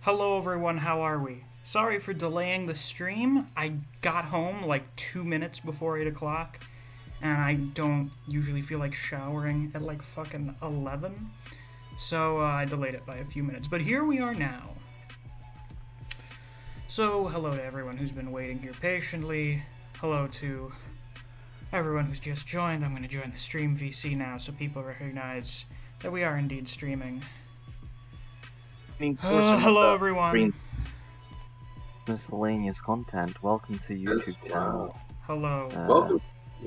Hello everyone, how are we? Sorry for delaying the stream. I got home like 2 minutes before 8 o'clock, and I don't usually feel like showering at like fucking 11, so I delayed it by a few minutes. But here we are now. So, hello to everyone who's been waiting here patiently. Hello to everyone who's just joined. I'm going to join the stream VC now so people recognize that we are indeed streaming. Hello everyone. Miscellaneous content. Welcome to YouTube channel. Hello.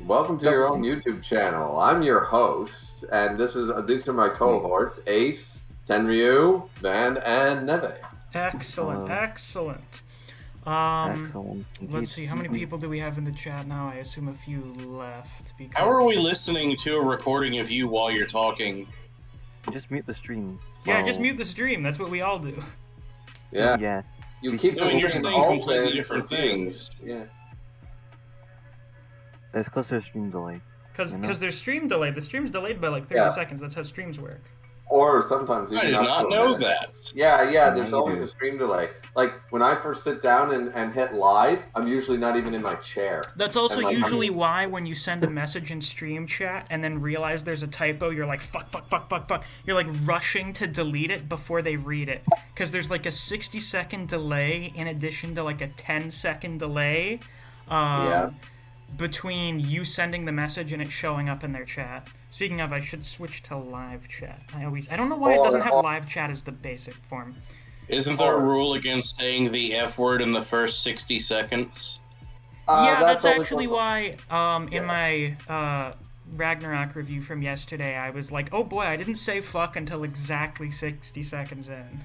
Welcome to your own YouTube channel. I'm your host, and these are my cohorts: Ace, Tenryu, Van, and Neve. Excellent. Excellent. Let's see, how many people do we have in the chat now? I assume a few left. Because... How are we listening to a recording of you while you're talking? Just mute the stream. Yeah, just mute the stream. That's what we all do. Yeah. You keep I mean, you're saying open. completely different things. Yeah. It's because there's stream delay. Because there's stream delay. The stream's delayed by like 30 seconds. That's how streams work. Or sometimes I did not know that. Yeah, there's always a stream delay. Like, when I first sit down and hit live, I'm usually not even in my chair. That's also usually why when you send a message in stream chat and then realize there's a typo, you're like, fuck. You're like rushing to delete it before they read it. Because there's like a 60-second delay in addition to like a 10-second delay between you sending the message and it showing up in their chat. Speaking of, I should switch to live chat. I don't know why it doesn't have live chat as the basic form. Isn't there a rule against saying the F word in the first 60 seconds? Yeah, that's actually why in my Ragnarok review from yesterday, I was like, oh boy, I didn't say fuck until exactly 60 seconds in.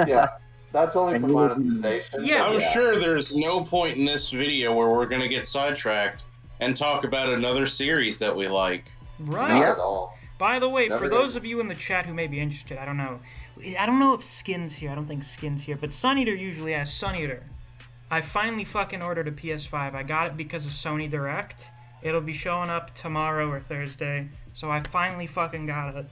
Yeah, that's only for monetization. Yeah, I'm sure there's no point in this video where we're going to get sidetracked and talk about another series that we like. Right. Not at all. By the way, for those of you in the chat who may be interested, I don't know if Skin's here. I don't think Skin's here, but Sun Eater usually asks. Sun Eater, I finally fucking ordered a PS5. I got it because of Sony Direct. It'll be showing up tomorrow or Thursday, so I finally fucking got it.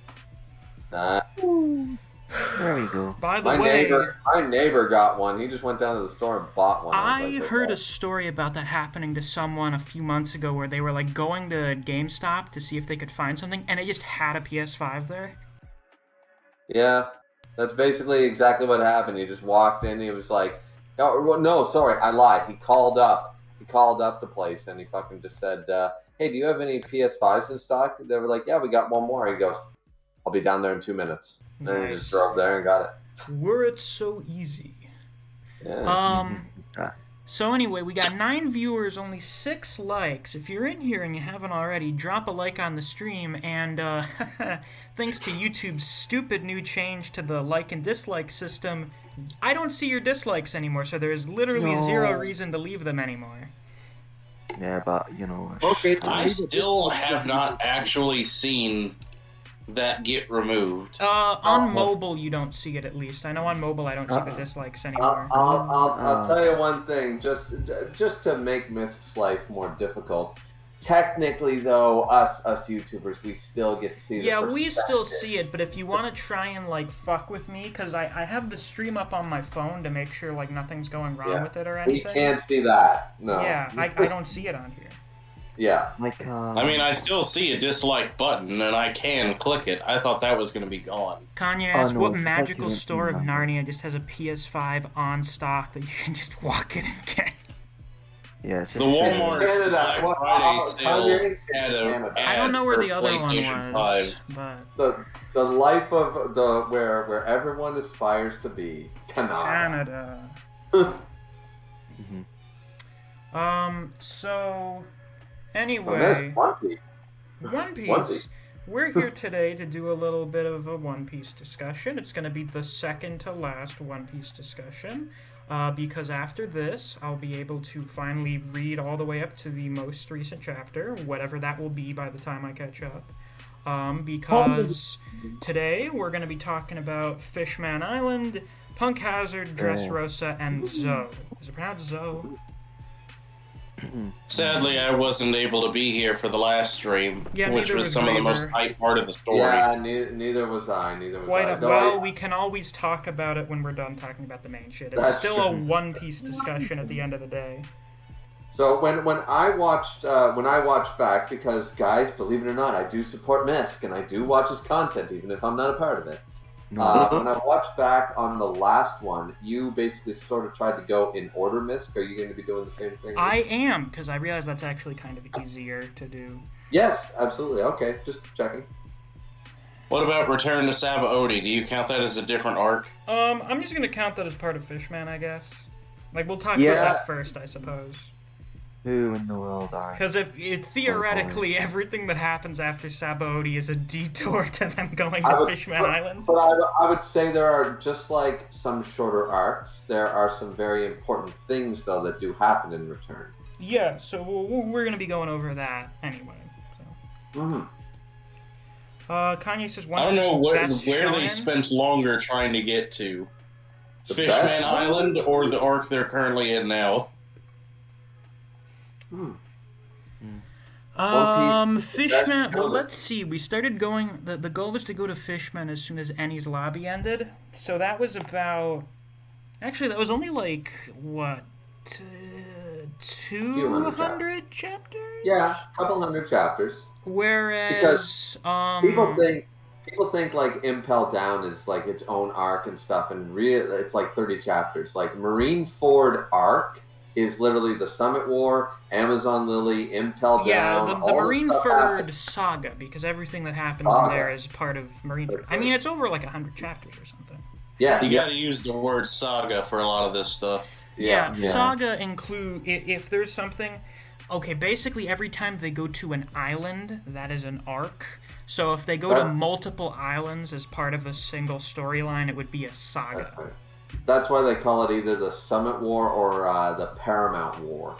There we go. By the way, my neighbor got one. He just went down to the store and bought one. I heard a story about that happening to someone a few months ago where they were like going to GameStop to see if they could find something, and it just had a PS5 there. Yeah, that's basically exactly what happened. He just walked in. He was like, "Oh no, sorry, I lied." He called up the place and he fucking just said, "Hey, do you have any PS5s in stock?" They were like, "Yeah, we got one more." He goes, "I'll be down there in 2 minutes." And then he just drove there and got it. Were it so easy? Yeah. So anyway, we got 9 viewers, only 6 likes. If you're in here and you haven't already, drop a like on the stream. And thanks to YouTube's stupid new change to the like and dislike system, I don't see your dislikes anymore. So there is literally zero reason to leave them anymore. Yeah, but you know. Okay. I still have not actually seen that get removed. On mobile, you don't see it, at least. I know on mobile I don't see the dislikes anymore. I'll tell you one thing, just to make Misc's life more difficult. Technically, though, us YouTubers, we still get to see the perspective. We still see it, but if you want to try and, like, fuck with me, because I have the stream up on my phone to make sure, like, nothing's going wrong with it or anything. We can't see that, no. Yeah, I don't see it on here. Yeah. I mean, I still see a dislike button, and I can click it. I thought that was going to be gone. Kanye asked, what magical store of Narnia just has a PS5 on stock that you can just walk in and get? Yeah, the Walmart Black Friday sale had a I don't know where the other PlayStation one was, 5. but... The life of where everyone aspires to be. Canada. So... Anyway, One Piece. We're here today to do a little bit of a One Piece discussion. It's going to be the second to last One Piece discussion, because after this, I'll be able to finally read all the way up to the most recent chapter, whatever that will be by the time I catch up. Because today we're going to be talking about Fishman Island, Punk Hazard, Dressrosa, and Zoe. Is it pronounced Zoe? Sadly, I wasn't able to be here for the last stream, which was some of the most hype part of the story. Yeah, neither was I. Well, we can always talk about it when we're done talking about the main shit. It's still a One Piece discussion at the end of the day. So when I watched back, because guys, believe it or not, I do support Misc and I do watch his content even if I'm not a part of it. When I watched back on the last one, you basically sort of tried to go in order, Misc. Are you going to be doing the same thing? I am, because I realize that's actually kind of easier to do. Yes, absolutely. Okay, just checking. What about Return to Sabaody? Do you count that as a different arc? I'm just going to count that as part of Fishman, I guess. Like, we'll talk about that first, I suppose. Who in the world are? Because theoretically, everything that happens after Sabaody is a detour to them going to Fishman Island. But I would say there are, just like some shorter arcs, there are some very important things, though, that do happen in Return. Yeah, so we're going to be going over that anyway. So. Kanye says I don't know where they spent longer trying to get to. Fishman Island or the arc they're currently in now? Fishman. Well, let's see. We started going. The goal was to go to Fishman as soon as Ennie's lobby ended. So that was about. Actually, that was only like what, 200 chapters? Yeah, a couple hundred chapters. Whereas, because people think like Impel Down is like its own arc and stuff, and it's like 30 chapters. Like Marineford arc is literally the Summit War, Amazon Lily, Impel Down. Yeah, the Marineford saga, because everything that happens in there is part of Marineford. I mean, it's over like 100 chapters or something. Yeah, you got to use the word saga for a lot of this stuff. Yeah. Saga include if there's something. Okay, basically every time they go to an island, that is an arc. So if they go to multiple islands as part of a single storyline, it would be a saga. That's why they call it either the Summit War or the Paramount War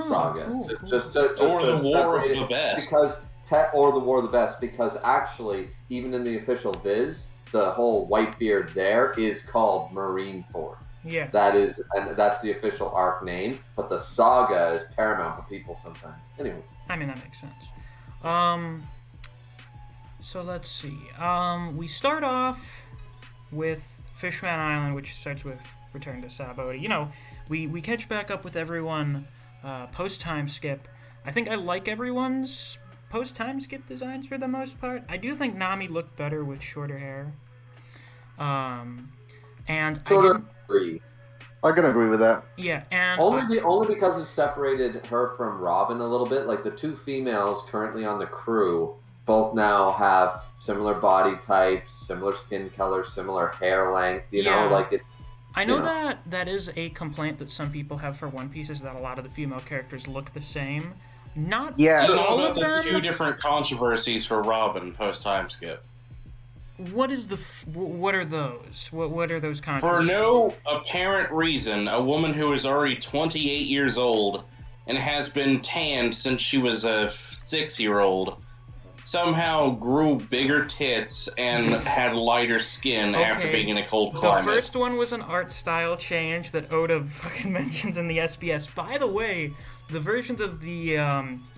saga. Cool. Just or the War of the Best. Or the War of the Best, because actually, even in the official viz, the whole Whitebeard there is called Marineford. Yeah. That's the official arc name, but the saga is Paramount for people sometimes. Anyways. I mean, that makes sense. So let's see. We start off with Fishman Island, which starts with Return to Sabaody. You know, we catch back up with everyone post-time skip. I think I like everyone's post-time skip designs for the most part. I do think Nami looked better with shorter hair. And I can agree with that. Yeah, and only because it separated her from Robin a little bit. Like the two females currently on the crew both now have similar body types, similar skin color, similar hair length. You know, like it. I know that is a complaint that some people have for One Piece, is that a lot of the female characters look the same. Not all of them. The two different controversies for Robin post time skip. What are those? What are those controversies? For no apparent reason, a woman who is already 28 years old and has been tanned since she was a 6-year-old somehow grew bigger tits and had lighter skin after being in a cold climate. The first one was an art style change that Oda fucking mentions in the SBS. By the way, the versions of the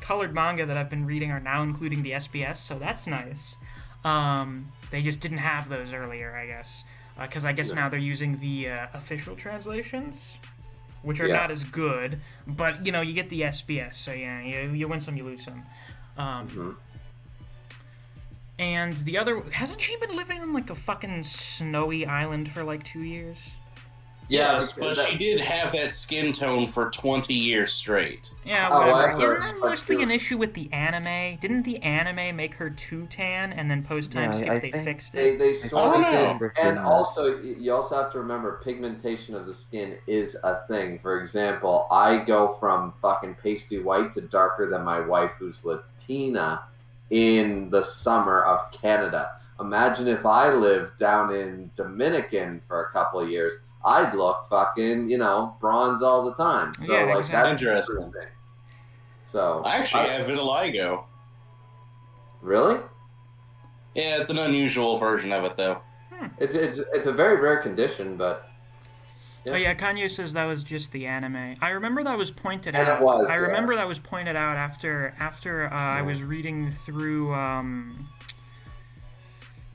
colored manga that I've been reading are now including the SBS, so that's nice. They just didn't have those earlier, I guess. Because I guess now they're using the official translations, which are not as good. But, you know, you get the SBS, so yeah, you win some, you lose some. And the other... Hasn't she been living on, like, a fucking snowy island for, like, 2 years? Yes, but she did have that skin tone for 20 years straight. Yeah, whatever. Isn't that mostly an issue with the anime? Didn't the anime make her too tan, and then post-time skip they fixed it? They sort of did. And also, you also have to remember, pigmentation of the skin is a thing. For example, I go from fucking pasty white to darker than my wife, who's Latina, in the summer of Canada. Imagine if I lived down in Dominican for a couple of years. I'd look fucking, bronze all the time. So, that's interesting. So I actually have vitiligo. Really? Yeah, it's an unusual version of it, though. It's a very rare condition, but Oh yeah, Kanye says that was just the anime. I remember that was pointed And out. it was, I yeah. remember that was pointed out after I was reading through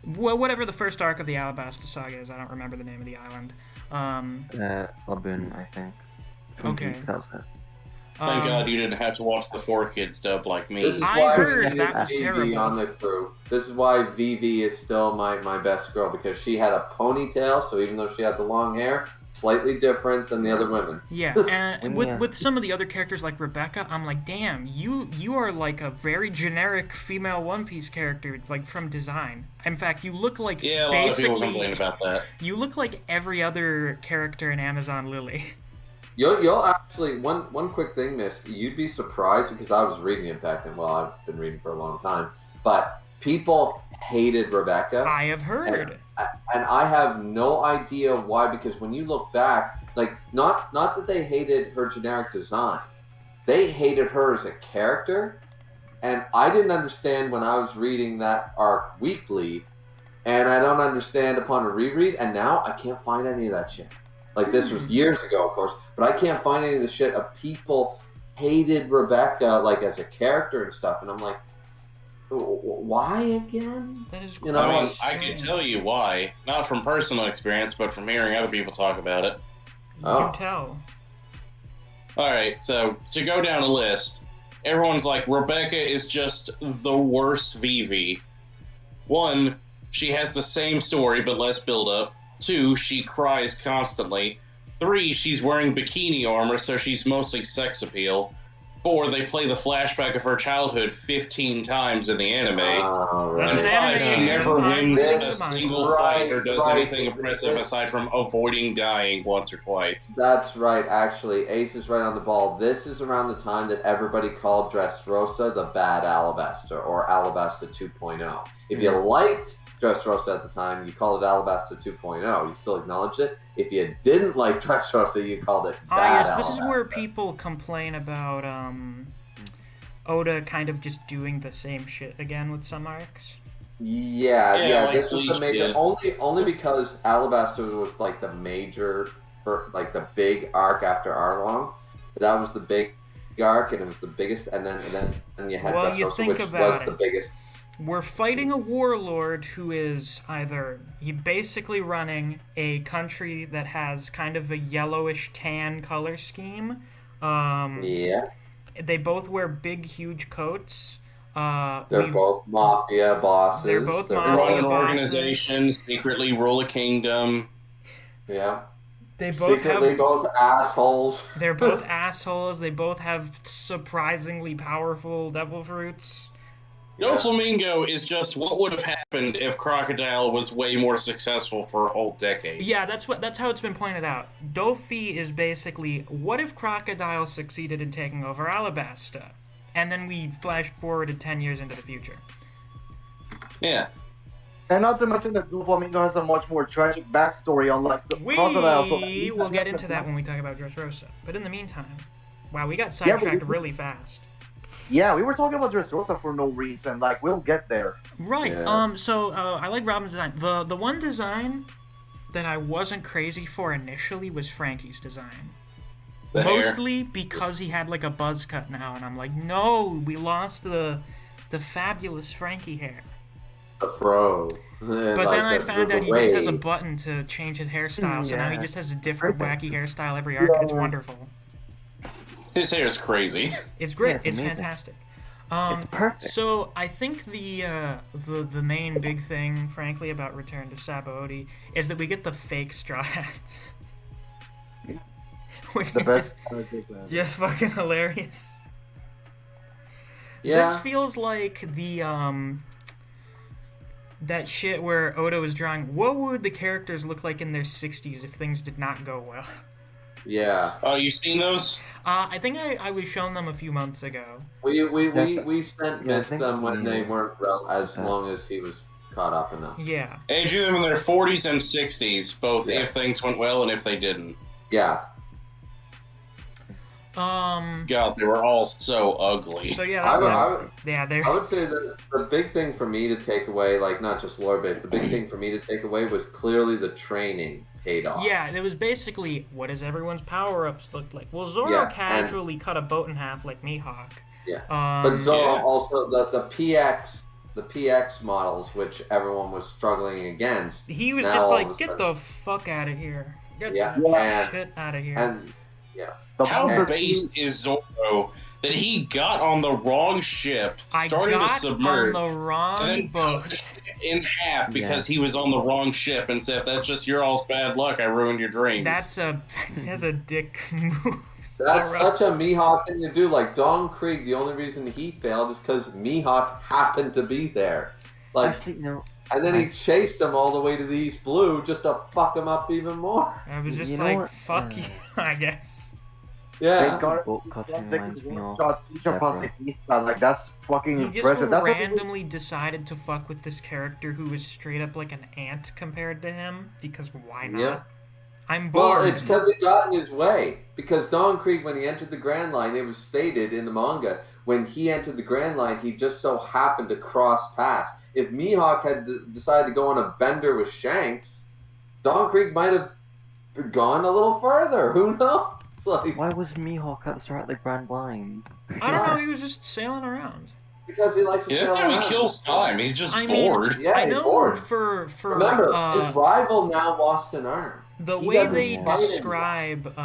whatever the first arc of the Alabasta saga is. I don't remember the name of the island. Laboon, I think. Okay. Thank God you didn't have to watch the 4Kids dub like me. This is I why heard we needed that was Vivi terrible. on the crew. This is why Vivi is still my best girl, because she had a ponytail, so even though she had the long hair, slightly different than the other women. Yeah, and with some of the other characters like Rebecca, I'm like, damn, you are like a very generic female One Piece character, like from design. In fact, you look like Yeah, a lot of people basically complain about that. you look like every other character in Amazon Lily. You'll actually one quick thing, Miss. You'd be surprised, because I was reading it back then. Well, I've been reading for a long time, but people hated Rebecca. I have heard. And I have no idea why, because when you look back, like, not that they hated her generic design, they hated her as a character, and I didn't understand when I was reading that arc weekly, and I don't understand upon a reread, and now I can't find any of that shit. Like, this was years ago, of course, but I can't find any of the shit of people hated Rebecca, like, as a character and stuff, and I'm like, why again? That is You know, I mean, I can tell you why. Not from personal experience, but from hearing other people talk about it. Oh. Do tell. Alright, so to go down a list, everyone's like, Rebecca is just the worst Vivi. 1, she has the same story but less build-up. 2, she cries constantly. 3, she's wearing bikini armor, so she's mostly sex appeal. 4, they play the flashback of her childhood 15 times in the anime. Right. And 5, she never wins a single fight or does Right. anything impressive aside from avoiding dying once or twice. That's right, actually. Ace is right on the ball. This is around the time that everybody called Dressrosa the bad Alabasta, or Alabasta 2.0. If you liked Dressrosa at the time, you called it Alabasta 2.0. You still acknowledged it. If you didn't like Dressrosa, you called it bad Yes, this is Alabasta. where people complain about Oda kind of just doing the same shit again with some arcs. Yeah. like This was the Bleach major, did. only because Alabasta was like the major, for like the big arc after Arlong. That was the big arc, and it was the biggest. And then you had Well, you Dressrosa, think which about was the it. biggest. We're fighting a warlord who is he basically running a country that has kind of a yellowish tan color scheme. Yeah, They both wear big, huge coats. they're both mafia bosses. They're both They mafia run an bosses. organization, secretly rule a kingdom. Yeah. They both Secretly have. both assholes. They're both assholes. They both have surprisingly powerful devil fruits. Doflamingo is just what would have happened if Crocodile was way more successful for a whole decade. Yeah, that's how it's been pointed out. Dofi is basically, what if Crocodile succeeded in taking over Alabasta? And then we flash forwarded 10 years into the future. Yeah. And not to mention that Doflamingo has a much more tragic backstory, unlike the Crocodile. So We will get into that when we talk about Dressrosa. But in the meantime, wow, we got sidetracked really fast. Yeah, we were talking about Dressrosa for no reason. Like, we'll get there. Right. Yeah. So I like Robin's design. The one design that I wasn't crazy for initially was Frankie's design. The hair. Mostly because he had like a buzz cut now, and I'm like, no, we lost the fabulous Frankie hair. The fro. But then I found out he just has a button to change his hairstyle, so now he just has a different wacky hairstyle every arc, and it's wonderful. His hair is crazy. It's great. Yeah, it's it's amazing. fantastic. It's perfect. So I think the main big thing, frankly, about Return to Sabaody is that we get the fake straw hats. Which The is best. just fucking hilarious. Yeah. This feels like the that shit where Oda was drawing. What would the characters look like in their 60s if things did not go well? Yeah. Oh, you seen those? I think I was shown them a few months ago. We sent I missed think them when we they were- weren't as long as he was caught up enough. Yeah. They drew them in their 40s and 60s, both Yeah. if things went well and if they didn't. Yeah. God, they were all so ugly. So yeah, I would say that the big thing for me to take away, like not just lore based, the big thing for me to take away was clearly the training paid off. Yeah, it was basically what does everyone's power ups look like? Well, Zoro casually cut a boat in half like Mihawk. Yeah, but Zoro also the PX models, which everyone was struggling against. He was just like, get the fuck out of here. Get the shit out of here. And how based is Zoro that he got on the wrong ship, started to submerge, on the wrong and then boat cut the ship in half because he was on the wrong ship and said, "That's just your all's bad luck. I ruined your dreams." That's a dick move. That's such a Mihawk thing to do. Like Don Krieg, the only reason he failed is because Mihawk happened to be there. Like, and then he chased him all the way to the East Blue just to fuck him up even more. I was just like, fuck you, I guess. Yeah. They got like that's fucking impressive. He just randomly decided to fuck with this character who was straight up like an ant compared to him because why not? Yeah. I'm bored. Well, it's because it got in his way. Because Don Krieg, when he entered the Grand Line, it was stated in the manga, when he entered the Grand Line, he just so happened to cross paths. If Mihawk had decided to go on a bender with Shanks, Don Krieg might have gone a little further. Who knows? Like, why was Mihawk at the start of the Grand Line? I don't know, he was just sailing around. Because he likes to sail around. That's how he kills time. He's just bored. Yeah, he's bored. For remember, his rival now lost an arm. The way they describe,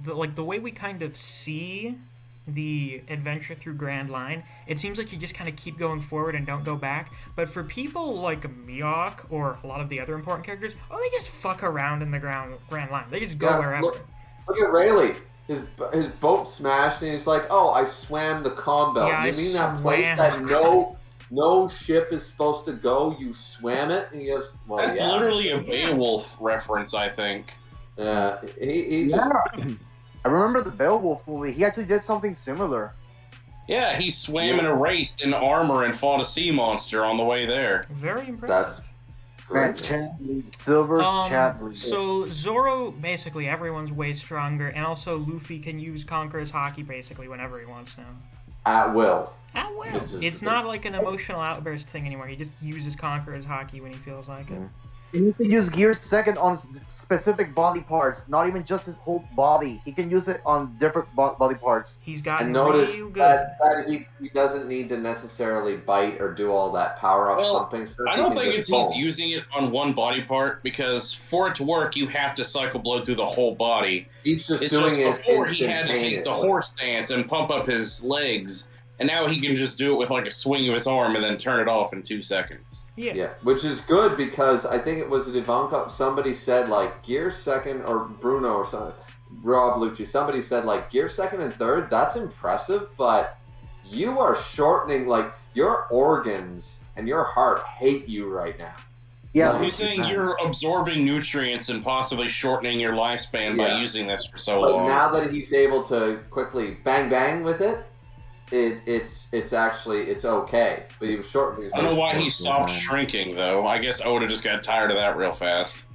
the way we kind of see the adventure through Grand Line, it seems like you just kind of keep going forward and don't go back. But for people like Mihawk or a lot of the other important characters, they just fuck around in the Grand Line. They just go wherever. Look at Rayleigh. His boat smashed, and he's like, "Oh, I swam the calm belt." Yeah, you mean that place that no ship is supposed to go? You swam it?" And he goes, "Well, that's literally a Beowulf reference, I think. Yeah, he just. I remember the Beowulf movie. He actually did something similar. Yeah, he swam in a race in armor and fought a sea monster on the way there. Very impressive. That's Silver's Chadley. So Zoro, basically everyone's way stronger, and also Luffy can use Conqueror's Haki basically whenever he wants now. At will. At will. It's not like an emotional outburst thing anymore. He just uses Conqueror's Haki when he feels like it. And he can use Gear Second on specific body parts, not even just his whole body. He can use it on different body parts. He's gotten and notice real good. that he doesn't need to necessarily bite or do all that power-up pumping stuff. I don't think he's using it on one body part, because for it to work, you have to cycle blow through the whole body. He's just doing it before he had to take the horse stance and pump up his legs. And now he can just do it with like a swing of his arm and then turn it off in 2 seconds. Yeah, which is good because I think it was at Ivanka, somebody said like Gear Second, or Bruno or something, Rob Lucci, somebody said like Gear Second and Third, that's impressive, but you are shortening, like your organs and your heart hate you right now. Yeah, he's saying you're absorbing nutrients and possibly shortening your lifespan by using this for so long. But now that he's able to quickly bang with it, it's actually okay, but he was shortening. I don't know why he stopped shrinking though. I guess Oda just got tired of that real fast.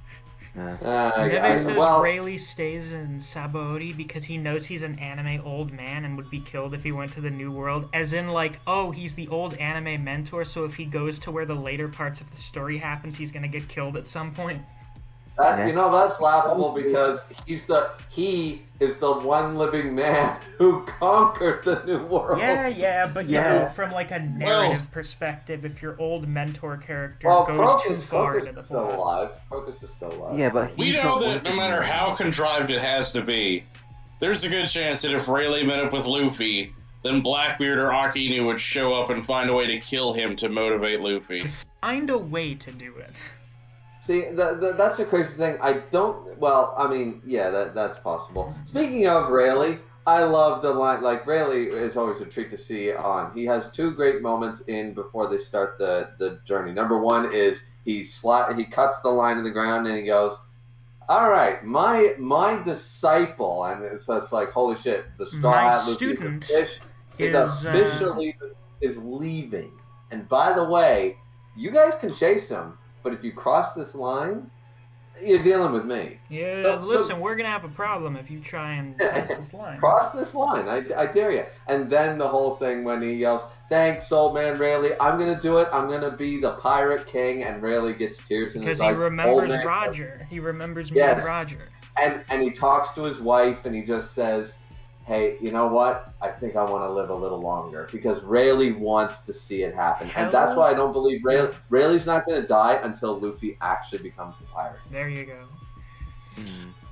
Neve says Rayleigh stays in Sabaody because he knows he's an anime old man and would be killed if he went to the New World. As in, like, he's the old anime mentor, so if he goes to where the later parts of the story happens, he's gonna get killed at some point. That's laughable because he is the one living man who conquered the New World. Yeah, but you know, from like a narrative perspective, if your old mentor character goes Crocus, too far Crocus into the is still alive. Crocus is still alive. Yeah, but we know that no matter how contrived it has to be, there's a good chance that if Rayleigh met up with Luffy, then Blackbeard or Akinu would show up and find a way to kill him to motivate Luffy. Find a way to do it. See, that's the crazy thing. That's possible. Speaking of Rayleigh, I love the line. Like, Rayleigh is always a treat to see on. He has 2 great moments before they start the journey. Number one is he cuts the line in the ground and he goes, "All right, my disciple," and so it's like, holy shit, the Straw Hat Luffy is officially leaving. And by the way, you guys can chase him. But if you cross this line, You're dealing with me. Yeah, listen, we're gonna have a problem if you try and pass this line. Cross this line, I dare you. And then the whole thing when he yells, "Thanks, old man Rayleigh. I'm gonna do it. I'm gonna be the pirate king." And Rayleigh gets tears in his eyes. Because he remembers Roger. He remembers me and Roger. And he talks to his wife and he just says, "Hey, you know what? I think I want to live a little longer," because Rayleigh wants to see it happen. And that's why I don't believe Rayleigh's not going to die until Luffy actually becomes the pirate. There you go.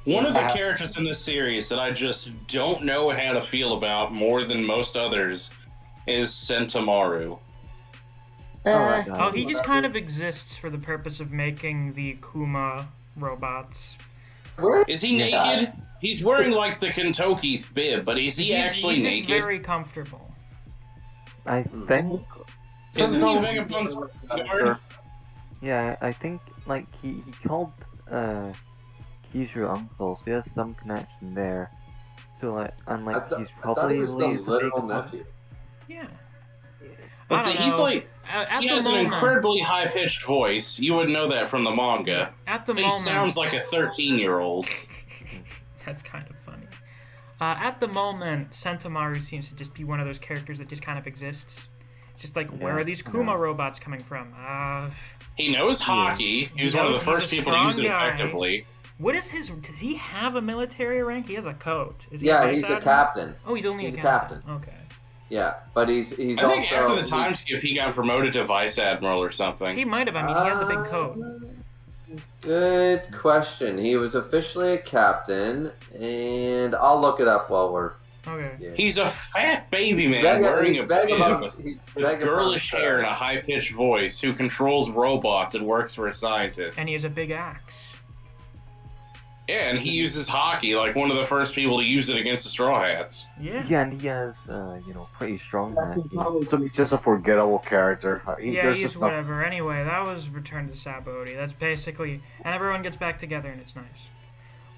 One of the characters in this series that I just don't know how to feel about more than most others is Sentomaru. Oh, he just kind of exists for the purpose of making the Kuma robots. Is he naked? He's wearing like the Kentucky bib, but is he actually naked? He's very comfortable. I think. Isn't he Vegapunk? Yeah, I think like he called he's your uncle, so he has some connection there. So like, and like he's probably he was the literal nephew. Yeah. Let's see, he's like he has an incredibly high-pitched voice. You would know that from the manga. At the moment, he sounds like a 13-year-old. That's kind of funny. At the moment, Sentomaru seems to just be one of those characters that just kind of exists. It's just like, where are these Kuma robots coming from? He knows hockey. He was one of the first people to use it effectively. What is his... Does he have a military rank? He has a coat. Is he he's a captain. Oh, he's only a captain. Okay. Yeah, but he's I think after the time skip, he got promoted to vice admiral or something. He might have. I mean, he had the big coat. Good question. He was officially a captain, and I'll look it up while we're... Okay. Yeah. He's a fat baby man wearing a bib with girlish hair and a high-pitched voice who controls robots and works for a scientist. And he has a big axe. Yeah, and he uses hockey, like one of the first people to use it against the Straw Hats. Yeah. Yeah, and he has, pretty strong hockey. So he's just a forgettable character. He's whatever. Anyway, that was Return to Sabaody. That's basically... And everyone gets back together, and it's nice.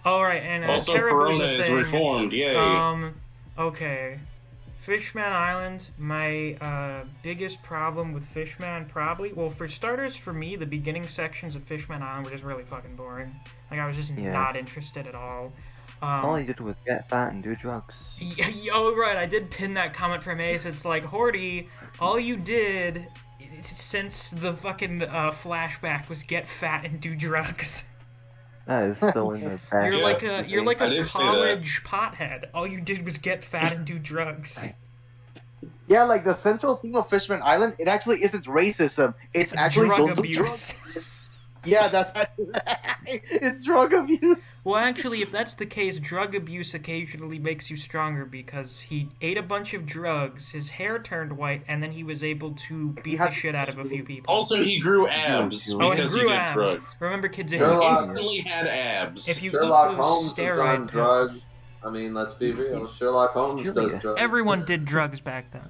Alright, and... also, Perona is reformed, yay! Okay. Fishman Island, my biggest problem with Fishman probably... Well, for starters, for me, the beginning sections of Fishman Island were just really fucking boring. Like, I was just not interested at all. All he did was get fat and do drugs. Oh, right, I did pin that comment from Ace. It's like, Horty, all you did since the fucking flashback was get fat and do drugs. That is still in the back. You're like a college pothead. All you did was get fat and do drugs. Yeah, like the central theme of Fishman Island, it actually isn't racism. It's actually drug abuse. Yeah, that's it's drug abuse. Well, actually, if that's the case, drug abuse occasionally makes you stronger because he ate a bunch of drugs, his hair turned white, and then he was able to beat the shit out of a few people. Also, he grew abs because he did drugs. Remember, kids, he instantly had abs. If you Sherlock Holmes is on drugs. I mean, let's be real. Sherlock Holmes does drugs. Everyone did drugs back then.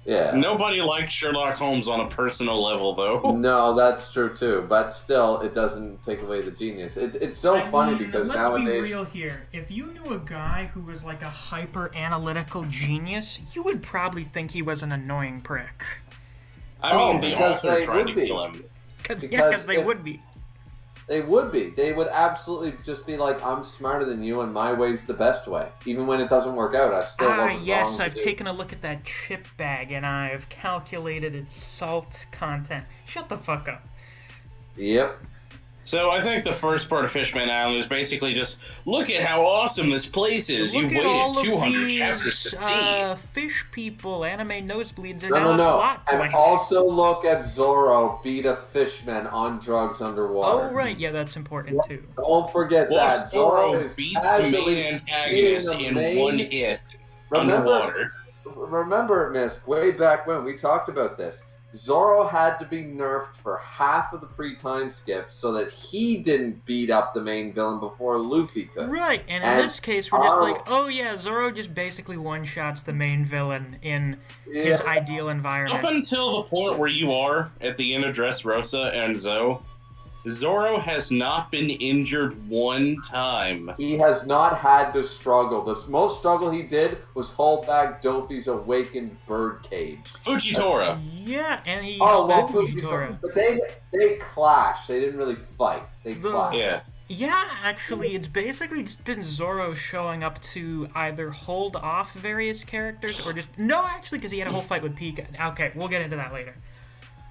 Yeah. Nobody liked Sherlock Holmes on a personal level, though. No, that's true too. But still, it doesn't take away the genius. It's so funny because nowadays. Let's be real here. If you knew a guy who was like a hyper analytical genius, you would probably think he was an annoying prick. I mean, the author tried to kill him. Because they would be. They would be. They would absolutely just be like, I'm smarter than you and my way's the best way. Even when it doesn't work out, I still wasn't wrong. Yes, I've taken a look at that chip bag and I've calculated its salt content. Shut the fuck up. Yep. So I think the first part of Fishman Island is basically just, look at how awesome this place is. You waited 200 chapters to see. Fish people, anime nosebleeds are no. plot And points. also look at Zoro beat a fishman on drugs underwater. Oh, right. Yeah, that's important, too. Don't forget that. Zoro beat the main antagonist in one hit underwater. Remember, Misk, way back when we talked about this. Zoro had to be nerfed for half of the pre-time skip so that he didn't beat up the main villain before Luffy could. Right, and in this case, we're just like, oh yeah, Zoro just basically one-shots the main villain in his ideal environment. Up until the point where you are at the end of Dressrosa and Zoe, Zoro has not been injured one time. He has not had the struggle. The most struggle he did was hold back Dofi's awakened birdcage. Fujitora. Yeah, and he held back Fujitora. But they clashed. They didn't really fight. They clashed. Yeah. Yeah, actually, it's basically just been Zoro showing up to either hold off various characters or just no, actually, because he had a whole fight with Pika. Okay, we'll get into that later.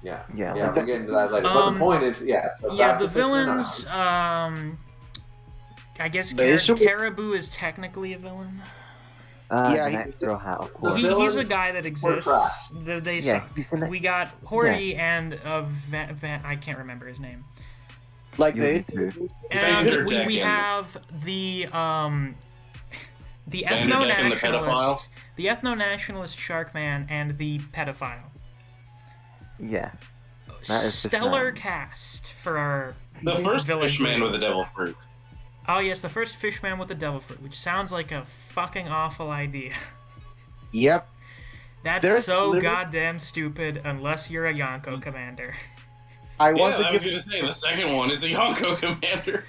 Yeah, Yeah, yeah, like we'll get into that later. But the point is, yeah. So yeah, back the to Fishman villains. Island. I guess The issue with- Caribou is technically a villain. Yeah, the he- next straw hat, of The course. He's a villains guy that were exists. trash. They Yeah, suck. he's the We got Horty and I can't remember his name. like You the need to. And we Vanderdecken. have the Vanderdecken, the pedophile? the ethno-nationalist Sharkman, and the pedophile. Yeah. That is Stellar Fishman. cast for our The first villain fishman trio. with the devil fruit. Oh yes, the first fishman with the devil fruit, which sounds like a fucking awful idea. Yep. That's There's so literally- goddamn stupid unless you're a Yonko commander. I Yeah, want to I was give going to say, the second one is a Yonko commander.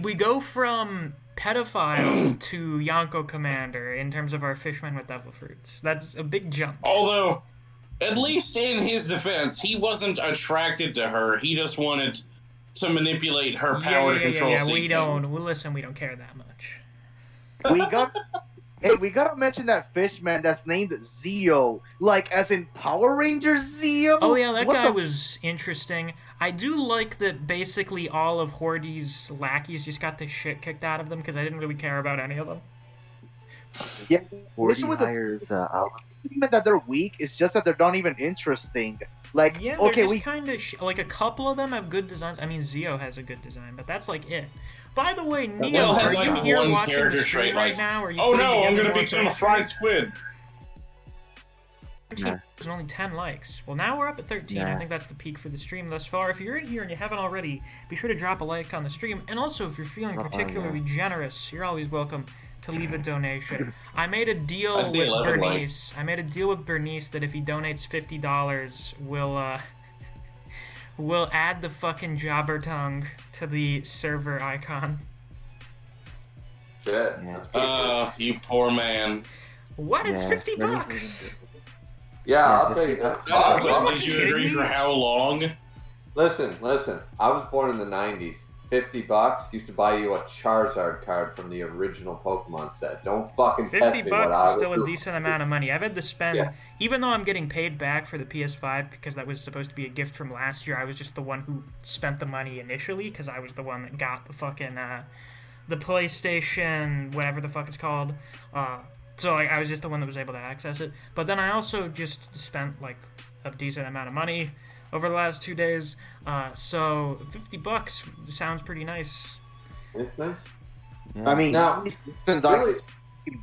We go from pedophile to Yonko commander in terms of our fishmen with devil fruits. That's a big jump. Although, at least in his defense, he wasn't attracted to her. He just wanted to manipulate her power to control We sea don't. kings. Well, listen, we don't care that much. we got. Hey, we gotta mention that fishman that's named Zeo, like as in Power Rangers Zeo. Oh yeah, that What guy the- was interesting. I do like that basically all of Horty's lackeys just got the shit kicked out of them because I didn't really care about any of them. Yeah, Forty issue with the hires Alan. argument that they're weak is just that they're not even interesting. Like, Yeah, okay, they're we just kind of like a couple of them have good designs. I mean, Zeo has a good design, but that's like it. By the way, Neo, One are had, you like, here one watching character the stream trait, right like, now? Or are you Oh putting no, I'm together going to more become a character fried traits? squid. Yeah. There's only 10 likes. Well, now we're up at 13. I Yeah. think that's the peak for the stream thus far. If you're in here and you haven't already, be sure to drop a like on the stream. And also, if you're feeling particularly generous, you're always welcome to leave a donation. I made a deal I see with 11 Bernice. I made a deal with Bernice that if he donates $50, we'll add the fucking jobber tongue to the server icon. Shit. Yeah. That's pretty good. You poor man. What? It's Yeah, 50 Bernice bucks. isn't- Yeah, Yeah, I'll tell you. that's- Are you Did fucking you kidding agree me? for how long? Listen. I was born in the '90s. $50 used to buy you a Charizard card from the original Pokemon set. Don't fucking test 50 me what bucks I is would still a do. decent amount of money. I've had to spend, Yeah. even though I'm getting paid back for the PS5 because that was supposed to be a gift from last year. I was just the one who spent the money initially because I was the one that got the fucking the PlayStation, whatever the fuck it's called. So I was just the one that was able to access it. But then I also just spent like a decent amount of money over the last 2 days. So 50 bucks sounds pretty nice. It's nice. Yeah. I mean, Now, this merchandise really- is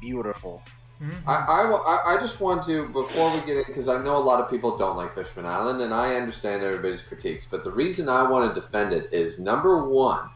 beautiful. Mhm. I just want to, before we get in, because I know a lot of people don't like Fishman Island, and I understand everybody's critiques, but the reason I want to defend it is, number one,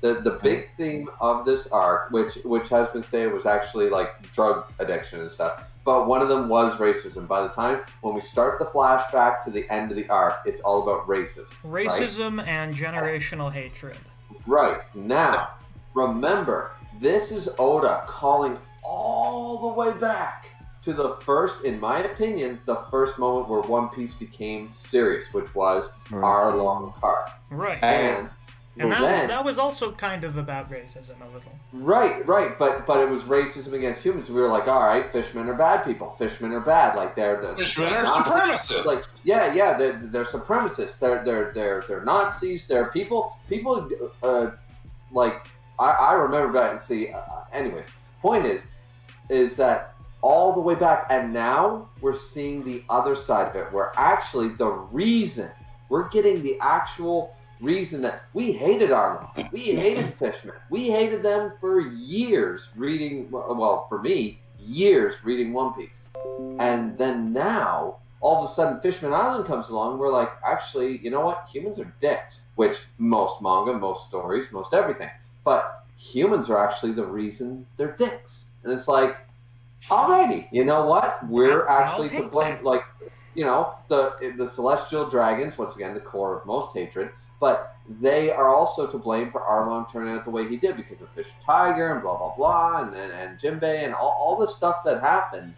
the big theme of this arc, which has been stated was actually like drug addiction and stuff, but one of them was racism. By the time when we start the flashback to the end of the arc, it's all about racism. Right? Racism and generational hatred. Right. Now, remember, this is Oda calling all the way back to the first, in my opinion, the first moment where One Piece became serious, which was our long part. Right. And then, that was also kind of about racism a little. right, but it was racism against humans. We were like, all right, fishmen are bad people. Fishmen are bad. Like they're Fishmen are Nazis. supremacists. Like yeah, they're supremacists. They're Nazis. They're people. Like I remember back. See, anyways, point is that all the way back, and now we're seeing the other side of it, where actually the reason we're getting the actual reason that we hated Arlo, we hated Fishmen, we hated them for years reading. Well, for me, years reading One Piece, and then now all of a sudden Fishman Island comes along. We're like, actually, you know what? Humans are dicks. Which most manga, most stories, most everything, but humans are actually the reason they're dicks. And it's like, alrighty, you know what? We're I'll actually to take blame. that. Like, you know, the celestial dragons, once again, the core of most hatred. But they are also to blame for Arlong turning out the way he did because of Fish Tiger and blah, blah, blah, and Jinbei and all the stuff that happened.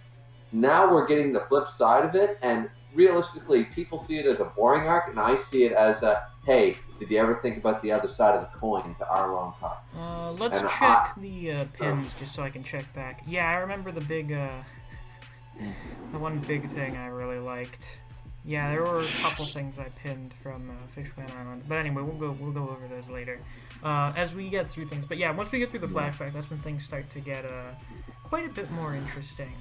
Now we're getting the flip side of it, and realistically, people see it as a boring arc, and I see it as a, hey, did you ever think about the other side of the coin to Arlong Park? Let's check the pins just so I can check back. Yeah, I remember the big, the one big thing I really liked. Yeah, there were a couple things I pinned from Fishman Island, but anyway, we'll go over those later as we get through things. But yeah, once we get through the flashback, that's when things start to get quite a bit more interesting.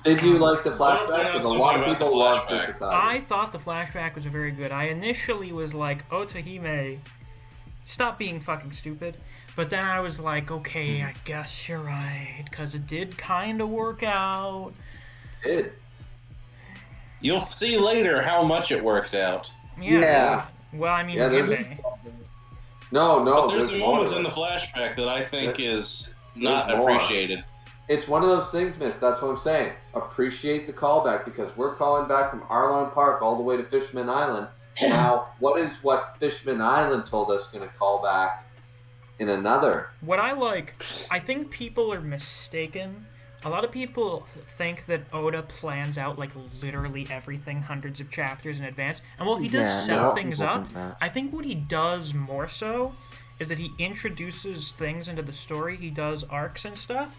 Did you like the flashback? Because a lot of people love Fisher. I thought the flashback was very good. I initially was like, Otahime, stop being fucking stupid. But then I was like, okay, I guess you're right, because it did kind of work out. It did. You'll see later how much it worked out. Yeah. Well, I mean, No, but there's a moment in the flashback that I think is not appreciated. It's one of those things, Miss. That's what I'm saying. Appreciate the callback, because we're calling back from Arlong Park all the way to Fishman Island. Now, what is what Fishman Island told us going to call back in another? What I like, I think people are mistaken. A lot of people think that Oda plans out like literally everything hundreds of chapters in advance. And while he does set things up, I think what he does more so is that he introduces things into the story. He does arcs and stuff.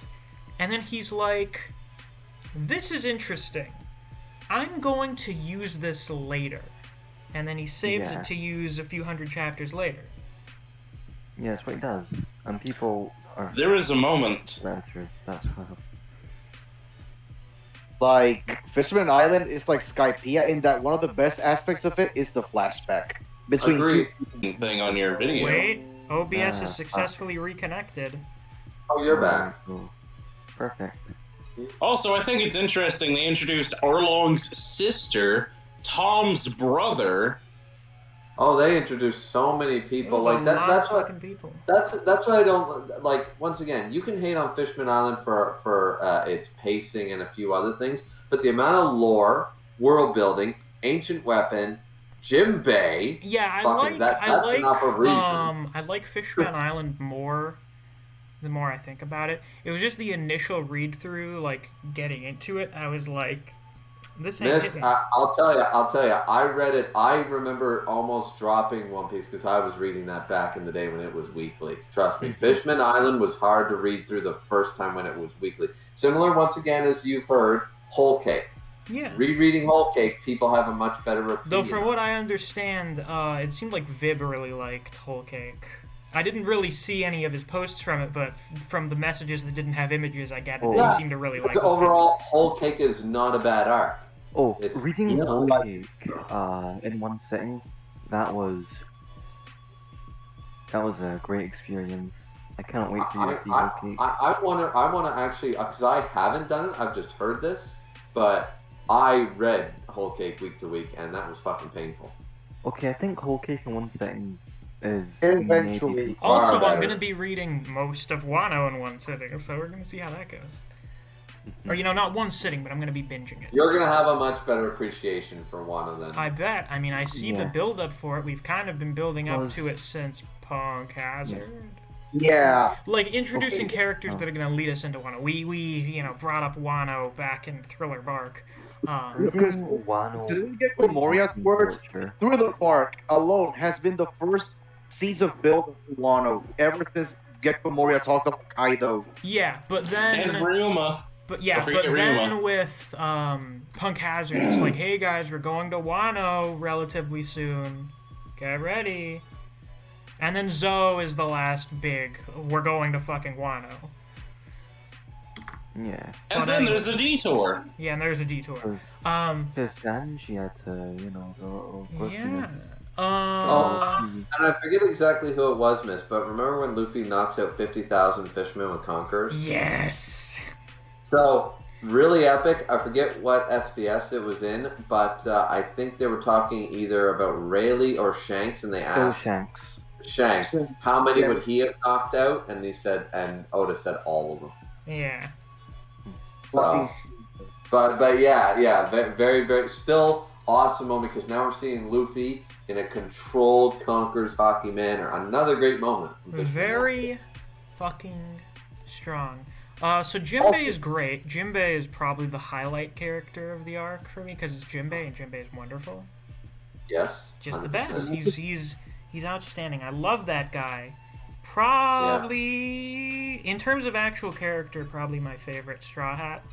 And then he's like, this is interesting. I'm going to use this later. And then he saves it to use a few hundred chapters later. Yeah, that's what he does. And people are... There is a moment. That's what... Like, Fisherman Island is like Skypiea in that one of the best aspects of it is the flashback. Between two thing on your video. Wait, OBS is successfully reconnected. Oh, you're back. Perfect. Also, I think it's interesting they introduced Arlong's sister, Tom's brother. Oh, they introduced so many people. Like that's what I don't like. Once again, you can hate on Fishman Island for its pacing and a few other things, but the amount of lore, world building, ancient weapon, Jimbei. Yeah, that's enough of a reason. I like Fishman Island more. The more I think about it, it was just the initial read through, like getting into it. I was like, this ain't hitting. I'll tell you. I read it. I remember almost dropping One Piece because I was reading that back in the day when it was weekly. Trust me, Fishman Island was hard to read through the first time when it was weekly. Similar, once again, as you've heard, Whole Cake. Yeah. Rereading Whole Cake, people have a much better opinion. Though, from what I understand, it seemed like Vib really liked Whole Cake. I didn't really see any of his posts from it, but from the messages that didn't have images, I gathered that he seemed to really like it. Overall, Whole Cake is not a bad arc. Oh, reading Whole Cake in one sitting, that was a great experience. I can't wait for you to see Whole Cake. I want to actually, because I haven't done it, I've just heard this, but I read Whole Cake week to week, and that was fucking painful. Okay, I think Whole Cake in one sitting is eventually. Also, I'm going to be reading most of Wano in one sitting, so we're going to see how that goes. Or, not one sitting, but I'm going to be binging it. You're going to have a much better appreciation for Wano then. I bet. I mean, I see the build-up for it. We've kind of been building up to it since Punk Hazard. Yeah. Like, introducing characters that are going to lead us into Wano. We brought up Wano back in Thriller Bark. Because didn't get Moria's words, Thriller Bark alone has been the first seeds of build of Wano ever since Gekko Moria talked about Kaido. Yeah, but then... And Ryuma. But then with Punk Hazard, it's like, hey guys, we're going to Wano relatively soon. Get ready. And then Zoe is the last big, we're going to fucking Wano. Yeah. And then there's a detour. Yeah, and there's a detour. Because Sanji had to, go yeah. And I forget exactly who it was, Miss, but remember when Luffy knocks out 50,000 fishermen with Conquerors? Yes! So, really epic. I forget what SBS it was in, but I think they were talking either about Rayleigh or Shanks, and they asked Shanks, how many would he have knocked out? And he said, and Oda said all of them. Yeah. So, but yeah, very, very, still awesome moment, because now we're seeing Luffy in a controlled Conquerors hockey manner. Another great moment. Very fucking strong. So Jinbei is great. Jinbei is probably the highlight character of the arc for me because it's Jinbei and Jinbei is wonderful. Yes. Just 100%. the best. He's outstanding. I love that guy. Probably in terms of actual character, probably my favorite, Straw Hat.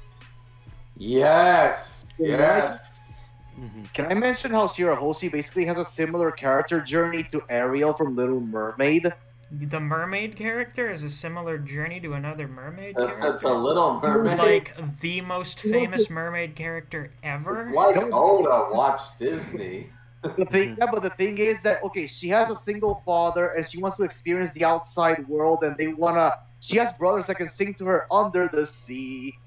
Yes. Yes. Can I mention how Shirahoshi basically has a similar character journey to Ariel from Little Mermaid? The mermaid character is a similar journey to another mermaid character. It's a Little Mermaid. Like the most famous mermaid character ever. Like Oda watched Disney. But the thing is that she has a single father and she wants to experience the outside world, and she has brothers that can sing to her under the sea.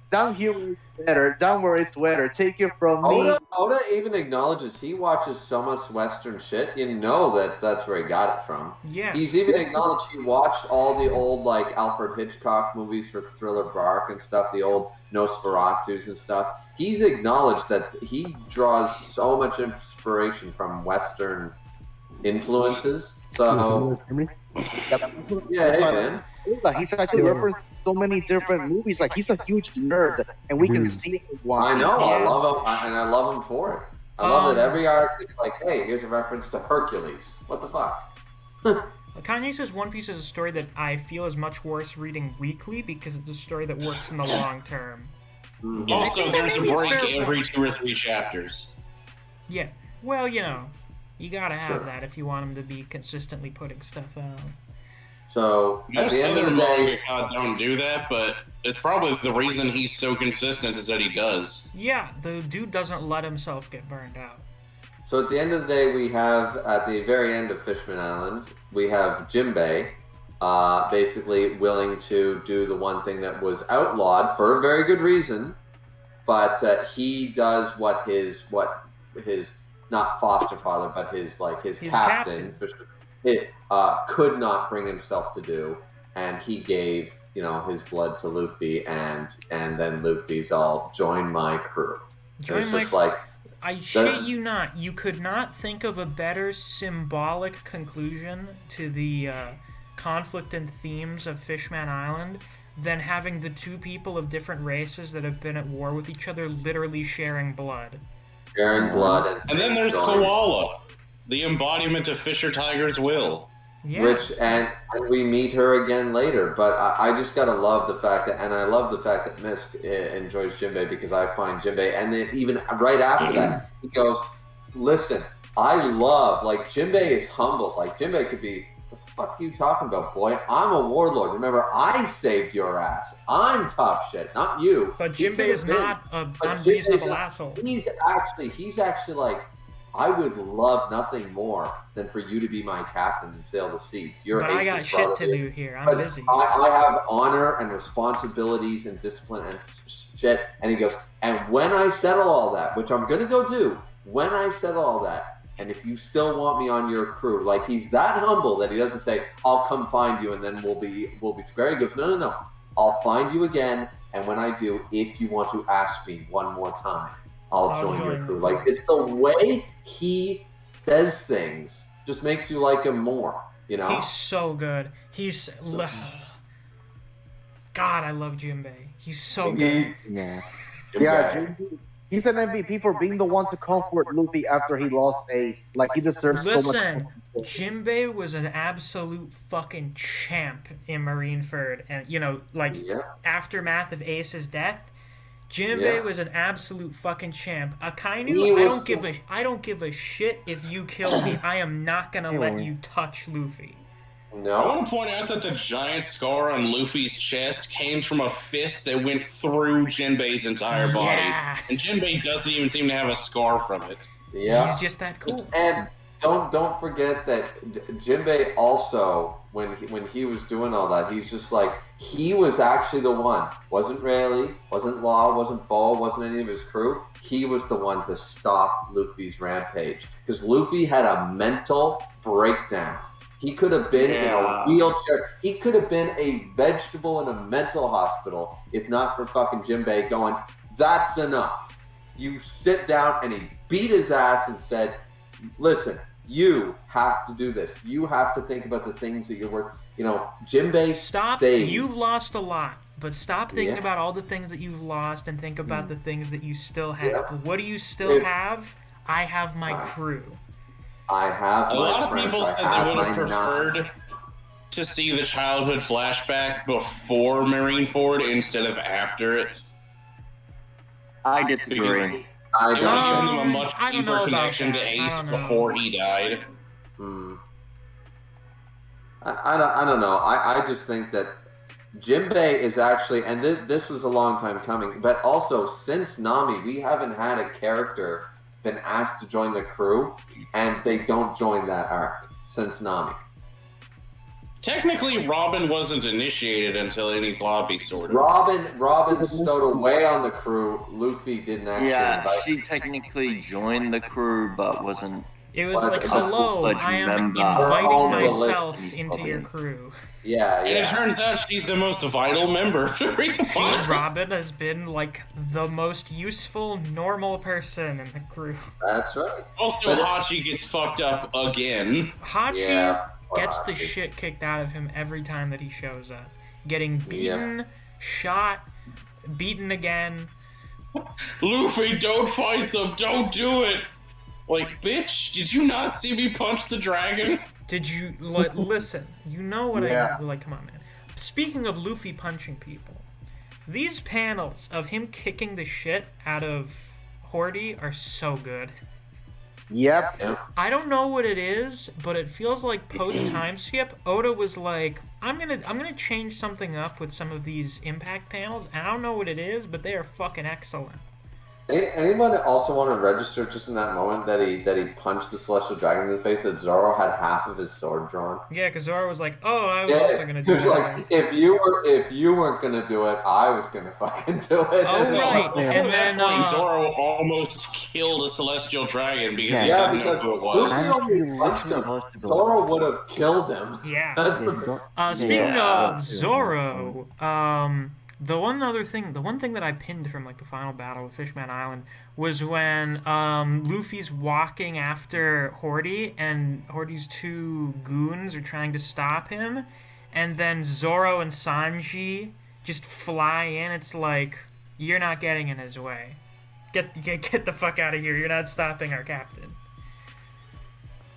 Down here where it's better, down where it's wetter. Take it from me. Oda even acknowledges he watches so much Western shit. You know that's where he got it from. Yeah. He's even acknowledged he watched all the old like Alfred Hitchcock movies for Thriller Bark and stuff, the old Nosferatus and stuff. He's acknowledged that he draws so much inspiration from Western influences. So yeah, hey man. He's actually referenced so many different movies. Like, he's a huge nerd, and we can see it. I know. I love him, and I love him for it. I love that every arc is like, hey, here's a reference to Hercules. What the fuck? Kanye says One Piece is a story that I feel is much worse reading weekly because it's a story that works in the long term. Mm-hmm. Also, there's a break every 2 or 3 chapters. Yeah. Well, you gotta have that if you want him to be consistently putting stuff out. So most other manga don't do that, but it's probably the reason he's so consistent is that he does. Yeah, the dude doesn't let himself get burned out. So at the end of the day, we have, at the very end of Fishman Island, we have Jinbei basically willing to do the one thing that was outlawed for a very good reason, but he does what his not foster father, but his captain. Could not bring himself to do, and he gave his blood to Luffy, and then Luffy's all join my crew. I shit you not, you could not think of a better symbolic conclusion to the conflict and themes of Fishman Island than having the two people of different races that have been at war with each other literally sharing blood. Sharing blood, and then there's Koala, the embodiment of Fisher Tiger's will. Yeah. And we meet her again later, but I just gotta love the fact that, and I love the fact that Misk enjoys Jinbei, because I find Jinbei, and then even right after that, he goes, listen, I love, Jinbei is humble, Jinbei could be, the fuck you talking about, boy? I'm a warlord, remember, I saved your ass, I'm top shit, not you. But Jinbei is not an unreasonable asshole. He's actually I would love nothing more than for you to be my captain and sail the seas. But I got shit to do here. I'm busy. I have honor and responsibilities and discipline and shit. And he goes, and when I settle all that, which I'm going to go do, when I settle all that, and if you still want me on your crew, he's that humble that he doesn't say, I'll come find you and then we'll be square. He goes, no. I'll find you again. And when I do, if you want to ask me one more time, I'll join your crew. It's the way he says things just makes you like him more, He's so good. God, I love Jinbei. He's so good. Yeah. Jinbei. He's an MVP for being the one to comfort Luffy after he lost Ace. He deserves so much. Listen, Jinbei was an absolute fucking champ in Marineford, and aftermath of Ace's death. Jinbei was an absolute fucking champ. Akainu, I don't give a shit if you kill me. I am not gonna let you touch Luffy. No. I want to point out that the giant scar on Luffy's chest came from a fist that went through Jinbei's entire body. Yeah. And Jinbei doesn't even seem to have a scar from it. Yeah. He's just that cool. And don't forget that Jinbei also, when he was doing all that, he's just he was actually the one. Wasn't Rayleigh, wasn't Law, wasn't Bo, wasn't any of his crew. He was the one to stop Luffy's rampage. Because Luffy had a mental breakdown. He could have been in a wheelchair. He could have been a vegetable in a mental hospital if not for fucking Jinbei going, that's enough. You sit down, and he beat his ass and said, listen, You have to do this. You have to think about the things that you're worth. Jinbei Stop. saved. You've lost a lot, but stop thinking about all the things that you've lost and think about the things that you still have. Yep. What do you still have? I have my crew. I have a my lot friends. of people said they would have preferred to see the childhood flashback before Marineford instead of after it. I disagree. Because it would have given them a much deeper connection to Ace before he died. I don't know. I just think that Jinbei is actually, and this was a long time coming, but also since Nami, we haven't had a character been asked to join the crew, and they don't join that arc since Nami. Technically, Robin wasn't initiated until Enies Lobby, sort of. Robin stowed away on the crew. Luffy didn't actually. Yeah, she technically joined the crew, but wasn't. It was like, hello, I am inviting myself into your crew. Yeah. And it turns out she's the most vital member. Robin has been like the most useful, normal person in the crew. That's right. Also, Hachi gets fucked up again. Hachi gets the shit kicked out of him every time that he shows up. Getting beaten, shot, beaten again. Luffy, don't fight them, don't do it! Like, bitch, did you not see me punch the dragon? Did you, listen, you know what I, come on, man. Speaking of Luffy punching people, these panels of him kicking the shit out of Horty are so good. Yep. I don't know what it is, but it feels like post time skip, Oda was like, I'm gonna change something up with some of these impact panels, and I don't know what it is, but they are fucking excellent. Anyone also want to register just in that moment that he punched the Celestial Dragon in the face, that Zoro had half of his sword drawn? Yeah, because Zoro was like, "Oh, I was also gonna do it." Like, if you weren't gonna do it, I was gonna fucking do it. Oh right, and then Zoro almost killed a Celestial Dragon because he didn't know who it was. Luffy only punched him. Zoro would have killed him. Yeah. Speaking of Zoro, the one thing that I pinned from like the final battle of Fishman Island was when Luffy's walking after Horty, and Horty's two goons are trying to stop him, and then Zoro and Sanji just fly in. It's like, you're not getting in his way. Get the fuck out of here. You're not stopping our captain.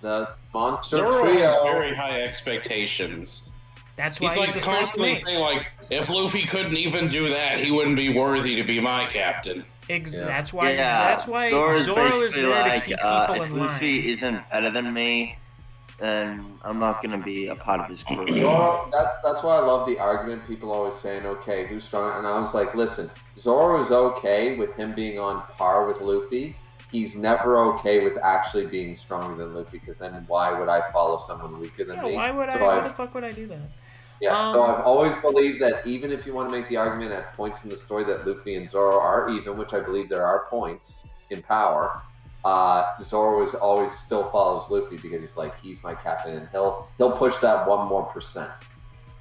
The monster Zoro trio has very high expectations. That's why he's like the constantly first saying, like, if Luffy couldn't even do that, he wouldn't be worthy to be my captain. That's why Zoro is there like, to keep people if in line. Luffy isn't better than me, then I'm not gonna be a part of his crew. Zoro, that's why I love the argument. People always saying, okay, who's strong? And I was like, listen, Zoro is okay with him being on par with Luffy. He's never okay with actually being stronger than Luffy, because then why would I follow someone weaker than me? Why the fuck would I do that? Yeah, so I've always believed that even if you want to make the argument at points in the story that Luffy and Zoro are even, which I believe there are points in power, Zoro always still follows Luffy because he's like, he's my captain, and he'll push that 1% more.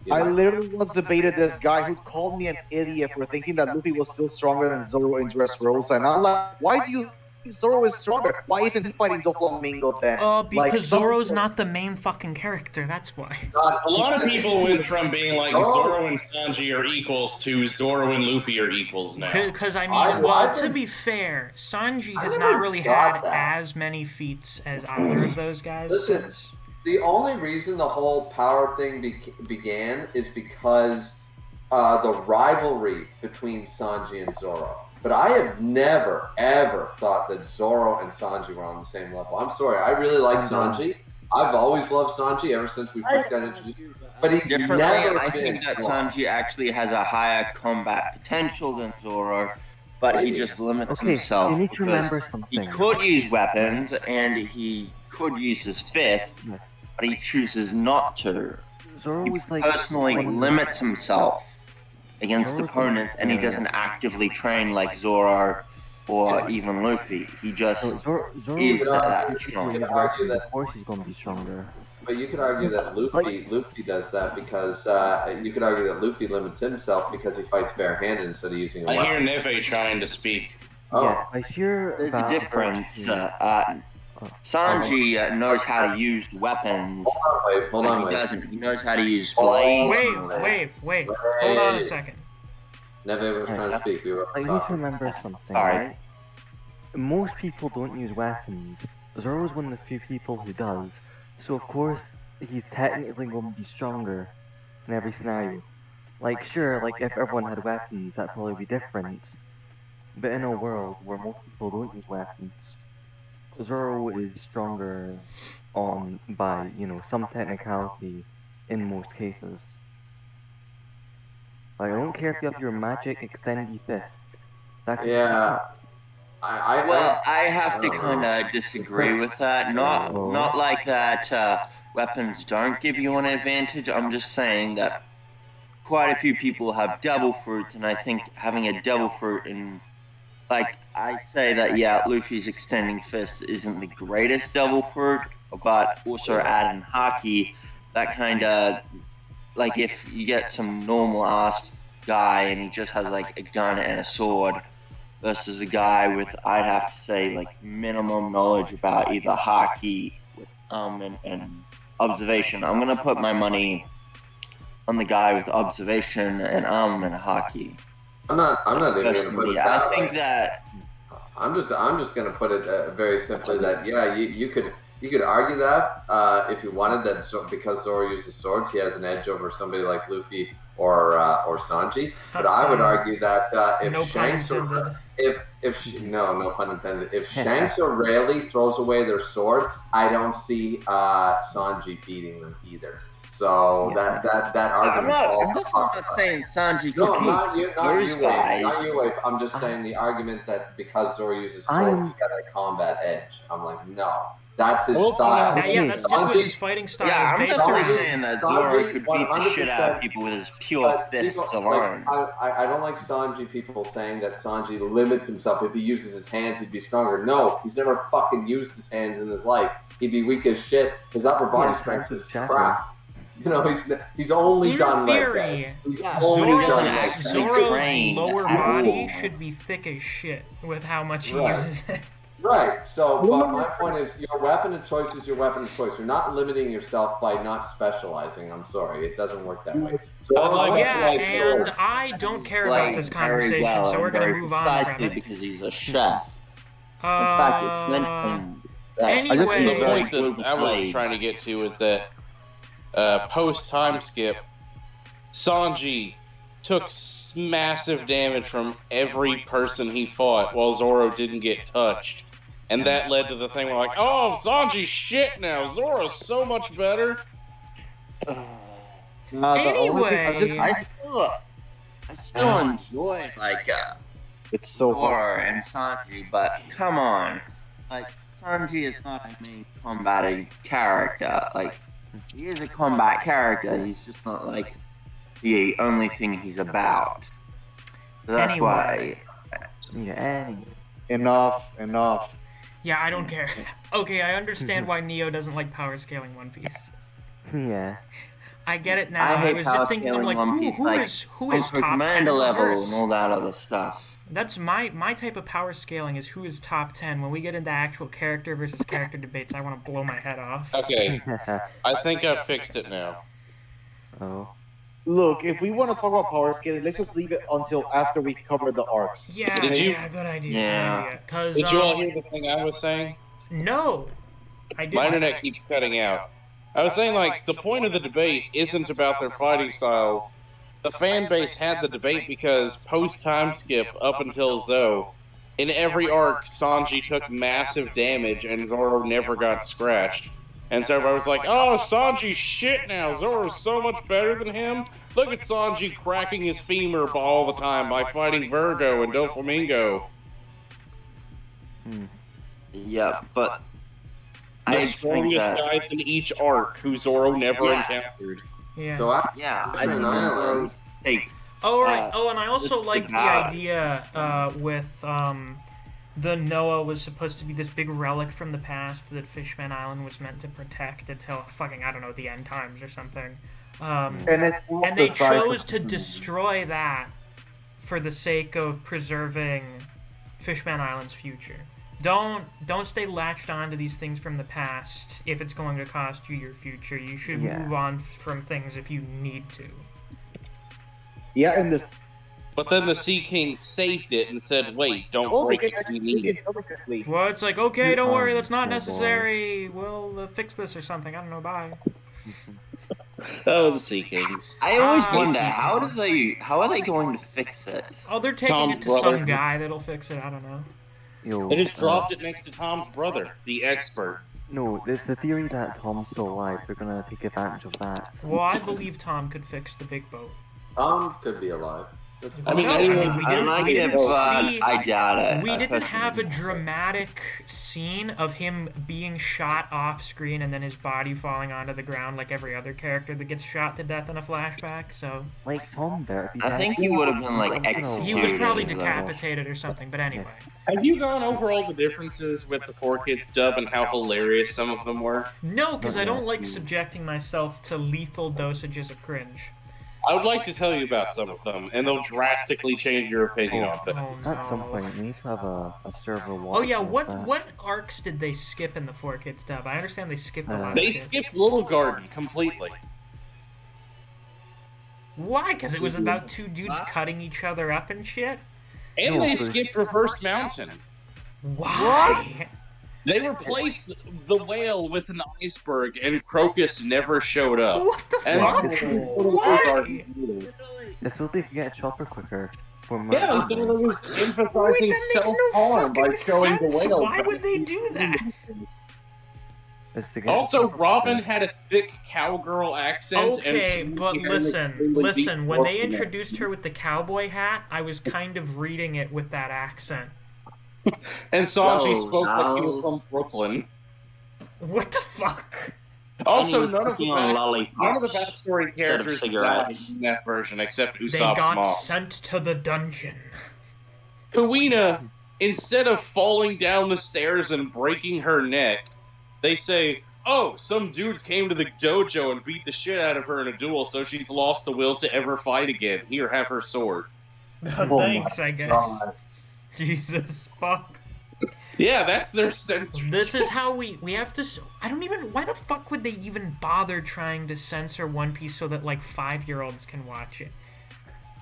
You know? I literally once debated this guy who called me an idiot for thinking that Luffy was still stronger than Zoro in Dressrosa, and I'm like, why do you think Zoro is stronger? Why isn't he fighting Doflamingo then? Because Zoro's not the main fucking character, that's why. A lot of people went from being like Zoro and Sanji are equals to Zoro and Luffy are equals now. Because, I mean, to be fair, Sanji has not really had as many feats as either of those guys. Listen, the only reason the whole power thing began is because the rivalry between Sanji and Zoro. But I have never, ever thought that Zoro and Sanji were on the same level. I'm sorry. I really like Sanji. I've always loved Sanji ever since we first got introduced. But he's never I think that Sanji actually has a higher combat potential than Zoro, but he just limits himself. You need to remember something. He could use weapons, and he could use his fist, but he chooses not to. Zoro was like personally limits himself against opponents, and he doesn't actively train like Zoro or even Luffy. He just is that strong. Of course he's going to be stronger. But you could argue that Luffy does that because you could argue that Luffy limits himself because he fights barehanded instead of using a weapon. I hear Neve trying to speak. Oh. Yeah, I hear there's a difference. Sanji knows how to use weapons. Hold on, He doesn't. He knows how to use blades. Wait. Hold on a second. Neve was trying to speak. We were I need to talking. remember something. Alright. Most people don't use weapons. Zoro's one of the few people who does. So of course, he's technically going to be stronger in every scenario. Like, sure, like if everyone had weapons, that'd probably be different. But in a world where most people don't use weapons, Zoro is stronger by, some technicality in most cases. Like, I don't care if you have your magic extendy fist. That could I have to kind of disagree with that. Not like that weapons don't give you an advantage. I'm just saying that quite a few people have devil fruit, and I think having a devil fruit in, like, I say that, yeah, Luffy's extending fist isn't the greatest devil fruit, but also add in Haki, that kind of, like, if you get some normal ass guy and he just has like a gun and a sword versus a guy with, I'd have to say, like, minimum knowledge about either Haki and observation. I'm gonna put my money on the guy with observation and and Haki. I'm not even gonna put it that I think way. that I'm just gonna put it very simply that you could argue that if you wanted that because Zoro uses swords, he has an edge over somebody like Luffy or Sanji. But I would argue that if No Shanks pun or intended. no pun intended. If Shanks or Rayleigh throws away their sword, I don't see Sanji beating them either. So that argument falls. I'm definitely not saying Sanji No, could not you, beat those guys. Not you, Wave. I'm just saying the argument that because Zoro uses swords, he's got a combat edge. I'm like, no, that's his style. That's just what his fighting style Yeah, I'm is based definitely on. saying that Zoro could beat the shit out of people with his pure fists alone. I don't like Sanji people saying that Sanji limits himself. If he uses his hands, he'd be stronger. No, he's never fucking used his hands in his life. He'd be weak as shit. His upper body strength is crap. He's only done theory, like that. He's only done like like Zoro's lower body should be thick as shit with how much he uses it. Right. So, but my point is, your weapon of choice is your weapon of choice. You're not limiting yourself by not specializing. I'm sorry, it doesn't work that way. And I don't care about this conversation, so we're gonna move on from it. Because he's a chef. In fact, it's mentioned. Anyway, the point that I was trying to get to is that post time skip, Sanji took massive damage from every person he fought while Zoro didn't get touched. And that led to the thing where, like, oh, Sanji's shit now. Zoro's so much better. Anyway, I still enjoy, like, it's so Zoro and Sanji, but come on. Like, Sanji is not a main combating character. Like, he is a combat character, he's just not, like, the only thing he's about. So that's why. Yeah. Enough. Yeah, I don't care. Okay, I understand why Neo doesn't like power scaling One Piece. Yeah. I get it now. I hate was power just thinking, I'm like, who is top 10 commander level reverse? and all that other stuff. That's my type of power scaling is who is top 10. When we get into actual character versus character debates, I want to blow my head off. Okay, I think I fixed it now. Oh. Look, if we want to talk about power scaling, let's just leave it until after we cover the arcs. Yeah, Did you- good idea. Yeah. Good idea. Did you all hear the thing I was saying? No, I didn't. My internet keeps cutting out. I was saying, like, the point of the debate isn't about their fighting styles. The fan base had the debate because post-time skip up until Zoe, in every arc, Sanji took massive damage and Zoro never got scratched. And so everybody was like, oh, Sanji's shit now. Zoro's so much better than him. Look at Sanji cracking his femur all the time by fighting Virgo and Doflamingo. Yeah, but The I think strongest that, guys in each arc who Zoro never encountered. Yeah. So I think Zoro take. Oh, right. And I also just liked the idea with the Noah was supposed to be this big relic from the past that Fishman Island was meant to protect until fucking, I don't know, the end times or something. And they chose to destroy that for the sake of preserving Fishman Island's future. Don't stay latched on to these things from the past if it's going to cost you your future. You should move on from things if you need to. Yeah, and this. But then the Sea King saved it and said, "Wait, don't break it. We need it." Well, it's like, okay, don't worry, that's not necessary. We'll fix this or something. I don't know. Bye. Oh, the Sea Kings. I always wonder how are they going to fix it? Oh, they're taking it to some guy that'll fix it. I don't know. They just dropped it next to Tom's brother, the expert. No, there's the theory that Tom's still alive. They're gonna take advantage of that. Well, I believe Tom could fix the big boat. Tom could be alive. I mean, we didn't see. I doubt it. We didn't have a dramatic scene of him being shot off screen and then his body falling onto the ground like every other character that gets shot to death in a flashback. So, like Tom there. I think he would have been like executed. He was probably decapitated or something. But anyway. Have you gone over all the differences with the 4Kids dub and how hilarious some of them were? No, because I don't like subjecting myself to lethal dosages of cringe. I would like to tell you about some of them, and they'll drastically change your opinion on things. At some point, we need to have a server watch. Oh yeah, what arcs did they skip in the 4Kids dub? I understand they skipped a lot. They skipped Little Garden completely. Why? Because it was about two dudes cutting each other up and shit? And they skipped Reverse Mountain. Why? They replaced the whale with an iceberg, and Crocus never showed up. What the fuck? Why? It's so they can get a chopper quicker. Yeah, they was emphasizing self-harm by showing the whale. Why would they do that? Also, Robin had a thick cowgirl accent. Okay, and but listen. When they introduced her with the cowboy hat, I was kind of reading it with that accent. And Sanji spoke like he was from Brooklyn. What the fuck? Also, none of the backstory characters died in that version except Usopp Small. They got sent to the dungeon. Kuina, instead of falling down the stairs and breaking her neck, they say, "Oh, some dudes came to the dojo and beat the shit out of her in a duel, so she's lost the will to ever fight again. Here, have her sword." Thanks, I guess. God. Jesus, fuck. Yeah, that's their censorship. This is how we have to... I don't even... Why the fuck would they even bother trying to censor One Piece so that, like, 5-year-olds can watch it?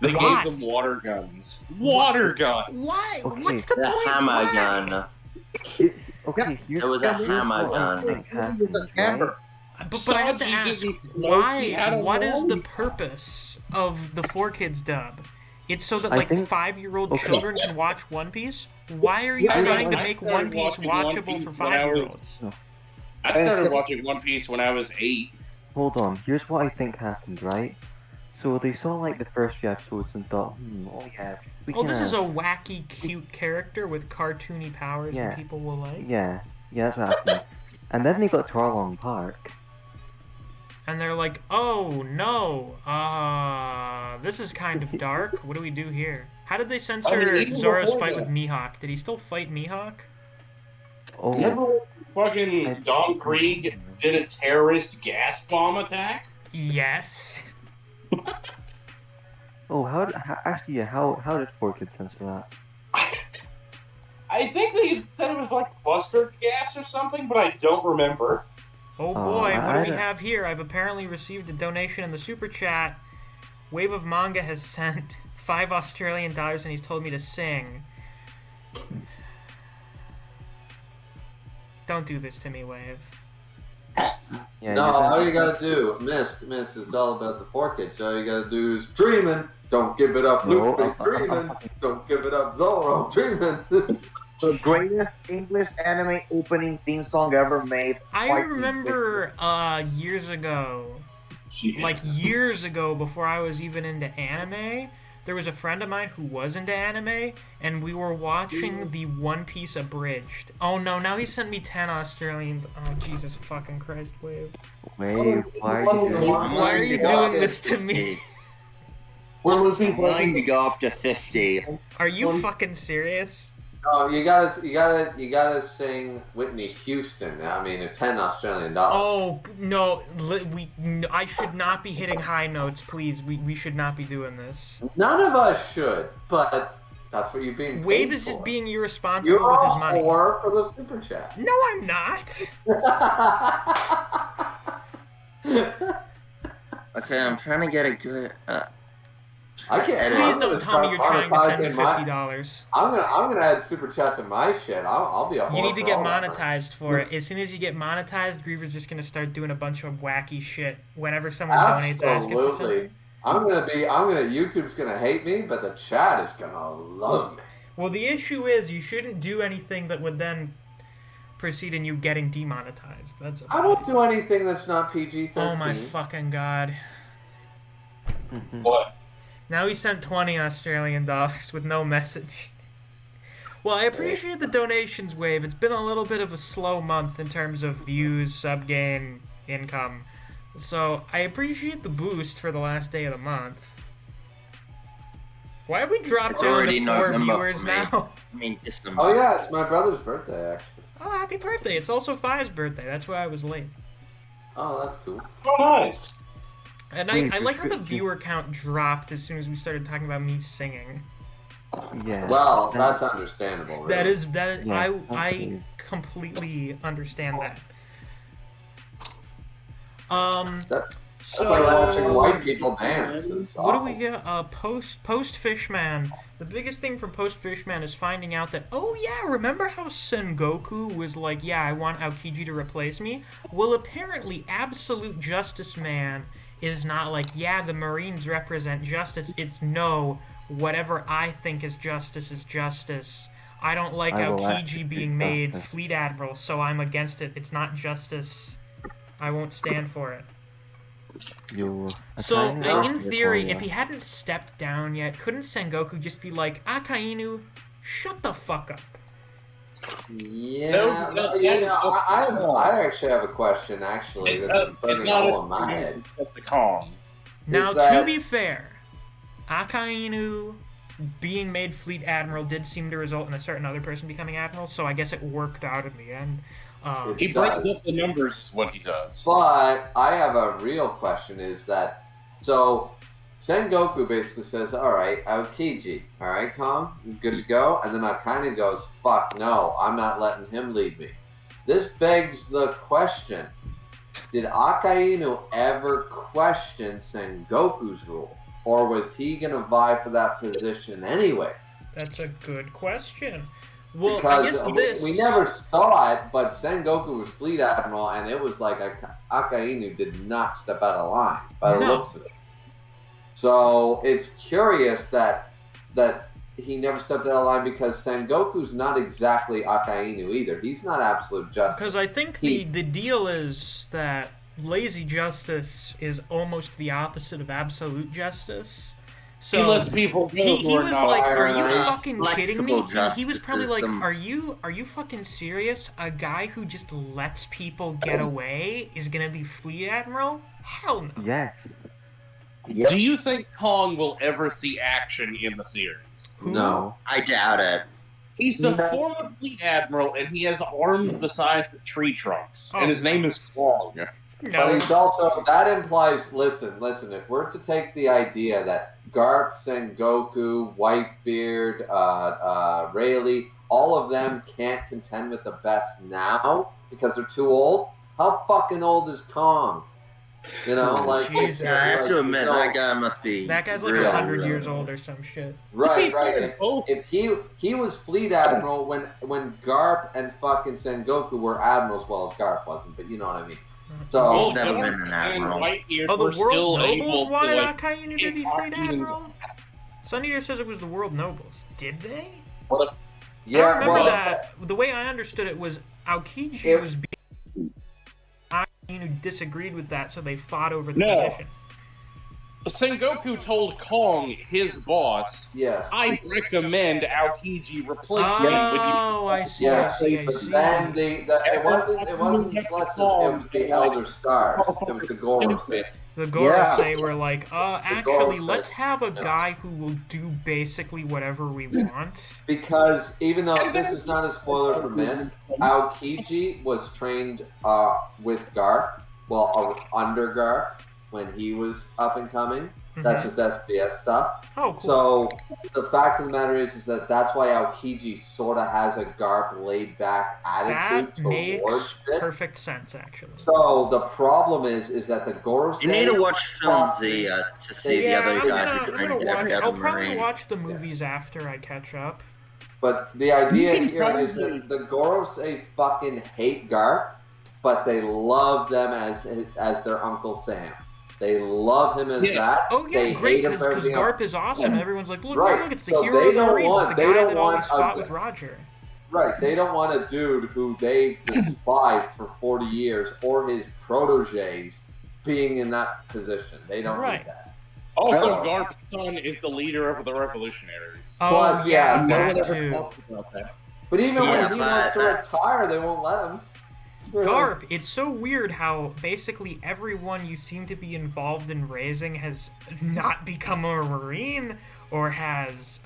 They gave them water guns. Water guns! Why? Okay. What's the point? A hammer gun. Okay, it was a hammer gun. But I have to ask, why? What is the purpose of the 4Kids dub? It's so that, like, 5-year-old children can watch One Piece? Why are you trying to make One Piece watchable for 5-year-olds? I started watching One Piece when I was 8. Hold on, here's what I think happened, right? So they saw, like, the first few episodes and thought, this is a wacky, cute character with cartoony powers that people will like? Yeah, that's what happened. And then they got to Arlong Park. And they're like, oh, no, this is kind of dark. What do we do here? How did they censor Zoro's fight with Mihawk? Did he still fight Mihawk? Oh. Remember fucking Don Krieg did a terrorist gas bomb attack? Yes. How did 4Kids censor that? I think they said it was like mustard gas or something, but I don't remember. Oh boy, what do we have here? I've apparently received a donation in the super chat. Wave of Manga has sent $5 Australian and he's told me to sing. Don't do this to me, Wave. No, all you gotta do, Miss, it's all about the 4Kids. So all you gotta do is dreaming. Don't give it up, Luke. Dreaming. Don't give it up, Zoro. Dreaming. The greatest English anime opening theme song ever made. I remember years ago, before I was even into anime, there was a friend of mine who was into anime, and we were watching the One Piece abridged. Oh no, now he sent me 10 Australian... Oh, Jesus fucking Christ, Wave. Wave, why are you doing this to me? We're losing trying to go up to 50. Are you fucking serious? Oh, you gotta sing Whitney Houston. I mean, $10 Australian. Oh no, I should not be hitting high notes, please. We should not be doing this. None of us should, but That's what you're being paid Wave is for. just being irresponsible You're with a his money. whore for the super chat. No, I'm not. Okay, I'm trying to get a good. I can't. Please don't tell me you're trying to send me $50. I'm gonna add super chat to my shit. I'll be a whore. You need to for get all that monetized for it. As soon as you get monetized, Griever's just gonna start doing a bunch of wacky shit whenever someone donates asking for something. YouTube's gonna hate me, but the chat is gonna love me. Well, the issue is you shouldn't do anything that would then proceed in you getting demonetized. I won't do anything that's not PG-13. Oh my fucking god. What? Now he sent 20 Australian dollars with no message. Well, I appreciate the donations, Wave. It's been a little bit of a slow month in terms of views, sub gain, income. So, I appreciate the boost for the last day of the month. Why have we dropped down to 4 viewers now? I mean, December. Oh yeah, it's my brother's birthday, actually. Oh, happy birthday. It's also Five's birthday. That's why I was late. Oh, that's cool. Oh, nice. And I like how the viewer count dropped as soon as we started talking about me singing. Yeah. Well, that's understandable. Really. That is Yeah, I completely understand that. That's like watching white people dance. It's what do awful. we get? Post Fishman. The biggest thing from Post Fishman is finding out that, oh yeah, remember how Sengoku was like, yeah, I want Aokiji to replace me? Well, apparently Absolute Justice Man is not like, yeah, the Marines represent justice. It's no, whatever I think is justice. I don't like Aokiji being made Fleet Admiral, so I'm against it. It's not justice. I won't stand for it. So, in theory, if he hadn't stepped down yet, couldn't Sengoku just be like, Akainu, shut the fuck up? Yeah, I actually have a question, actually, that's been burning a hole in my head. The Kong. Now, to be fair, Akainu being made Fleet Admiral did seem to result in a certain other person becoming Admiral, so I guess it worked out in the end. He brings up the numbers is what he does. But I have a real question is that, so Sengoku basically says, alright, Aokiji, alright Kong, you good to go? And then Akainu goes, fuck no, I'm not letting him lead me. This begs the question, did Akainu ever question Sengoku's rule? Or was he going to vie for that position anyways? That's a good question. Well, because I guess we never saw it, but Sengoku was Fleet Admiral, and it was like Akainu did not step out of line by the looks of it. So it's curious that he never stepped out of line because Sengoku's not exactly Akainu either. He's not Absolute Justice. Because I think the deal is that lazy justice is almost the opposite of absolute justice. So he lets people go. He was like, "Are you fucking kidding me?" And he was probably like, "Are you fucking serious? A guy who just lets people get away is gonna be Fleet Admiral? Hell no." Yes. Yep. Do you think Kong will ever see action in the series? No. I doubt it. He's the former Fleet Admiral, and he has arms the size of tree trunks, and his name is Kong. No. But he's also, that implies, listen, if we're to take the idea that Garp, Sengoku, Whitebeard, Rayleigh, all of them can't contend with the best now because they're too old, how fucking old is Kong? You know, like... Jesus. Yeah, I have to admit, that guy must be... That guy's like really, 100 really years old or some shit. Right. If he was Fleet Admiral when Garp and fucking Sengoku were admirals, well, Garp wasn't, but you know what I mean. So, He's never been an admiral. Oh, the World Nobles wanted Akainu to be Fleet Admiral? Sun Eater says it was the World Nobles. Did they? Yeah, I remember that. The way I understood it was Aokiji was being... Akainu disagreed with that, so they fought over the position. Sengoku told Kong, his boss, yes, I recommend Aokiji replace me with you. Oh, I see. But then it wasn't the Celestis, it was the Elder Stars. It was the Gorosei. The Gorosei were like, actually, let's have a guy who will do basically whatever we want. Because even though this is not a spoiler for Misc, Aokiji was trained with Garp, under Garp, when he was up and coming. That's just SBS stuff. Oh, cool. So the fact of the matter is that that's why Aokiji sort of has a Garp laid back attitude That makes towards it. perfect sense, actually. So the problem is that the Gorosei... You need to watch films to see the other guy who trained every other I'll Marine. probably watch the movies after I catch up. But the idea here is that the Gorosei fucking hate Garp, but they love them as their Uncle Sam. They love him as that. Oh yeah, they great, hate him for because everything Garp else. is awesome. Everyone's like, look, Right. look, it's the So hero they of the don't Marines, want- the they guy don't that want always fought with Roger. Right, they don't want a dude who they despised for 40 years or his proteges being in that position. They don't need that. Also, Garp's son is the leader of the revolutionaries. Oh, Plus, yeah, no that one ever too. talks about that. But even Yeah, when he but wants to retire, they won't let him. Garp, it's so weird how basically everyone you seem to be involved in raising has not become a Marine or has,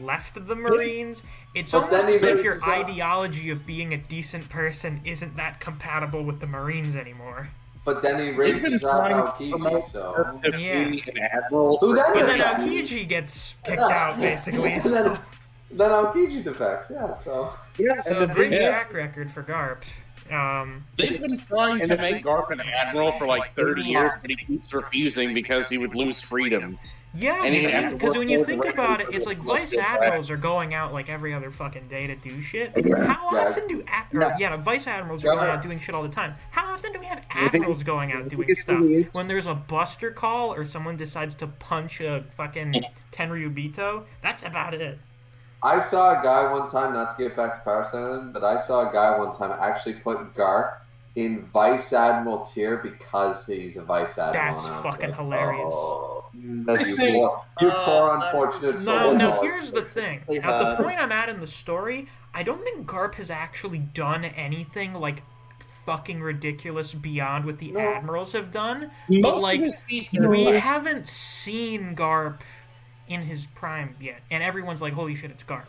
left the Marines. It's But almost then he as if your raises up- ideology of being a decent person isn't that compatible with the Marines anymore. But then he raises up Aokiji, so... Yeah. An admiral. Who then But then defects? Aokiji gets kicked out, basically. And So, then Aokiji defects, yeah, so... so great track record for Garp. They've been trying to make Garp an admiral for like 30 years, but he keeps refusing because he would lose freedoms. Yeah, And he'd have to because work when you more think directly about it, with it's the like Celestial vice Dragon. admirals are going out like every other fucking day to do shit. How Yeah. often do vice admirals are going out doing shit all the time? How often do we have admirals going out doing stuff? When there's a buster call or someone decides to punch a fucking Tenryubito, that's about it. I saw a guy one time, not to get back to Power Island, but I saw a guy one time actually put Garp in Vice Admiral tier because he's a Vice Admiral. That's and I was fucking like, hilarious. Oh, you poor unfortunate soul. Now here's the thing. At the point I'm at in the story, I don't think Garp has actually done anything like fucking ridiculous beyond what the admirals have done. But Most like, of his feats are we like- haven't seen Garp in his prime yet, and everyone's like, "Holy shit, it's Garp."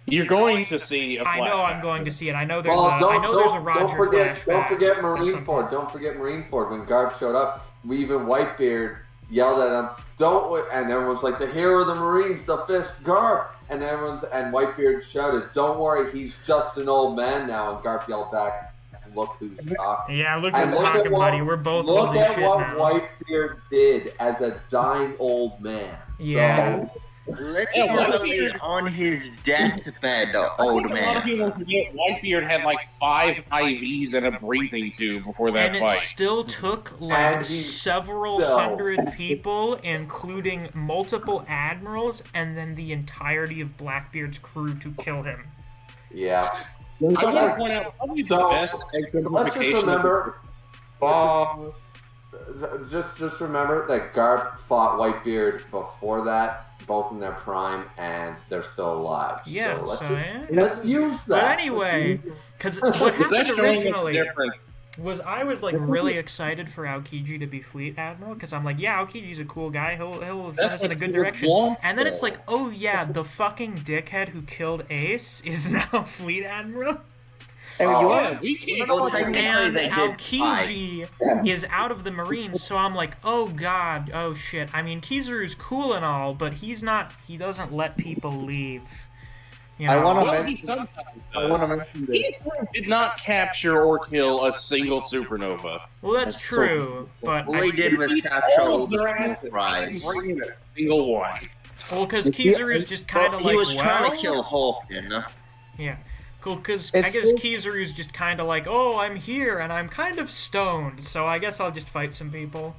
You're going to see a flashback. I know I'm going to see it. I know there's Well, there's a Roger don't forget flashback. Marineford. Don't forget Marineford. When Garp showed up, even Whitebeard yelled at him, and everyone's like, the hero of the Marines, the fist, Garp. And Whitebeard shouted, don't worry, he's just an old man now. And Garp yelled back, look who's talking. Yeah, look And who's talking, buddy. We're both old as shit what now. Whitebeard did as a dying old man. Yeah. So, Literally on his deathbed, old A lot of man. people forget Whitebeard had like 5 IVs and a breathing tube before that And it fight. still took And like he's several still- hundred people, including multiple admirals, and then the entirety of Blackbeard's crew to kill him. yeah. I want to point out probably the So, best let's exemplification. just remember... Just remember that Garp fought Whitebeard before that, both in their prime, and they're still alive. Yeah, so yeah. let's use that. But anyway, because what That's happened showing originally different. was I was like really excited for Aokiji to be Fleet Admiral, because I'm like, yeah, Aokiji's a cool guy. He'll send us in a good direction. And then it's like, oh yeah, the fucking dickhead who killed Ace is now Fleet Admiral. Yeah, we can't. Well, technically And they did Aokiji is out of the Marines, so I'm like, oh god, oh shit. I mean, Kizaru's cool and all, but he doesn't let people leave. You know? I want to Well, he mention. sometimes I want to does. mention this. Kizaru did not capture or kill a single supernova. Well, that's That's true, but All he did was capture all the small fries. Bring a single one. because Kizaru's just kind of He like, was trying well, to kill Hulk, you know? yeah. Cool, because I It's guess so- Kizaru's just kind of like, oh, I'm here and I'm kind of stoned, so I guess I'll just fight some people.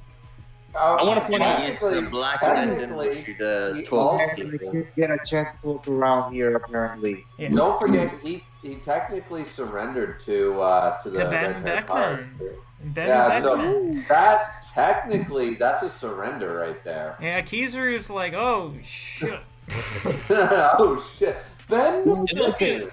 I wanna point out- He is the black man didn't technically, wish you to he talk also- to I people. didn't get a chance to look around here, apparently. Yeah. Don't forget, he technically surrendered to the Ben Red Hair Pirates, Beckman. too. Ben Yeah, Beckman. so that technically that's a surrender right there. Yeah, Kizaru's like, oh shit. Oh shit, Ben look Beckman.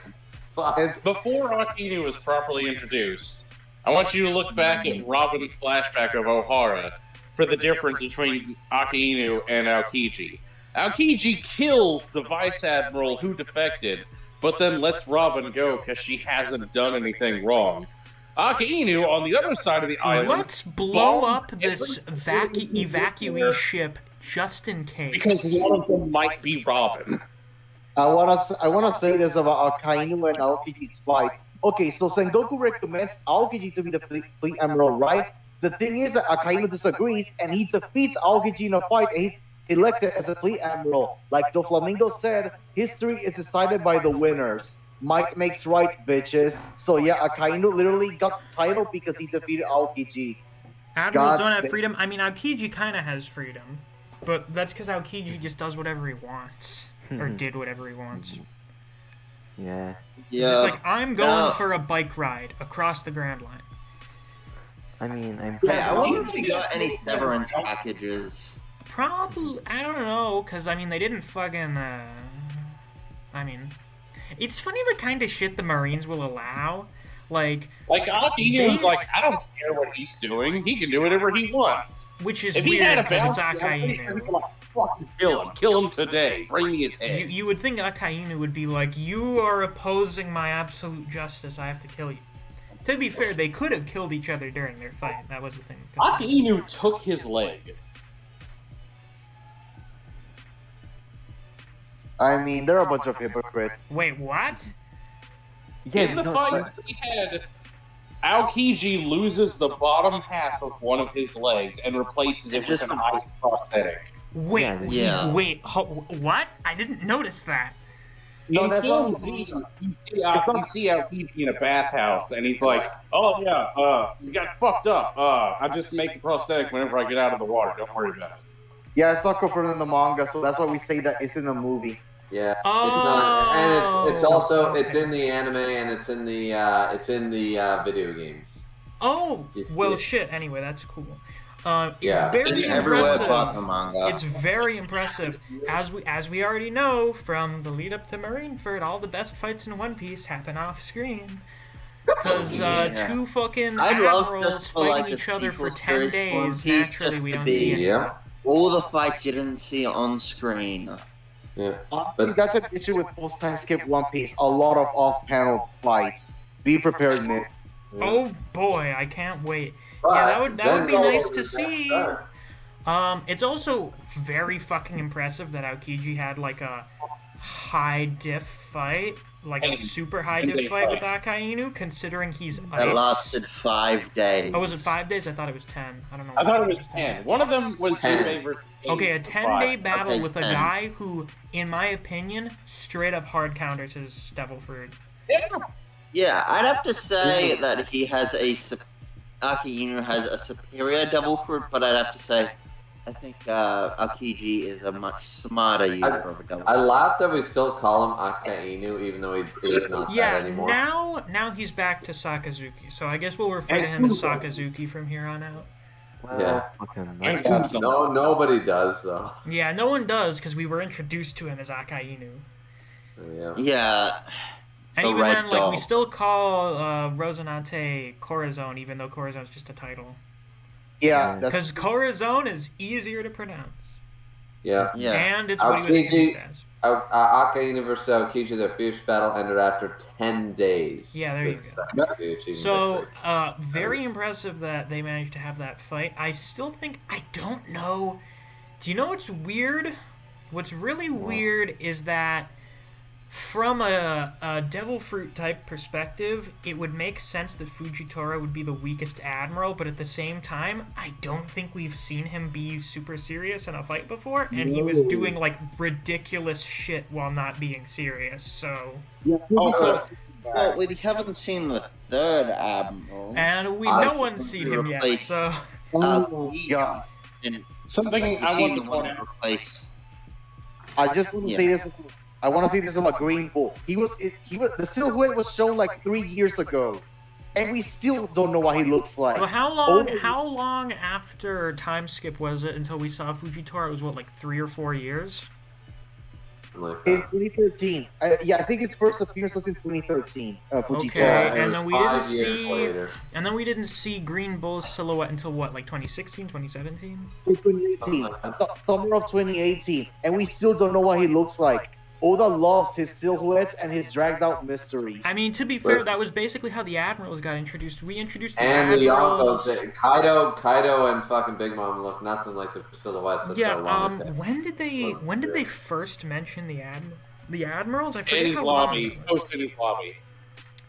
Fuck. Before Akinu was properly introduced, I want you to look back at Robin's flashback of Ohara for the difference between Akainu and Aokiji. Aokiji kills the Vice Admiral who defected, but then lets Robin go because she hasn't done anything wrong. Akainu, on the other side of the island... Let's blow up this evacuee ship just in case. Because one of them might be Robin. I wanna say this about Akainu and Aokiji's fight. Okay, so Sengoku recommends Aokiji to be the fleet admiral, right? The thing is that Akainu disagrees, and he defeats Aokiji in a fight, and he's elected as a fleet admiral. Like Doflamingo said, history is decided by the winners. Might makes right, bitches. So yeah, Akainu literally got the title because he defeated Aokiji. Admirals don't have freedom. I mean, Aokiji kind of has freedom, but that's because Aokiji just does whatever he wants. Or did whatever he wants. Yeah. He's just like, I'm going for a bike ride across the Grand Line. I mean, Hey, I wonder if he got any severance packages. Probably, I don't know, because, I mean, they didn't fucking, I mean, it's funny the kind of shit the Marines will allow. Like Akainu's like, I don't care what he's doing. He can do whatever he wants. Which is if weird, because it's Akainu. Kill him today. Bring me his head. You would think Akainu would be like, you are opposing my absolute justice, I have to kill you. To be fair, they could have killed each other during their fight. That was the thing. Akainu took his leg. I mean, they're a bunch of hypocrites. Wait, what? Yeah, in the fight we had, Aokiji loses the bottom half of one of his legs and replaces it with an ice prosthetic. Wait, what? I didn't notice that. No, that's not. You see Aokiji in a bathhouse, and he's like, "Oh yeah, you got fucked up. I just make a prosthetic whenever I get out of the water. Don't worry about it." Yeah, it's not confirmed in the manga, so that's why we say that it's in the movie. Yeah, it's not, and it's also it's in the anime and it's in the video games. Oh, well, shit. Anyway, that's cool. It's yeah, very everywhere impressive. but the manga. It's very impressive, as we already know from the lead up to Marineford. All the best fights in One Piece happen off screen. Because two fucking admirals fighting each other for 10 days, naturally we don't see it. Yeah. All the fights you didn't see on screen. Yeah. But that's an issue with post-time skip One Piece. A lot of off-panel fights. Be prepared, Nick. Yeah. Oh boy, I can't wait. Yeah, that would be nice to see. It's also very fucking impressive that Aokiji had like a high diff fight, like a super high diff fight with Akainu, considering he's ice. It lasted 5 days. Oh, was it 5 days? I thought it was 10. I don't know. I thought it was 10. One of them was your favorite. Okay, a 10-day battle with a guy who, in my opinion, straight up hard counters his Devil Fruit. Yeah, I'd have to say that he has Akainu has a superior Devil Fruit, but I'd have to say I think Aokiji is a much smarter user of a Devil Fruit. I laugh that we still call him Akainu, even though he is not that anymore. Now he's back to Sakazuki, so I guess we'll refer to him as Sakazuki from here on out. Well, no, nobody does though. Yeah, no one does because we were introduced to him as Akainu. Yeah. And even then, like, we still call Rosinante Corazon, even though Corazon's just a title. Yeah, because Corazon is easier to pronounce. Yeah. And it's what he was introduced as. Akainu versus Aokiji, their fierce battle ended after 10 days. Yeah, there you go. So, very impressive that they managed to have that fight. I still think, I don't know. Do you know what's weird? What's really weird is that from a Devil Fruit type perspective, it would make sense that Fujitora would be the weakest admiral, but at the same time, I don't think we've seen him be super serious in a fight before, and he was doing like ridiculous shit while not being serious, so... Well, we haven't seen the third admiral. And no one's seen him yet, so... God. Something I want to point out. I just want to say this... I want to say this about Green Bull. He was the silhouette was shown like 3 years ago, and we still don't know what he looks like. Well, how long after time skip was it until we saw Fujitora? It was what, like 3 or 4 years? In 2013. I think his first appearance was in 2013. Fujitora. Okay, and then we didn't see Green Bull's silhouette until what, like 2016, 2017? 2018. Summer of 2018, and we still don't know what he looks like. Oda loves his silhouettes and his dragged out mysteries. I mean, to be fair, that was basically how the Admirals got introduced. We introduced the And Admirals. the Yonko, Kaido and fucking Big Mom look nothing like the silhouettes. That's Yeah. how long it When did they first mention the Admirals? I forget how long. Post Enies Lobby.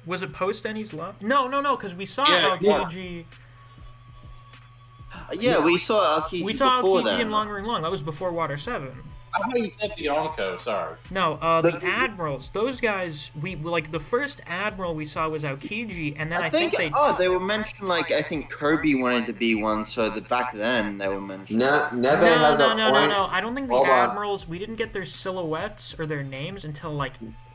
Was it post Enies Lobby? No, because we saw Aokiji. Yeah, we saw Aokiji We saw before Aokiji that. in Long Ring Long. That was before Water 7. I thought you said the Yonko, sorry. No, the Admirals. Those guys, the first Admiral we saw was Aokiji, and then I think they were mentioned, like, I think Kirby wanted to be one, so that back then they were mentioned. No. I don't think the Admirals, we didn't get their silhouettes or their names until, like,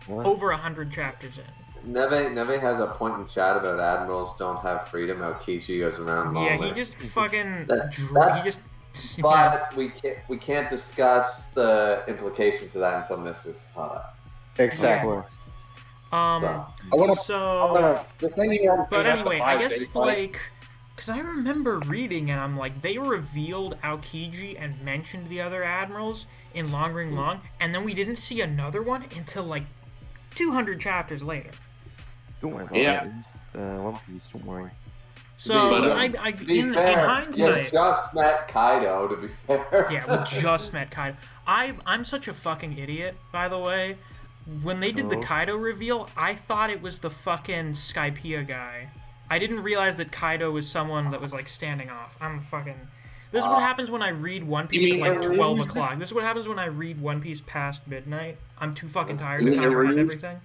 over 100 chapters in. Neve has a point in chat about Admirals don't have freedom. Aokiji goes around. Yeah, he just fucking. But we can't discuss the implications of that until Miss is caught up. Exactly. But anyway, I guess because I remember reading and I'm like, they revealed Aokiji and mentioned the other admirals in Long Ring Long, and then we didn't see another one until like 200 chapters later. Don't worry about it. One Piece, don't worry. So, in hindsight... You just met Kaido, to be fair. Yeah, we just met Kaido. I'm such a fucking idiot, by the way. When they did the Kaido reveal, I thought it was the fucking Skypiea guy. I didn't realize that Kaido was someone that was, like, standing off. This is what happens when I read One Piece at, like, 12 o'clock. This is what happens when I read One Piece past midnight. I'm too fucking tired to comprehend everything.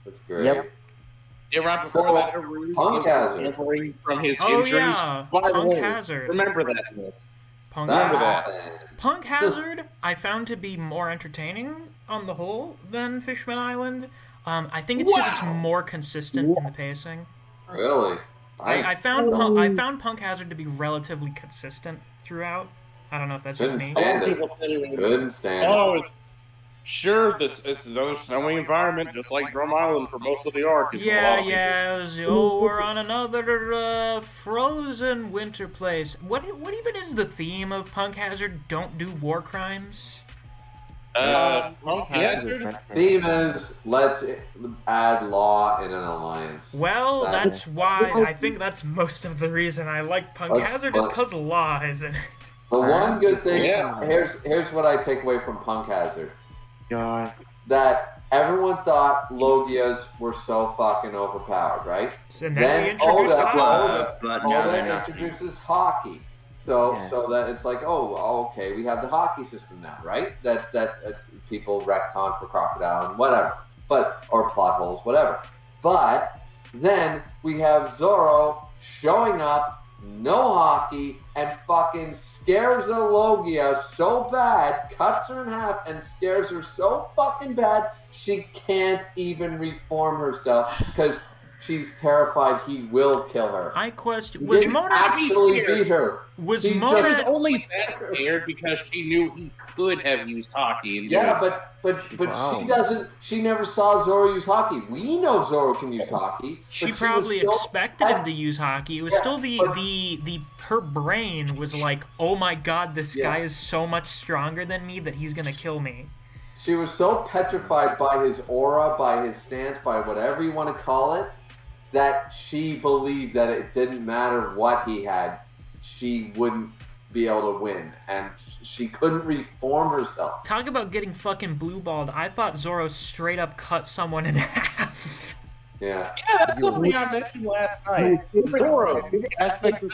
That's great. Yep. Yeah, right before that, Punk Hazard from his injuries. Yeah, Punk Hazard. Remember that. Punk Hazard, I found to be more entertaining on the whole than Fishman Island. I think it's because it's more consistent in the pacing. Really? I found Punk Hazard to be relatively consistent throughout. I don't know if that's just me. Couldn't stand it. Oh, sure, this is another snowy environment, just like Drum Island for most of the arc. We're on another frozen winter place. What even is the theme of Punk Hazard? Don't do war crimes. Punk Hazard. Theme is let's add law in an alliance. Well, that's why I think that's most of the reason I like Punk Hazard is because law is in it. The one good thing, here's what I take away from Punk Hazard. God. That everyone thought Logias were so fucking overpowered, right? And then Oda introduces hockey. So that it's like, okay, we have the hockey system now, right? That people retcon for Crocodile and whatever. Or plot holes, whatever. But then we have Zoro showing up, no hockey, and fucking scares a Logia so bad, cuts her in half, and scares her so fucking bad, she can't even reform herself because she's terrified he will kill her. I question, was Mona actually beat her? Was he Mona was only that scared because she knew he could have used hockey? But she doesn't. She never saw Zoro use hockey. We know Zoro can use hockey. She probably expected him to use hockey. It was still her brain was like, oh my god, this guy is so much stronger than me that he's gonna kill me. She was so petrified by his aura, by his stance, by whatever you want to call it, that she believed that it didn't matter what he had, she wouldn't be able to win, and she couldn't reform herself. Talk about getting fucking blue-balled. I thought Zoro straight up cut someone in half. Yeah, that's something I mentioned last night. Zoro, aspect of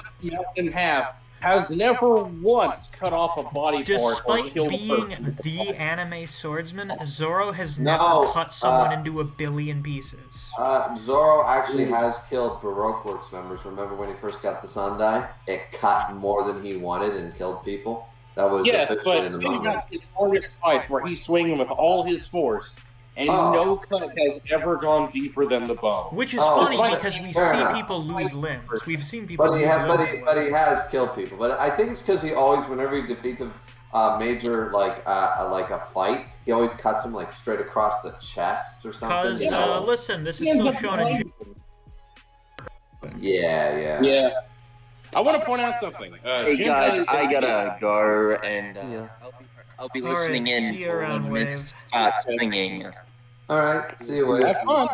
in half, has never once cut off a body part or killed a person. Despite being the anime swordsman, Zoro has never cut someone into a billion pieces. Zoro actually has killed Baroque Works members. Remember when he first got the Sandai? It cut more than he wanted and killed people. That was but in the moment. Got his hardest fights where he's swinging with all his force, and no cut has ever gone deeper than the bone. Which is funny because we see people lose limbs. We've seen people lose limbs. But he has killed people. But I think it's because he always, whenever he defeats a major, like a fight, he always cuts him like straight across the chest or something. Because, listen, this is still Shonen Jump. Yeah. I want to point out something. Hey Jinbei guys, is- I gotta go, and Yeah. I'll be All right, listening in see you for around, when Wave. Miss starts singing. All right, see you, Wade. Have fun.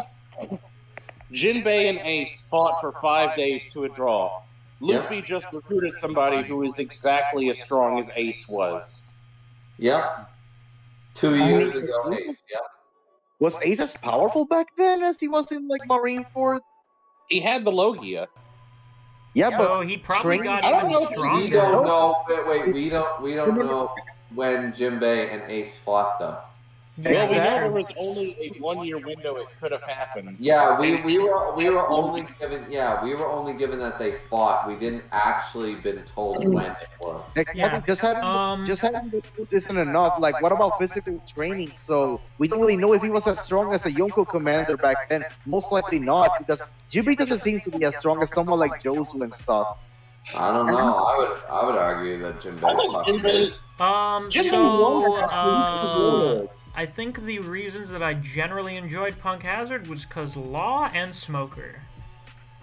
Jinbei and Ace fought for 5 days to a draw. Luffy just recruited somebody who is exactly as strong as Ace was. Yep. 2 years ago, Ace. Yep. Was Ace as powerful back then as he was in like Marineford? He had the Logia. Yeah, So but he probably train- got I don't even know if stronger. We don't know. Wait. We don't know when Jinbei and Ace fought though. Yeah, Well, we know Exactly. there was only a 1-year window it could have happened. Yeah, we were only given that they fought. We didn't actually been told when it was. Exactly. Yeah. Just having the food isn't enough. Like, what about physical training? So we don't really know if he was as strong as a Yonko commander back then. Most likely not, because Jinbei doesn't seem to be as strong as someone like Josu and stuff. I don't know. I would argue that I Jinbei think fucking Jinbei. is. I think the reasons that I generally enjoyed Punk Hazard was because Law and Smoker.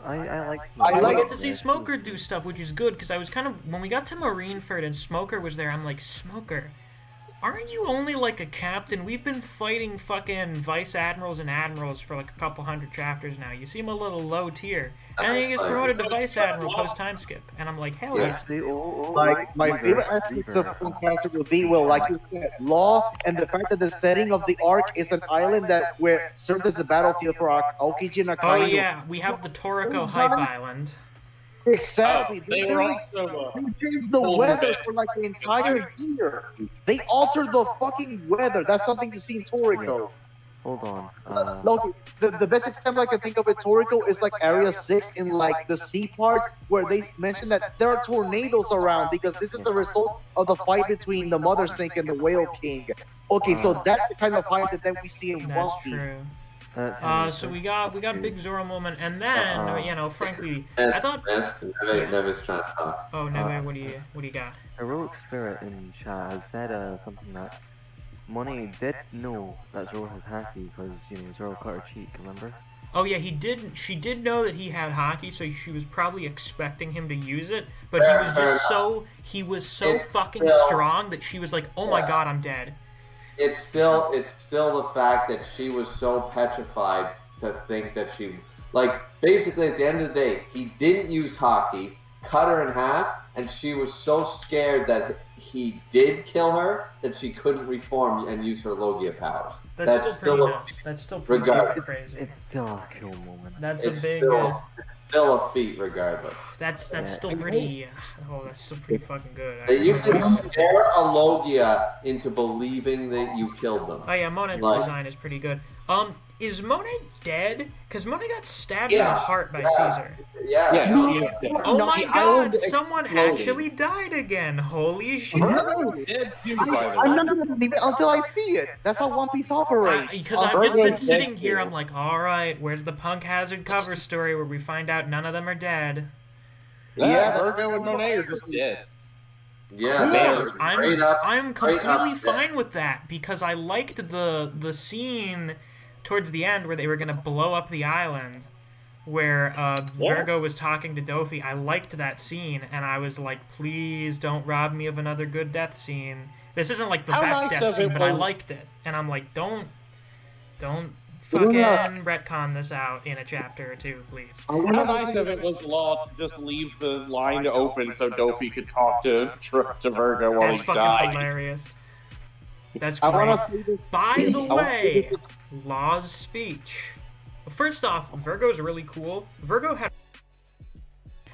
I like. I I like- get to see Smoker do stuff, which is good, because I was kind of... When we got to Marineford and Smoker was there, I'm like, Smoker, aren't you only like a captain? We've been fighting fucking vice admirals and admirals for like a couple hundred chapters now. You seem a little low tier. And then he gets promoted to vice admiral post time skip. And I'm like, hell yeah. Actually, Like, my favorite aspects of Encounter will be, well, like you said, Law, and the fact that the setting of the arc is an island that where served as a battlefield for Aokiji and Oh Akainu. yeah, we have the Toriko Hype Island. Exactly. They They were like, also. they changed the weather for like the entire year. They altered the fucking weather. That's something you see in Toriko. hold on. Look, the best example I can think of in Toriko is like Area 6 in like the sea part, where they mention that there are tornadoes around because this is a result of the fight between the Mother Snake and the Whale King. Okay, so that's the kind of fight that then we see in One That's Piece. true. That So we got big Zoro moment, and then you know, frankly, I thought. Nevis trying to talk. Oh no, what do you got? Heroic Spirit in chat has said something that Money did know that Zoro has Haki because, you know, Zoro cut her cheek, remember? Oh yeah, he did. She did know that he had hockey, so she was probably expecting him to use it. But he was so fucking strong that she was like, "Oh my god, I'm dead." It's still the fact that she was so petrified to think that she, like, basically at the end of the day, he didn't use hockey, cut her in half, and she was so scared that he did kill her that she couldn't reform and use her Logia powers. That's still pretty nuts. That's still pretty regardless. crazy. It's still a kill moment. That's It's a big. still a feat regardless. That's still pretty. That's still pretty fucking good. That you can scare a Logia into believing that you killed them. Oh yeah, Monet's Like- design is pretty good. Is Monet dead? Because Monet got stabbed in the heart by Caesar. Yeah. Yeah, she is dead. Oh my The island god, someone exploded. actually died again. Holy shit. Dead too, by the I'm way. not gonna believe it until I see it. That's how One Piece operates. Because I've just Virgo's been sitting dead here, too. I'm like, alright, where's the Punk Hazard cover story where we find out none of them are dead? Yeah, Virgo and Monet are just dead. Yeah, Cool. they were straight up. I'm straight up completely dead. fine with that because I liked the scene towards the end where they were gonna blow up the island, where Virgo was talking to Dofi. I liked that scene, and I was like, please don't rob me of another good death scene. This isn't like the How best nice death of scene, it but I was- liked it, and I'm like, don't fucking retcon this out in a chapter or two, please. How nice of it was Law to just leave the line open so Dofi could talk to Virgo while That's he fucking died. hilarious. That's I great. want to see this. By the I wanna way, see Law's speech. First off, Virgo's really cool. Virgo had.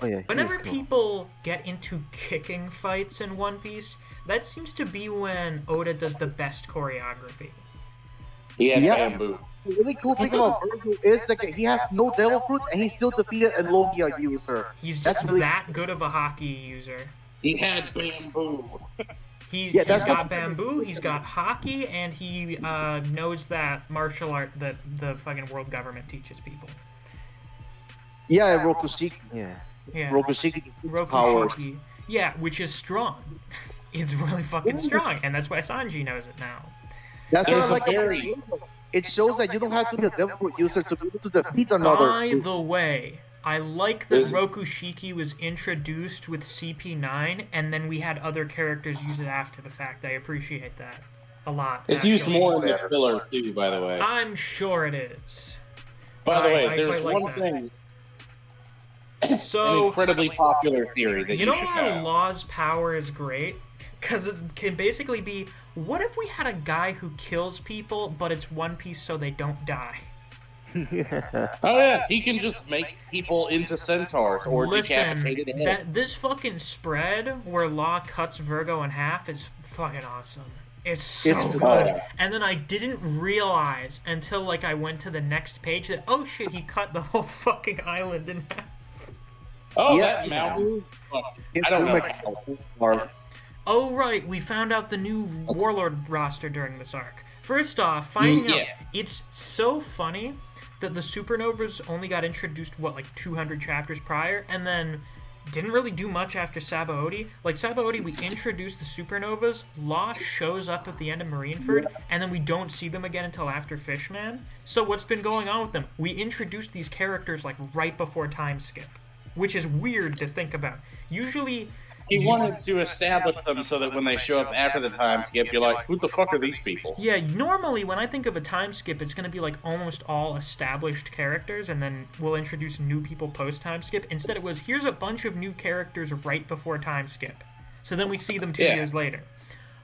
Oh yeah, he Whenever is cool. people get into kicking fights in One Piece, that seems to be when Oda does the best choreography. He had Yeah. bamboo. The really cool thing about Virgo is that he has no devil fruits and he still defeated a Logia user. He's That's just really- that good of a hockey user. He had bamboo. He's that's got something- bamboo, he's got hockey, and he knows that martial art that the fucking world government teaches people. Yeah, Rokushiki. Yeah. Yeah. Rokushiki powers. Rokushiki. Yeah, which is strong. It's really fucking strong, and that's why Sanji knows it now. That's what I There's a like about very- Virgo. It shows that you don't have to be a devil fruit user to be able to defeat another. By the way, I like that Rokushiki was introduced with CP9, and then we had other characters use it after the fact. I appreciate that a lot. It's used more in the filler, too, by the way. I'm sure it is. By the way, there's one thing. So, an incredibly popular theory that you should know. You know why Law's power is great? Because it can basically be, what if we had a guy who kills people, but it's One Piece so they don't die? Oh yeah, he can just make people into centaurs or decapitated heads. This fucking spread where Law cuts Virgo in half is fucking awesome. It's so good. And then I didn't realize until like I went to the next page that, oh shit, he cut the whole fucking island in half. Oh, yeah, that mountain? I don't know. Oh, right, we found out the new Warlord roster during this arc. First off, finding out, it's so funny that the Supernovas only got introduced, what, like 200 chapters prior, and then didn't really do much after Sabaody. Like, Sabaody, we introduced the Supernovas, Law shows up at the end of Marineford, and then we don't see them again until after Fishman. So what's been going on with them? We introduced these characters, like, right before time skip, which is weird to think about. Usually... He wanted to establish them so that when they show up after the time skip, you're like, who the fuck are these people? Yeah, normally when I think of a time skip, it's going to be like almost all established characters, and then we'll introduce new people post-time skip. Instead it was, here's a bunch of new characters right before time skip. So then we see them 2 years later.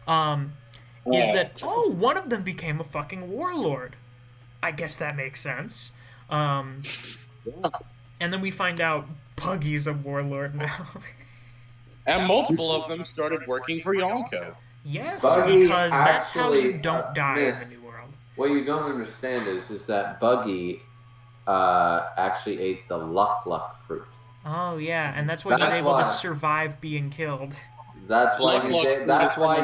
Is that, oh, one of them became a fucking warlord. I guess that makes sense. And then we find out Buggy's a warlord now. And multiple of them started working for Yonko. Yes, Buggy because that's how you don't die in the New World. What you don't understand is that Buggy actually ate the luck fruit. Oh yeah, and that's why he's able to survive being killed. That's why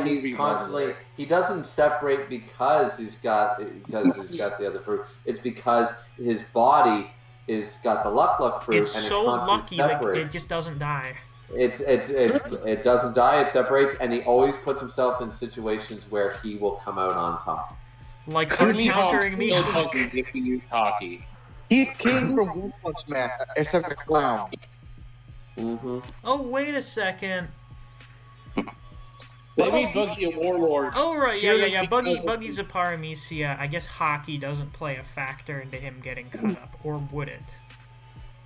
he's constantly. He doesn't separate because he's got the other fruit. It's because his body is got the luck fruit, it's and so it constantly lucky separates. Like, it just doesn't die. It doesn't die. It separates, and he always puts himself in situations where he will come out on top. Like countering me. If he used hockey. He's king from One Punch Man, except the clown. Mm-hmm. Oh wait a second. They made Buggy a warlord. Oh right, yeah. Buggy's a paramecia. I guess hockey doesn't play a factor into him getting cut up, or would it?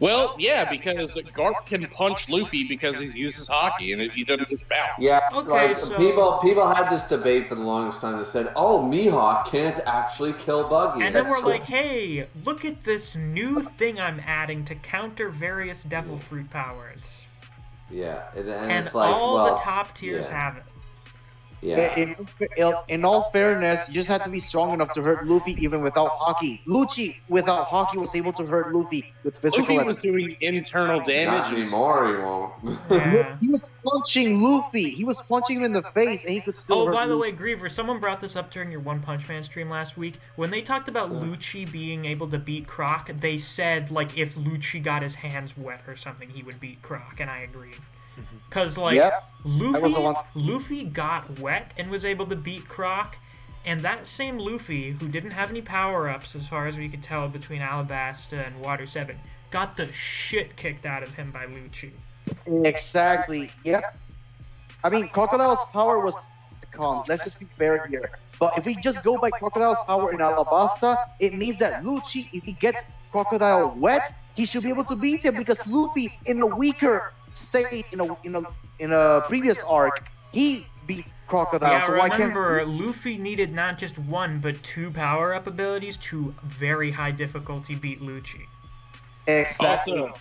Well, yeah, because Garp can punch Luffy because he uses hockey, and he doesn't just bounce. Yeah, okay, so... people had this debate for the longest time that said, "Oh, Mihawk can't actually kill Buggy," and then we're like, "Hey, look at this new thing I'm adding to counter various Devil Fruit powers." Yeah, and it's like, all the top tiers have it. Yeah. In all fairness, you just have to be strong enough to hurt Luffy even without Haki. Lucci, without Haki, was able to hurt Luffy with physical Luffy was doing internal damage. Not anymore, he won't. Yeah. He was punching Luffy. He was punching him in the face, and he could still hurt by the Luffy. way, Griever, someone brought this up during your One Punch Man stream last week. When they talked about Lucci being able to beat Croc, they said, like, if Lucci got his hands wet or something, he would beat Croc, and I agreed. Because, like, Luffy got wet and was able to beat Croc, and that same Luffy, who didn't have any power-ups as far as we could tell between Alabasta and Water 7, got the shit kicked out of him by Lucci. Exactly, yep. I mean, Crocodile's power was calm. Let's just be fair here. But if we just go by Crocodile's power in Alabasta, it means that Lucci, if he gets Crocodile wet, he should be able to beat him, because Luffy, in a weaker state in a previous arc, he beat Crocodile. Yeah, so remember, Luffy needed not just one but two power-up abilities to very high difficulty beat Lucci. Exactly. Also,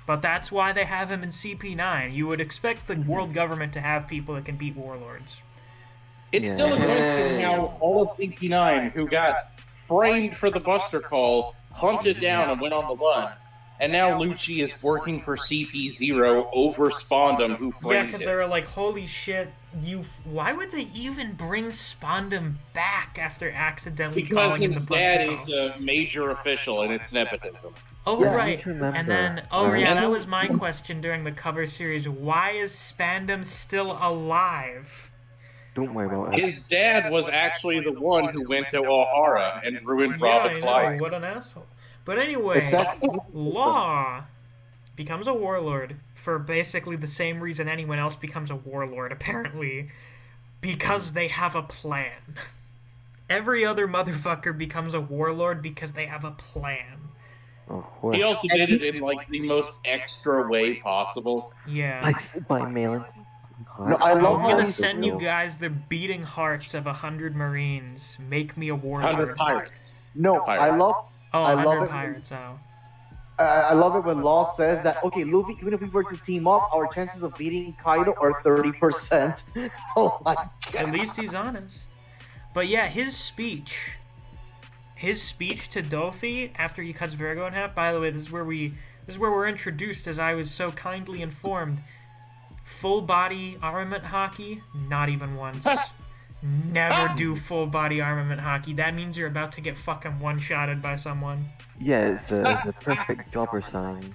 but that's why they have him in CP9. You would expect the world government to have people that can beat warlords. It's still a question how all of CP9, who got framed for the Buster Call, hunted down and went on the run. And now Lucci is working for CP0 over Spondum, who framed Yeah, because they were like, holy shit, why would they even bring Spondum back after accidentally calling him the Buster Call? Because his dad is a major official, and it's nepotism. Oh, yeah, right. And then, that was my question during the cover series. Why is Spandam still alive? Don't worry about it. His dad was actually the one who went to O'Hara and ruined Robin's life. What an asshole. But anyway, Exactly. Law becomes a warlord for basically the same reason anyone else becomes a warlord, apparently. Because they have a plan. Every other motherfucker becomes a warlord because they have a plan. Of course. He also did it in like the most extra way possible. Yeah. Like by mailing. No, I love I'm how gonna he's send you guys the beating hearts of 100 Marines. Make me a warlord. 100 pirates. No, I Pirates. love. Oh, I 100 love it. pirates. Oh. I love it when Law says that. Okay, Luffy. Even if we were to team up, our chances of beating Kaido are 30%. Oh my god. At least he's honest. But yeah, his speech to Dofi after he cuts Virgo in half. By the way, this is where we're introduced, as I was so kindly informed. Full body armament hockey, not even once. Never do full body armament hockey. That means you're about to get fucking one-shotted by someone. Yeah, it's the perfect jobber sign.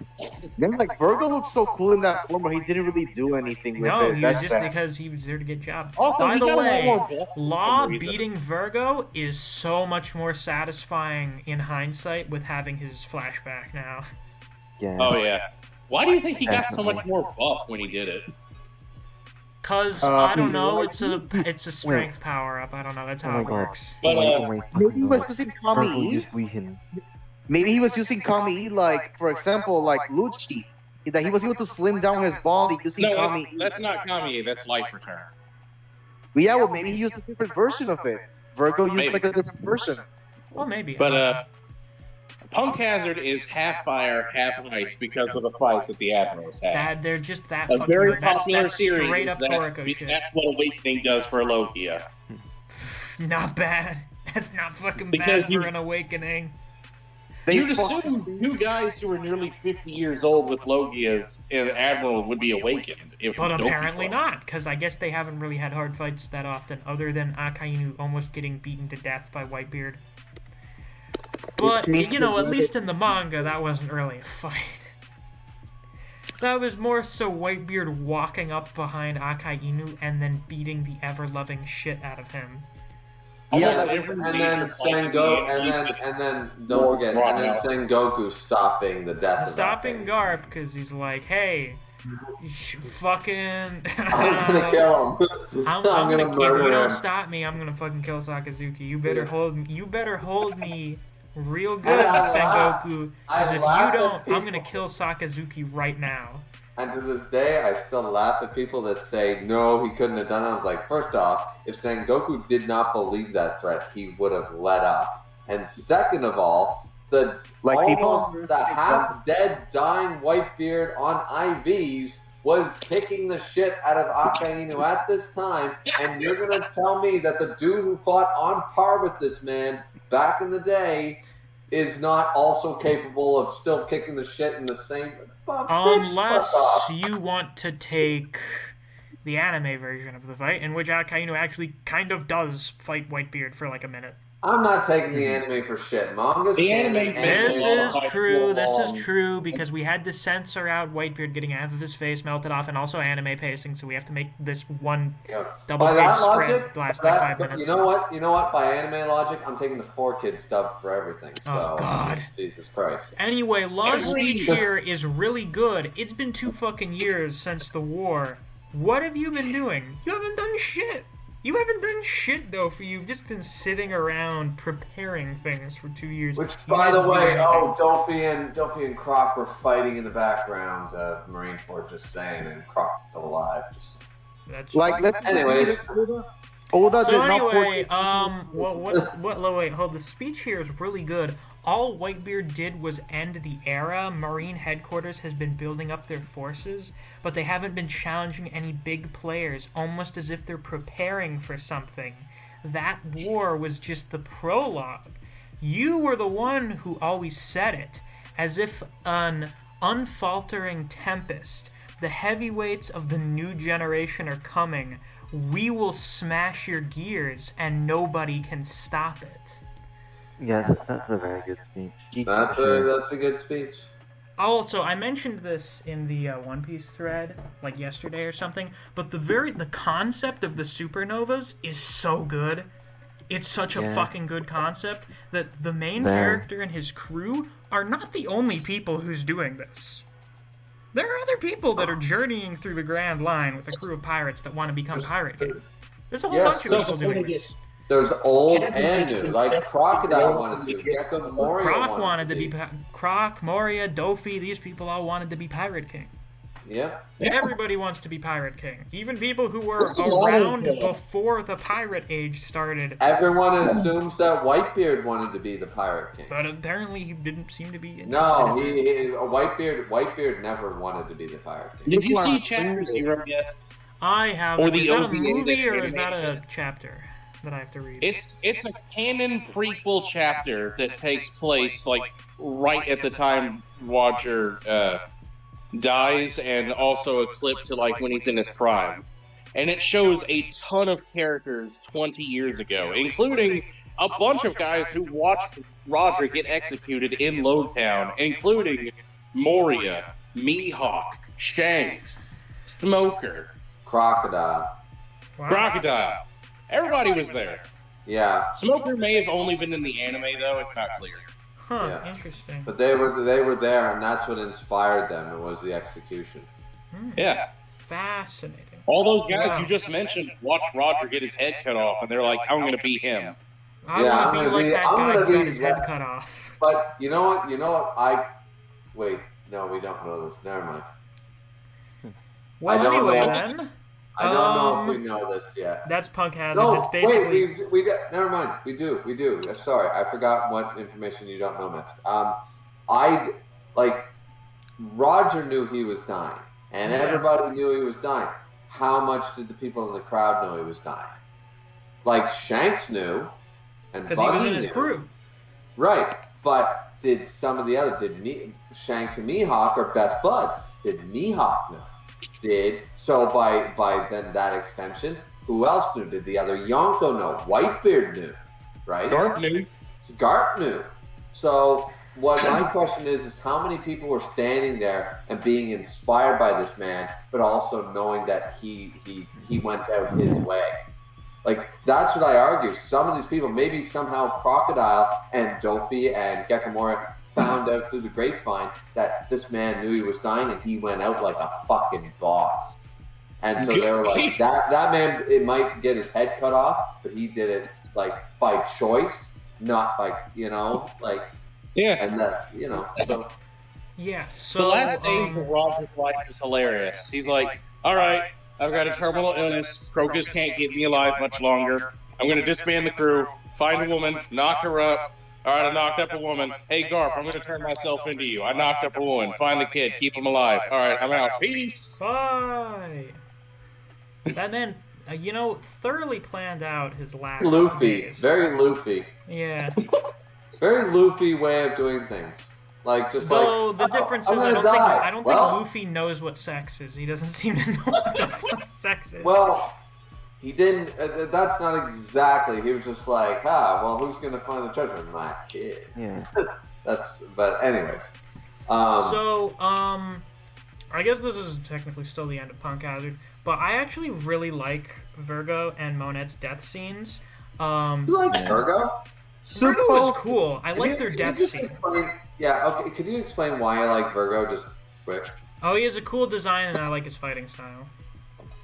Then like Virgo looks so cool in that form, but he didn't really do anything with No, it. he was That's just sad. because he was there to get jobbed. Also, By he the got a lot way, more buff for Law some reason. beating Virgo is so much more satisfying in hindsight with having his flashback now. Yeah. Oh yeah. Why do you think he got so Definitely. much more buff when he did it? Cause I don't know, it's a strength power up. I don't know. That's Oh how my it god. works. But, Maybe he was using Virgo Kami. just weakened. Maybe he was using Kami, like for example, like Lucci, that he was able to slim down his body using No, Kami. that's not Kami, that's Life Return. But yeah, well, maybe he used a different version of it. Virgo used Maybe. like a different version. Well, maybe. But Punk Hazard is half fire, half ice because of the fight that the Admirals had. they're just that A fucking. very That's popular straight series. up Toriko That's shit. what Awakening does for Logia. Not bad. That's not fucking Because bad you- for an awakening. You'd assume two guys who are nearly 50 years old with Logias and Admiral would be awakened. If But Doki apparently was. not, because I guess they haven't really had hard fights that often, other than Akainu almost getting beaten to death by Whitebeard. But, you know, at least in the manga, that wasn't really a fight. That was more so Whitebeard walking up behind Akainu and then beating the ever-loving shit out of him. Almost Yeah, every and major then fight in the Sengoku, anime and then don't forget, and then Sengoku stopping the death of Stopping that Garp, because he's like, hey, fucking... I'm gonna kill him. I'm gonna gonna, if you murder don't him. stop me, I'm gonna fucking kill Sakazuki. You better hold me real good, And I laugh. Sengoku. I Because if you laugh at don't, I'm people. gonna kill Sakazuki right now. And to this day, I still laugh at people that say, no, he couldn't have done it. I was like, first off, if Sengoku did not believe that threat, he would have let up. And second of all, the half-dead, dying Whitebeard on IVs was kicking the shit out of Akainu at this time, and you're going to tell me that the dude who fought on par with this man back in the day is not also capable of still kicking the shit in the same... Unless you want to take the anime version of the fight, in which Akainu actually kind of does fight Whitebeard for like a minute. I'm not taking the anime for shit. Manga's The canon. anime- This anime- is true. This is true because we had to censor out Whitebeard getting half of his face melted off, and also anime pacing. So we have to make this one Yeah. double By page that spread logic, last like 5 but minutes. you know what? You know what? By anime logic, I'm taking the 4-kid dub for everything. So, Oh, God. Jesus Christ. Anyway, Law's Every- speech here is really good. It's been 2 fucking years since the war. What have you been doing? You haven't done shit. You haven't done shit, though, for you've just been sitting around preparing things for 2 years. Which, You by the didn't do way, anything. Dofi and Croc were fighting in the background of Marineford, just saying, and Croc still alive. Just That's Like, let's Anyways. Oda did So not anyway, force- wait, hold. The speech here is really good. All Whitebeard did was end the era. Marine headquarters has been building up their forces, but they haven't been challenging any big players, almost as if they're preparing for something. That war was just the prologue. You were the one who always said it, as if an unfaltering tempest. The heavyweights of the new generation are coming. We will smash your gears, and nobody can stop it. Yeah, that's a very good speech. that's a good speech. Also, I mentioned this in the One Piece thread, like yesterday or something, but the concept of the supernovas is so good. It's such a fucking good concept that the main character and his crew are not the only people who's doing this. There are other people that are journeying through the Grand Line with a crew of pirates that want to become Pirate King. There's a whole bunch of people doing this. There's old and new. Like Crocodile wanted to. Gecko Moria Croc wanted to be. Croc, Moria, Dofi, these people all wanted to be Pirate King. Yeah. Everybody wants to be Pirate King. Even people who were around before the Pirate Age started. Everyone assumes that Whitebeard wanted to be the Pirate King. But apparently he didn't seem to be interested. No, Whitebeard never wanted to be the Pirate King. Did you see Chapter 0 yet? I have. Or is that a movie or is that a chapter that I have to read? It's a canon prequel chapter that takes place like right at the time Roger dies, and also a clip to like when he's in his prime. And it shows a ton of characters 20 years ago, including a bunch of guys who watched Roger get executed in Lowtown, including Moria, Mihawk, Shanks, Smoker, Crocodile. Wow. Crocodile. Everybody was there. Yeah. Smoker may have only been in the anime, though. It's not clear. Huh, Yeah. interesting. But they were there, and that's what inspired them. It was the execution. Yeah. Fascinating. All those guys you just mentioned watched Roger get his head cut off, and they're like, I'm going to be him. I want to be like that guy who got his head cut off. But you know what? Wait. No, we don't know this. Never mind. Well, I don't anyway know. then. I don't know if we know this yet. That's Punk Hazard. No, It's basically... wait, never mind. We do. Sorry, I forgot what information you don't know, Mist. Roger knew he was dying, and everybody knew he was dying. How much did the people in the crowd know he was dying? Like, Shanks knew, and because he was Buggy in his knew. crew. Right, but did some of the other, Shanks and Mihawk are best buds? Did Mihawk know? So by then that extension, who else knew? Did the other Yonko know? Whitebeard knew, right? Garp knew. So what my question is how many people were standing there and being inspired by this man, but also knowing that he went out his way? Like, that's what I argue. Some of these people, maybe somehow Crocodile and Dofi and Gekamora found out through the grapevine that this man knew he was dying, and he went out like a fucking boss. And so they were like, that man, it might get his head cut off, but he did it like by choice, not by, and that's, so. Yeah, so... The last day of Roger's life is hilarious. He's like, alright, I've got a terminal illness, Crocus can't keep me alive much longer, I'm gonna disband the crew, find a woman, knock her up. Alright, I knocked up a woman. Hey, Garp, I'm going to turn myself into you. I knocked up a woman. Find the kid. Keep him alive. Alright, I'm out. Peace! Bye! That man, thoroughly planned out his last Luffy. days. Very Luffy. Yeah. Very Luffy way of doing things. Like, just Though the difference is I don't think Well, Luffy knows what sex is. He doesn't seem to know what the fuck sex is. Well, he didn't. That's not exactly. He was just like, who's gonna find the treasure? My kid. Yeah. But anyways. I guess this is technically still the end of Punk Hazard, but I actually really like Virgo and Monet's death scenes. You like Virgo? Virgo is cool. I like their death scene. Okay. Could you explain why I like Virgo? Just quick. Oh, he has a cool design, and I like his fighting style.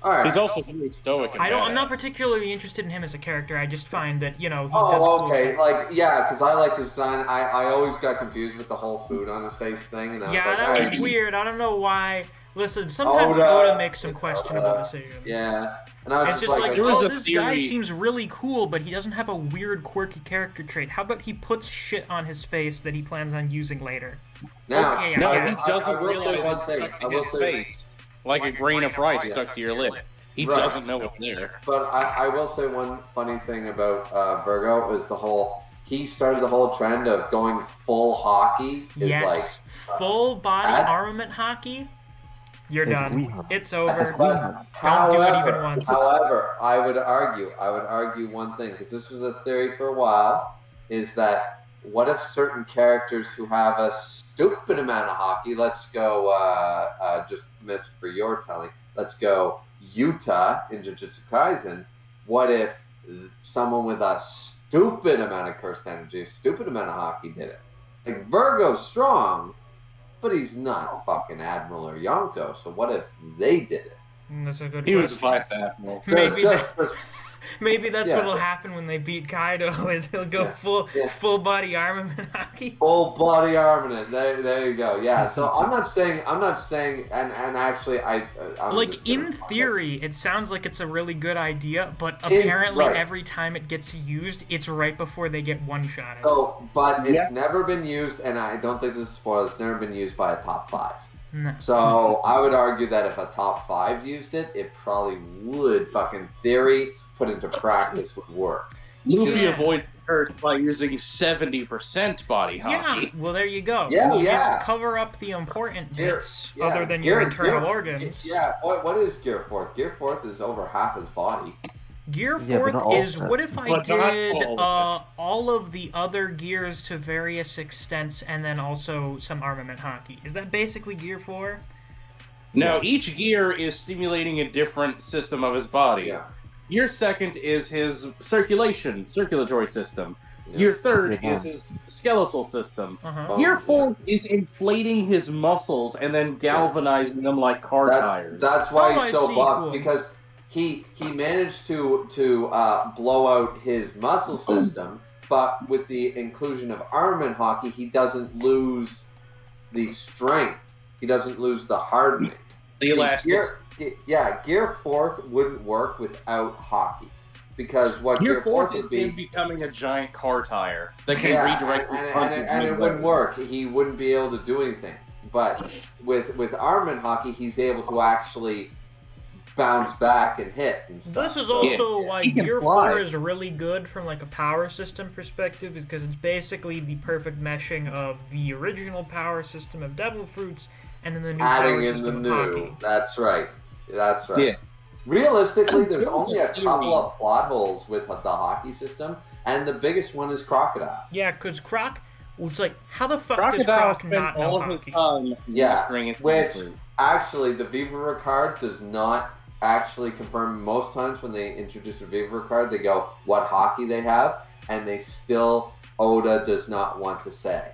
All right. He's also very stoic. I'm not particularly interested in him as a character. I just find that he does cool okay. things. Because I like the design. I always got confused with the whole food on his face thing, and I was like, that was weird. I don't know why. Listen, sometimes Oda makes some questionable decisions. Yeah, and I was it's just like, this theory. guy seems really cool, but he doesn't have a weird, quirky character trait. How about he puts shit on his face that he plans on using later? Now, Okay, he doesn't I will say one thing. I will say, like a grain of rice stuck to your lip. He doesn't know what's there. But I will say one funny thing about Virgo is he started the whole trend of going full hockey. Full body armament hockey. You're done. It's over. Don't do it even once. However, I would argue one thing, because this was a theory for a while, is that what if certain characters who have a stupid amount of hockey, let's go, just miss for your telling, let's go Yuta in Jujutsu Kaisen, what if someone with a stupid amount of cursed energy, a stupid amount of hockey did it. Like, Virgo's strong, but he's not fucking Admiral or Yonko, so what if they did it? That's a good He was a question. vice admiral. Maybe that's Yeah. what'll happen when they beat Kaido. Is he'll go full body armament hockey. Full body armament. There you go. Yeah. So I'm not saying, and actually I'm Like, just gonna- in theory, it sounds like it's a really good idea, but apparently right. every time it gets used, it's right before they get one-shot. So, but it's Yeah. never been used, and I don't think this is a spoiler. It's never been used by a top 5. No. So I would argue that if a top 5 used it, it probably would, fucking theory, put into practice, would work. Luffy Yeah. avoids the curse by using 70% body Yeah, hockey. well, there you go. Yeah, you yeah. just cover up the important Gear- bits, yeah, other than your Gear- internal Gear- organs. Yeah. What is Gear Fourth? Gear Fourth is over half his body. Gear Yeah, but fourth not all is, of it. what if I But not did all of all of the other gears to various extents, and then also some armament hockey? Is that basically Gear 4? Now, each gear is stimulating a different system of his body. Yeah. Gear second is his circulatory system. Yeah. Gear third Yeah. is his skeletal system. Uh-huh. Gear fourth is inflating his muscles and then galvanizing them like car tires. That's why Oh, he's I so see, buff, cool. because he managed to blow out his muscle system, but with the inclusion of armament hockey, he doesn't lose the strength. He doesn't lose the hardening. The elastic. Gear Fourth wouldn't work without hockey, because what Gear Gear fourth Fourth is would be. him becoming a giant car tire that can Yeah, redirect his and punches it midway. wouldn't work. He wouldn't be able to do anything. But with armament hockey, he's able to actually bounce back and hit and stuff. This is So- also Yeah, why he can Gear fly. 4 is really good from like a power system perspective, because it's basically the perfect meshing of the original power system of Devil Fruits and then the new adding power in the system of new. hockey. That's right. That's right. Yeah. Realistically, there's There's only a a couple theory. of plot holes with the hockey system, and the biggest one is Crocodile. Yeah, because Croc, well, it's like, how the fuck does Crocodile Croc spent not know all of hockey? his time Yeah, mastering his which movement. actually the Viva Ricard does not actually confirm. Most times when they introduce a Viva Ricard, they go what hockey they have, and they still Oda does not want to say.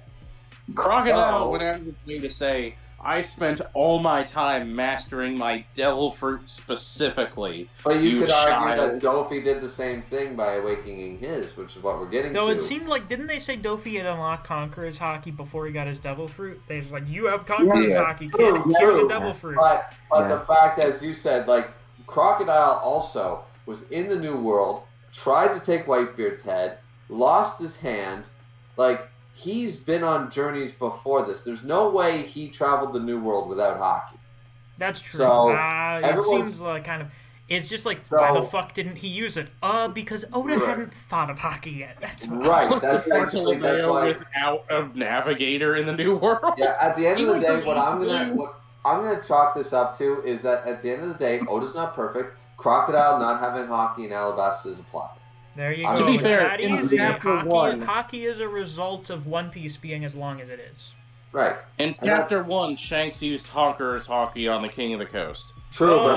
Crocodile Oh. went out of his way to say, I spent all my time mastering my devil fruit specifically. But you You could argue that child. Dofi did the same thing by awakening his, which is what we're getting Though to. it seemed like, didn't they say Dofi had unlocked Conqueror's hockey before he got his Devil Fruit? They was like, you have Conqueror's Yeah. hockey, kid. True, Here's true. a Devil Fruit. But Yeah. the fact, as you said, like Crocodile also was in the New World, tried to take Whitebeard's head, lost his hand. Like, he's been on journeys before this. There's no way he traveled the New World without hockey. That's true. So, It everyone's- seems like kind of. It's just like, So- why the fuck didn't he use it? Because Oda Right. hadn't thought of hockey yet. That's why. Right. What's That's the basically that's Bartolomeo why. without a navigator in the New World? Yeah. At the end He of the went day, to what I'm gonna chalk this up to is that at the end of the day, Oda's not perfect. Crocodile not having hockey in Alabasta is a plot. There you To go. be It's fair, that in easy. chapter one- Hockey is a result of One Piece being as long as it is. Right. In And that's- chapter 1, Shanks used Conqueror's hockey on the King of the Coast. True, but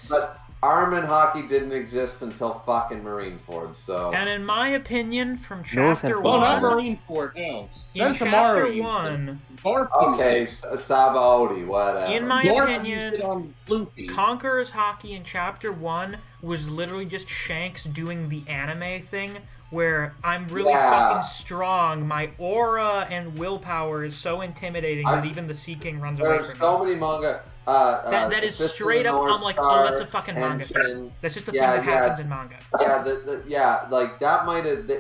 But- Arm and hockey didn't exist until fucking Marineford, so And in my opinion, from No chapter offense. Well, not one, Marineford, no. in Sentamaru chapter used it. one, Garp okay, used Sabaody, whatever. in my it. Garp opinion, used it on Luffy. Conqueror's hockey in chapter 1 was literally just Shanks doing the anime thing where I'm really Yeah. fucking strong. My aura and willpower is so intimidating that even the Sea King runs away There's from so me. many manga. That is Fist of the straight up, North I'm like, Star, oh, that's a fucking manga Kenshin. thing. That's just a Yeah, thing that yeah. happens in manga. Yeah, like that might have.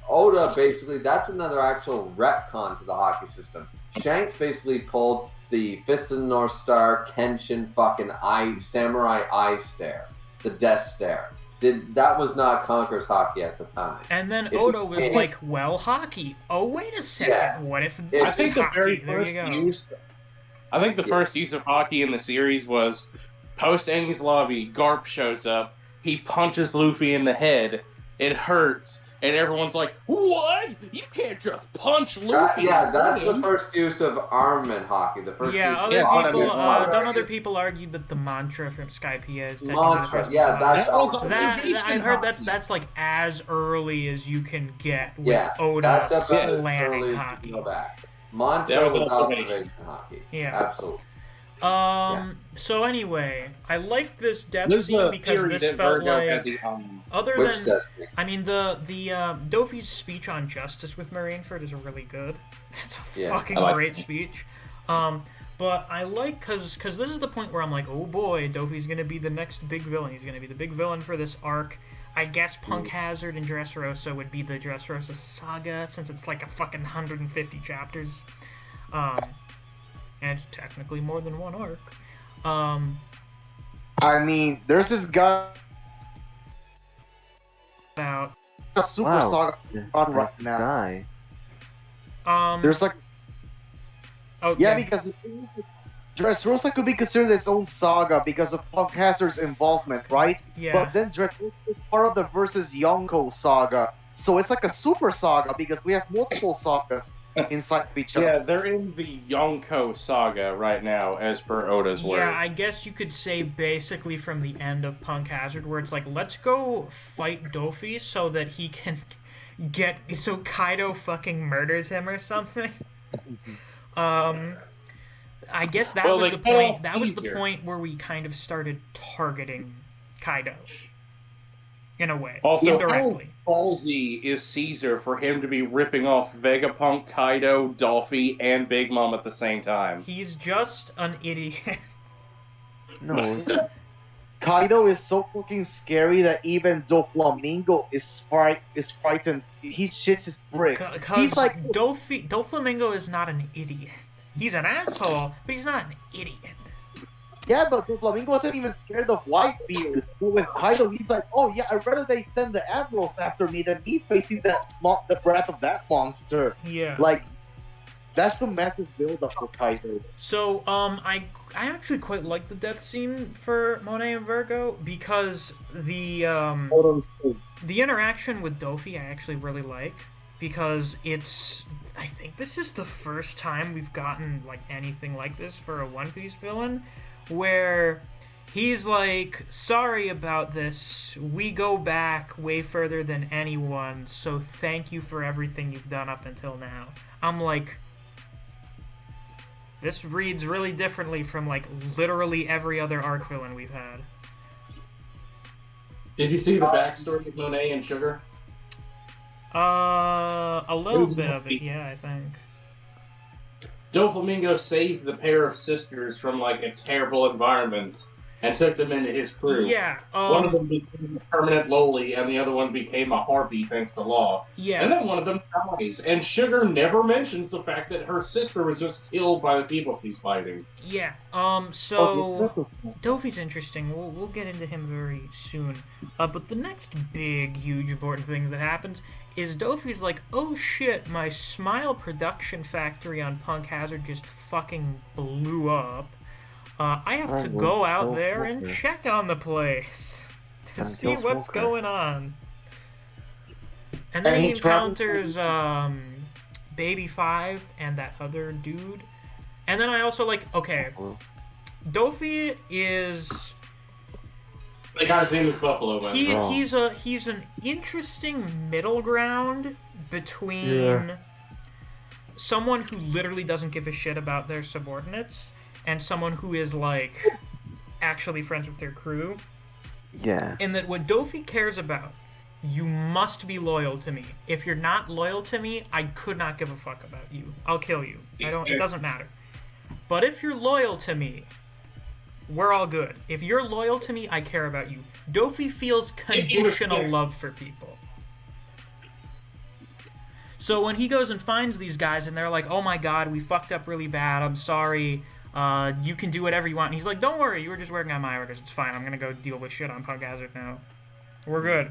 Oda basically, that's another actual retcon to the hockey system. Shanks basically pulled the Fist of the North Star, Kenshin fucking samurai eye stare, the death stare. That was not Conqueror's hockey at the time. And then It Oda was became- like, well, hockey. Oh, wait a second. Yeah. What if I this I is think the hockey? very There you first go. use. I think the Yeah. first use of hockey in the series was post Engy's lobby. Garp shows up. He punches Luffy in the head. It hurts, and everyone's like, "What? You can't just punch Luffy." That's the first use of armament hockey. The first use other people argue that the mantra from Skypiea is mantra. Yeah, that's I've heard that's like as early as you can get with Oda planning hockey. Go back. Mantra was observation hockey. Yeah, absolutely. So anyway, I like this death scene because this felt like I mean the Dofi's speech on justice with Marineford is really good. That's a fucking great speech. But I like because this is the point where I'm like, oh boy, Dofi's gonna be the next big villain. He's gonna be the big villain for this arc. I guess Punk Hazard and Dressrosa would be the Dressrosa saga since it's like a fucking 150 chapters. And technically more than one arc. I mean, there's this guy about a super saga on right now. There's like because Dressrosa could be considered its own saga because of Punk Hazard's involvement, right? Yeah. But then Dressrosa is part of the versus Yonko saga, so it's like a super saga because we have multiple sagas inside of each other. Yeah, they're in the Yonko saga right now, as per Oda's word. Yeah, I guess you could say basically from the end of Punk Hazard, where it's like, let's go fight Dofi so that he can so Kaido fucking murders him or something. I guess that was the point. That was the point where we kind of started targeting Kaido. In a way, also, indirectly. How ballsy is Caesar for him to be ripping off Vegapunk, Kaido, Dolphy, and Big Mom at the same time? He's just an idiot. No. Kaido is so fucking scary that even Doflamingo is frightened. He shits his bricks. He's like Doflamingo is not an idiot. He's an asshole, but he's not an idiot. Yeah, but Doflamingo wasn't even scared of Whitebeard. But with Kaido, he's like, oh yeah, I'd rather they send the admirals after me than me facing the breath of that monster. Yeah. Like, that's the massive build-up for Kaido. So, I actually quite like the death scene for Monet and Virgo because the interaction with Dofi I actually really like because I think this is the first time we've gotten like anything like this for a One Piece villain, where he's like, sorry about this, we go back way further than anyone, so thank you for everything you've done up until now. I'm like, this reads really differently from like literally every other arc villain we've had. Did you see the backstory of Monet and Sugar? A little bit of it, yeah, I think. Doflamingo saved the pair of sisters from like a terrible environment and took them into his crew. Yeah. One of them became a permanent loli, and the other one became a harpy thanks to Law. Yeah. And then one of them dies. And Sugar never mentions the fact that her sister was just killed by the people she's fighting. Yeah. So Dofi's interesting. We'll get into him very soon. But the next big, huge, important thing that happens is Dofi's like, oh shit, my Smile production factory on Punk Hazard just fucking blew up. I have to go out there and check on the place to see what's going on. And then he encounters Baby 5 and that other dude. And then I also like, okay, Dofi is... The guy's name is Buffalo, man. He's an interesting middle ground between someone who literally doesn't give a shit about their subordinates and someone who is, like, actually friends with their crew. Yeah. And that what Dofi cares about, you must be loyal to me. If you're not loyal to me, I could not give a fuck about you. I'll kill you. It doesn't matter. But if you're loyal to me, we're all good. If you're loyal to me, I care about you. Dofi feels conditional love for people. So when he goes and finds these guys and they're like, oh my god, we fucked up really bad, I'm sorry, you can do whatever you want. And he's like, don't worry, you were just working on my orders, it's fine, I'm gonna go deal with shit on Punk Hazard now. We're good.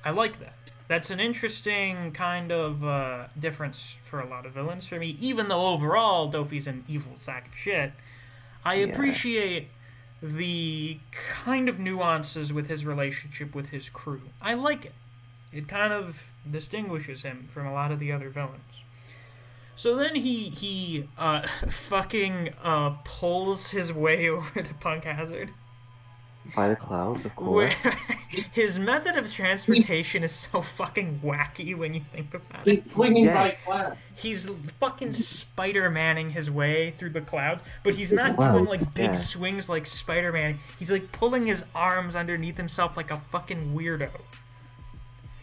I like that. That's an interesting kind of difference for a lot of villains for me, even though overall Dofi's an evil sack of shit. I appreciate the kind of nuances with his relationship with his crew. I like it. It kind of distinguishes him from a lot of the other villains. So then he fucking pulls his way over to Punk Hazard. By the clouds, of course. His method of transportation is so fucking wacky when you think about it. He's swinging by clouds. He's fucking Spider-Manning his way through the clouds, but he's not doing like big swings like Spider-Man. He's like pulling his arms underneath himself like a fucking weirdo.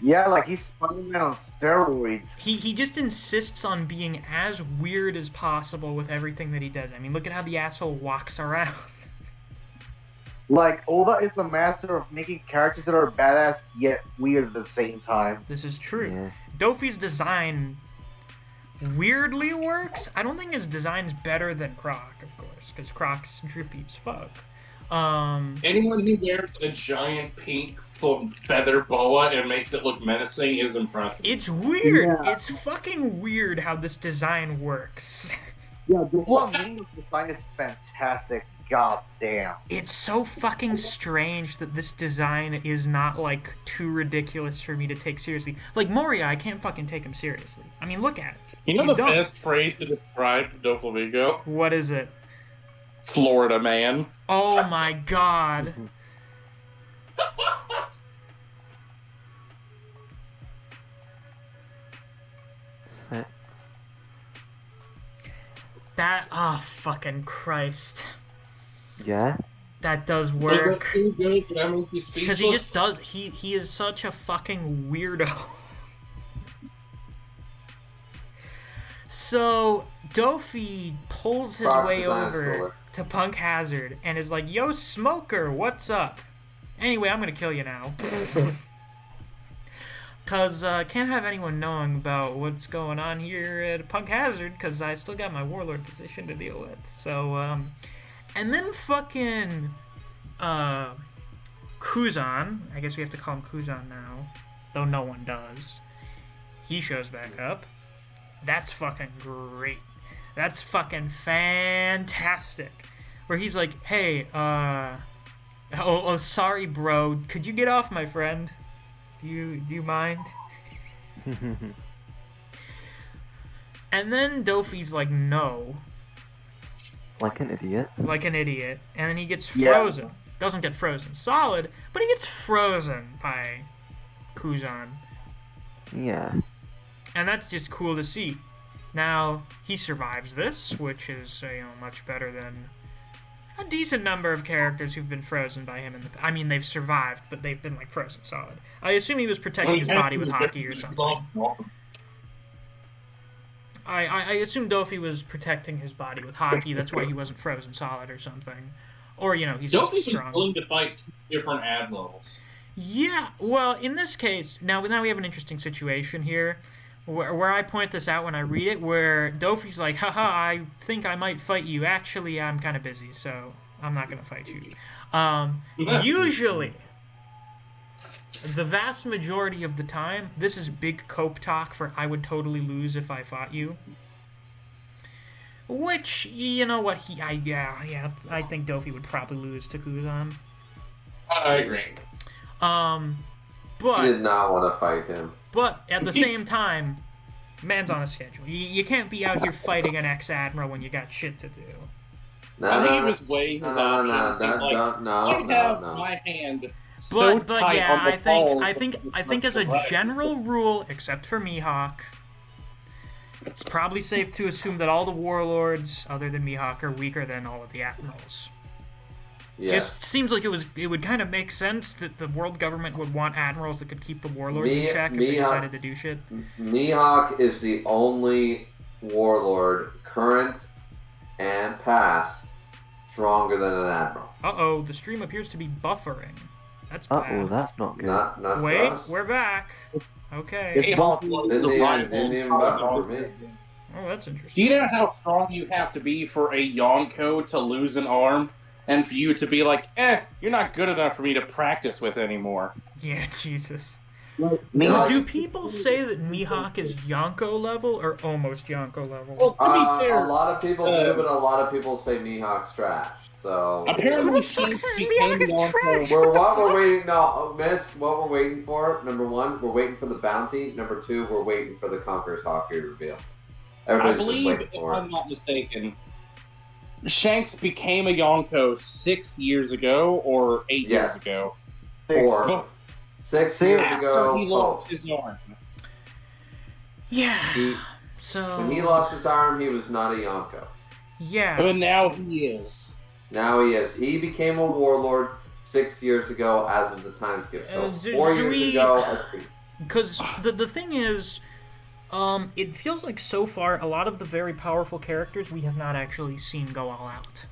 Yeah, like he's Spider-Man on steroids. He just insists on being as weird as possible with everything that he does. I mean, look at how the asshole walks around. Like, Oda is the master of making characters that are badass yet weird at the same time. This is true. Yeah. Dofi's design weirdly works. I don't think his design's better than Croc, of course, because Croc's drippy as fuck. Anyone who wears a giant pink feather boa and makes it look menacing is impressive. It's weird. Yeah. It's fucking weird how this design works. Yeah, the Flamingo design is fantastic. God damn. It's so fucking strange that this design is not, like, too ridiculous for me to take seriously. Like, Moria, I can't fucking take him seriously. I mean, look at it. You know He's the dumb. best phrase to describe Doflamingo? What is it? Florida man. Oh my god. That, oh, fucking Christ. Yeah? That does Was that work. too good? Did I make you Because he just speechless? does, he is such a fucking weirdo. So, Dofi pulls his Croc's way design is over cooler. to Punk Hazard and is like, "Yo, Smoker, what's up? Anyway, I'm gonna kill you now." Cause can't have anyone knowing about what's going on here at Punk Hazard, cause I still got my warlord position to deal with. So, and then fucking Kuzan, I guess we have to call him Kuzan now, though no one does. He shows back up. That's fucking great. That's fucking fantastic. Where he's like, "Hey, oh, sorry, bro. Could you get off my friend? Do you mind?" And then Dofi's like, "No," Like an idiot. like an idiot, and then he gets Yeah. frozen. Doesn't get frozen solid, but he gets frozen by Kuzan. Yeah. And that's just cool to see. Now, he survives this, which is, much better than a decent number of characters who've been frozen by him. I mean, they've survived, but they've been, like, frozen solid. I assume he was protecting his body with hockey or something. I assume Dofi was protecting his body with hockey. That's why he wasn't frozen solid or something. Or, he's Dofi's just been strong. willing to fight two different admirals. Yeah, well, in this case, now we have an interesting situation here, where I point this out when I read it, where Dofi's like, "Haha, I think I might fight you. Actually, I'm kind of busy, so I'm not going to fight you." Usually, the vast majority of the time, this is big cope talk for "I would totally lose if I fought you." Which, you know what, I think Dofi would probably lose to Kuzan. I agree. But He did not want to fight him. But at the same time, man's on a schedule. You can't be out here fighting an ex-admiral when you got shit to do. I think he was weighing his options. No. My hand so But tight yeah, on the I think as a general rule, except for Mihawk, it's probably safe to assume that all the warlords, other than Mihawk, are weaker than all of the admirals. Yeah. Just seems like it would kind of make sense that the world government would want admirals that could keep the warlords in check if they decided to do shit. Mihawk is the only warlord, current and past, stronger than an admiral. Uh-oh, the stream appears to be buffering. That's bad. Uh-oh, that's not good. Not for Wait, us. we're back. Okay. It's Didn't even buffer for me. Oh, that's Do interesting. you know how strong you have to be for a Yonko to lose an arm? And for you to be like, you're not good enough for me to practice with anymore. Yeah, Jesus. Do people say that Mihawk is Yonko level or almost Yonko level? Well, to be fair, a lot of people do, but a lot of people say Mihawk's trash. So apparently Shanks became Yonko. We're waiting. No, Miss. What we're waiting for? Number one, we're waiting for the bounty. Number two, we're waiting for the Conqueror's Hockey reveal. Everybody's just waiting for it. If I'm not mistaken, Shanks became a Yonko 6 years ago or 8 years ago. 4. 6 years ago. He lost his arm. Yeah. When he lost his arm, he was not a Yonko. Yeah. But now he is. Now he is. He became a warlord 6 years ago as of the time skip. So 4 years ago. Because the thing is, it feels like so far a lot of the very powerful characters we have not actually seen go all out.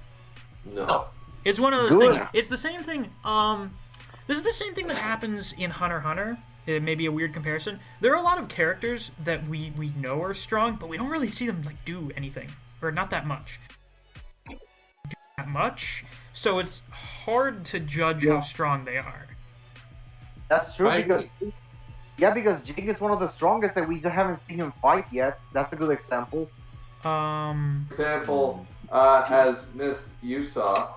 No. It's one of those things. It's the same thing. This is the same thing that happens in Hunter x Hunter. It may be a weird comparison. There are a lot of characters that we know are strong, but we don't really see them like do anything, or not that much. So it's hard to judge how strong they are. That's true because Jing is one of the strongest and we haven't seen him fight yet. That's a good example. As Miss you saw,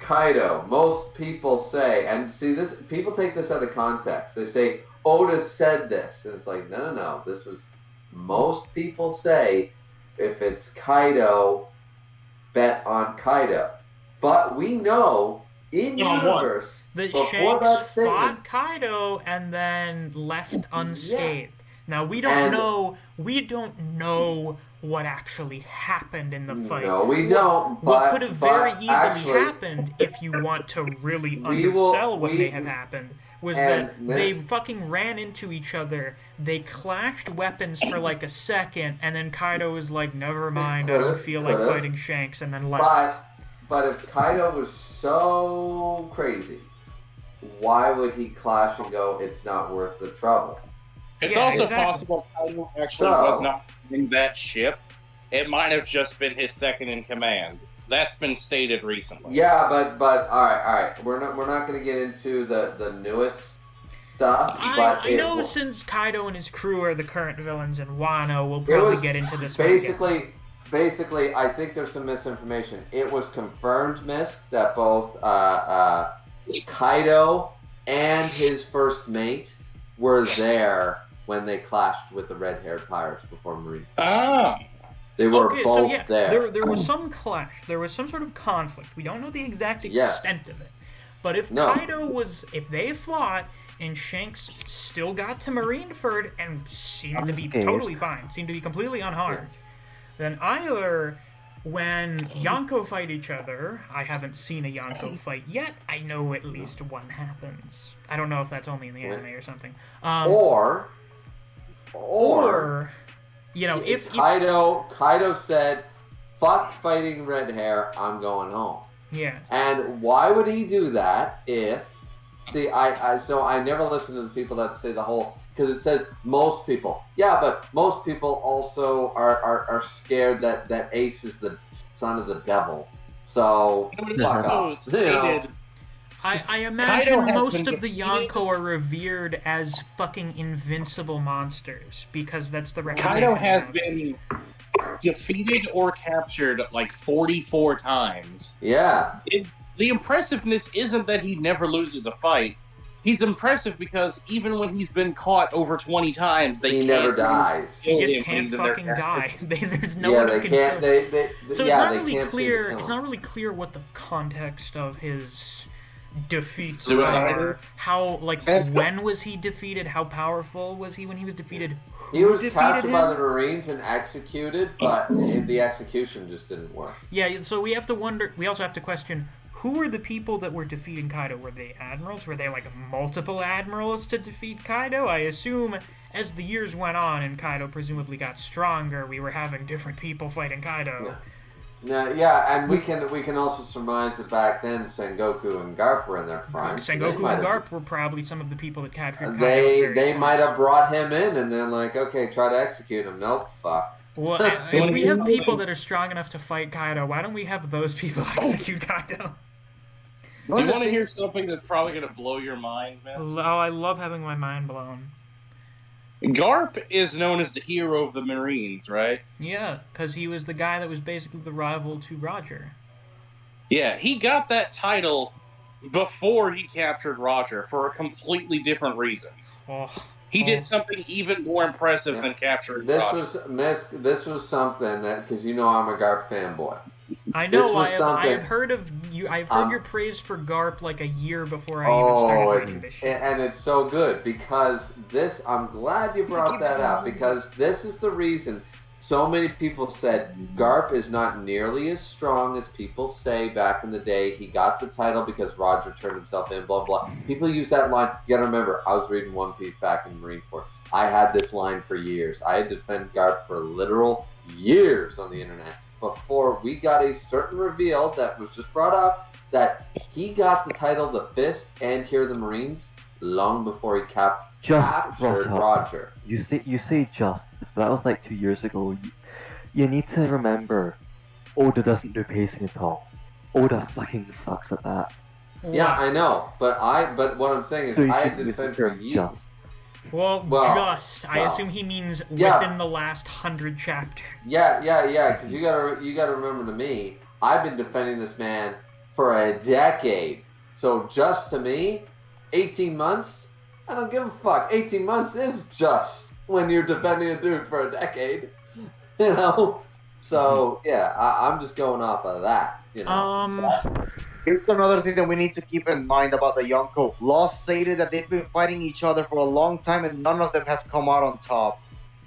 Kaido. Most people say, and see this, people take this out of context. They say Oda said this, and it's like no. This was most people say if it's Kaido, bet on Kaido. But we know in universe that before Shanks that statement, fought Kaido and then left unscathed. Now we don't know what actually happened in the fight. No, we don't. What could have very easily happened, if you want to really undersell what may have happened, was that they fucking ran into each other, they clashed weapons for like a second, and then Kaido was like, never mind, I don't feel like fighting Shanks, and then left. But if Kaido was so crazy, why would he clash and go, it's not worth the trouble? It's also possible Kaido actually was not in that ship. It might have just been his second in command. That's been stated recently. Yeah, but all right. We're not going to get into the newest stuff. I know since Kaido and his crew are the current villains in Wano, we'll probably get into this. Basically, I think there's some misinformation. It was confirmed, Misk, that both Kaido and his first mate were there when they clashed with the red-haired pirates before Marine. They were both there. There was some clash. There was some sort of conflict. We don't know the exact extent of it. But if if they fought and Shanks still got to Marineford and seemed to be totally fine, seemed to be completely unharmed, then either when Yonko fight each other, I haven't seen a Yonko fight yet, I know at least one happens. I don't know if that's only in the anime or something. Or you know, if Kaido said, fuck fighting red hair, I'm going home. Yeah. And why would he do that if... See, I never listen to the people that say the whole... Because it says most people. Yeah, but most people also are scared that Ace is the son of the devil. So, fuck off. I imagine most of the Yonko are revered as fucking invincible monsters, because that's the reputation. Kaido has been defeated or captured like 44 times. Yeah. The impressiveness isn't that he never loses a fight. He's impressive because even when he's been caught over 20 times, he never dies. He just can't fucking die. There's no one who can kill him. So it's not really clear what the context of his defeats are. How, when was he defeated? How powerful was he when he was defeated? He was captured by the Marines and executed, but the execution just didn't work. Yeah, so we have to wonder. We also have to question, who were the people that were defeating Kaido? Were they admirals? Were they multiple admirals to defeat Kaido? I assume as the years went on and Kaido presumably got stronger, we were having different people fighting Kaido. Yeah, and we can also surmise that back then Sengoku and Garp were in their prime. Sengoku and Garp were probably some of the people that captured Kaido. They might have brought him in and then okay, try to execute him. Nope, fuck. Well, if we have people that are strong enough to fight Kaido, why don't we have those people execute Kaido? Do you want to hear something that's probably going to blow your mind, Miss? Oh, I love having my mind blown. Garp is known as the hero of the Marines, right? Yeah, because he was the guy that was basically the rival to Roger. Yeah, he got that title before he captured Roger for a completely different reason. He did something even more impressive than capturing Roger. This was something that, because you know I'm a Garp fanboy. I know. I've heard of you. I've heard your praise for Garp like a year before I even started reading this shit. And it's so good because this. I'm glad you brought that up because this is the reason. So many people said Garp is not nearly as strong as people say back in the day. He got the title because Roger turned himself in, blah, blah. People use that line. You gotta remember, I was reading One Piece back in Marineford. I had this line for years. I had to defend Garp for literal years on the internet before we got a certain reveal that was just brought up that he got the title The Fist and Hear the Marines long before he captured Roger. You say just. That was like 2 years ago. You need to remember, Oda doesn't do pacing at all. Oda fucking sucks at that. Yeah, I know, but what I'm saying is I had to defend for years. I assume he means within the last 100 chapters. Yeah, because you gotta remember to me, I've been defending this man for a decade. So just to me, 18 months, I don't give a fuck. 18 months is just when you're defending a dude for a decade, you know? So, yeah, I'm just going off of that, you know? Here's another thing that we need to keep in mind about the Yonko. Law stated that they've been fighting each other for a long time and none of them have come out on top.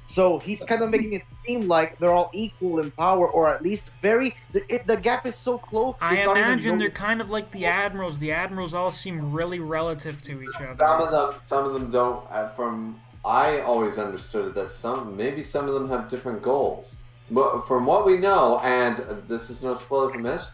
So he's kind of making it seem like they're all equal in power, or at least the gap is so close. I imagine they're kind of like the admirals. The admirals all seem really relative to each other. Some of them don't. I always understood it that maybe some of them have different goals. But from what we know, and this is no spoiler from this,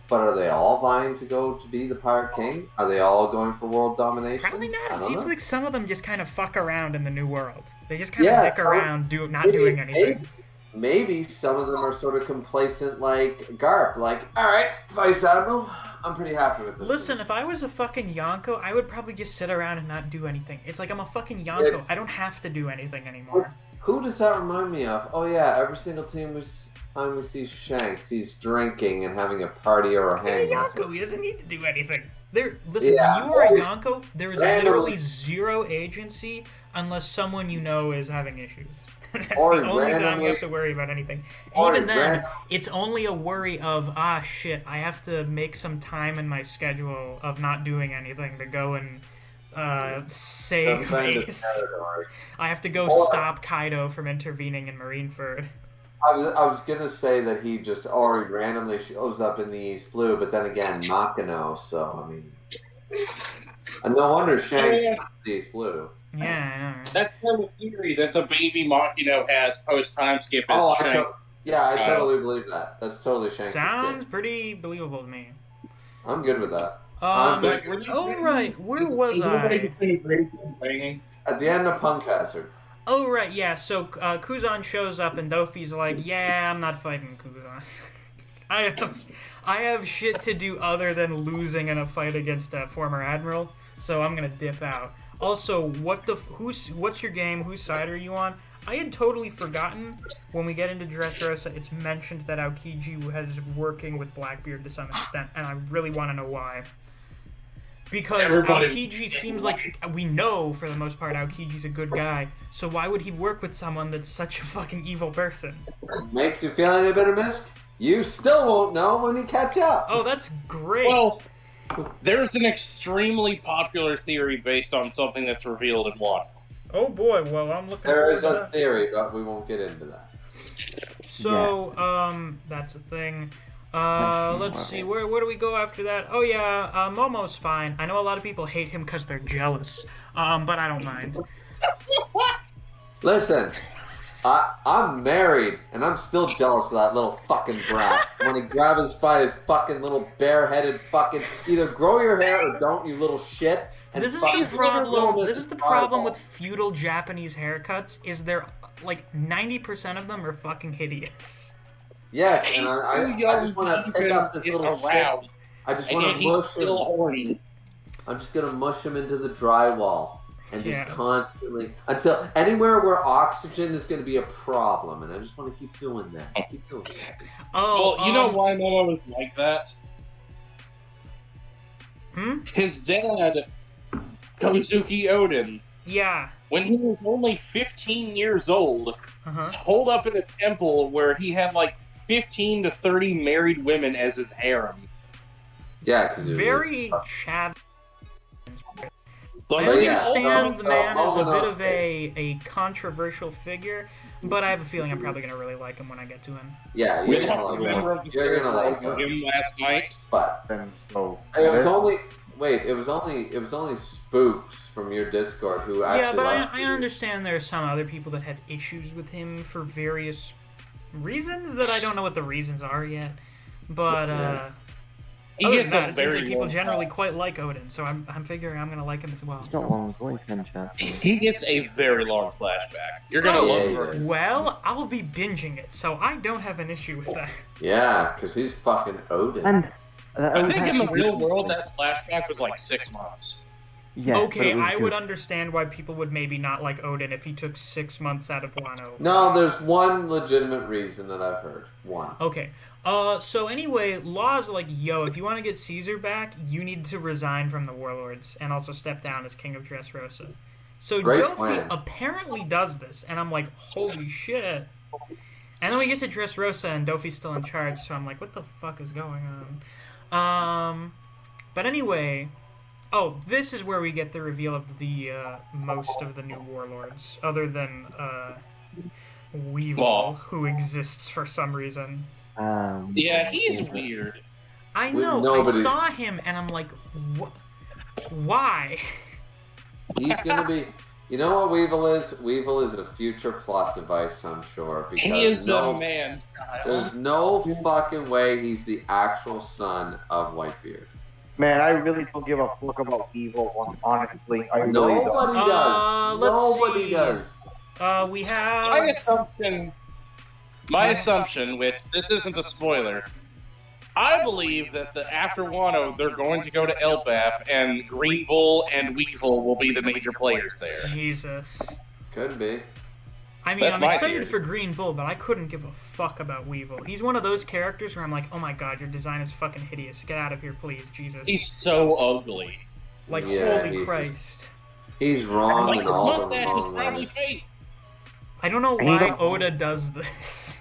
but are they all vying to go to be the Pirate King? Are they all going for world domination? Probably not. It seems like some of them just kind of fuck around in the new world. They just kind of dick around, not doing anything. Maybe some of them are sort of complacent like Garp. Like, all right, Vice Admiral, I'm pretty happy with this. Listen, if I was a fucking Yonko, I would probably just sit around and not do anything. It's like I'm a fucking Yonko. I don't have to do anything anymore. Who does that remind me of? Oh yeah, every single time we see Shanks, he's drinking and having a party or a hangout. He's a Yonko. He doesn't need to do anything. Listen, when you are a Yonko, there is literally zero agency unless someone you know is having issues. That's the only time you have to worry about anything. Even then, it's only a worry of, shit, I have to make some time in my schedule of not doing anything to go and save Ace. I have to go stop Kaido from intervening in Marineford. I was gonna say that he just already randomly shows up in the East Blue, but then again, Makino, so I mean, and no wonder Shanks in the East Blue. Yeah, I know. Right? That's the theory that the baby Makino has post time skip. I totally believe that. That's totally Shanks. Sounds pretty believable to me. I'm good with that. Right, where was I? At the end of Punk Hazard. Oh, right, yeah, so Kuzan shows up and Dofi's like, yeah, I'm not fighting Kuzan. I have shit to do other than losing in a fight against a former admiral, so I'm gonna dip out. Also, what's your game? Whose side are you on? I had totally forgotten when we get into Dressrosa, it's mentioned that Aokiji is working with Blackbeard to some extent, and I really want to know why. Because Aokiji seems like, we know for the most part Aokiji's a good guy, so why would he work with someone that's such a fucking evil person? Makes you feel any better, Misk? You still won't know when you catch up. Oh, that's great. Well, there's an extremely popular theory based on something that's revealed in one. Oh boy, well, I'm looking There is a theory, but we won't get into that. So, that's a thing. Let's see, where do we go after that? Oh yeah, Momo's fine. I know a lot of people hate him because they're jealous, but I don't mind. Listen, I'm married, and I'm still jealous of that little fucking brat. When he grabs by his fucking little bare-headed fucking... Either grow your hair or don't, you little shit. And this is the problem. This is the problem with feudal Japanese haircuts. Is they're like 90% of them are fucking hideous. Yes, and I just want to pick up this little shit. I just want to mush him. I'm just gonna mush him into the drywall. and just constantly until anywhere where oxygen is going to be a problem, and I just want to keep doing that. Keep doing that. Oh, well, you know why Momo was like that? His dad, Kozuki Odin. Yeah. When he was only 15 years old, holed up in a temple where he had like 15 to 30 married women as his harem. Yeah, because very Chad. I Like, understand the man is a bit of a controversial figure, but I have a feeling I'm probably going to really like him when I get to him. Yeah, you're going to like him last night. But so it was only Spooks from your Discord who actually. Yeah, but I understand there are some other people that have issues with him for various reasons that I don't know what the reasons are yet. But he gets a very people generally quite like Odin, so I'm figuring I'm gonna like him as well. He's not long voice chat. He gets a very long flashback. You're gonna love him. Well, I'll be binging it, so I don't have an issue with that. Yeah, because he's fucking Odin. And I think in the real world that flashback was like 6 months. Yeah. Okay, I would understand why people would maybe not like Odin if he took 6 months out of Wano. No, there's one legitimate reason that I've heard. One. Okay. So anyway, Law's like, yo, if you want to get Caesar back, you need to resign from the Warlords and also step down as King of Dressrosa. So Dofi apparently does this, and I'm like, holy shit. And then we get to Dressrosa, and Dofi's still in charge, so I'm like, what the fuck is going on? But anyway, this is where we get the reveal of the most of the new Warlords, other than Weevil, who exists for some reason. Yeah, he's weird. I know. I saw him, and I'm like, why? He's gonna be. You know what Weevil is? Weevil is a future plot device, I'm sure. Because he is a man. There's no fucking way he's the actual son of Whitebeard. Man, I really don't give a fuck about Weevil, honestly. I really Nobody don't. does. Nobody does. We have... My assumption, which this isn't a spoiler, I believe that after Wano, they're going to go to Elbaf, and Green Bull and Weevil will be the major players there. Jesus. Could be. I mean, I'm excited for Green Bull, but I couldn't give a fuck about Weevil. He's one of those characters where I'm like, oh my god, your design is fucking hideous. Get out of here, please, Jesus. He's so ugly. Like, holy Christ. He's wrong in all the wrong ways. I don't know why Oda does this.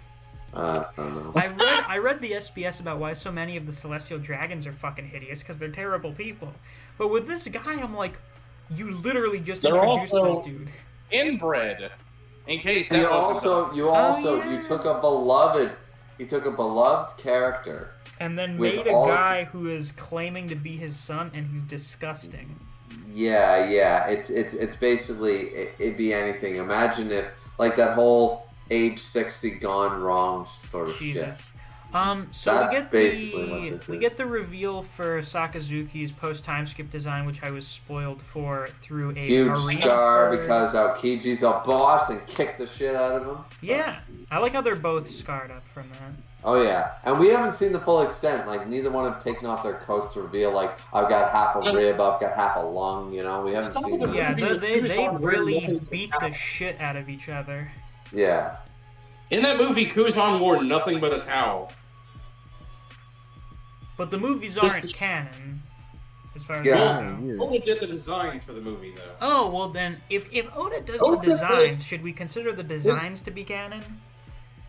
I don't know. I read the SBS about why so many of the Celestial Dragons are fucking hideous, because they're terrible people. But with this guy, I'm like, you literally just introduced this dude. Inbred. In case that you took a beloved character. And then made a guy who is claiming to be his son, and he's disgusting. Yeah. It's basically, it'd be anything. Imagine if, like, that whole age 60 gone wrong sort of shit. So that's we get the reveal for Sakazuki's post-time skip design, which I was spoiled for through a huge scar because Aokiji's a boss and kicked the shit out of him. Yeah, I like how they're both scarred up from that. Oh yeah, and we haven't seen the full extent. Like, neither one have taken off their coats to reveal, like, I've got half a rib, I've got half a lung. You know, we haven't seen that. Yeah, they really beat the shit out of each other. Yeah. In that movie, Kuzan wore nothing but a towel. But the movies aren't canon, as far as I know. Oda did the designs for the movie, though. Oh, well then, if Oda does the designs, should we consider the designs to be canon?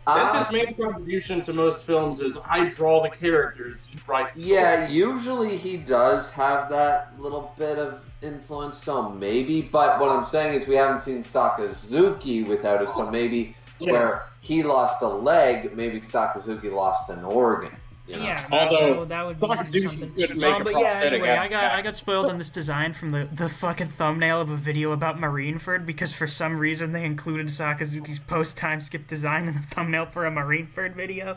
That's his main contribution to most films is, I draw the characters, he writes the story. Usually he does have that little bit of influence, so maybe, but what I'm saying is we haven't seen Sakazuki without it, so maybe where he lost a leg, maybe Sakazuki lost an organ. You know? Yeah, although that would be something. Anyway, I got spoiled on this design from the fucking thumbnail of a video about Marineford because for some reason they included Sakazuki's post-time skip design in the thumbnail for a Marineford video.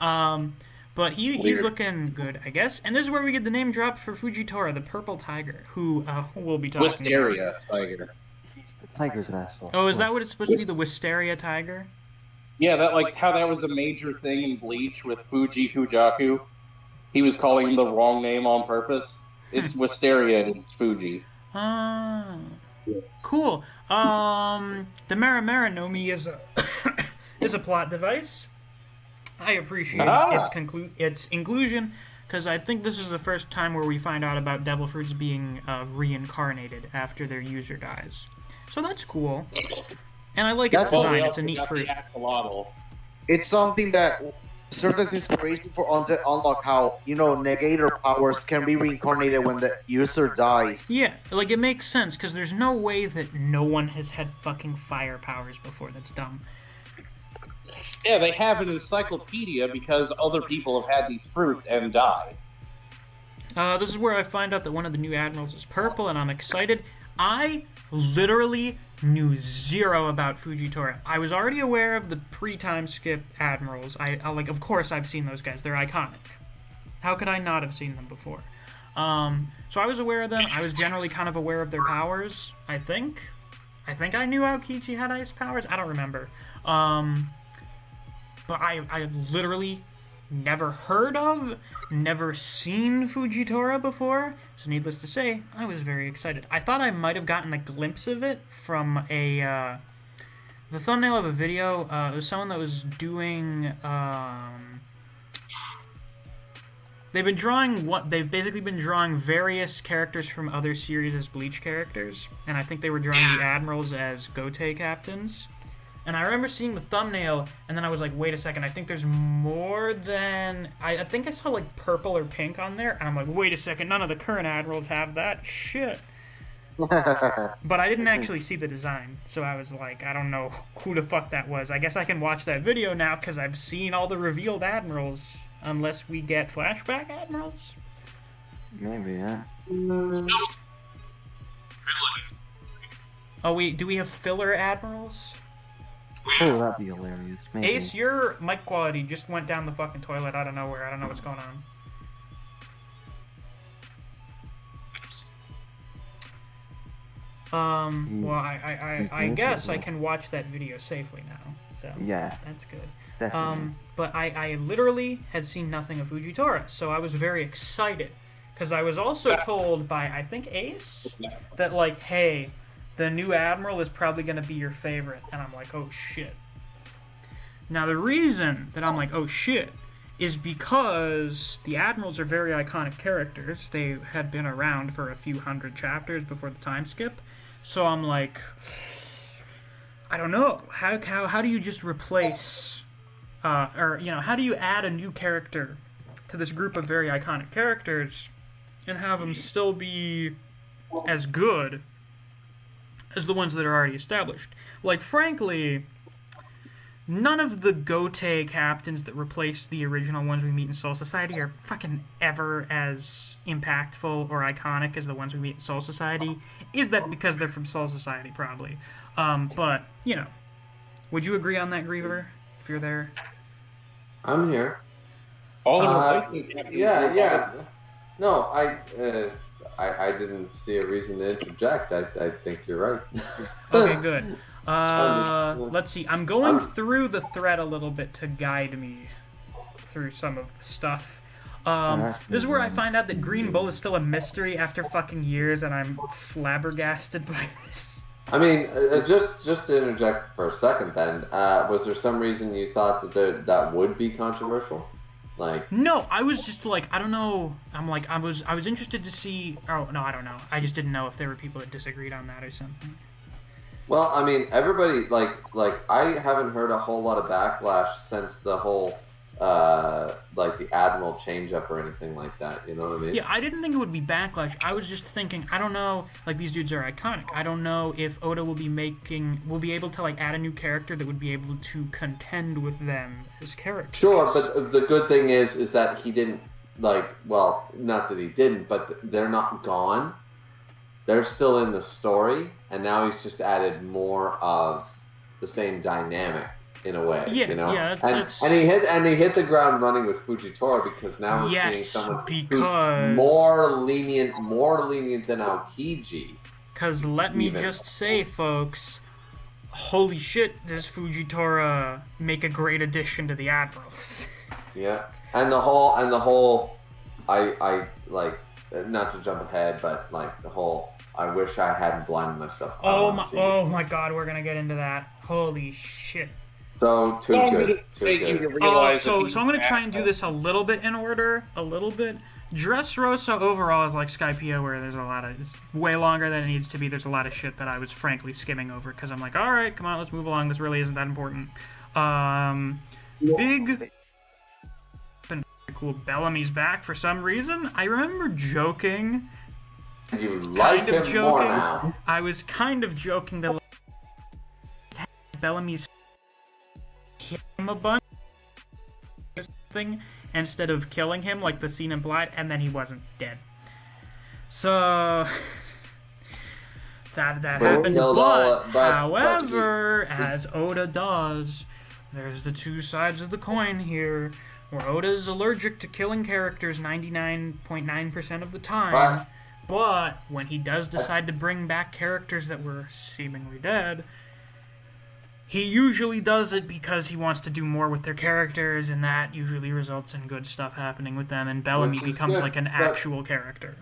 But he's looking good, I guess. And this is where we get the name drop for Fujitora, the purple tiger, who we'll be talking about. Wisteria tiger. He's the tiger's asshole. Oh, is that what it's supposed to be, the Wisteria tiger? Yeah, how that was a major thing in Bleach with Fuji Kujaku. He was calling him the wrong name on purpose. It's Wisteria and it's Fuji. Ah. Cool. The Maramara no Mi is a is a plot device. I appreciate its inclusion because I think this is the first time where we find out about devil fruits being reincarnated after their user dies. So that's cool. And I like its design. It's a neat fruit. It's something that serves as inspiration for unlock how, negator powers can be reincarnated when the user dies. Yeah, like it makes sense because there's no way that no one has had fucking fire powers before. That's dumb. Yeah, they have an encyclopedia because other people have had these fruits and died. This is where I find out that one of the new admirals is purple, and I'm excited. I literally knew zero about Fujitora. I was already aware of the pre-time skip admirals. I of course I've seen those guys. They're iconic. How could I not have seen them before? So I was aware of them. I was generally kind of aware of their powers, I think. I think I knew Aokichi had ice powers. I don't remember. But I literally never heard of, never seen Fujitora before, so needless to say, I was very excited. I thought I might have gotten a glimpse of it from the thumbnail of a video. It was someone that was doing, they've basically been drawing various characters from other series as Bleach characters, and I think they were drawing the admirals as Gotei captains. And I remember seeing the thumbnail, and then I was like, wait a second, I think there's more than... I think I saw, like, purple or pink on there, and I'm like, wait a second, none of the current admirals have that? Shit. But I didn't actually see the design, so I was like, I don't know who the fuck that was. I guess I can watch that video now, because I've seen all the revealed admirals, unless we get flashback admirals? Maybe, yeah. Oh, do we have filler admirals? Oh, that'd be hilarious. Maybe. Ace, your mic quality just went down the fucking toilet out of nowhere. I don't know what's going on. Well, I guess I can watch that video safely now. So yeah, that's good. Definitely. But I literally had seen nothing of Fujitora, so I was very excited because I was also told by I think Ace that like, hey, the new admiral is probably going to be your favorite. And I'm like, oh shit. Now the reason that I'm like, oh shit, is because the admirals are very iconic characters. They had been around for a few hundred chapters before the time skip. So I'm like, I don't know. How do you just replace, how do you add a new character to this group of very iconic characters and have them still be as good as the ones that are already established? Like, frankly, none of the Gotei captains that replace the original ones we meet in Soul Society are fucking ever as impactful or iconic as the ones we meet in Soul Society. Is that because they're from Soul Society? Probably. But, would you agree on that, Griever, if you're there? I'm here. All the replacement captains. Yeah. No, I didn't see a reason to interject. I think you're right. Okay, good. Let's see. I'm going through the thread a little bit to guide me through some of the stuff. This is where I find out that Green Bull is still a mystery after fucking years, and I'm flabbergasted by this. I mean, just to interject for a second then, was there some reason you thought that would be controversial? Like, no, I was just like, I don't know. I'm like, I was interested to see. Oh no, I don't know. I just didn't know if there were people that disagreed on that or something. Well, I mean, everybody like I haven't heard a whole lot of backlash since the whole the Admiral change up or anything like that. You know what I mean? Yeah, I didn't think it would be backlash. I was just thinking, I don't know. Like, these dudes are iconic. I don't know if Oda will be able to like add a new character that would be able to contend with them as characters. Sure, but the good thing is that he didn't not that he didn't, but they're not gone. They're still in the story, and now he's just added more of the same dynamic in a way. Yeah, you know? Yeah. And he hit the ground running with Fujitora because now we're seeing someone who's more lenient than Aokiji. Because let me just say, folks, holy shit, does Fujitora make a great addition to the Admirals? Yeah, and the whole I like, not to jump ahead, but like the whole I wish I hadn't blinded myself. Oh my God, we're gonna get into that. Holy shit. So too good. Too good. So I'm gonna try and do this a little bit in order, a little bit. Dressrosa overall is like Skypiea, where there's a lot of, it's way longer than it needs to be. There's a lot of shit that I was frankly skimming over because I'm like, all right, come on, let's move along. This really isn't that important. Big cool. Bellamy's back for some reason. I remember joking. You like kind of him joking. more now. I was kind of joking that Bellamy's hit him a bunch or something instead of killing him like the scene implied, and then he wasn't dead. So that happened. But however, as Oda does, there's the two sides of the coin here, where Oda's allergic to killing characters 99.9% of the time. But when he does decide to bring back characters that were seemingly dead, he usually does it because he wants to do more with their characters, and that usually results in good stuff happening with them, and Bellamy becomes like an actual character.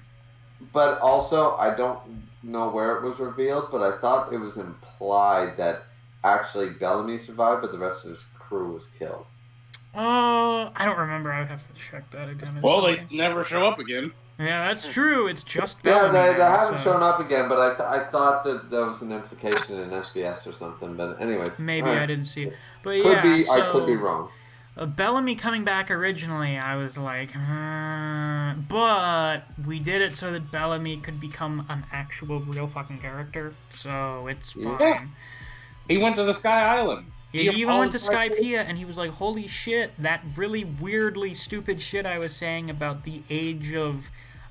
But also, I don't know where it was revealed, but I thought it was implied that actually Bellamy survived, but the rest of his crew was killed. I don't remember. I would have to check that again. Well, they never show up again. Yeah, that's true. It's just Bellamy. Yeah, they haven't shown up again, but I thought that there was an implication in SBS or something. But anyways, maybe I didn't see it. But I could be wrong. Bellamy coming back originally, I was like, but we did it so that Bellamy could become an actual real fucking character, so it's fine. Yeah. He went to the Sky Island. Yeah, he even went to Skypiea, and he was like, holy shit, that really weirdly stupid shit I was saying about the age of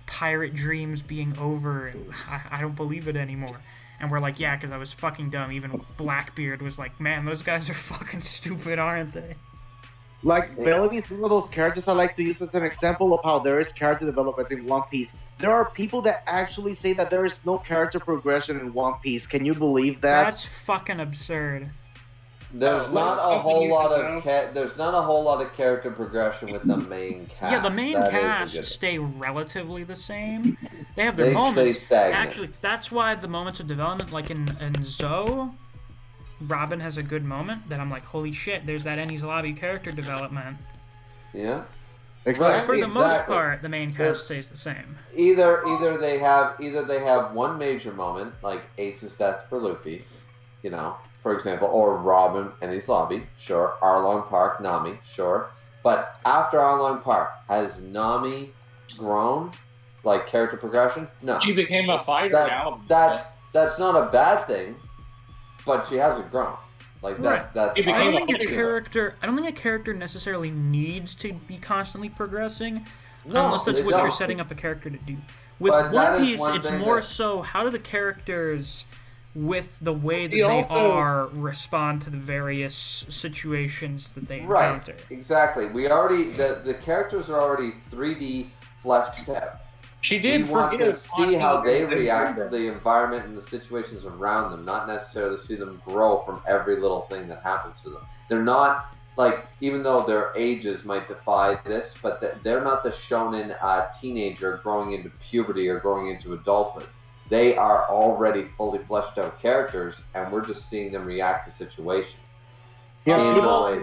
pirate dreams being over, I don't believe it anymore. And we're like, yeah, because I was fucking dumb. Even Blackbeard was like, man, those guys are fucking stupid, aren't they? Like, Bellamy is one of those characters I like to use as an example of how there is character development in One Piece. There are people that actually say that there is no character progression in One Piece. Can you believe that? That's fucking absurd. There's not a whole lot of character progression with the main cast. Yeah, the main cast stay relatively the same. They have their moments. Stay stagnant. Actually, that's why the moments of development, like in Zoe, Robin has a good moment that I'm like, holy shit, there's that Enies Lobby character development. Yeah. Exactly. For the most part, the main cast stays the same. Either they have one major moment, like Ace's death for Luffy, you know, for example, or Robin and his lobby, sure. Arlong Park, Nami, sure. But after Arlong Park, has Nami grown, like character progression? No. She became a fighter now. That's not a bad thing, but she hasn't grown. Like that. Right. That's. I don't think a character necessarily needs to be constantly progressing, unless that's what you're setting up a character to do. With One Piece, it's more so how do the characters, with the way that they are, respond to the various situations that they encounter. Right, exactly. The characters are already 3D fleshed out. We want to see how they react to the environment and the situations around them, not necessarily see them grow from every little thing that happens to them. They're not, like, even though their ages might defy this, but they're not the shonen teenager growing into puberty or growing into adulthood. They are already fully fleshed out characters, and we're just seeing them react to situations. Yeah,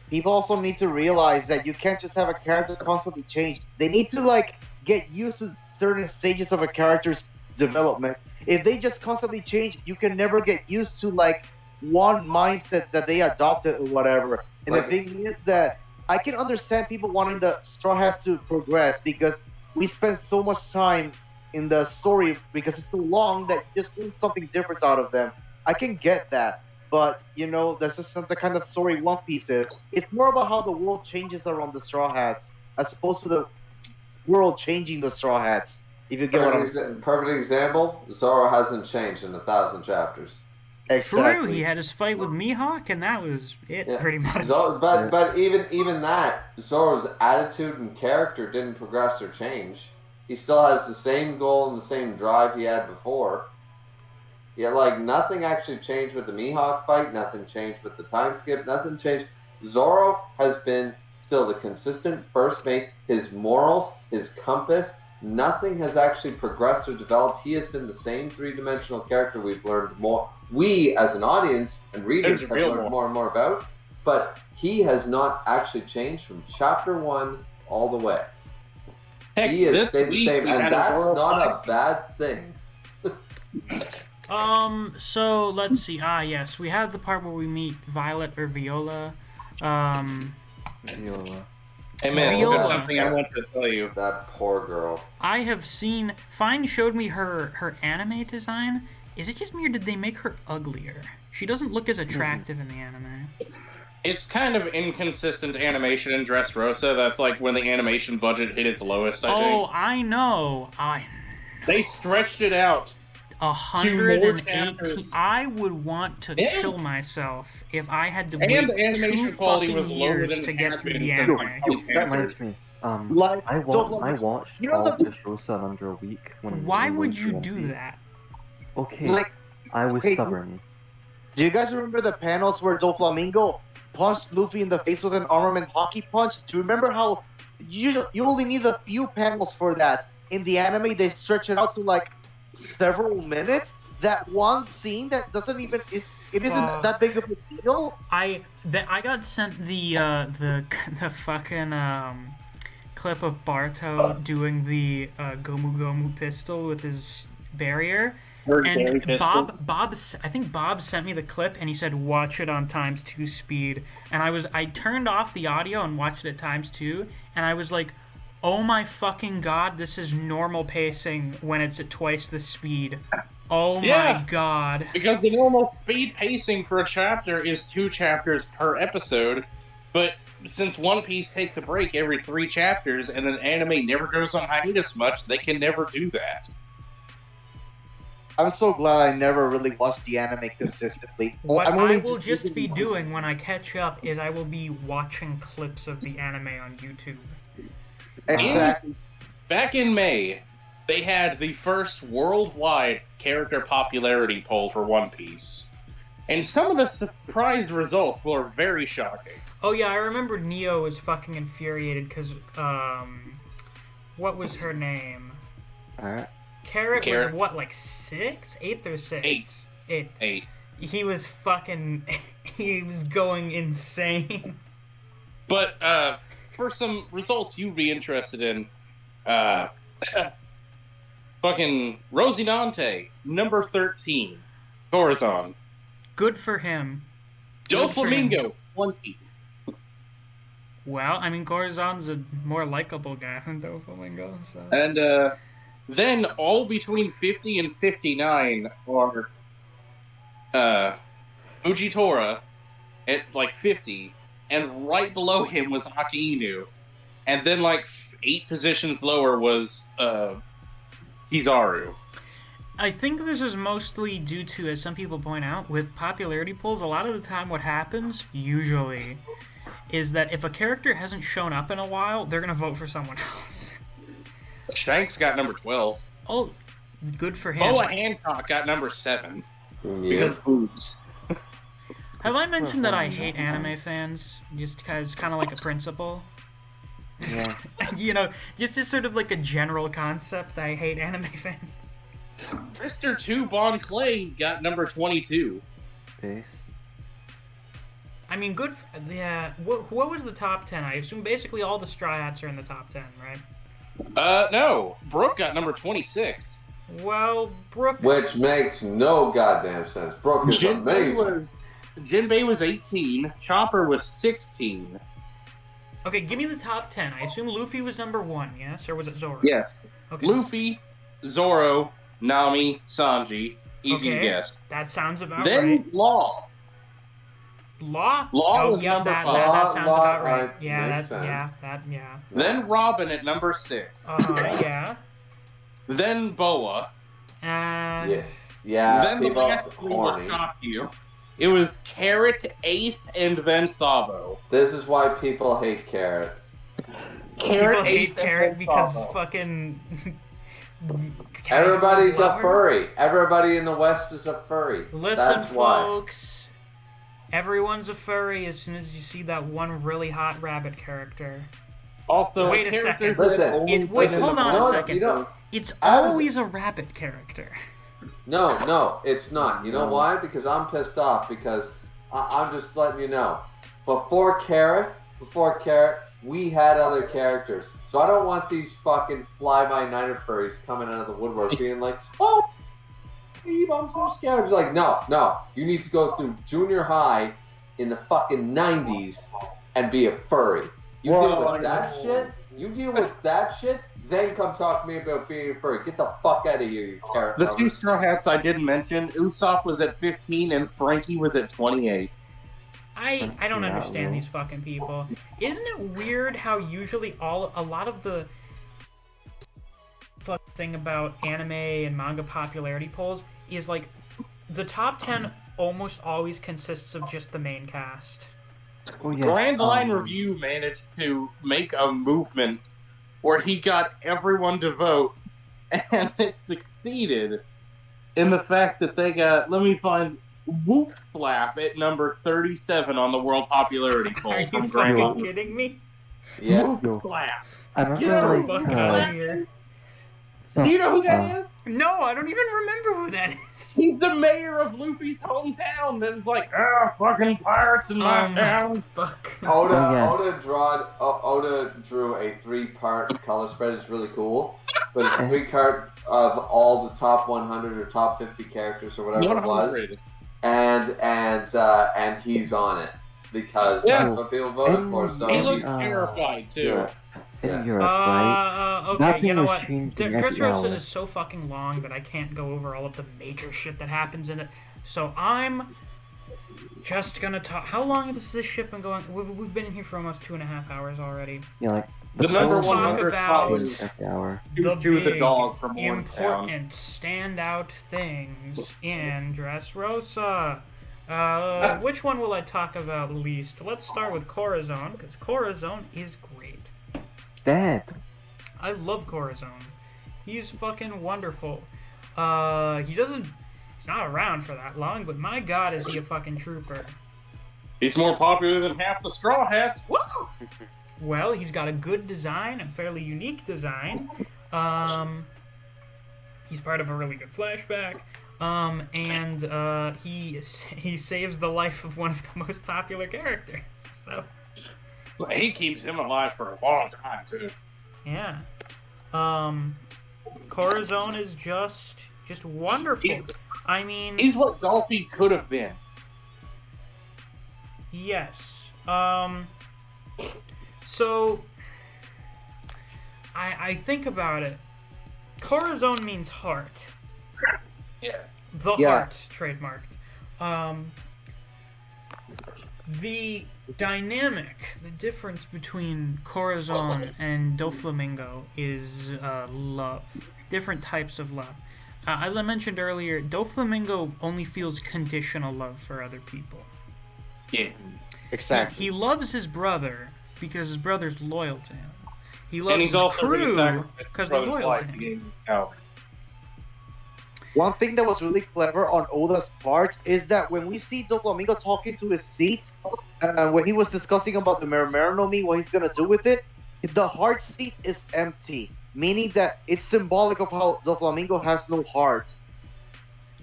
people also need to realize that you can't just have a character constantly change. They need to, like, get used to certain stages of a character's development. If they just constantly change, you can never get used to, like, one mindset that they adopted or whatever. And the thing is that I can understand people wanting the Straw Hats to progress because we spend so much time in the story because it's too long that you just want something different out of them. I can get that. But, you know, that's just not the kind of story One Piece is. It's more about how the world changes around the Straw Hats as opposed to the world changing the Straw Hats. If you get what I'm saying. Perfect example, Zoro hasn't changed in 1,000 chapters. Exactly. True, he had his fight with Mihawk, and that was it, pretty much. But even that, Zoro's attitude and character didn't progress or change. He still has the same goal and the same drive he had before. Yeah, like, nothing actually changed with the Mihawk fight, nothing changed with the time skip, nothing changed. Zoro has been still the consistent first mate. His morals, his compass, nothing has actually progressed or developed. He has been the same three-dimensional character we've learned more. We, as an audience and readers, have learned more and more about. But he has not actually changed from chapter 1 all the way. Heck, he has stayed the same, and that's not a bad thing. So let's see. Yes, we have the part where we meet Violet or Viola. Viola. Hey man, Viola. there's something I want to tell you. That poor girl. I have seen. Fine showed me her anime design. Is it just me, or did they make her uglier? She doesn't look as attractive in the anime. It's kind of inconsistent animation in Dressrosa. That's like when the animation budget hit its lowest, I think. Oh, I know. They stretched it out. 118. I would want to kill myself if I had to wait the animation 2 quality fucking was lower years than to it get had through been the since anime. That reminds me. I watched all of Dressrosa in under a week. Why would you do that? Okay, I was stubborn. Do you guys remember the panels where Doflamingo punched Luffy in the face with an armament hockey punch? Do you remember how you only need a few panels for that? In the anime, they stretch it out to like several minutes. That one scene that doesn't even it isn't that big of a deal. I got sent the fucking clip of Barto doing the Gomu Gomu pistol with his barrier. And Bob, I think Bob sent me the clip, and he said, "Watch it on ×2 speed." And I turned off the audio and watched it at ×2, and I was like, "Oh my fucking god, this is normal pacing when it's at twice the speed." Oh my god! Because the normal speed pacing for a chapter is 2 chapters per episode, but since One Piece takes a break every 3 chapters, and then anime never goes on hiatus much, they can never do that. I'm so glad I never really watched the anime consistently. What I will just be doing when I catch up is I will be watching clips of the anime on YouTube. Exactly. Back in May, they had the first worldwide character popularity poll for One Piece. And some of the surprise results were very shocking. Oh yeah, I remember Neo was fucking infuriated because, what was her name? Carrot was what, like 6th? 8th or 6th? 8. He was fucking... he was going insane. But, for some results you'd be interested in, fucking Rosinante, number 13. Corazon. Good for him. Doflamingo, 20. Well, I mean, Corazon's a more likable guy than Doflamingo, so... And, then, all between 50 and 59 are Fujitora at, like, 50, and right below him was Aki Inu. And then, like, 8 positions lower was Kizaru. I think this is mostly due to, as some people point out, with popularity polls, a lot of the time what happens, usually, is that if a character hasn't shown up in a while, they're going to vote for someone else. Shanks got number 12. Oh, good for him. Boa Hancock got number 7. Yeah. Because boobs. Have I mentioned that I hate anime fans? Just because, kind of like a principle? Yeah. You know, just as sort of like a general concept, I hate anime fans. Mr. 2 Bon Clay got number 22. Base. I mean, good. Yeah. What was the top 10? I assume basically all the Straw Hats are in the top 10, right? No. Brooke got number 26. Well, Brooke... Which makes no goddamn sense. Brooke is amazing. Jinbei was 18. Chopper was 16. Okay, give me the top 10. I assume Luffy was number 1, yes? Or was it Zoro? Yes. Okay. Luffy, Zoro, Nami, Sanji. Easy to guess. That sounds about then right. Law. Law? Law was number 5. That sounds about right. Makes Yeah, sense. yeah. Then Robin at number 6. Yeah. Then Boa. Yeah, Then people the last one will horny. shock you. It was Carrot, 8th, and then Sabo. This is why people hate Carrot. People hate Carrot because fucking... Everybody's a furry. Everybody in the West is a furry. Listen, That's why. folks. Everyone's a furry as soon as you see that one really hot rabbit character. Also, Wait a a character second. who had Listen, only Wait, been in hold the on a book- second. It's as- always a rabbit character. No, it's not. You know why? Because I'm pissed off. Because I'm just letting you know. Before Carrot, we had other characters. So I don't want these fucking fly-by-nighter furries coming out of the woodwork being like, oh, I'm so scared. It's like, no. You need to go through junior high in the fucking 90s and be a furry. You deal with that shit, then come talk to me about being a furry. Get the fuck out of here, you carrot The lovers. 2 Straw Hats I didn't mention, Usopp was at 15 and Frankie was at 28. I don't understand these fucking people. Isn't it weird how usually a lot of the thing about anime and manga popularity polls is like the top 10 almost always consists of just the main cast. Oh, yeah. Grand Line Review managed to make a movement where he got everyone to vote, and it succeeded in the fact that they got, let me find, Whoop Slap at number 37 on the world popularity poll. Are you from Grand fucking Line. kidding me? Yeah. Whoop Slap. I Get the remember, fuck out of here. Do you know who that is? No, I don't even remember who that is. He's the mayor of Luffy's hometown that's like, fucking pirates in my town. Fuck. Oda drew a 3-part color spread. It's really cool, but it's a 3-part of all the top 100 or top 50 characters or whatever it was, and he's on it because that's what people voted for. So he looks terrified too. In Europe, right? Okay, Nothing you know was what? changing every Dressrosa hour. is so fucking long that I can't go over all of the major shit that happens in it. So I'm just gonna talk. How long has this ship been going? We've been in here for almost 2.5 hours already. Yeah, like The number Let's 100 talk is about every hour. the Choo the big, dog from Orange important, standout things in Dressrosa. Which one will I talk about least? Let's start with Corazon, because Corazon is great. Dad. I love Corazon. He's fucking wonderful. He's not around for that long, but my god is he a fucking trooper. He's more popular than half the Straw Hats. Woo! Well, he's got a good design, a fairly unique design. He's part of a really good flashback. And he saves the life of one of the most popular characters. So he keeps him alive for a long time too. yeah. Corazon is just wonderful. I mean, he's what Dolphy could have been. Yes. So I think about it. Corazon means heart. Yeah. The heart trademarked. The dynamic, the difference between Corazon and Doflamingo is love. Different types of love. As I mentioned earlier, Doflamingo only feels conditional love for other people. Yeah. Exactly. He loves his brother because his brother's loyal to him. He loves And he's his also crew sacrificed because his they're brother's loyal life to to him. get him out. One thing that was really clever on Oda's part is that when we see Doflamingo talking to his seat, when he was discussing about the Mermernomi, what he's gonna do with it, the heart seat is empty, meaning that it's symbolic of how Doflamingo has no heart.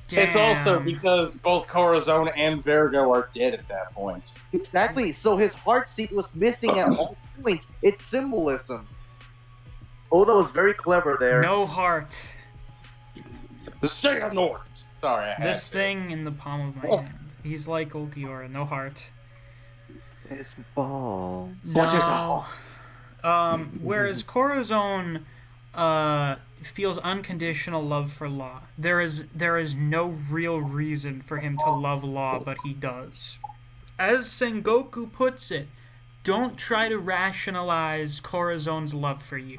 Damn. It's also because both Corazon and Vergo are dead at that point. Exactly. So his heart seat was missing at all points. It's symbolism. Oda was very clever there. No heart. The Xehanort! Sorry, I had This to. thing in the palm of my hand. He's like Ulquiorra, no heart. His ball. Watch his No. Whereas Corazon feels unconditional love for Law. There is no real reason for him to love Law, but he does. As Sengoku puts it, don't try to rationalize Corazon's love for you.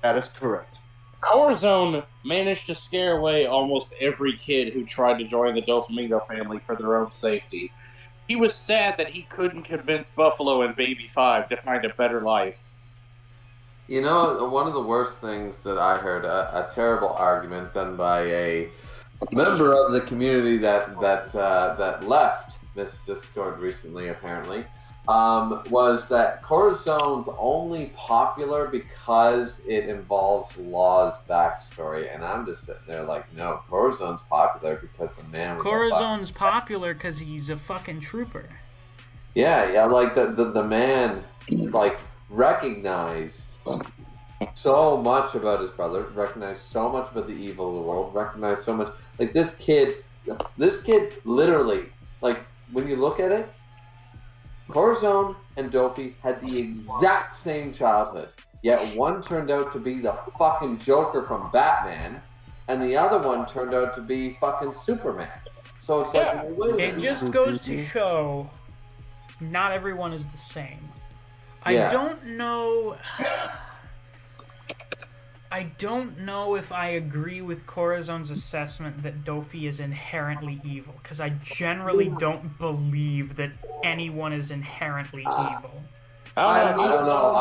That is correct. Corazon managed to scare away almost every kid who tried to join the Doflamingo family for their own safety. He was sad that he couldn't convince Buffalo and Baby 5 to find a better life. You know, one of the worst things that I heard, a terrible argument done by a member of the community that left this Discord recently, apparently, was that Corazone's only popular because it involves Law's backstory, and I'm just sitting there like, no, Corazone's popular because the man was Corazone's popular because he's a fucking trooper. Yeah, like the man, like, recognized so much about his brother, recognized so much about the evil of the world, recognized so much, like, this kid literally, like, when you look at it, Corazon and Dofi had the exact same childhood, yet one turned out to be the fucking Joker from Batman, and the other one turned out to be fucking Superman. So it's like, wait a minute. It just goes to show not everyone is the same. Yeah. I don't know if I agree with Corazon's assessment that Dofi is inherently evil, because I generally don't believe that anyone is inherently evil. I don't know.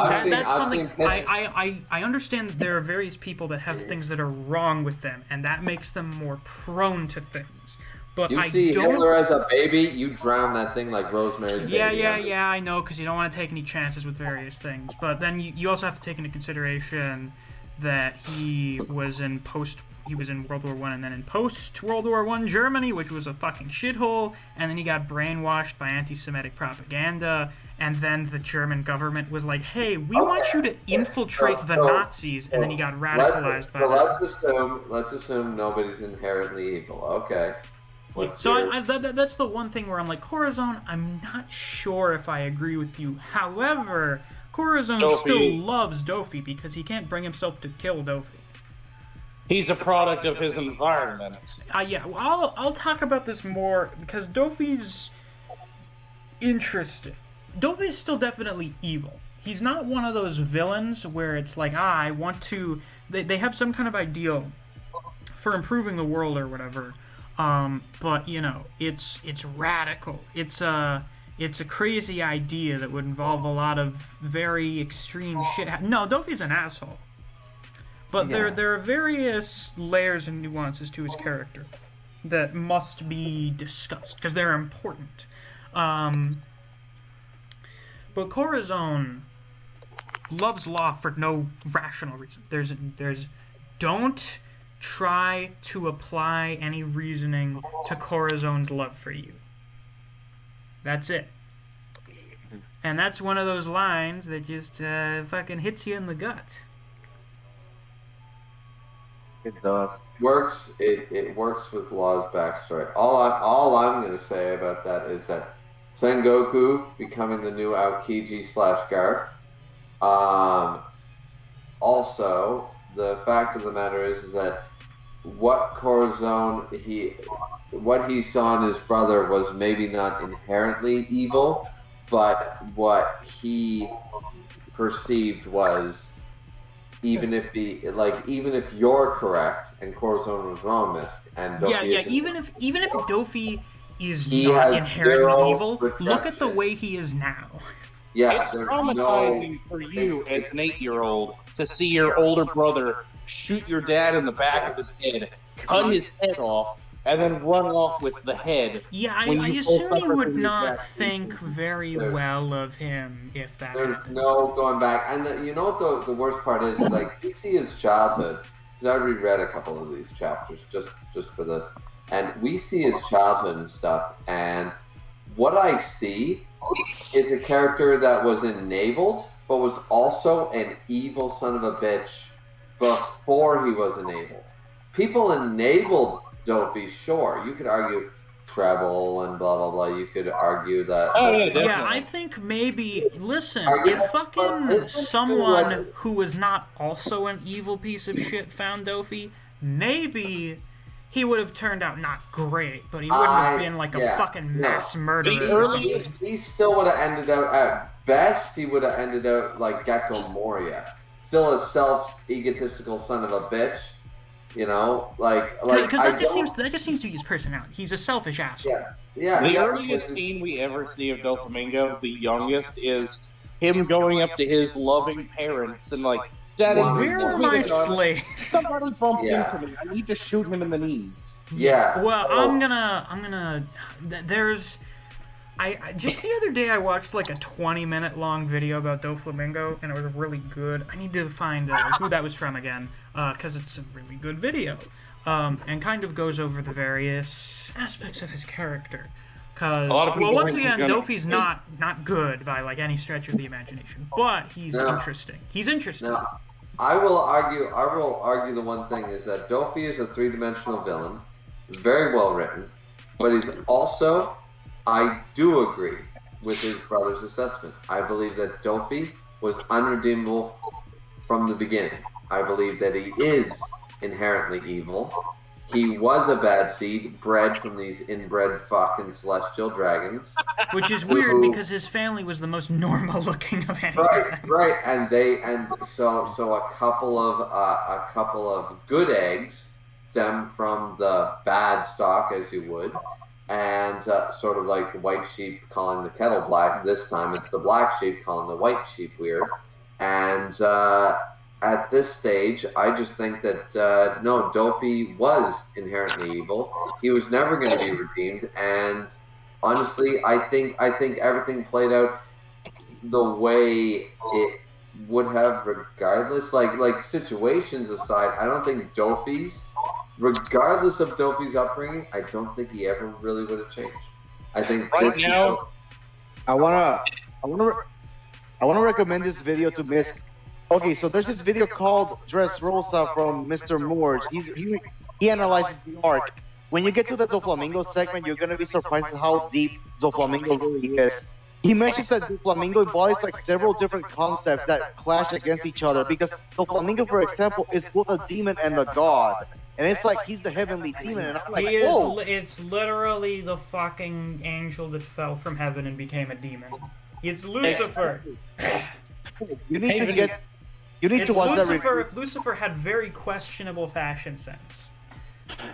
I understand that there are various people that have things that are wrong with them, and that makes them more prone to things. But you see Hitler as a baby, you drown that thing like Rosemary's Baby. Yeah, I know, because you don't want to take any chances with various things. But then you also have to take into consideration that he was in World War I, and then in post-World War I Germany, which was a fucking shithole, and then he got brainwashed by anti-Semitic propaganda, and then the German government was like, hey, we want you to infiltrate the Nazis, and then he got radicalized by that. Let's assume nobody's inherently evil. Okay. That's the one thing where I'm like, Corazon, I'm not sure if I agree with you. However, Corazon still loves Dofi because he can't bring himself to kill Dofi. He's a product of his environment. I'll talk about this more because Dofi's interesting. Dofi is still definitely evil. He's not one of those villains where it's like, I want to... They have some kind of ideal for improving the world or whatever. But, you know, it's radical. It's a crazy idea that would involve a lot of very extreme shit. No, Dofi's an asshole. But there are various layers and nuances to his character that must be discussed, because they're important. But Corazon loves Law for no rational reason. There's don't try to apply any reasoning to Corazon's love for you. That's it. And that's one of those lines that just fucking hits you in the gut. It does. It works with Law's backstory. All I'm going to say about that is that Sengoku becoming the new Aokiji / Garp. Also, the fact of the matter is that what Corazon what he saw in his brother was maybe not inherently evil, but what he perceived was, even if you're correct and Corazon was wrong, Misk, and Dofi even if Dofi is not inherently evil, look at the way he is now. Yeah, it's traumatizing for you as an 8-year-old to see your older brother shoot your dad in the back of his head, cut his head off, and then run off with the head. Yeah, I assume you would not think very well of him if that There's happened. no going back. And you know what the worst part is like, we see his childhood, because I reread a couple of these chapters just for this, and we see his childhood and stuff, and what I see is a character that was enabled, but was also an evil son of a bitch before he was enabled. People enabled Dofi, sure. You could argue treble and blah blah blah. You could argue that. I think maybe. Listen, if fucking someone who was not also an evil piece of shit found Dofi, maybe he would have turned out not great, but he wouldn't have been like a fucking mass murderer or something. He still would have ended out, at best, he would have ended out like Gecko Moria. Still a self-egotistical son of a bitch. You know, because that just seems to be his personality. He's a selfish asshole. The earliest scene we ever see of Doflamingo, the youngest, is him going up to his loving parents and like, Daddy, where are my slaves? Somebody bumped into me. I need to shoot him in the knees. Yeah. Well, I'm gonna. There's Just the other day I watched like a 20-minute long video about Doflamingo, and it was really good. I need to find who that was from again, because it's a really good video, and kind of goes over the various aspects of his character. Because, well, once again, Dofi's not good by like any stretch of the imagination, but he's interesting. He's interesting. No. I will argue the one thing is that Dofi is a three-dimensional villain, very well written, but he's also, I do agree with his brother's assessment. I believe that Dofi was unredeemable from the beginning. I believe that he is inherently evil. He was a bad seed, bred from these inbred fucking celestial dragons. Which is weird because his family was the most normal looking of anything. Right, and so a couple of good eggs stem from the bad stock, as you would, and sort of like the white sheep calling the kettle black. This time it's the black sheep calling the white sheep weird, and. At this stage, I just think that no, Dofi was inherently evil. He was never going to be redeemed, and honestly, I think everything played out the way it would have, regardless. Like situations aside, I don't think regardless of Dofi's upbringing, I don't think he ever really would have changed. I think right now, I wanna recommend this video to Miss. Okay, so there's this video called Dressrosa from Mr. Morge. He analyzes the arc. When you get to the Doflamingo segment, you're gonna be surprised at how deep Doflamingo really is. He mentions that Doflamingo embodies like several different concepts that clash against each other, because Doflamingo, for example, is both a demon and a god. And it's like he's the heavenly demon, and I'm like, whoa! It's literally the fucking angel that fell from heaven and became a demon. It's Lucifer. You need to watch Lucifer, if Lucifer had very questionable fashion sense.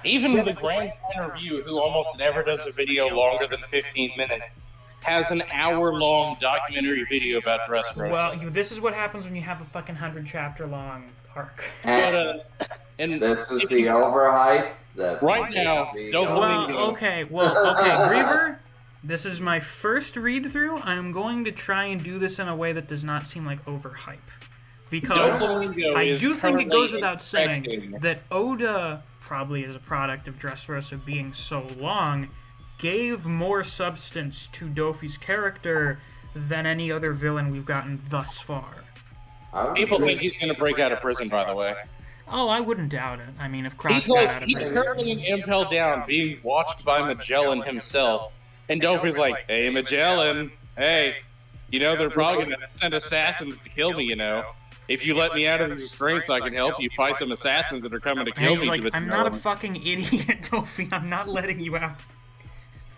Even the Grand Plan Review, who almost never does a video longer than 15 minutes, has an hour-long documentary video about Dressrosa. Well, this is what happens when you have a fucking 100-chapter long arc. And this is the overhype that right now. Okay, Griever. This is my first read-through. I'm going to try and do this in a way that does not seem like overhype. Because I do think it goes without saying that Oda, probably as a product of Dressrosa being so long, gave more substance to Dofi's character than any other villain we've gotten thus far. People think he's going to break out of prison, by the way. Oh, I wouldn't doubt it. I mean, if Cross got out of prison... He's currently in Impel Down, being watched by Magellan himself. And Dofi's like, hey, Magellan, hey, you know they're probably going to send assassins to kill me, you know. If you let me out of these restraints, I can help you fight them assassins that are coming to kill me. Like, I'm not a fucking idiot, Dofi. I'm not letting you out.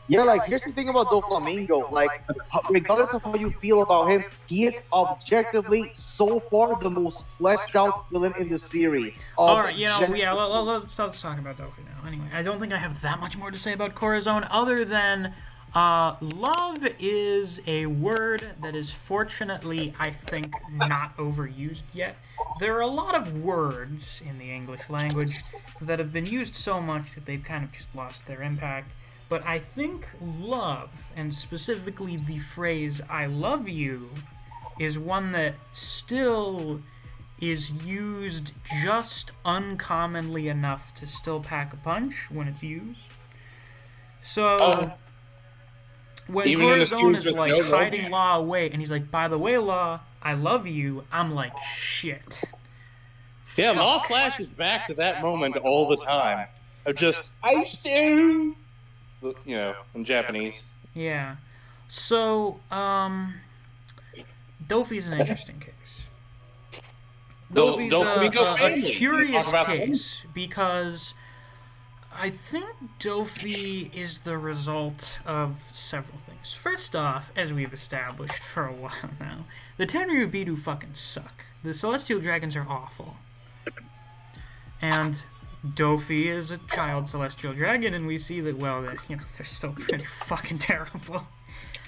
Yeah, like, here's the thing about Doflamingo. Like, regardless of how you feel about him, he is objectively, so far, the most fleshed out villain in the series. Alright, let's talk about Dofi now. Anyway, I don't think I have that much more to say about Corazon, other than... love is a word that is fortunately, I think, not overused yet. There are a lot of words in the English language that have been used so much that they've kind of just lost their impact. But I think love, and specifically the phrase, I love you, is one that still is used just uncommonly enough to still pack a punch when it's used. So... when Corazon is like hiding Law away, and he's like, by the way, Law, I love you, I'm like, shit. Yeah, Law flashes back to that moment all the time. Of just, I do, you know, in Japanese. Yeah. So, Dofi's an interesting case. Dofi's a curious case, because... I think Dofi is the result of several things. First off, as we've established for a while now, the Tenryubiru fucking suck. The Celestial Dragons are awful. And Dofi is a child Celestial Dragon, and we see that, well, that, you know, they're still pretty fucking terrible.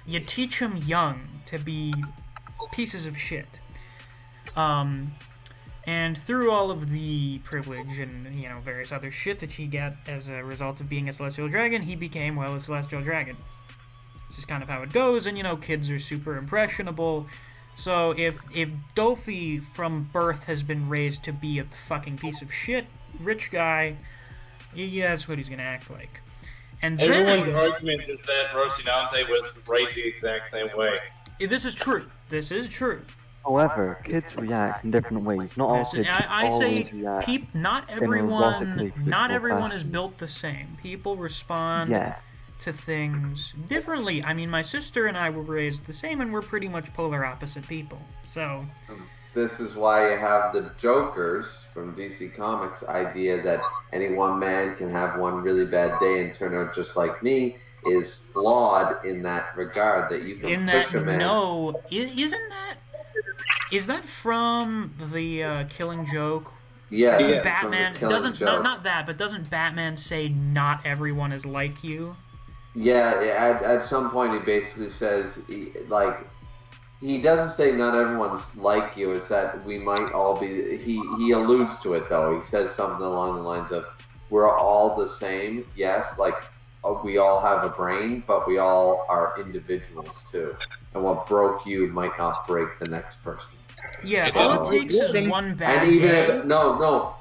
You teach them young to be pieces of shit. And through all of the privilege and, you know, various other shit that he got as a result of being a Celestial Dragon, he became, well, a Celestial Dragon. It's just kind of how it goes, and kids are super impressionable. So if Dofi from birth has been raised to be a fucking piece of shit rich guy, yeah, that's what he's gonna act like. And everyone's argument is that Rocinante was raised the exact same way. This is true. This is true. However, kids react in different ways. Not all kids always react. Not everyone is built the same. People respond to things differently. I mean, my sister and I were raised the same, and we're pretty much polar opposite people. So this is why you have the Jokers from DC Comics idea that any one man can have one really bad day and turn out just like me is flawed in that regard, that you can push a man. No, is that from the Killing Joke? Yes, Batman doesn't not that, but doesn't Batman say not everyone is like you? Yeah, at some point he basically says, he doesn't say not everyone's like you, it's that we might all be, he alludes to it though, he says something along the lines of, we're all the same, yes, we all have a brain, but we all are individuals too, and what broke you might not break the next person. Yeah, all it takes is one bad and even day.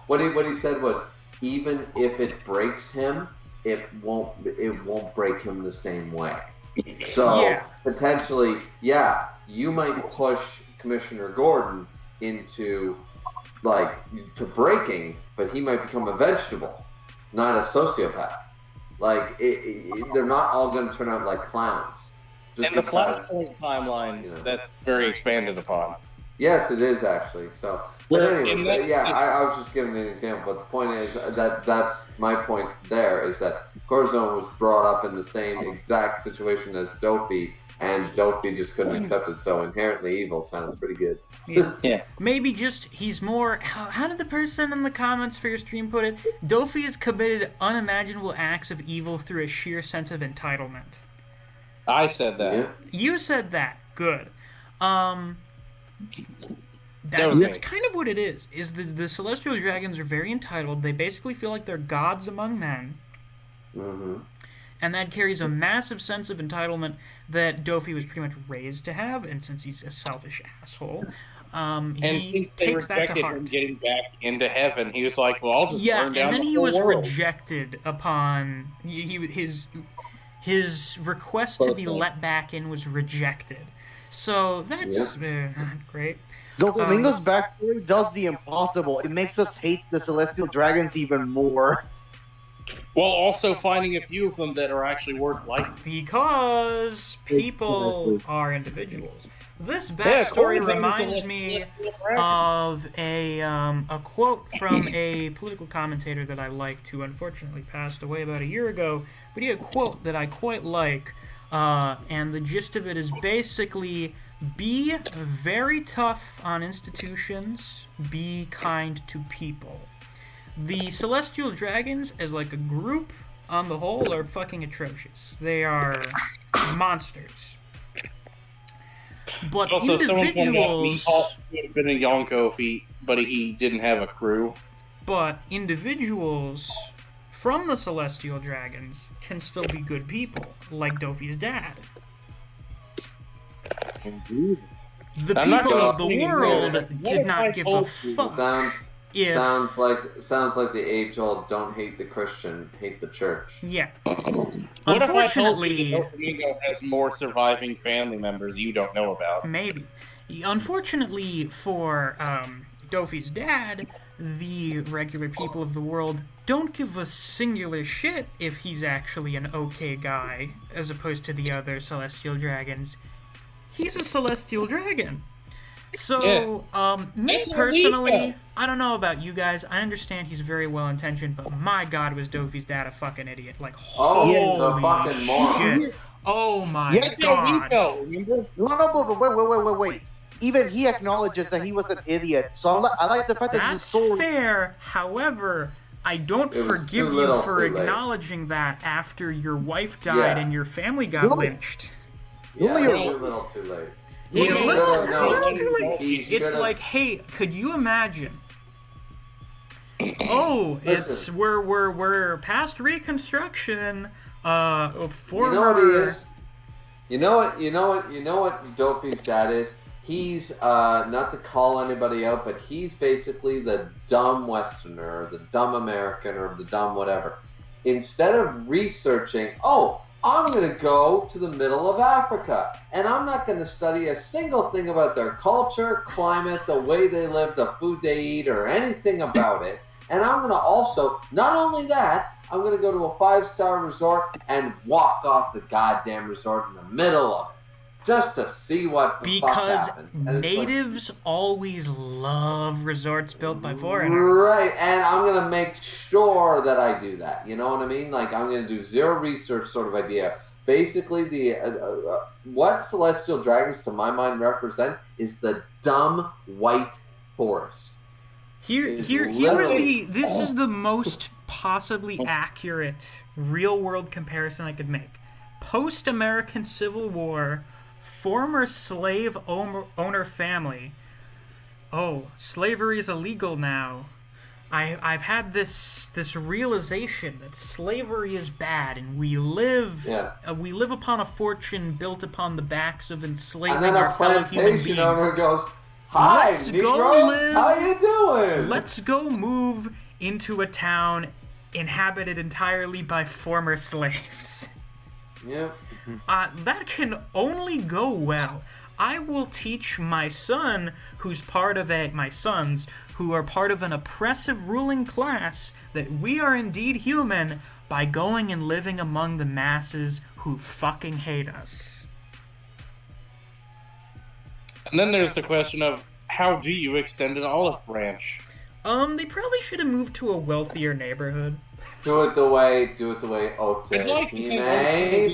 What he said was, even if it breaks him, it won't break him the same way. So potentially, you might push Commissioner Gordon into to breaking, but he might become a vegetable, not a sociopath. They're not all going to turn out like clowns. And the Flashpoint timeline, that's very expanded upon. Yes, it is actually. So, but anyways, I was just giving an example. But the point is that's my point. There is that Corazon was brought up in the same exact situation as Dofi, and Dofi just couldn't accept it. So inherently evil sounds pretty good. Yeah. Maybe just he's more. How did the person in the comments for your stream put it? Dofi has committed unimaginable acts of evil through a sheer sense of entitlement. I said that. Yeah. You said that. Good. That's kind of what it is. The Celestial Dragons are very entitled. They basically feel like they're gods among men. Mm-hmm. And that carries a massive sense of entitlement that Dofi was pretty much raised to have, and since he's a selfish asshole, he takes that to heart. Him getting back into heaven, he was like, well, I'll just burn down and then the he whole was world. rejected upon... His request to be let back in was rejected. So that's not great. Doflamingo's backstory does the impossible. It makes us hate the Celestial Dragons even more. While also finding a few of them that are actually worth liking. Because people are individuals. This backstory reminds me of a quote from a political commentator that I liked, who unfortunately passed away about a year ago. But he had a quote that I quite like, and the gist of it is basically, be very tough on institutions, be kind to people. The Celestial Dragons, as a group on the whole, are fucking atrocious. They are monsters. But also, individuals... would have been a Yonko but he didn't have a crew. But individuals from the Celestial Dragons can still be good people, like Dofi's dad. Indeed. The people of the world did not give a fuck. Sounds like the age-old "don't hate the Christian, hate the church." Yeah. What unfortunately, if I told you that Doflamingo has more surviving family members you don't know about? Maybe. Unfortunately for Dofi's dad, the regular people of the world don't give a singular shit if he's actually an okay guy, as opposed to the other Celestial Dragons. He's a Celestial Dragon. So, me personally, I don't know about you guys. I understand he's very well-intentioned, but my God, was Dofi's dad a fucking idiot. Holy a fucking moron. shit. Oh my God. No, wait. Even he acknowledges that he was an idiot. So I like the fact that that's fair. However, I don't forgive you for acknowledging that after your wife died and your family got lynched. Yeah, it was a little too late. It's like, hey, could you imagine? Oh, we're past Reconstruction. You know what he is? You know what Dofi's dad is? He's not to call anybody out, but he's basically the dumb Westerner, or the dumb American, or the dumb whatever. Instead of researching, I'm going to go to the middle of Africa, and I'm not going to study a single thing about their culture, climate, the way they live, the food they eat, or anything about it. And I'm going to also, not only that, I'm going to go to a 5-star resort and walk off the goddamn resort in the middle of it. Just to see what the fuck happens. Because natives always love resorts built by foreigners. Right, and I'm going to make sure that I do that. You know what I mean? Like, I'm going to do zero research sort of idea. Basically, the what celestial dragons, to my mind, represent is the dumb white forest. This is the most possibly accurate real-world comparison I could make. Post-American Civil War, former slave owner family. Oh, slavery is illegal now. I've had this realization that slavery is bad, and we live upon a fortune built upon the backs of enslaving our fellow human beings. And then a plantation owner goes, "Hi, Negroes, how you doing? Let's go move into a town inhabited entirely by former slaves." Yeah. That can only go well. I will teach my son, who are part of an oppressive ruling class, that we are indeed human by going and living among the masses who fucking hate us. And then there's the question of, how do you extend an olive branch? They probably should have moved to a wealthier neighborhood. Do it the way Otahime,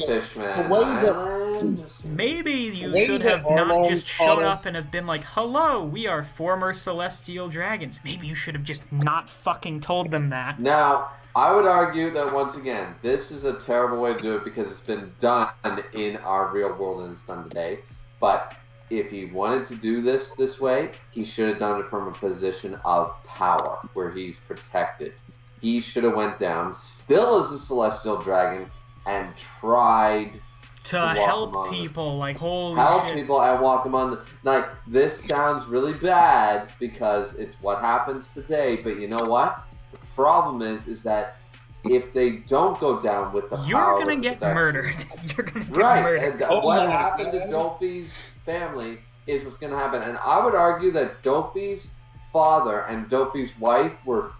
Fishman Island. Maybe you should have not just shown up and have been like, "Hello, we are former celestial dragons." Maybe you should have just not fucking told them that. Now, I would argue that once again, this is a terrible way to do it because it's been done in our real world and it's done today. But if he wanted to do this way, he should have done it from a position of power where he's protected. He should have went down, still as a celestial dragon, and tried to help people. Like, holy help shit. people and walk them on the... Like, this sounds really bad because it's what happens today, but you know what? The problem is that if they don't go down with the power... You're gonna get murdered. You're gonna get murdered. And what happened to Dofi's family is what's gonna happen. And I would argue that Dofi's father and Dofi's wife were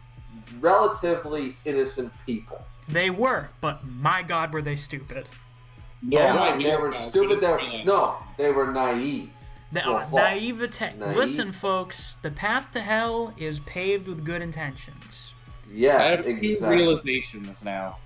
relatively innocent people. They were, but my God, were they stupid. Yeah, they were stupid. They were naive. Naivete. Listen, folks, the path to hell is paved with good intentions. Yes, I have exactly. two realizations now.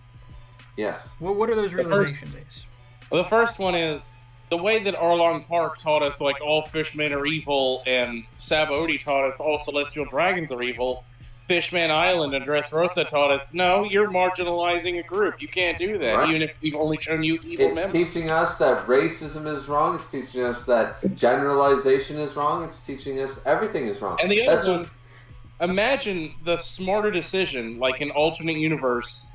Yes. Well, what are those realizations, Ace? The first one is the way that Arlong Park taught us, like, all fishmen are evil, and Sabaody taught us all celestial dragons are evil. Fishman Island and Dressrosa taught us, no, you're marginalizing a group. You can't do that, right. Even if we've only shown you evil members. It's teaching us that racism is wrong. It's teaching us that generalization is wrong. It's teaching us everything is wrong. And the other one, imagine the smarter decision, like an alternate universe,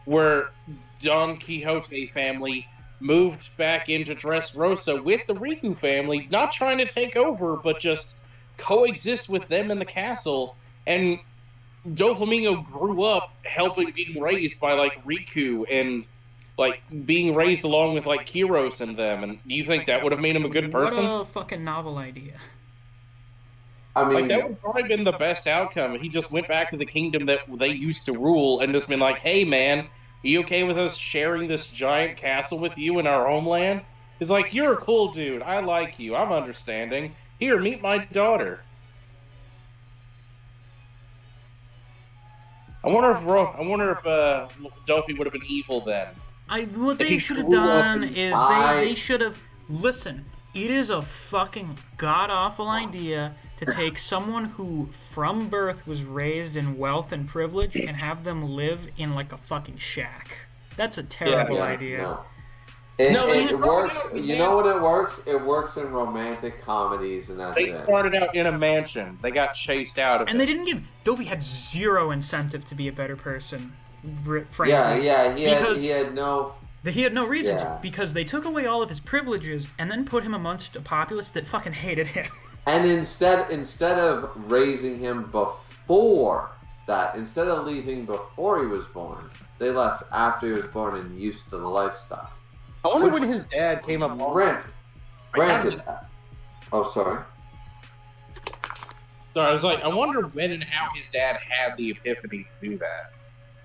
where Don Quixote family moved back into Dressrosa with the Riku family, not trying to take over, but just coexist with them in the castle, and Doflamingo grew up being raised by, like, Riku and, like, being raised along with, like, Kiros and them. And do you think that would have made him a good person? What a fucking novel idea. I mean, like, that would probably been the best outcome. He just went back to the kingdom that they used to rule and just been like, hey, man, are you okay with us sharing this giant castle with you in our homeland? He's like, you're a cool dude. I like you. I'm understanding. Here, meet my daughter. I wonder if Dofi would have been evil then. What they should have done is they should have... Listen, it is a fucking god-awful idea to take someone who, from birth, was raised in wealth and privilege and have them live in, like, a fucking shack. That's a terrible idea. No. It works. You know what it works? It works in romantic comedies, and that's it. They started out in a mansion. They got chased out of it. And they didn't give... Dofi had zero incentive to be a better person, frankly. Yeah, he had no... He had no reason Yeah. to, because they took away all of his privileges and then put him amongst a populace that fucking hated him. And instead of raising him before that, instead of leaving before he was born, they left after he was born and used to the lifestyle. I wonder when his dad came up. Granted. Oh, sorry. Sorry, I was like, I wonder when and how his dad had the epiphany to do that.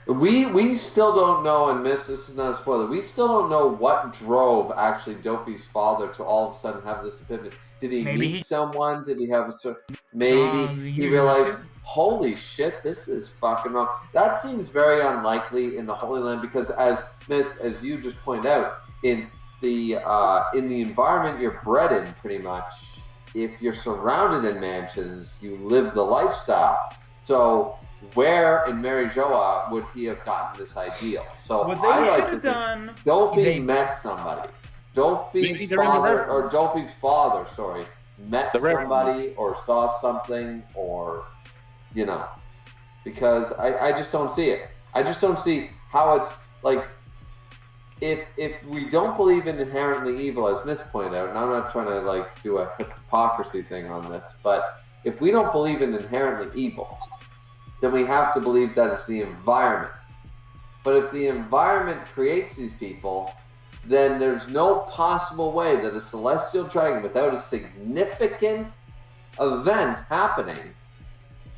We still don't know, and this is not a spoiler, we still don't know what drove actually Dofi's father to all of a sudden have this epiphany. Did he meet someone? Did he have a certain... Maybe he realized, holy shit, this is fucking wrong. That seems very unlikely in the Holy Land because, as you just pointed out, in the environment you're bred in, pretty much, if you're surrounded in mansions, you live the lifestyle. So where in Mary Joa would he have gotten this ideal? So what they I like should to have think done, Dofi met somebody. Dofi's father, sorry, met somebody or saw something or, you know, because I just don't see it. I just don't see how it's like, if we don't believe in inherently evil, as Miss pointed out, and I'm not trying to like do a hypocrisy thing on this, but if we don't believe in inherently evil, then we have to believe that it's the environment. But if the environment creates these people, then there's no possible way that a celestial dragon, without a significant event happening,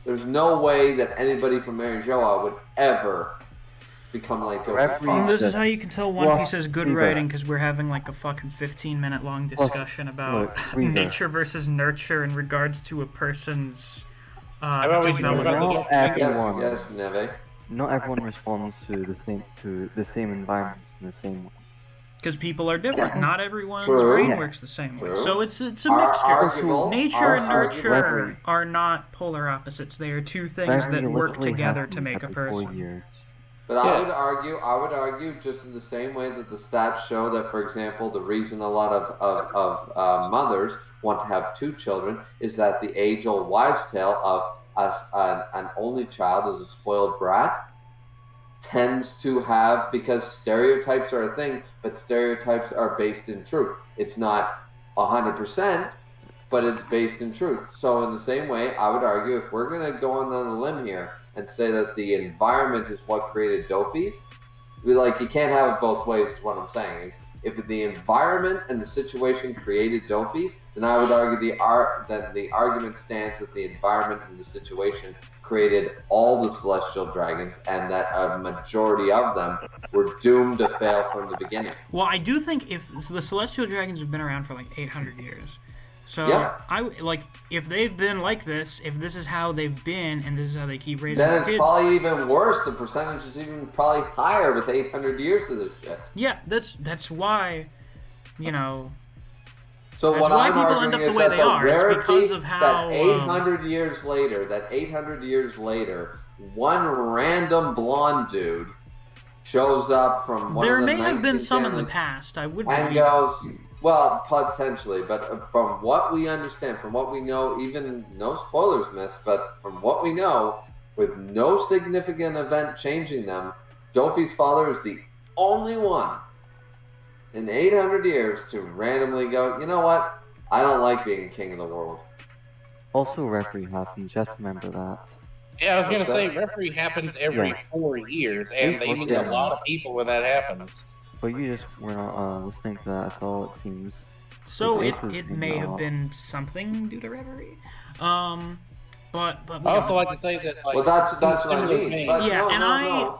there's no way that anybody from Mary Joa would ever become like Dofi's father. This is how you can tell One Piece is good writing, because we're having like a fucking 15-minute long discussion about nature versus nurture in regards to a person's development. Yes, Neve. Not everyone responds to the same environments in the same way. Because people are different. Not everyone's brain works the same way. So it's a mixture. Nature and nurture are not polar opposites. They are two things that work together to make a person. But I would argue, just in the same way that the stats show that, for example, the reason a lot of mothers want to have two children is that the age-old wives' tale of an only child is a spoiled brat tends to have, because stereotypes are a thing, but stereotypes are based in truth. It's not 100%, but it's based in truth. So in the same way, I would argue, if we're going to go on a limb here and say that the environment is what created Dofi, you can't have it both ways, is what I'm saying. If the environment and the situation created Dofi, then I would argue the argument stands that the environment and the situation created all the celestial dragons, and that a majority of them were doomed to fail from the beginning. Well, I do think if the celestial dragons have been around for like 800 years. So, if they've been like this, if this is how they've been, and this is how they keep raising then kids... Then it's probably even worse. The percentage is even probably higher with 800 years of this shit. Yeah, that's why, you know... So what I'm arguing is that the rarity that 800 years later, one random blonde dude shows up from one of the 19 There may have been some in the past, I would believe. And goes... Well, potentially, but from what we understand, from what we know, even no spoilers, Miss, but from what we know, with no significant event changing them, Dofi's father is the only one in 800 years to randomly go, you know what? I don't like being king of the world. Also, referee happens, just remember that. Yeah, I was going to say, referee happens every 4 years, and they meet a lot of people when that happens. But you just were not listening to that at all, it seems. So it may have been something due to reverie. But I also like to say that, well, that's what I mean. But yeah,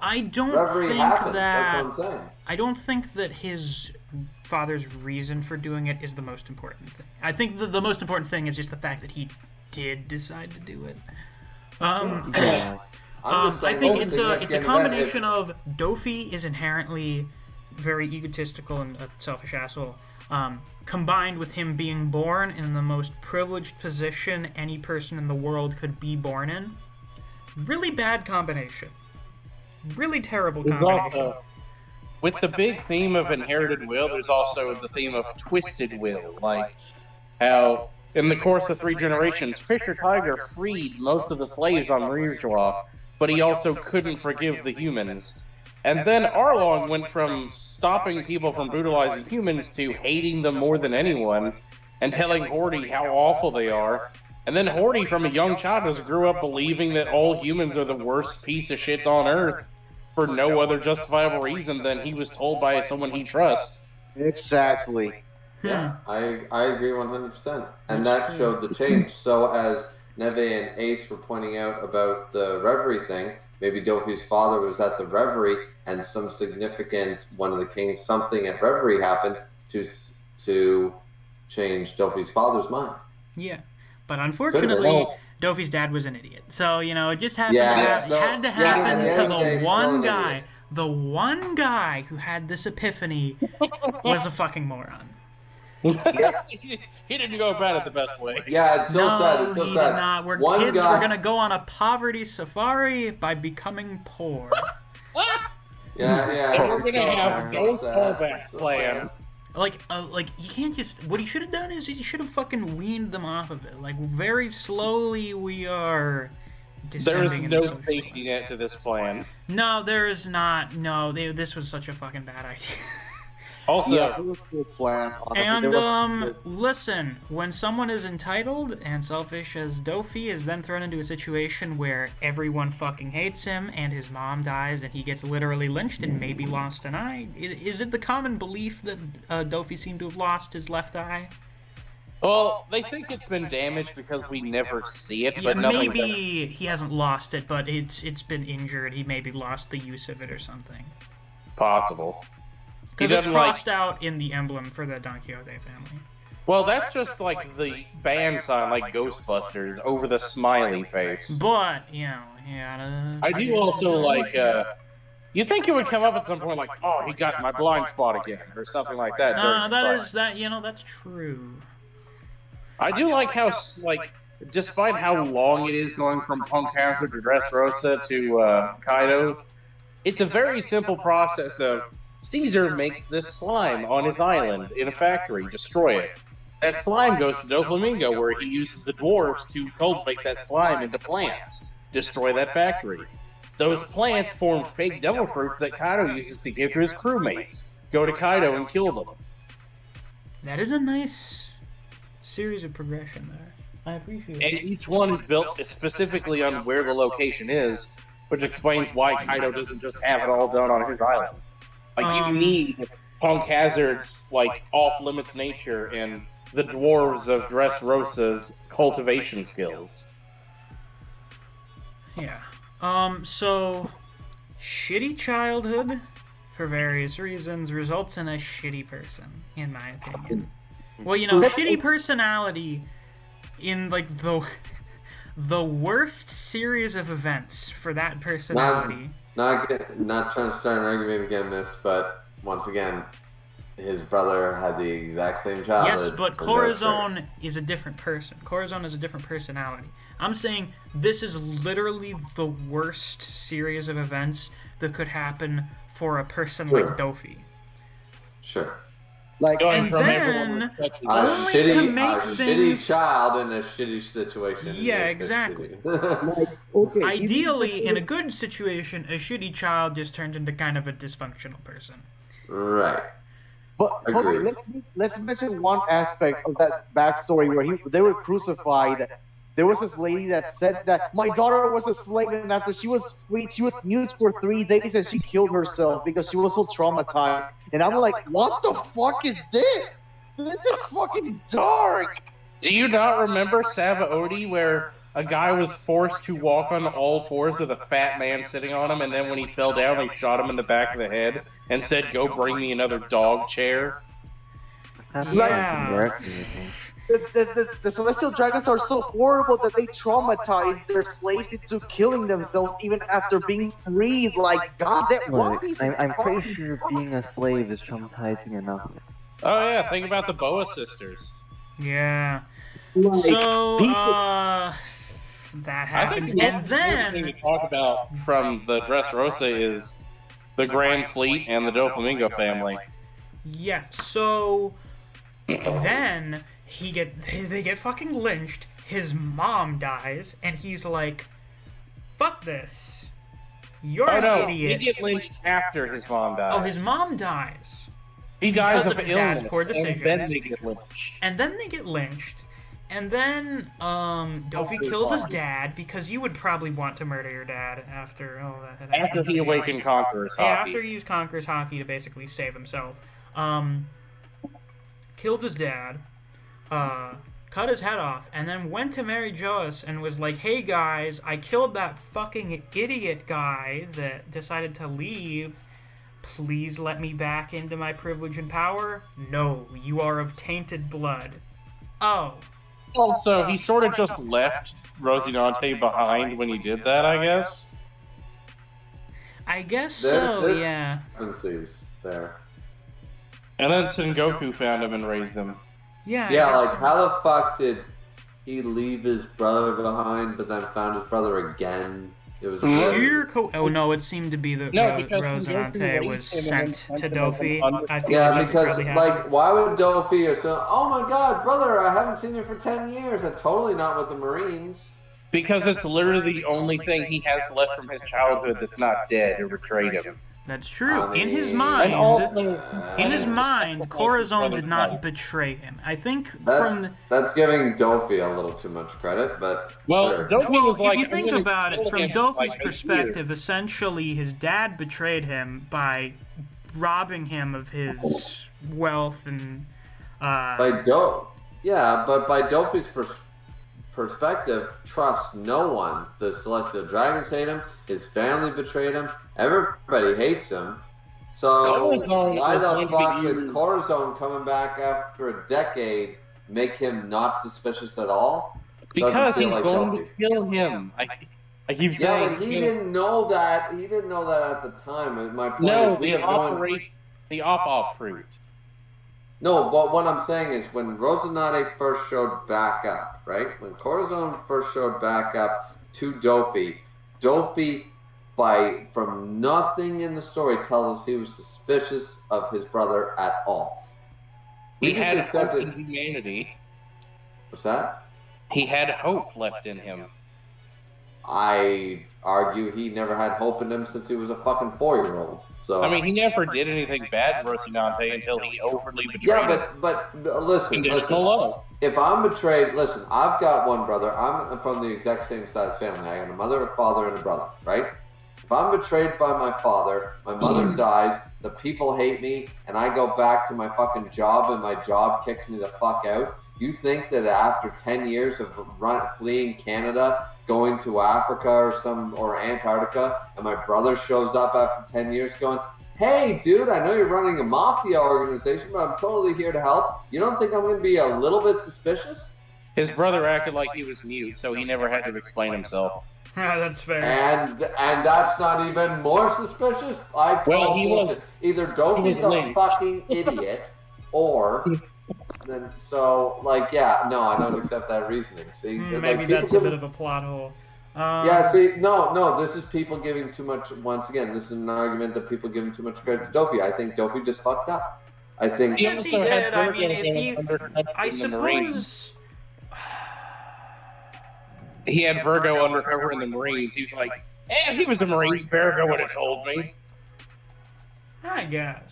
I don't reverie think happens. that. That's what I'm saying. I don't think that his father's reason for doing it is the most important thing. I think the most important thing is just the fact that he did decide to do it. I think it's a combination of Dofi is inherently very egotistical and a selfish asshole, combined with him being born in the most privileged position any person in the world could be born in. Really bad combination. Really terrible combination. With the big theme of inherited will, there's also the theme of twisted will, like how in the course of 3 generations, Fisher Tiger freed most of the slaves on Rirjoa, but he also couldn't forgive the humans. And then Arlong went from stopping people from brutalizing humans to hating them more than anyone and telling Horty how awful they are. And then Horty, from a young child, just grew up believing that all humans are the worst piece of shits on Earth for no other justifiable reason than he was told by someone he trusts. Exactly. Yeah, I agree 100%. And that showed the change. So as Neve and Ace were pointing out about the Reverie thing, maybe Dofi's father was at the Reverie and some significant, one of the kings, something at Reverie happened to change Dofi's father's mind. Yeah. But unfortunately, Dofi's dad was an idiot. So, it just happened had to happen to the one guy. The one guy who had this epiphany was a fucking moron. He didn't go about it the best way. Yeah, it's so sad. It's so he sad. Did not. We're going to go on a poverty safari by becoming poor. Yeah. And we're going to have no fallback plan. Like you can't just. What he should have done is he should have fucking weaned them off of it. Like very slowly, we are. There is no safety net to this plan. No, there is not. No, this was such a fucking bad idea. Also, it was a good plan. Honestly, and listen, when someone is entitled and selfish as Dofi is then thrown into a situation where everyone fucking hates him and his mom dies and he gets literally lynched and maybe lost an eye, is it the common belief that Dofi seemed to have lost his left eye? Well, they think it's been damaged because we never see it, but maybe he hasn't lost it, but it's been injured. He maybe lost the use of it or something. Possible. Because it's crossed out in the emblem for the Don Quixote family. Well, that's just like the band sign, like Ghostbusters, over the smiley face. But, I do also like, you'd think it would come up at some point like, oh, he got my blind spot again, or something like that. That's true. I do like how, despite how long it is going from Punk Hazard to Dressrosa to Kaido, it's a very simple process of Caesar makes this slime on his island in a factory, destroy it. That slime goes to Doflamingo, where he uses the dwarves to cultivate that slime into plants, destroy that factory. Those plants form fake devil fruits that Kaido uses to give to his crewmates. Go to Kaido and kill them. That is a nice series of progression there. I appreciate it. And each one is built specifically on where the location is, which explains why Kaido doesn't just have it all done on his island. You need Punk Hazard's, off-limits nature and the dwarves of Dressrosa's cultivation skills. Yeah. So, shitty childhood, for various reasons, results in a shitty person, in my opinion. Well, shitty personality in, the worst series of events for that personality... Not trying to start an argument again, but once again, his brother had the exact same childhood. Yes, but Corazon is a different person. Corazon is a different personality. I'm saying this is literally the worst series of events that could happen for a person like Dofi. Sure. And then, only to make things... shitty child in a shitty situation. Yeah, exactly. Ideally, in a good situation, a shitty child just turns into kind of a dysfunctional person. Right. But okay, let's mention one aspect of that backstory where they were crucified. There was this lady that said that my daughter was a slave, and after she was freed, she was mute for 3 days, and she killed herself because she was so traumatized. And I'm like, what the fuck is this? This is fucking dark. Do you not remember Sabaody, where a guy was forced to walk on all fours with a fat man sitting on him, and then when he fell down, they shot him in the back of the head and said, "Go bring me another dog chair"? Yeah. The Celestial Dragons are so horrible that they traumatize their slaves into killing themselves even after being freed. Like, God, I'm pretty sure being a slave is traumatizing enough. Oh yeah, think about the Boa sisters. Yeah. So, that happens. I think and then thing to talk about from the Dressrosa is the Grand Fleet and the Doflamingo family. Yeah. So then they get fucking lynched. His mom dies, and he's like, "Fuck this! You're Oh an no, idiot. he get lynched after his mom dies. Oh, his mom dies. He dies because of his dad's illness, poor and decisions. then they get lynched. And then they get lynched. And then Dofi kills his dad because you would probably want to murder your dad after all that had happened. After he awakened Conqueror's Yeah, Hockey. after he used Conqueror's Hockey to basically save himself. Killed his dad, cut his head off, and then went to Mary Joas and was like, hey guys, I killed that fucking idiot guy that decided to leave. Please let me back into my privilege and power? No, you are of tainted blood. Oh. Also, he sort of just left Rosinante behind when he did that, I guess. I guess so, yeah. There. And then Sengoku found him and raised him. Yeah. Yeah, like how the fuck did he leave his brother behind, but then found his brother again? It was weird. Oh no, it seemed to be that Rosinante was sent to Dofi. Yeah, because like, why would Dofi assume? Oh my God, brother, I haven't seen you for 10 years. And totally not with the Marines. Because it's literally the only thing he has left from his childhood that's not dead or betrayed him. That's true. I mean, in his mind, Corazon did not right. betray him. I think that's giving Dofi a little too much credit, but sure. Dofi was like, if you think about it from Dofi's like perspective, essentially his dad betrayed him by robbing him of his wealth and. But by Dofi's perspective, trusts no one. The Celestial Dragons hate him. His family betrayed him. Everybody hates him. So why the fuck with Corazon coming back after a decade make him not suspicious at all? Because he's going to kill him. I keep saying. Yeah, but he didn't know that. He didn't know that at the time. My point is, the op fruit. No, but what I'm saying is when Rosinante first showed back up, right? When Corazon first showed back up to Dofi, from nothing in the story tells us he was suspicious of his brother at all. He had hope in humanity. What's that? He had hope left in him. I argue he never had hope in him since he was a fucking 4-year-old. So I mean, he never did anything bad to Rosinante until he overtly betrayed him. but listen. Love. If I'm betrayed, listen, I've got one brother. I'm from the exact same size family. I got a mother, a father, and a brother, right? If I'm betrayed by my father, my mother dies, the people hate me, and I go back to my fucking job and my job kicks me the fuck out, you think that after 10 years of fleeing Canada, going to Africa or Antarctica, and my brother shows up after 10 years going, hey, dude, I know you're running a mafia organization, but I'm totally here to help. You don't think I'm going to be a little bit suspicious? His brother acted like he was mute, so he never had to explain himself. That's fair. And that's not even more suspicious? Either Dofi's a fucking idiot, or... Then, so, like, yeah, no, I don't accept that reasoning. See, maybe that's a bit of a plot hole. Yeah, see, no, this is people giving too much. Once again, this is an argument that people giving too much credit to Dofi. I think Dofi just fucked up. I think yes, he did. I mean, I suppose he had Virgo undercover in the Marines. He was like, if he was a Marine, Virgo would have told me. I guess.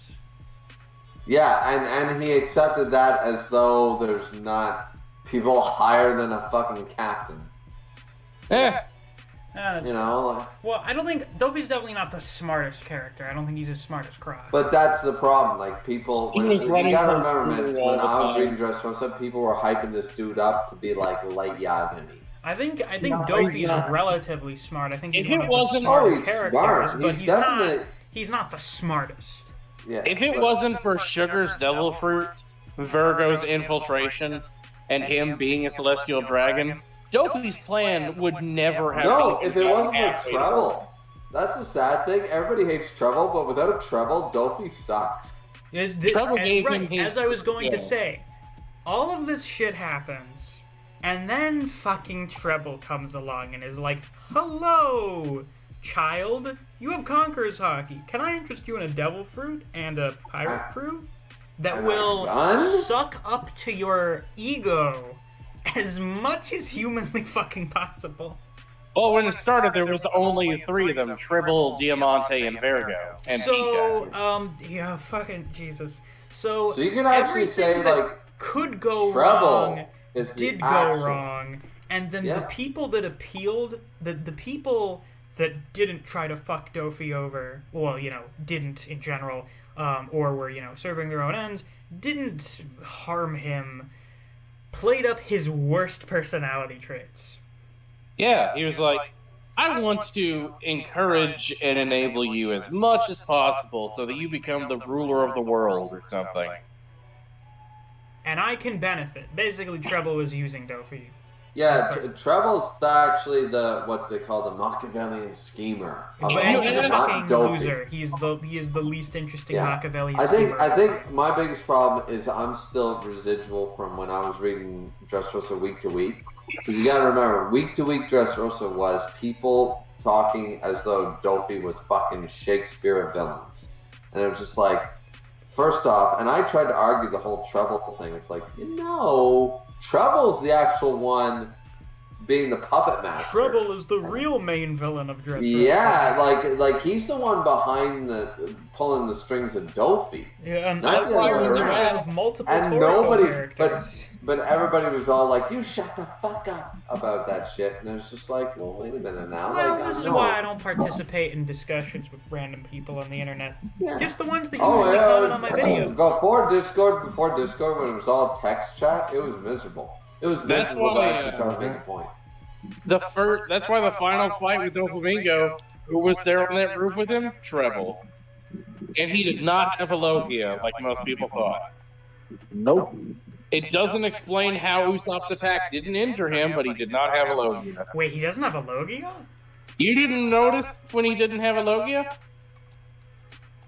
Yeah, and he accepted that as though there's not people higher than a fucking captain. You know? Well, I don't think... Dofi's definitely not the smartest character. I don't think he's as smart as Croc. But that's the problem. Like, people... you gotta remember, Miss, when I was reading Dressrosa, people were hyping this dude up to be like Light Yagami. I think Dofi's relatively smart. I think he's one of the smart characters, but he's not the smartest. Yeah, if it wasn't for Sugar's Devil Fruit, Virgo's infiltration, and him being a Celestial Dragon, Dofi's plan would never have been... if it wasn't for Treble. That's the sad thing. Everybody hates Treble, but without a Treble, Dofi sucks. Treble gave him his... As I was going to say, all of this shit happens, and then fucking Treble comes along and is like, hello, child, you have Conqueror's Hockey. Can I interest you in a Devil Fruit and a Pirate Crew that will suck up to your ego as much as humanly fucking possible? Well, when it started, there was only 3 of them: Tribble, Diamante, and Vergo, and Pika. Yeah, fucking Jesus. So you can actually say like could go Treble wrong did go wrong, and then the people that appealed, the people that didn't try to fuck Dofi over, well, didn't in general, or were serving their own ends, didn't harm him, played up his worst personality traits. Yeah, he was like, I want to encourage and enable you as much as possible so that you become the ruler of the world or something. And I can benefit. Basically, Treble was using Dofi. Yeah, Treble's actually what they call the Machiavellian schemer. And he's a fucking loser. He is the least interesting Machiavellian schemer. I think my biggest problem is I'm still residual from when I was reading Dressrosa week to week. Because you gotta remember, week to week Dressrosa was people talking as though Dofi was fucking Shakespeare of villains. And it was just like, first off, and I tried to argue the whole Treble thing. It's like, Treble's the actual one being the puppet master. Treble is the real main villain of Dressrosa. Yeah, like he's the one behind pulling the strings of Dofi. Yeah, and not the other way around. Of multiple and nobody, characters. but everybody was all like, "You shut the fuck up about that shit," and it's just like, well, wait a minute now. Well, this is why I don't participate in discussions with random people on the internet. Yeah. Just the ones that you comment on my videos. Before Discord, when it was all text chat, it was miserable. It was miserable to actually try to make a point. That's why the final fight with Doflamingo, who was there on that roof with him, Treble. And he did not have a Logia, like most people thought. Nope. It doesn't explain how Usopp's attack didn't injure him, but he did not have a Logia. Wait, he doesn't have a Logia? You didn't notice when he didn't have a Logia?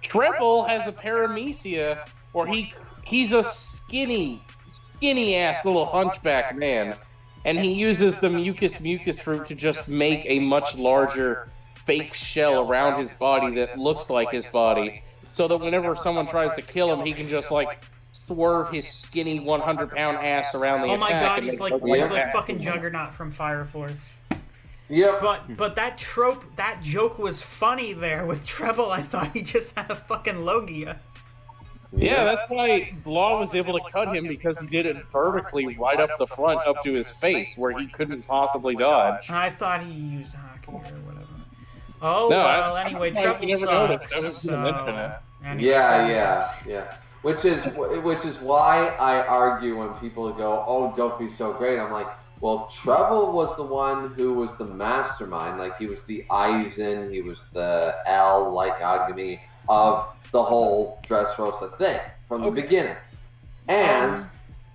Treble has a paramecia where he's a skinny ass little hunchback man. And he uses the mucus fruit to just make a much larger fake shell around his body that looks like his body, so that whenever someone tries to kill him, he can just like swerve his skinny 100-pound ass around the attack. Oh my god, he's like fucking Juggernaut from Fire Force. Yeah. But that joke was funny there with Treble. I thought he just had a fucking Logia. Yeah, that's why Law was able to cut him, because he did it vertically right up the front, up to his face, where he couldn't possibly dodge. I thought he used hockey or whatever. Oh, no, well, anyway, Treble sucks. Yeah. Which is why I argue when people go, "Oh, Dofi's so great." I'm like, well, Treble was the one who was the mastermind. Like, he was the Aizen, he was the L, like Agami, of the whole Dressrosa thing from the beginning.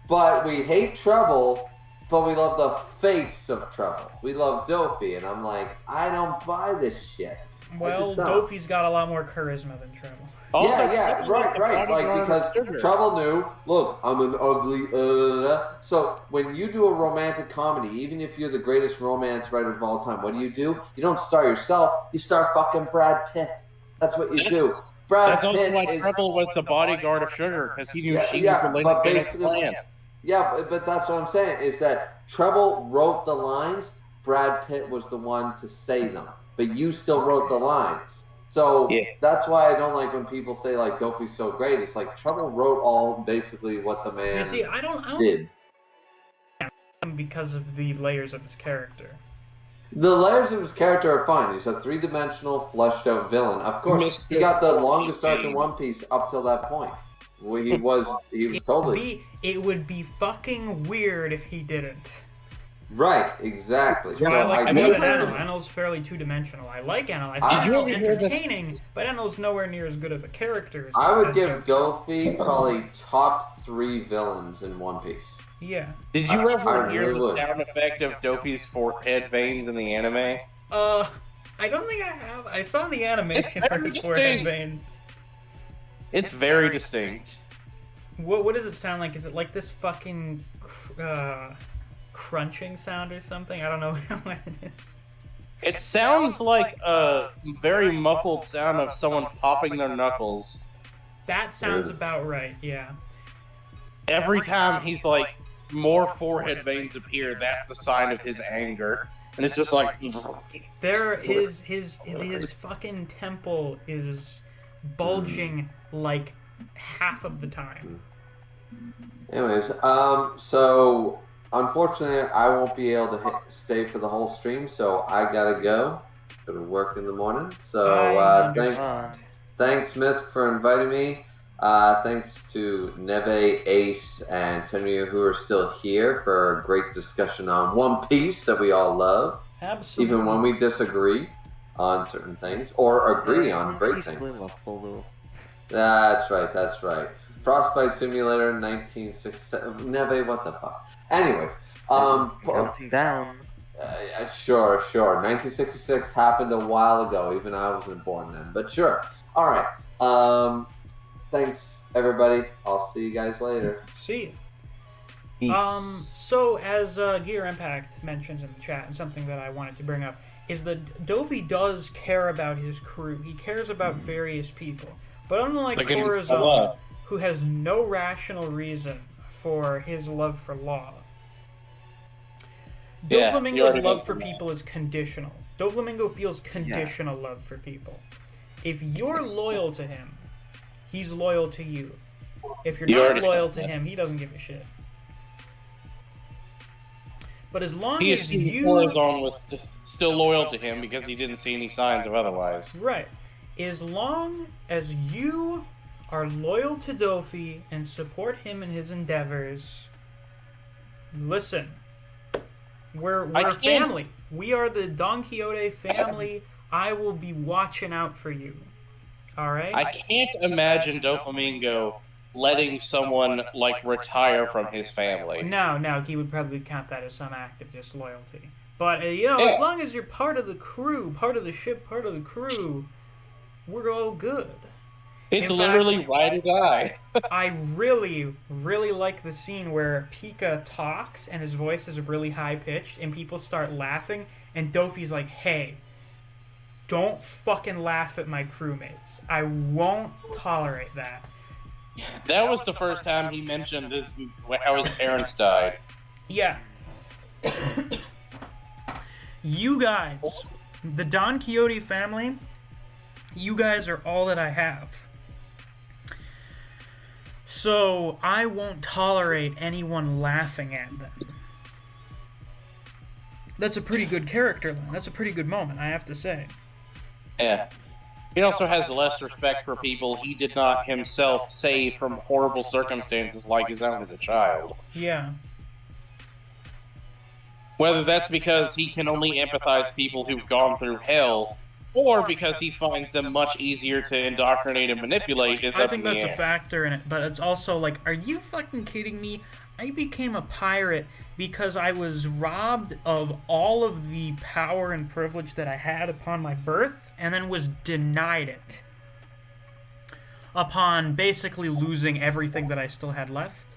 But we hate Treble, but we love the face of Treble. We love Dofi, and I'm like, I don't buy this shit. Well, Dofi's got a lot more charisma than Treble. Right. Like, because Treble knew, look, I'm an ugly, So when you do a romantic comedy, even if you're the greatest romance writer of all time, what do? You don't star yourself, you star fucking Brad Pitt. That's what you do. That's also why Treble was the bodyguard of Sugar, because he knew she was related to his plan. Yeah, but that's what I'm saying, is that Treble wrote the lines, Brad Pitt was the one to say them. But you still wrote the lines. So that's why I don't like when people say, like, Dofi's so great. It's like Treble wrote basically what the man did. Because of the layers of his character. The layers of his character are fine. He's a three-dimensional, fleshed-out villain. Of course, he got the longest arc in One Piece up till that point. He was totally... It would be fucking weird if he didn't. Right, exactly. So I like more than Enel. Enel's fairly two-dimensional. I like Enel. I find Enel entertaining, but Enel's nowhere near as good of a character as I would give Dofi probably top 3 villains in One Piece. Yeah. Did you ever hear the sound effect of Dofi's forehead veins in the anime? I don't think I have. I saw the animation for his forehead veins. It's very distinct. What does it sound like? Is it like this fucking crunching sound or something? I don't know what it is. It sounds like a very muffled sound of someone popping their knuckles. That sounds about right, yeah. Every time he's like, more forehead veins appear, that's a sign of his anger. and it's just like his fucking temple is bulging like half of the time. Anyways, so unfortunately, I won't be able to stay for the whole stream, so I gotta go to work in the morning. So thanks, Misk, for inviting me. Thanks to Neve, Ace, and Tenryu, who are still here for a great discussion on One Piece that we all love. Absolutely. Even when we disagree on certain things, or agree on great things. That's right. Frostbite Simulator 1967. Neve, what the fuck? Anyways, Counting down. Sure. 1966 happened a while ago. Even I wasn't born then, but sure. All right. Thanks, everybody. I'll see you guys later. See you. So as Gear Impact mentions in the chat, and something that I wanted to bring up is that Dovey does care about his crew. He cares about various people, but unlike Corazon, who has no rational reason for his love for Law, Doflamingo's love for people is conditional. Doflamingo feels conditional love for people. If you're loyal to him, he's loyal to you. If you're not loyal to him, he doesn't give a shit. But as long as you... Corazon was still loyal to him because he didn't see any signs of otherwise. Right. As long as you are loyal to Dofi and support him in his endeavors, listen, we're family. We are the Don Quixote family. I will be watching out for you. All right? I can't imagine Doflamingo letting someone, like, retire from his family. No, he would probably count that as some act of disloyalty. But, as long as you're part of the crew, part of the ship, part of the crew, we're all good. It's literally ride or die. I really, really like the scene where Pika talks and his voice is really high-pitched and people start laughing and Dofi's like, hey, don't fucking laugh at my crewmates. I won't tolerate that. That was the first time he mentioned this, how his parents died. Yeah. You guys, the Don Quixote family, you guys are all that I have. So, I won't tolerate anyone laughing at them. That's a pretty good character line. That's a pretty good moment, I have to say. Yeah. He also has less respect for people he did not himself save from horrible circumstances like his own as a child. Yeah. Whether that's because he can only empathize people who've gone through hell, or because he finds them much easier to indoctrinate and manipulate is I up think in the that's air. a factor in it, but it's also like, are you fucking kidding me? I became a pirate because I was robbed of all of the power and privilege that I had upon my birth, and then was denied it upon basically losing everything that I still had left.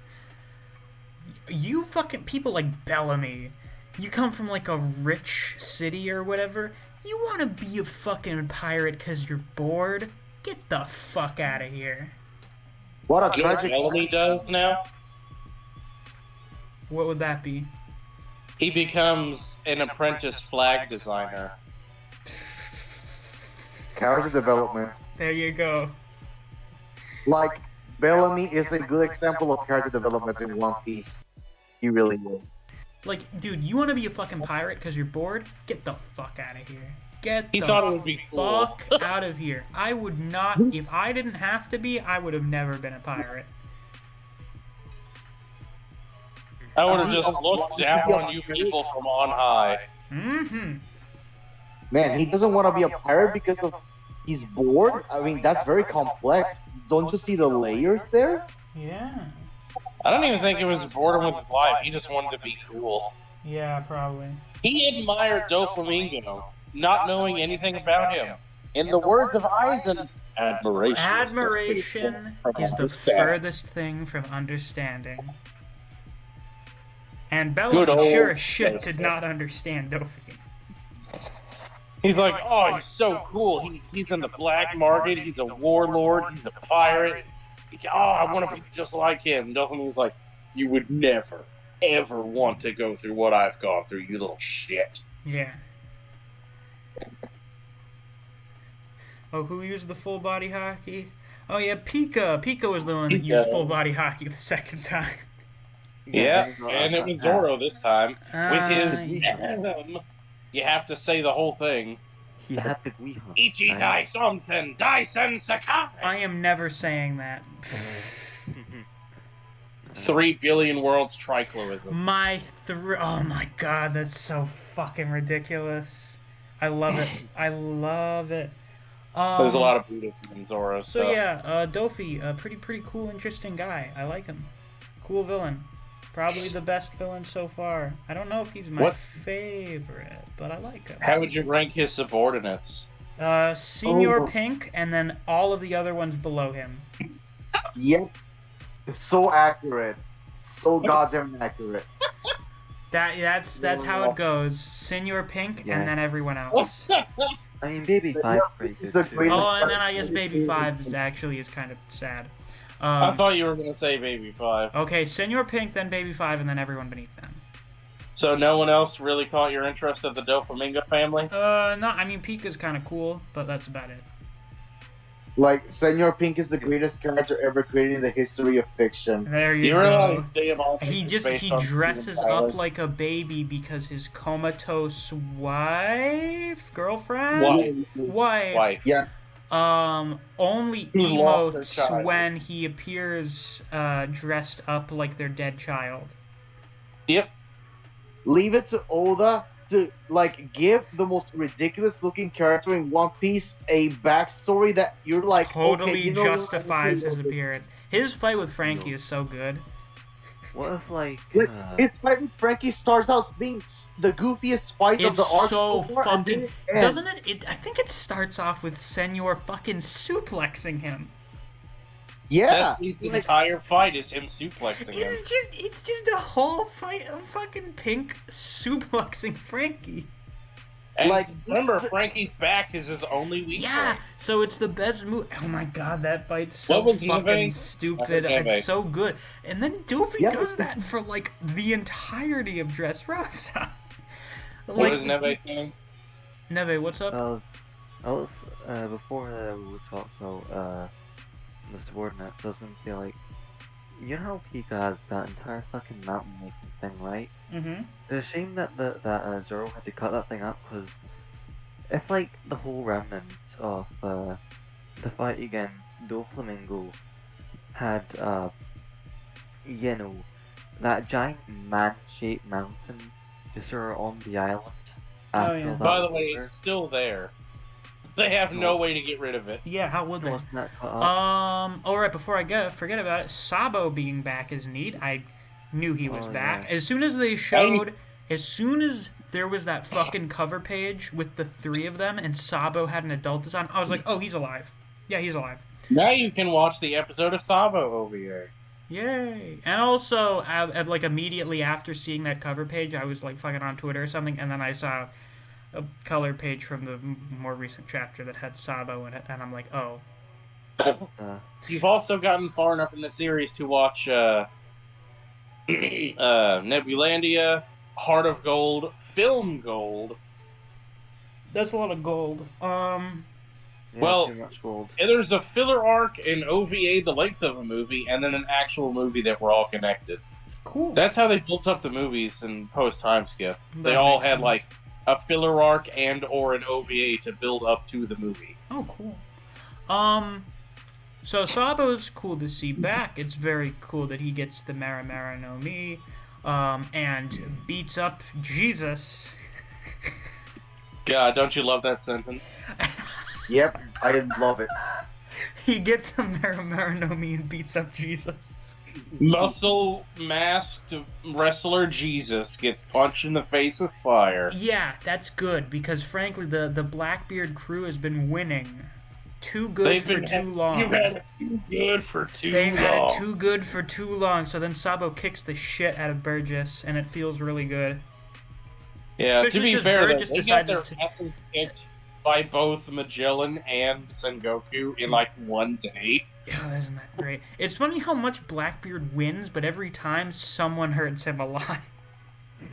You fucking people like Bellamy, you come from like a rich city or whatever, you want to be a fucking pirate because you're bored? Get the fuck out of here. What a tragic... You know what Bellamy does now? What would that be? He becomes an apprentice flag designer. Character development. There you go. Like, Bellamy is a good example of character development in One Piece. He really is. Like, dude, you want to be a fucking pirate because you're bored? Get the fuck out of here. Get the thought it would be cool. fuck out of here. I would not, if I didn't have to be, I would have never been a pirate. I would have just looked down on you people from on high. Mm-hmm. Man, he doesn't want to be a pirate because of he's bored? I mean, that's very complex. Don't you see the layers there? Yeah. I don't even think it was boredom with his life. He just wanted to be cool. Yeah, probably. He admired Doflamingo, not knowing anything about him. In the words of Eisen, admiration is the furthest thing from understanding. And Bellamy sure as shit did not understand Dofi. He's like, oh, he's so cool. He's in the black market. He's a warlord. He's a pirate. Oh, I want to be just like him. Doflamingo's like, you would never, ever want to go through what I've gone through, you little shit. Yeah. Oh, who used the full body hockey? Oh yeah, Pika. Pika was the one that used full body hockey the second time. Yeah, and it was Zoro this time with his venom. You have to say the whole thing. He had the Guiha. Ichi Dai Somsen Daisen Sakai. I am never saying that. 3 billion worlds tricloism. Oh my god, that's so fucking ridiculous. I love it. I love it. There's a lot of Buddhism in Zoro So stuff. yeah, Dofi, a pretty cool, interesting guy. I like him. Cool villain. Probably the best villain so far. I don't know if he's my favorite, but I like him. How would you rank his subordinates? Senior Pink, and then all of the other ones below him. Yep. It's so accurate. So goddamn accurate. That's how it goes. Senior Pink, and then everyone else. I mean, Baby 5 pretty good too. Oh, and then I guess Baby 5 is kind of sad. I thought you were going to say Baby 5. Okay, Senior Pink, then Baby 5, and then everyone beneath them. So no one else really caught your interest of the Doflamingo family? No, I mean, Pika's kind of cool, but that's about it. Like, Senor Pink is the greatest character ever created in the history of fiction. There you go. He dresses up like a baby because his comatose girlfriend? Wife. Yeah. Only emotes when he appears dressed up like their dead child. Yep. Leave it to Oda to like give the most ridiculous looking character in One Piece a backstory that you're like totally okay, justifies his appearance. His fight with Frankie is so good. What if like his fight with Frankie starts out being the goofiest fight of the arc so far, fucking doesn't it? I think it starts off with Senor fucking suplexing him. Yeah, his entire fight is him suplexing him. It's just a whole fight of fucking Pink suplexing Frankie. And remember, Frankie's back is his only weak point. So it's the best move. Oh my god, that fight's so fucking stupid. It's so good. And then Doofy does that for like the entirety of Dressrosa. What is Neve saying? Neve, what's up? I was before we talked about the subordinates, I was gonna say like, you know how Pika has that entire fucking mountain making thing, right? Mm-hmm. It's a shame that Zoro had to cut that thing up, because if like the whole remnant of the fight against Doflamingo had you know, that giant man-shaped mountain just sort of on the island. By the way, it's still there. They have no way to get rid of it. Yeah, how would they? Alright, before I forget about it, Sabo being back is neat. I knew he was back. Yeah. As soon as they showed, as soon as there was that fucking cover page with the 3 of them and Sabo had an adult design, I was like, oh, he's alive. Yeah, he's alive. Now you can watch the episode of Sabo over here. Yay! And also, like immediately after seeing that cover page, I was like fucking on Twitter or something, and then I saw a color page from the more recent chapter that had Sabo in it, and I'm like, oh. You've also gotten far enough in the series to watch Nebulandia, Heart of Gold, Film Gold. That's a lot of gold. Well, there's a filler arc in OVA the length of a movie, and then an actual movie that were all connected. Cool. That's how they built up the movies in post-time skip. They all had, like, a filler arc and or an OVA to build up to the movie. Oh, cool. So Sabo's cool to see back. It's very cool that he gets the Mara Mara no Mi, and beats up Jesus. God, don't you love that sentence? Yep, I love it. He gets the Mara Mara no Mi and beats up Jesus. Muscle masked wrestler Jesus gets punched in the face with fire. Yeah, that's good because frankly the Blackbeard crew has been winning too good for too long. You've had it too good for too long. They've had it too good for too long. So then Sabo kicks the shit out of Burgess, and it feels really good. Yeah, especially to be fair, Burgess they got their asses kicked by both Magellan and Sengoku in like one day. Oh, isn't that great? It's funny how much Blackbeard wins, but every time someone hurts him a lot.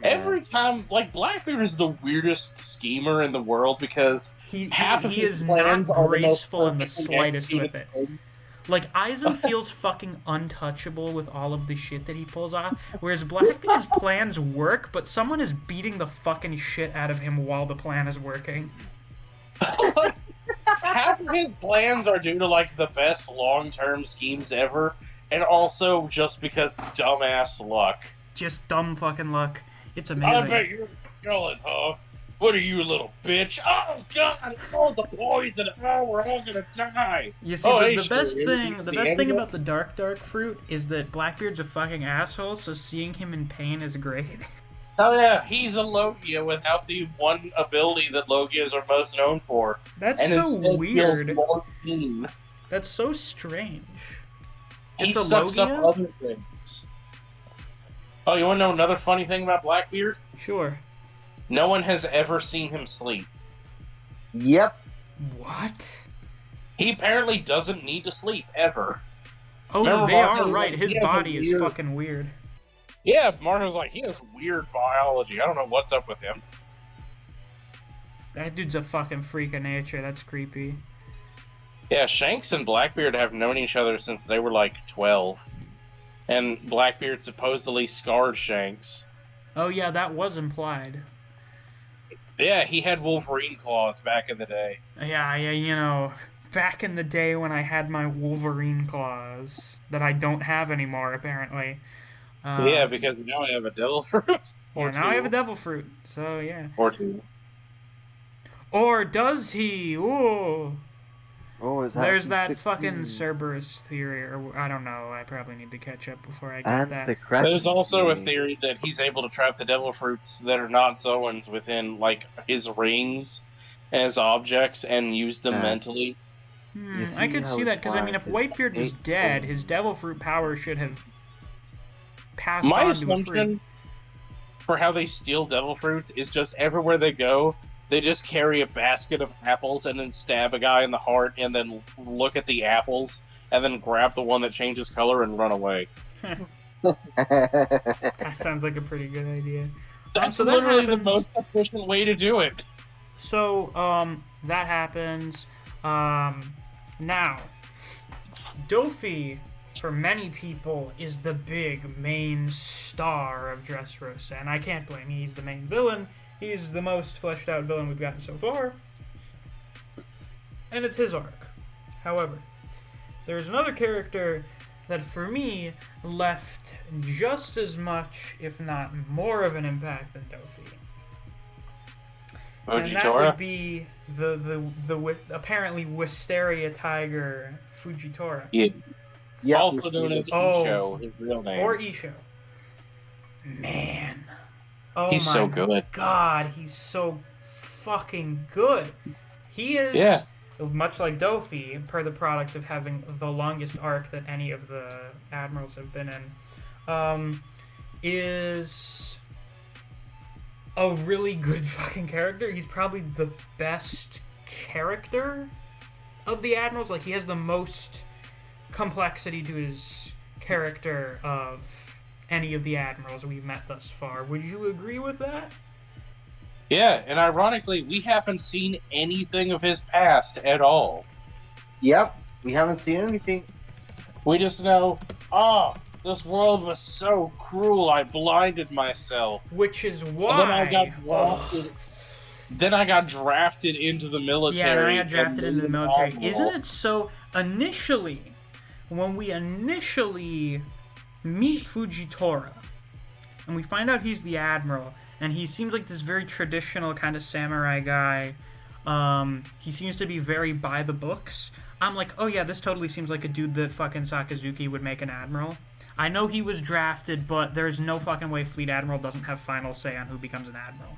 Every time, like, Blackbeard is the weirdest schemer in the world because half of he his is plans not are the most graceful in the perfectly slightest with executed it. things. Like, Eisen feels fucking untouchable with all of the shit that he pulls off, whereas Blackbeard's plans work, but someone is beating the fucking shit out of him while the plan is working. Half of his plans are due to, like, the best long-term schemes ever, and also just because dumbass luck. Just dumb fucking luck. It's I amazing. bet you're killing, huh? What are you, little bitch? Oh, God, all the poison. Oh, we're all gonna die. You see, Oh, the hey, best sure, thing, the the best thing antidote? about the dark fruit is that Blackbeard's a fucking asshole, so seeing him in pain is great. Oh, yeah, he's a Logia without the one ability that Logias are most known for. That's And so instead feels weird. more mean. That's so strange. He It's a sucks up Logia? other things. Oh, you want to know another funny thing about Blackbeard? Sure. No one has ever seen him sleep. Yep. What? He apparently doesn't need to sleep, ever. Oh, Remember they Marco are was right. like, His he has a body is weird- fucking weird. Yeah, Marco's like, he has weird biology. I don't know what's up with him. That dude's a fucking freak of nature. That's creepy. Yeah, Shanks and Blackbeard have known each other since they were like 12. And Blackbeard supposedly scarred Shanks. Oh yeah, that was implied. Yeah, he had Wolverine claws back in the day. Yeah, you know, back in the day when I had my Wolverine claws that I don't have anymore, apparently. Yeah, because now I have a devil fruit. Yeah, now I have a devil fruit. So yeah. Or two. Or does he? Ooh. Oh, is that There's from that 16? fucking Cerberus theory, or I don't know. I probably need to catch up before I get And that. the crap. There's also a theory that he's able to trap the devil fruits that are not Zoans within, like, his rings as objects and use them Yeah. mentally. You I see could how see it's that, because I mean, if wise, Whitebeard was it's dead, eight- his devil fruit power should have passed My on to a assumption fruit. for how they steal devil fruits is just everywhere they go, they just carry a basket of apples and then stab a guy in the heart and then look at the apples and then grab the one that changes color and run away. That sounds like a pretty good idea. That's so that literally the happens. most efficient way to do it. So, that happens. Now, Dofi, for many people, is the big main star of Dressrosa, and I can't blame him. He's the main villain. He's the most fleshed out villain we've gotten so far. And it's his arc. However, there's another character that, for me, left just as much, if not more of an impact than Dofi. And that Fujitora? would be the apparently Wisteria Tiger Fujitora. Yeah. Yep. Also known as Oh. Isho, his real name. Or Isho. Man. Oh He's my so good. God, he's so fucking good. He is, Yeah. much like Dofi, per the product of having the longest arc that any of the admirals have been in, is a really good fucking character. He's probably the best character of the admirals. Like, he has the most complexity to his character of any of the admirals we've met thus far. Would you agree with that? Yeah, and ironically, we haven't seen anything of his past at all. Yep. We haven't seen anything. We just know, this world was so cruel, I blinded myself. Which is why. And then I got drafted into the military. Yeah, then I got drafted and into the made an military. admiral. Isn't it so? Initially, when we initially meet Fujitora, and we find out he's the admiral, and he seems like this very traditional kind of samurai guy. He seems to be very by the books. I'm like, oh yeah, this totally seems like a dude that fucking Sakazuki would make an admiral. I know he was drafted, but there's no fucking way Fleet Admiral doesn't have final say on who becomes an admiral.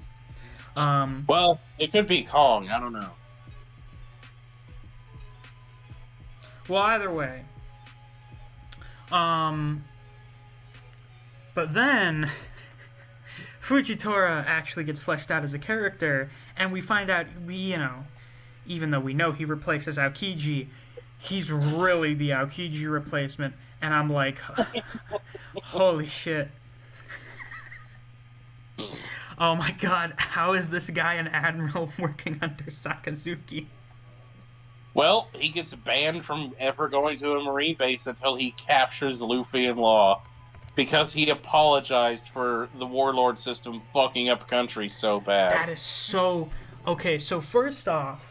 Well, it could be Kong, I don't know. Well, either way. But then Fujitora actually gets fleshed out as a character, and we find out, even though we know he replaces Aokiji, he's really the Aokiji replacement, and I'm like, holy shit. Oh my god, how is this guy an admiral working under Sakazuki? Well, he gets banned from ever going to a marine base until he captures Luffy in Law, because he apologized for the warlord system fucking up country so bad. That is so... Okay, so first off,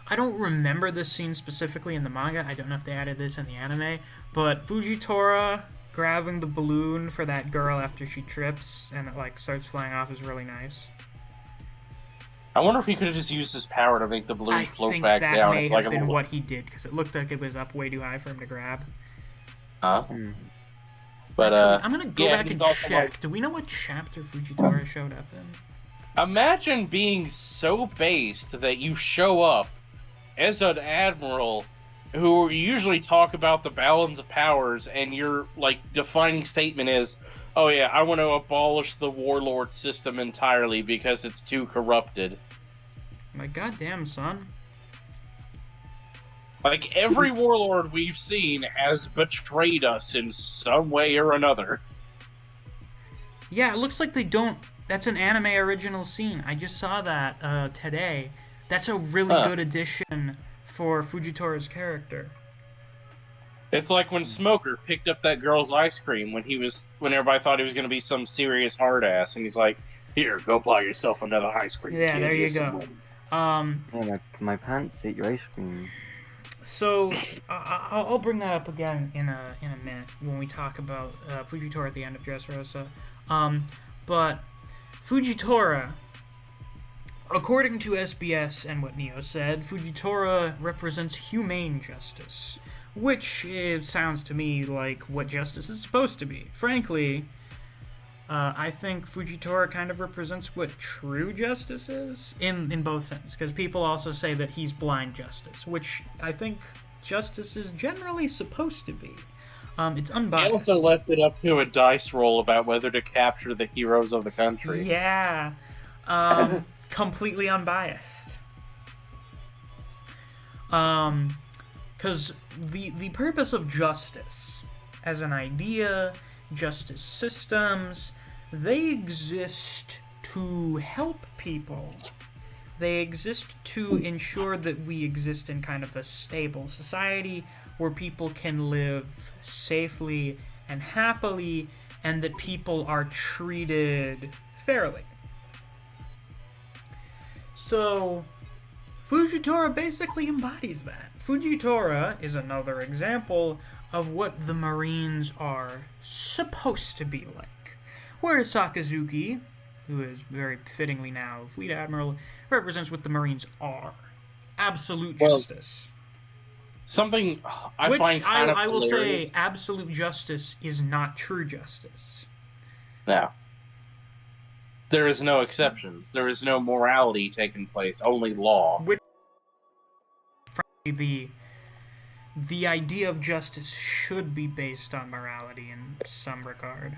I don't remember this scene specifically in the manga. I don't know if they added this in the anime, but Fujitora grabbing the balloon for that girl after she trips and it like starts flying off is really nice. I wonder if he could have just used his power to make the balloon float back down. I think that may like have been what he did, because it looked like it was up way too high for him to grab. But actually, I'm gonna go back and check. Like... Do we know what chapter Fujitora showed up in? Imagine being so based that you show up as an admiral who usually talk about the balance of powers, and your like defining statement is, "Oh yeah, I want to abolish the warlord system entirely because it's too corrupted." My goddamn son. Like, every warlord we've seen has betrayed us in some way or another. Yeah, it looks like they don't... That's an anime original scene. I just saw that today. That's a really good addition for Fujitora's character. It's like when Smoker picked up that girl's ice cream when everybody thought he was going to be some serious hard ass, and he's like, "Here, go buy yourself another ice cream." Yeah, kid. there you go. Yeah, my pants ate your ice cream. So I'll bring that up again in a minute when we talk about Fujitora at the end of Dressrosa. But Fujitora, according to SBS and what Neo said, Fujitora represents humane justice, which sounds to me like what justice is supposed to be. Frankly, I think Fujitora kind of represents what true justice is, in both senses, because people also say that he's blind justice, which I think justice is generally supposed to be. It's unbiased. He also left it up to a dice roll about whether to capture the heroes of the country. Yeah. Completely unbiased. Because the purpose of justice as an idea, justice systems, they exist to help people. They exist to ensure that we exist in kind of a stable society where people can live safely and happily, and that people are treated fairly. So, Fujitora basically embodies that. Fujitora is another example of what the Marines are supposed to be like. Whereas Sakazuki, who is very fittingly now Fleet Admiral, represents what the Marines are. Absolute justice. Something I find kind of I will hilarious. say, absolute justice is not true justice. No. There is no exceptions. There is no morality taking place, only law. Which, frankly, the idea of justice should be based on morality in some regard.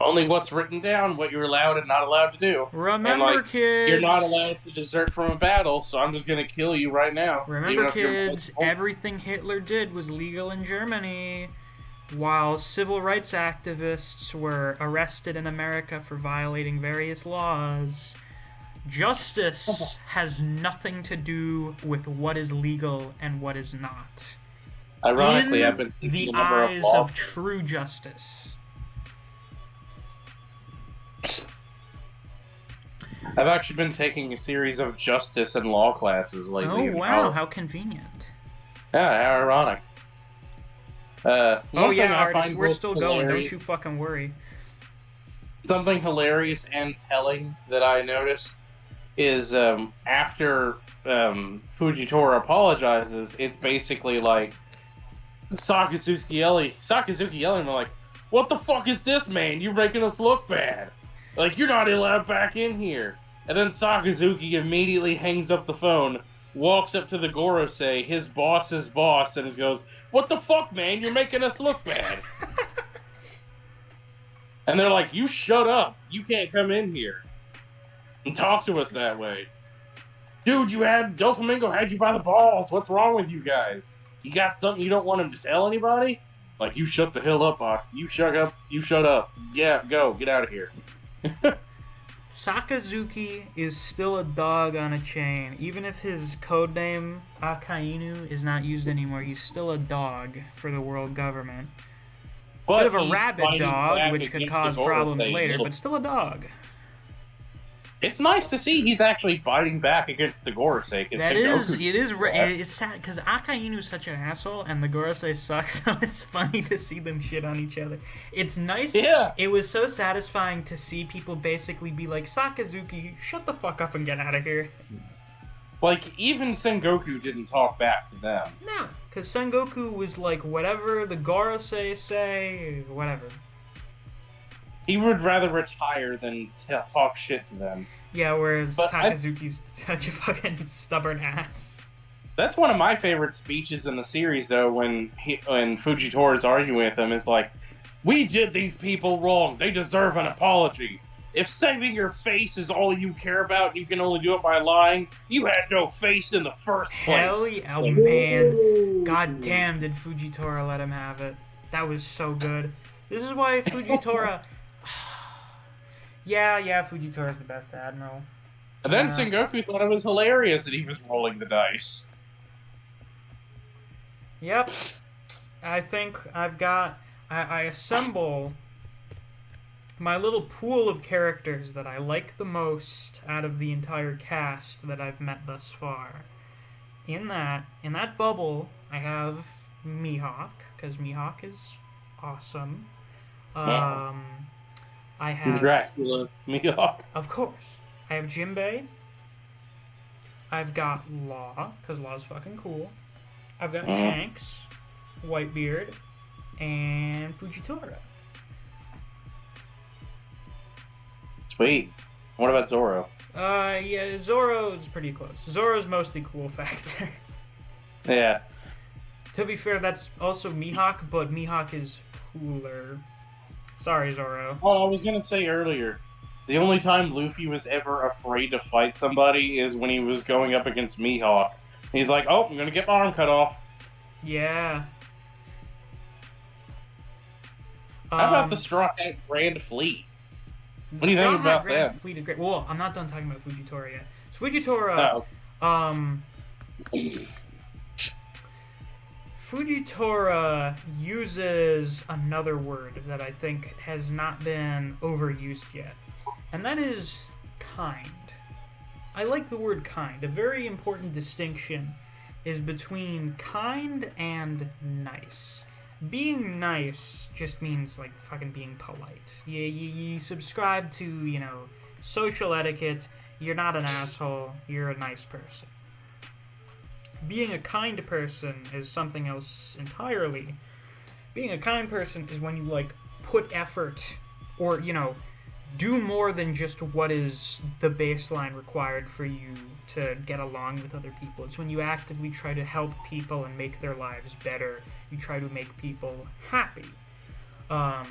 Only what's written down, what you're allowed and not allowed to do. Remember, kids! You're not allowed to desert from a battle, so I'm just gonna kill you right now. Remember, kids, everything Hitler did was legal in Germany, while civil rights activists were arrested in America for violating various laws. Justice has nothing to do with what is legal and what is not. Ironically, I've been the eyes of true justice. I've actually been taking a series of justice and law classes lately. Oh, wow, how convenient. Yeah, how ironic. Oh, yeah, artist, we're still going, don't you fucking worry. Something hilarious and telling that I noticed is after Fujitora apologizes, it's basically like Sakazuki yelling like, "What the fuck is this, man? You're making us look bad. Like, you're not allowed back in here." And then Sakazuki immediately hangs up the phone, walks up to the Gorosei, his boss's boss, and goes, "What the fuck, man? You're making us look bad." And they're like, "You shut up. You can't come in here and talk to us that way. Dude, Doflamingo had you by the balls. What's wrong with you guys? You got something you don't want him to tell anybody?" Like, you shut the hell up, Bach. You shut up. You shut up. Yeah, go. Get out of here. Sakazuki is still a dog on a chain. Even if his codename Akainu is not used anymore, he's still a dog for the world government. But Bit of a he's rabid fighting dog, back which could against cause the problems Gorosei later, little- but still a dog. It's nice to see he's actually fighting back against the Gorosei. That is, it's sad, because Akainu is such an asshole, and the Gorosei suck, so it's funny to see them shit on each other. It's nice. Yeah. It was so satisfying to see people basically be like, Sakazuki, shut the fuck up and get out of here. Like, even Sengoku didn't talk back to them. No, because Sengoku was like, whatever the Gorosei say, whatever. He would rather retire than talk shit to them. Yeah, whereas But Sakazuki's such a fucking stubborn ass. That's one of my favorite speeches in the series, though, when Fujitora is arguing with him. It's like, we did these people wrong. They deserve an apology. If saving your face is all you care about and you can only do it by lying, you had no face in the first place. Hell yeah. Oh, man. God damn, did Fujitora let him have it. That was so good. This is why Fujitora... yeah, Fujitora is the best admiral. And then Sengoku thought it was hilarious that he was rolling the dice. Yep. I think I've got... I assemble my little pool of characters that I like the most out of the entire cast that I've met thus far. In that bubble, I have Mihawk, because Mihawk is awesome. I have... Dracula, Mihawk. Of course. I have Jinbei. I've got Law, because Law's fucking cool. I've got Shanks, Whitebeard, and Fujitora. Sweet. What about Zoro? Yeah, Zoro's pretty close. Zoro's mostly cool factor. Yeah. To be fair, that's also Mihawk, but Mihawk is cooler. Sorry, Zoro. Oh, I was gonna say earlier, the only time Luffy was ever afraid to fight somebody is when he was going up against Mihawk. He's like, oh, I'm gonna get my arm cut off. Yeah. How about the Straw Hat Grand Fleet? What do you think about that? Fleet is great. Well, I'm not done talking about Fujitora yet. So Fujitora, Fujitora uses another word that I think has not been overused yet, and that is kind. I like the word kind. A very important distinction is between kind and nice. Being nice just means, like, fucking being polite. You subscribe to, social etiquette. You're not an asshole. You're a nice person. Being a kind person is something else entirely. Being a kind person is when you, like, put effort or, do more than just what is the baseline required for you to get along with other people. It's when you actively try to help people and make their lives better. You try to make people happy. And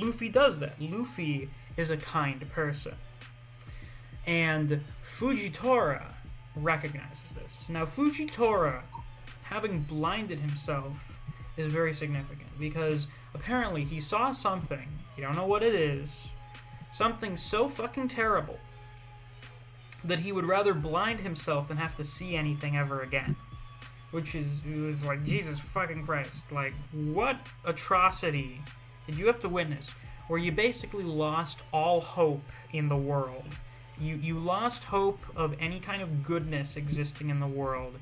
Luffy does that. Luffy is a kind person. And Fujitora recognizes this. Now, Fujitora, having blinded himself, is very significant because apparently he saw something, you don't know what it is, something so fucking terrible that he would rather blind himself than have to see anything ever again. Which was like, Jesus fucking Christ, like, what atrocity did you have to witness where you basically lost all hope in the world? You lost hope of any kind of goodness existing in the world,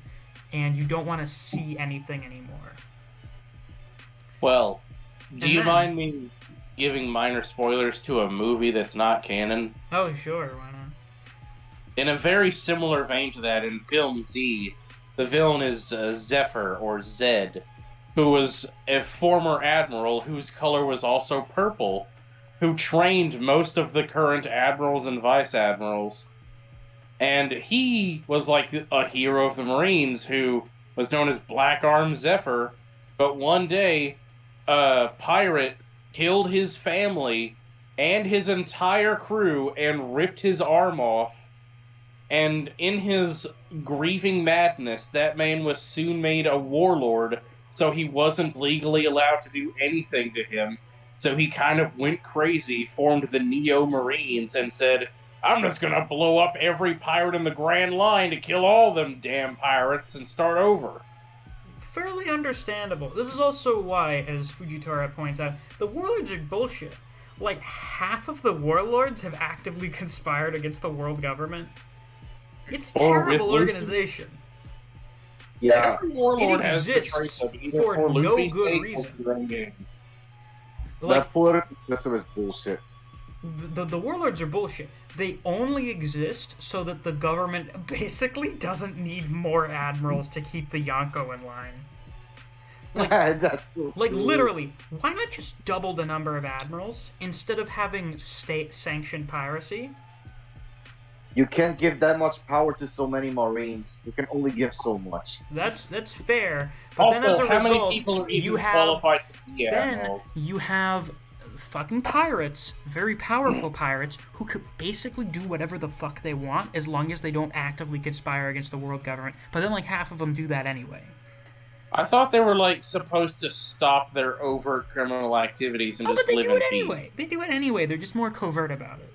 and you don't want to see anything anymore. Well, do you mind me giving minor spoilers to a movie that's not canon? Oh, sure, why not? In a very similar vein to that, in film Z, the villain is Zephyr, or Zed, who was a former admiral whose color was also purple, who trained most of the current admirals and vice admirals. And he was like a hero of the Marines who was known as Black Arm Zephyr, but one day a pirate killed his family and his entire crew and ripped his arm off. And in his grieving madness, that man was soon made a warlord so he wasn't legally allowed to do anything to him. So he kind of went crazy, formed the Neo Marines, and said, I'm just gonna blow up every pirate in the Grand Line to kill all them damn pirates and start over. Fairly understandable. This is also why, as Fujitora points out, the warlords are bullshit. Like, half of the warlords have actively conspired against the world government. It's a terrible organization. Yeah. Every warlord It exists for no good reason. Like, that political system is bullshit. The warlords are bullshit. They only exist so that the government basically doesn't need more admirals to keep the Yonko in line. Like, that's like literally, why not just double the number of admirals instead of having state-sanctioned piracy? You can't give that much power to so many Marines. You can only give so much. That's fair. But Also, then as a how many result, people are even you have qualified to be then admirals? you have fucking pirates, very powerful pirates, who could basically do whatever the fuck they want as long as they don't actively conspire against the world government. But then like half of them do that anyway. I thought they were like supposed to stop their overt criminal activities and just but they live do in it peace. anyway. They do it anyway. They're just more covert about it.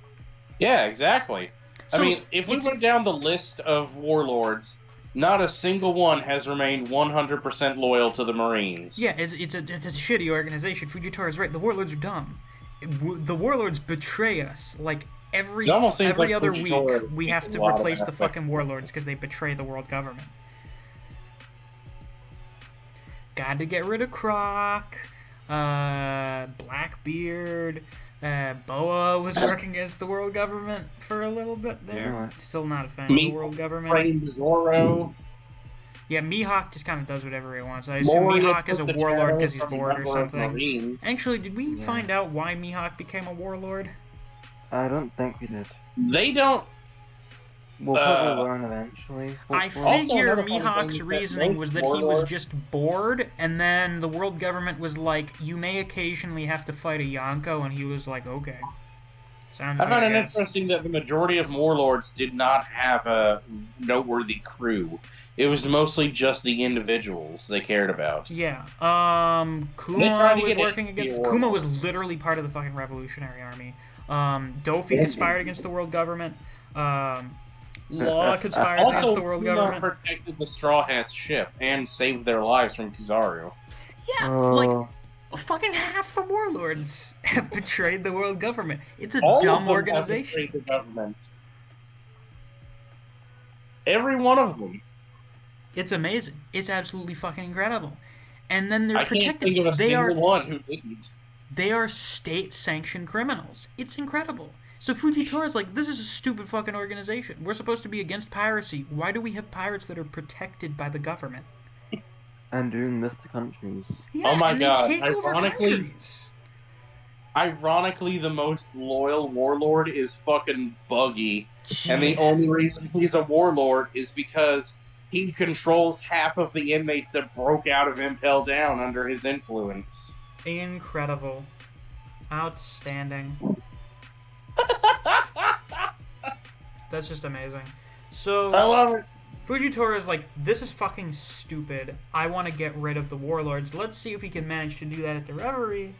Yeah, exactly. So, I mean, if we went down the list of warlords, not a single one has remained 100% loyal to the Marines. Yeah, it's a shitty organization. Fujitora is right. The warlords are dumb. The warlords betray us. Like every like other Fujitora week, we have to replace the fucking warlords because they betray the world government. Got to get rid of Croc, Blackbeard. Boa was working against the world government for a little bit there. Yeah. Still not a fan of the world government. Zorro. Yeah, Mihawk just kind of does whatever he wants. I assume Mihawk is a warlord because he's bored or something. Actually, did we find out why Mihawk became a warlord? I don't think we did. They don't. We'll probably learn eventually. I figure Mihawk's reasoning was that he was just bored, and then the world government was like, you may occasionally have to fight a Yonko, and he was like, okay. I find it interesting that the majority of warlords did not have a noteworthy crew. It was mostly just the individuals they cared about. Yeah. Kuma was working against... Kuma was literally part of the fucking Revolutionary Army. Dofi conspired against the world government. Law conspires against the world government. Also, protected the Straw Hats' ship and saved their lives from Kizaru. Yeah, like... Fucking half the warlords have betrayed the world government. It's a dumb organization. Have betrayed the government. Every one of them. It's amazing. It's absolutely fucking incredible. And then they're protected. I can't think of a single one who didn't. They are state-sanctioned criminals. It's incredible. So Fujitora's like, this is a stupid fucking organization. We're supposed to be against piracy. Why do we have pirates that are protected by the government? And doing this to countries. Yeah, oh my god, ironically, the most loyal warlord is fucking Buggy. Jeez. And the only reason he's a warlord is because he controls half of the inmates that broke out of Impel Down under his influence. Incredible. Outstanding. That's just amazing. So I love it. Fujitora is like, this is fucking stupid. I want to get rid of the warlords. Let's see if we can manage to do that at the Reverie.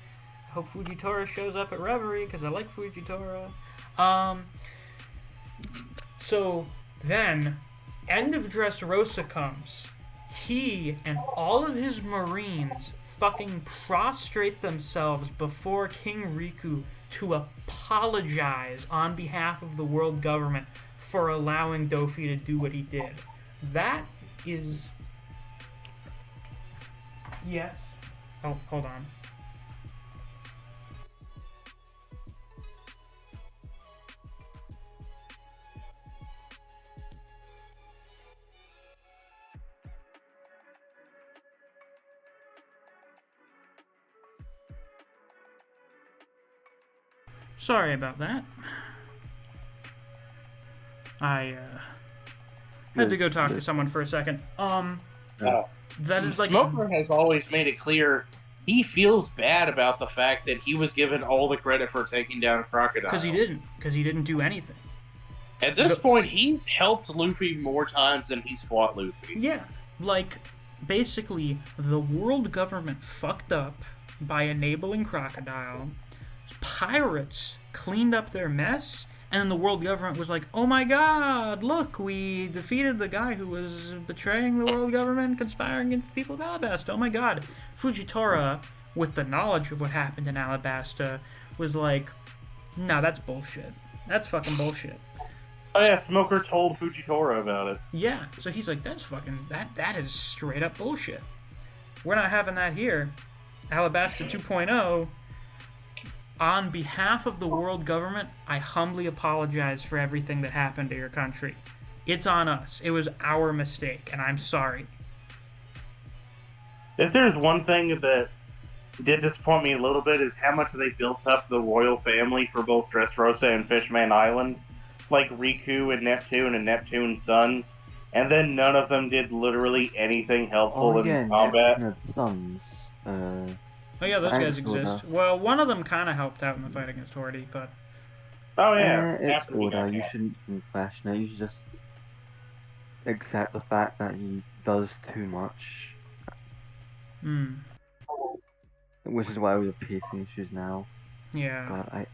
I hope Fujitora shows up at Reverie, because I like Fujitora. So then, end of Dressrosa comes. He and all of his Marines fucking prostrate themselves before King Riku to apologize on behalf of the world government for allowing Dofi to do what he did. That is... Yes. Oh, hold on. Sorry about that. I had to go talk to someone for a second. That is like Smoker has always made it clear he feels bad about the fact that he was given all the credit for taking down Crocodile. Because he didn't do anything. At this point, he's helped Luffy more times than he's fought Luffy. Yeah, like basically the world government fucked up by enabling Crocodile. Pirates cleaned up their mess, and then the world government was like, oh my god, look, we defeated the guy who was betraying the world government, conspiring against the people of Alabasta. Oh my god. Fujitora, with the knowledge of what happened in Alabasta, was like, no, that's bullshit. That's fucking bullshit. Oh yeah, Smoker told Fujitora about it. Yeah, so he's like, that's fucking, that is straight up bullshit. We're not having that here. Alabasta 2.0, on behalf of the world government, I humbly apologize for everything that happened to your country. It's on us. It was our mistake, and I'm sorry. If there's one thing that did disappoint me a little bit is how much they built up the royal family for both Dressrosa and Fishman Island. Like Riku and Neptune's sons. And then none of them did literally anything helpful in combat. Sons. Oh yeah, those guys exist. Well, one of them kind of helped out in the fight against Hordy, but... Oh yeah, it's Oda. You shouldn't question it. You should just accept the fact that he does too much. Which is why we have pacing issues now. Yeah. But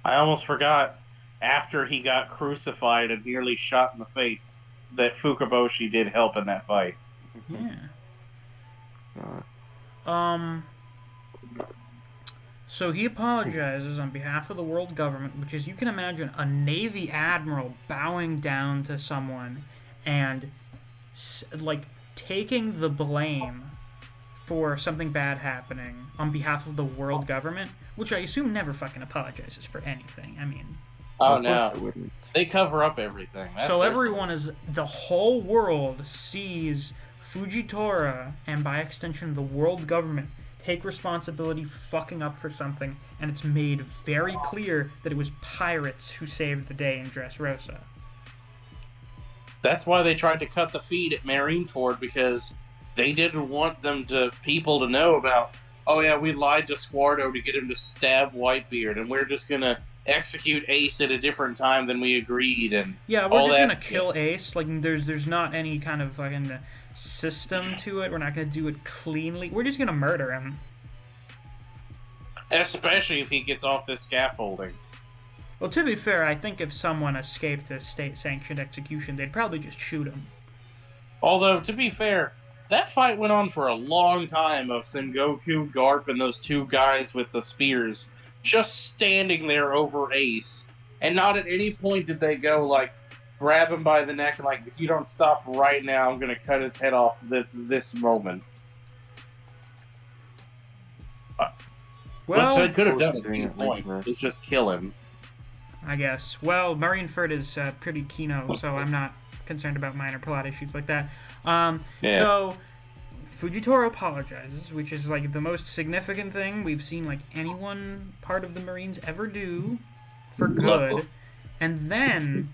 I almost forgot, after he got crucified and nearly shot in the face, that Fukaboshi did help in that fight. Yeah. So he apologizes on behalf of the world government, which is, you can imagine, a Navy admiral bowing down to someone and, like, taking the blame for something bad happening on behalf of the world government, which I assume never fucking apologizes for anything. I mean... Oh, no. They cover up everything. So everyone is... The whole world sees Fujitora, and by extension the world government, take responsibility for fucking up for something, and it's made very clear that it was pirates who saved the day in Dressrosa. That's why they tried to cut the feed at Marineford, because they didn't want people to know about, oh yeah, we lied to Squardo to get him to stab Whitebeard, and we're just gonna execute Ace at a different time than we agreed, and yeah, we're just gonna kill Ace. Like, there's not any kind of fucking system to it. We're not gonna do it cleanly. We're just gonna murder him. Especially if he gets off this scaffolding. Well, to be fair, I think if someone escaped this state-sanctioned execution, they'd probably just shoot him. Although, to be fair, that fight went on for a long time of Sengoku, Garp, and those two guys with the spears just standing there over Ace. And not at any point did they go, like, grab him by the neck and, like, if you don't stop right now, I'm going to cut his head off this moment. Well, which I could have done at any point. It's just kill him. I guess. Well, Marineford is pretty Kino, so I'm not concerned about minor plot issues like that. So, Fujitora apologizes, which is like the most significant thing we've seen like anyone part of the Marines ever do for good. And then,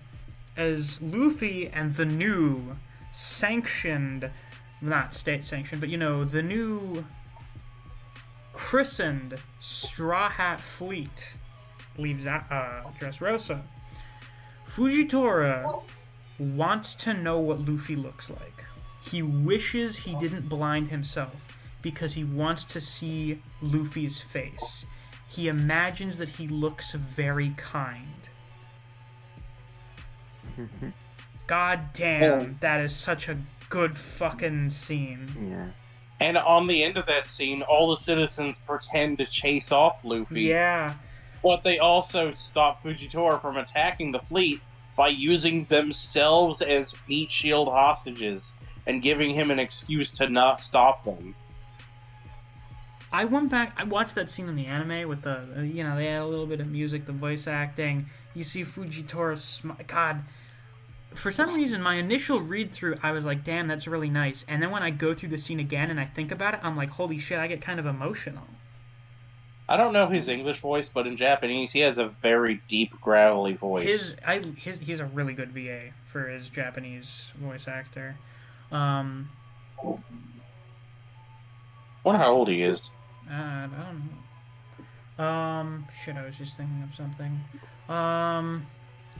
as Luffy and the new sanctioned, not state-sanctioned, but the new christened Straw Hat Fleet leaves Dressrosa, Fujitora wants to know what Luffy looks like. He wishes he didn't blind himself because he wants to see Luffy's face. He imagines that he looks very kind. God damn, that is such a good fucking scene. Yeah. And on the end of that scene, all the citizens pretend to chase off Luffy. Yeah. But they also stop Fujitora from attacking the fleet by using themselves as meat shield hostages and giving him an excuse to not stop them. I went back, I watched that scene in the anime with the, they had a little bit of music, the voice acting. You see Fujitora God, for some reason, my initial read-through, I was like, damn, that's really nice. And then when I go through the scene again and I think about it, I'm like, holy shit, I get kind of emotional. I don't know his English voice, but in Japanese, he has a very deep, gravelly voice. He has a really good VA for his Japanese voice actor. Wonder how old he is. I don't know. Shit, I was just thinking of something. And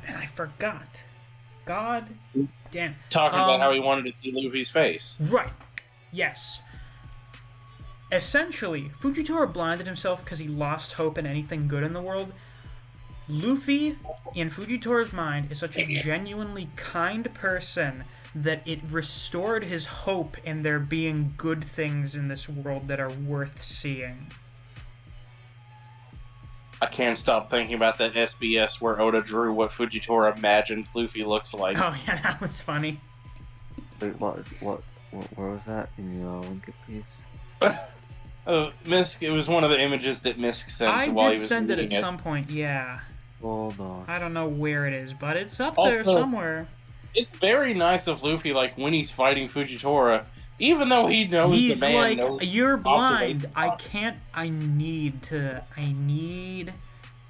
I forgot. God damn. Talking about how he wanted to see Luffy's face. Right. Yes. Essentially, Fujitora blinded himself because he lost hope in anything good in the world. Luffy, in Fujitora's mind, is such a genuinely kind person that it restored his hope in there being good things in this world that are worth seeing. I can't stop thinking about that SBS where Oda drew what Fujitora imagined Luffy looks like. Oh yeah, that was funny. Wait, where was that in your link, please? Misk, it was one of the images that Misk sent while he I was did send it reading at some point, yeah. Hold on. I don't know where it is, but it's up Also, there somewhere. It's very nice of Luffy, like, when he's fighting Fujitora, even though he knows He's the man like, knows you're blind. observation. I need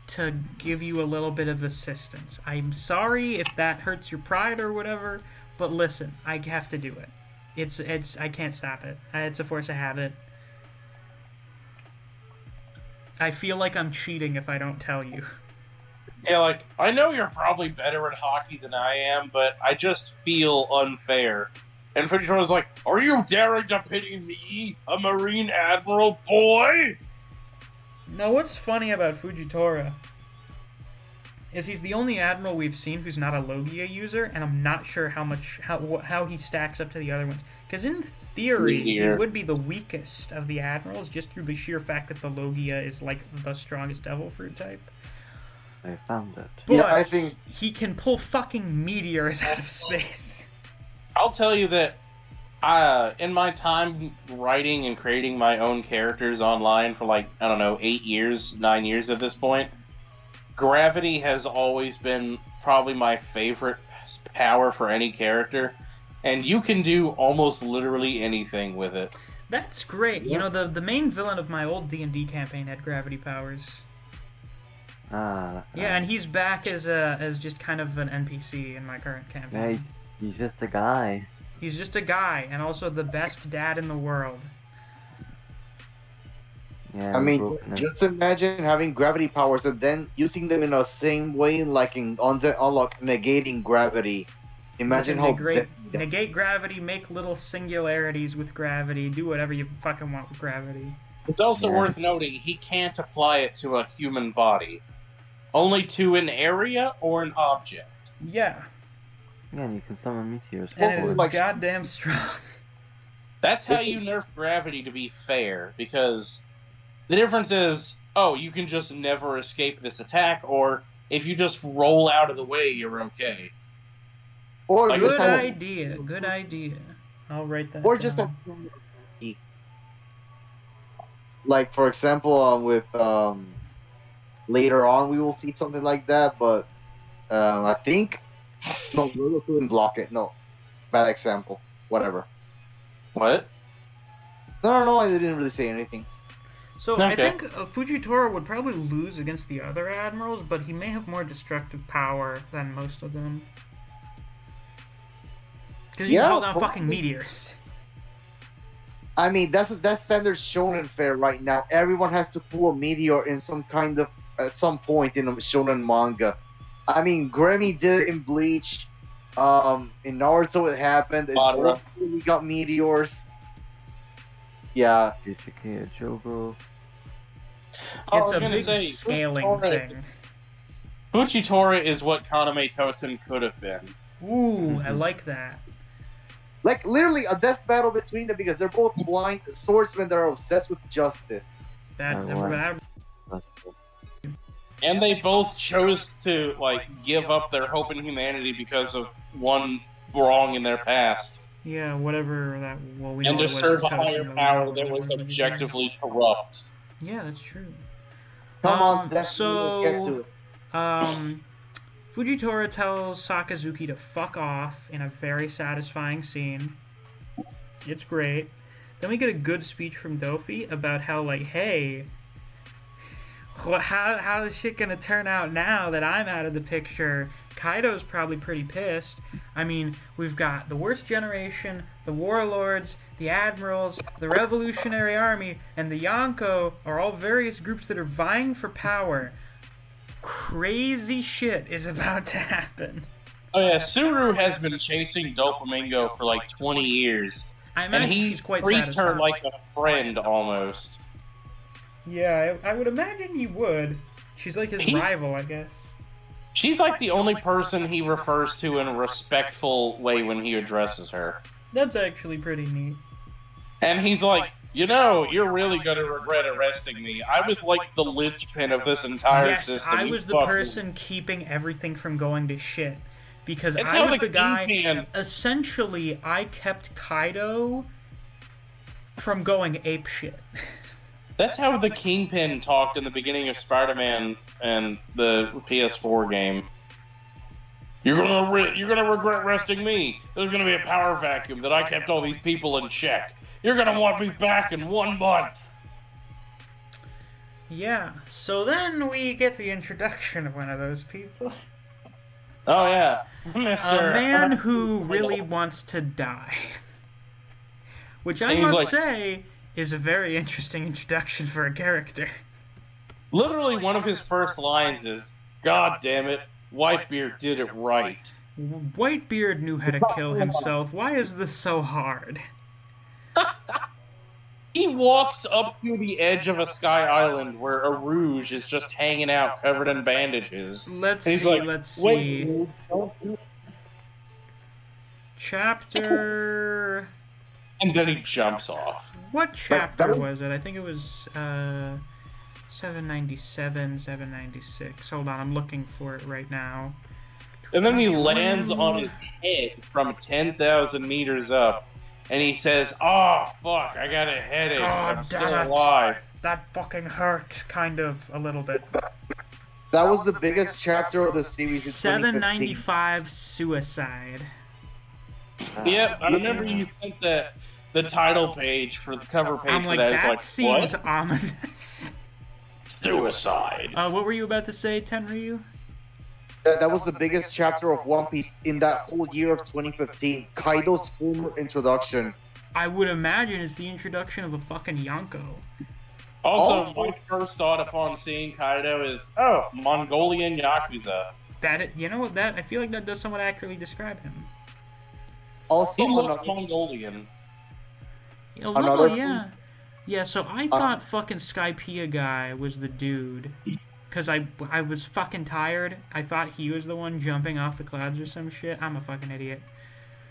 to give you a little bit of assistance. I'm sorry if that hurts your pride or whatever, but listen, I have to do it. I can't stop it. It's a force of habit. I feel like I'm cheating if I don't tell you. Yeah, like, I know you're probably better at hockey than I am, but I just feel unfair. And Fujitora's like, are you daring to pity me, a Marine Admiral boy? Now, what's funny about Fujitora is he's the only admiral we've seen who's not a Logia user, and I'm not sure how he stacks up to the other ones. Because in theory, he would be the weakest of the admirals, just through the sheer fact that the Logia is like the strongest devil fruit type. I found it. But yeah, I think he can pull fucking meteors out of space. I'll tell you that in my time writing and creating my own characters online for, like, I don't know, 9 years at this point, gravity has always been probably my favorite power for any character, and you can do almost literally anything with it. That's great. Yeah. You know, the main villain of my old D&D campaign had gravity powers. Yeah, and he's back as just kind of an NPC in my current campaign. Yeah, he's just a guy. He's just a guy, and also the best dad in the world. Yeah, I mean, just imagine having gravity powers and then using them in the same way, like in Unlock, negating gravity. Imagine how negate gravity, make little singularities with gravity, do whatever you fucking want with gravity. It's also worth noting he can't apply it to a human body, only to an area or an object. Yeah. Yeah, and you can summon meteors. And it is like goddamn strong. That's how you nerf gravity to be fair, because the difference is, oh, you can just never escape this attack, or if you just roll out of the way, you're okay. Or like, good idea. I'll write that. Or down. just like, for example, with later on we will see something like that, but I think Rolo couldn't block it. No, bad example. Whatever. What? No, I didn't really say anything. So okay. I think Fujitora would probably lose against the other admirals, but he may have more destructive power than most of them. Because he can call down fucking meteors. I mean, that's standard shonen fare right now. Everyone has to pull a meteor in some kind of at some point in a shonen manga. I mean, Grammy did it in Bleach. In Naruto, it happened. We got meteors. Yeah. It's a big scaling thing. Fujitora is what Kaname Tosen could have been. Ooh, I like that. Like, literally a death battle between them because they're both blind swordsmen that are obsessed with justice. And they both chose to, like, give up their hope in humanity because of one wrong in their past. Yeah, whatever that... Well, we and to serve a higher power that was objectively corrupt. Yeah, that's true. Come on, get to it. Fujitora tells Sakazuki to fuck off in a very satisfying scene. It's great. Then we get a good speech from Dofi about how, like, hey, how is shit gonna turn out now that I'm out of the picture? Kaido's probably pretty pissed. I mean, we've got the worst generation, the warlords, the admirals, the revolutionary army, and the Yonko are all various groups that are vying for power. Crazy shit is about to happen. Oh yeah, Suru has been chasing Doflamingo for like 20 years. I imagine and he she's quite treats satisfied. her like a friend almost. Yeah, I would imagine he would. She's like his rival, I guess. She's like the only person he refers to in a respectful way when he addresses her. That's actually pretty neat. And he's like, you're really going to regret arresting me. I was like the linchpin of this entire system. I was the person keeping everything from going to shit. Because I was the guy... Essentially, I kept Kaido from going apeshit. That's how the Kingpin talked in the beginning of Spider-Man and the PS4 game. You're gonna regret arresting me. There's gonna be a power vacuum that I kept all these people in check. You're gonna want me back in 1 month. Yeah. So then we get the introduction of one of those people. Oh yeah, Mr. A man who really wants to die. Which I must say is a very interesting introduction for a character. Literally, one of his first lines is, "God damn it, Whitebeard did it right." Whitebeard knew how to kill himself. Why is this so hard? He walks up to the edge of a sky island where a Rouge is just hanging out covered in bandages. Let's see. Chapter... And then he jumps off. What chapter was it? I think it was 797, 796. Hold on, I'm looking for it right now. And then he lands on his head from 10,000 meters up. And he says, "Oh, fuck, I got a headache. I'm still alive." That fucking hurt, kind of, a little bit. That was the biggest chapter of the series in 795 Suicide. Yep, I remember you sent the title page for the cover page I'm for like, that. That it's seems what? ominous. Suicide. What were you about to say, Tenryu? That was the biggest chapter of One Piece in that whole year of 2015. Kaido's former introduction. I would imagine it's the introduction of a fucking Yonko. Also, my first thought upon seeing Kaido is, oh, Mongolian Yakuza. You know what, I feel like that does somewhat accurately describe him. Also, he looks Mongolian. A little, yeah. Yeah, so I thought fucking Skypiea guy was the dude. Because I was fucking tired. I thought he was the one jumping off the clouds or some shit. I'm a fucking idiot.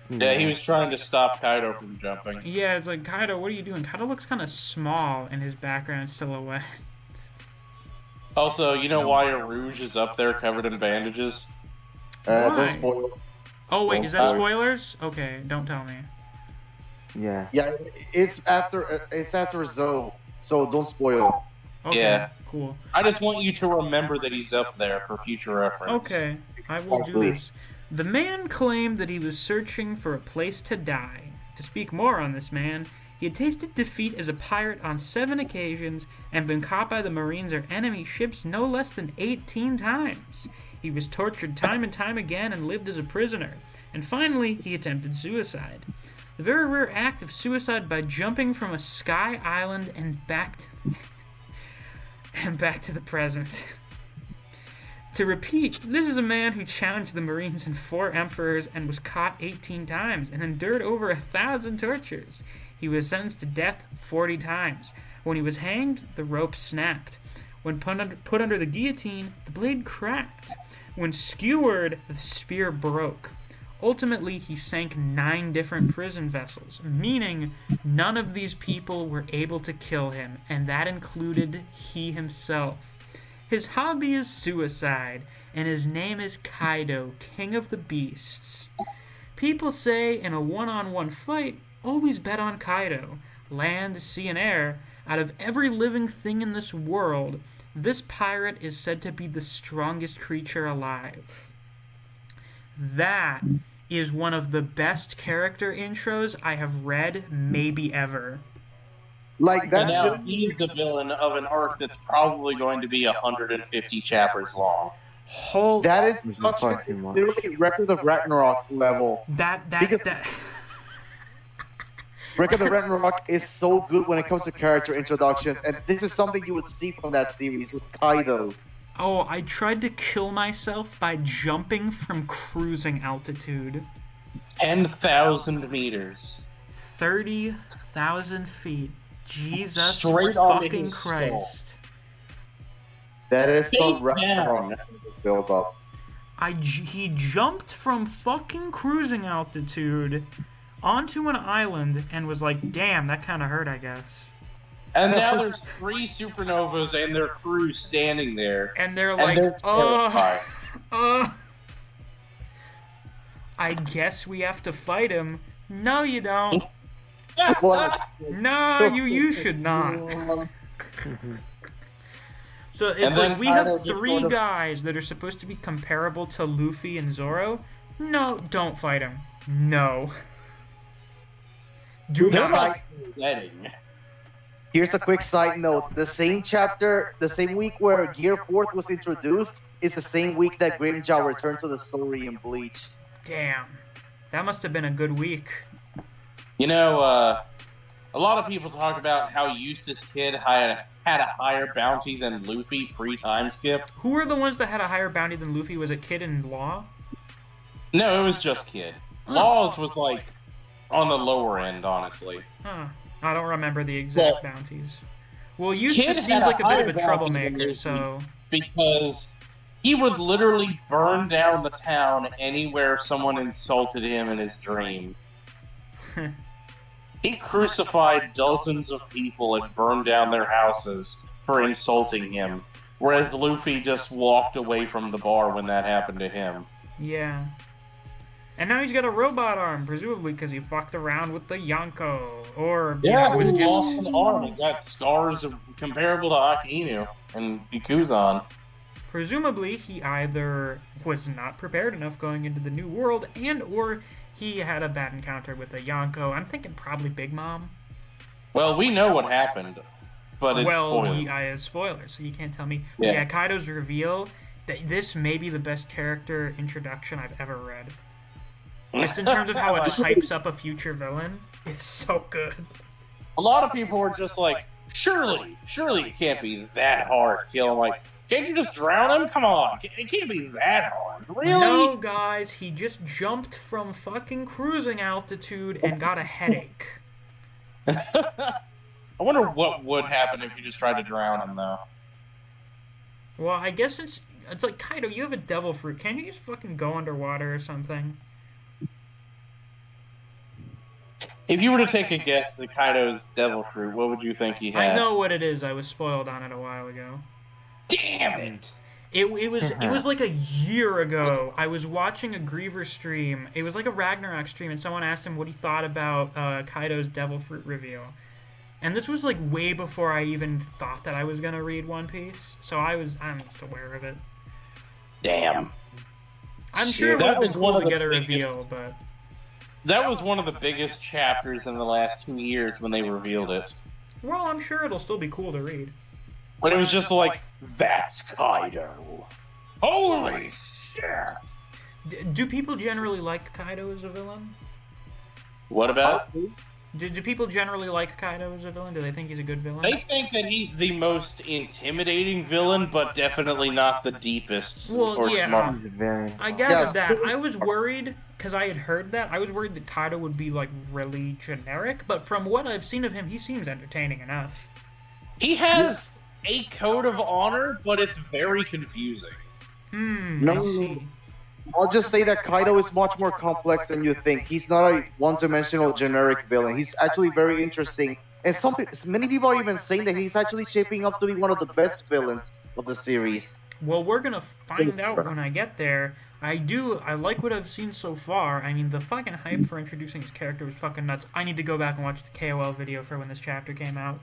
Yeah, he was trying to stop Kaido from jumping. Yeah, it's like, Kaido, what are you doing? Kaido looks kind of small in his background silhouette. Also, you know why a Rouge is up there covered in bandages? Don't spoil. Oh, wait, is that spoilers? Okay, don't tell me. Yeah. Yeah, it's after Zoe, so don't spoil. Okay, yeah. Cool. I just want you to remember that he's up there for future reference. Okay, I will do this. The man claimed that he was searching for a place to die. To speak more on this man, he had tasted defeat as a pirate on 7 occasions and been caught by the Marines or enemy ships no less than 18 times. He was tortured time and time again and lived as a prisoner. And finally, he attempted suicide. The very rare act of suicide by jumping from a sky island and back to the present. To repeat, this is a man who challenged the Marines and 4 emperors and was caught 18 times and endured over 1,000 tortures. He was sentenced to death 40 times. When he was hanged, the rope snapped. When put under the guillotine, the blade cracked. When skewered, the spear broke. Ultimately, he sank 9 different prison vessels, meaning none of these people were able to kill him, and that included he himself. His hobby is suicide, and his name is Kaido, King of the Beasts. People say in a one-on-one fight, always bet on Kaido. Land, sea, and air, out of every living thing in this world, this pirate is said to be the strongest creature alive. That is one of the best character intros I have read maybe ever. Like that. And now he's the villain of an arc that's probably going to be 150 chapters long. That is literally Record of Ragnarok level. Record of Ragnarok is so good when it comes to character introductions, and this is something you would see from that series with Kaido. Oh, I tried to kill myself by jumping from cruising altitude. 10,000 meters. 30,000 feet. Jesus Straight on fucking his Christ. That is some Face restaurant build up. He jumped from fucking cruising altitude onto an island and was like, damn, that kind of hurt, I guess. And now there's 3 supernovas and their crew standing there. And they're like, terrified. I guess we have to fight him. No, you don't. No, you should not. So it's like we have 3 guys that are supposed to be comparable to Luffy and Zoro. No, don't fight him. No. Do not. Here's a quick side note. The same chapter, the same week where Gear 4th was introduced, is the same week that Grimjaw returned to the story in Bleach. Damn. That must have been a good week. You know, a lot of people talk about how Eustace Kid had a higher bounty than Luffy pre-time skip. Who were the ones that had a higher bounty than Luffy? Was it Kid and Law? No, it was just Kid. Law's was like on the lower end, honestly. Huh. I don't remember the exact bounties. Well, Eustace seems like a bit of a troublemaker, so... Because he would literally burn down the town anywhere someone insulted him in his dream. He crucified dozens of people and burned down their houses for insulting him, whereas Luffy just walked away from the bar when that happened to him. Yeah. And now he's got a robot arm, presumably because he fucked around with the Yonko. Or, yeah, it was he just... lost an arm and got scars comparable to Akainu and Bikuzan. Presumably, he either was not prepared enough going into the new world, and or he had a bad encounter with a Yonko. I'm thinking probably Big Mom. Well, we know what happened, but it's spoilers. It's spoilers, so you can't tell me. Yeah. Yeah, Kaido's reveal, that this may be the best character introduction I've ever read. Just in terms of how it hypes up a future villain, it's so good. A lot of people were just like, surely it can't be that hard to kill him. Like, can't you just drown him? Come on, it can't be that hard. Really? No, guys, he just jumped from fucking cruising altitude and got a headache. I wonder what would happen if you just tried to drown him, though. Well, I guess it's like, Kaido, you have a devil fruit. Can't you just fucking go underwater or something? If you were to take a guess at Kaido's devil fruit, what would you think he had? I know what it is. I was spoiled on it a while ago. Damn it! It was like a year ago. I was watching a Griever stream. It was like a Ragnarok stream, and someone asked him what he thought about Kaido's devil fruit reveal. And this was like way before I even thought that I was gonna read One Piece, so I'm just aware of it. Damn. I'm sure it would have been cool to get a reveal, but that was one of the biggest chapters in the last 2 years when they revealed it. Well, I'm sure it'll still be cool to read. But it was just like, that's Kaido. Holy shit! Do people generally like Kaido as a villain? What about? Do people generally like Kaido as a villain? Do they think he's a good villain? They think that he's the most intimidating villain, but definitely not the deepest or smartest. I gathered that. I was worried, because I had heard that, I was worried that Kaido would be, like, really generic, but from what I've seen of him, he seems entertaining enough. He has a code of honor, but it's very confusing. I see. I'll just say that Kaido is much more complex than you think. He's not a one-dimensional generic villain. He's actually very interesting. And many people are even saying that he's actually shaping up to be one of the best villains of the series. Well, we're gonna find out when I get there. I like what I've seen so far. I mean, the fucking hype for introducing his character was fucking nuts. I need to go back and watch the KOL video for when this chapter came out.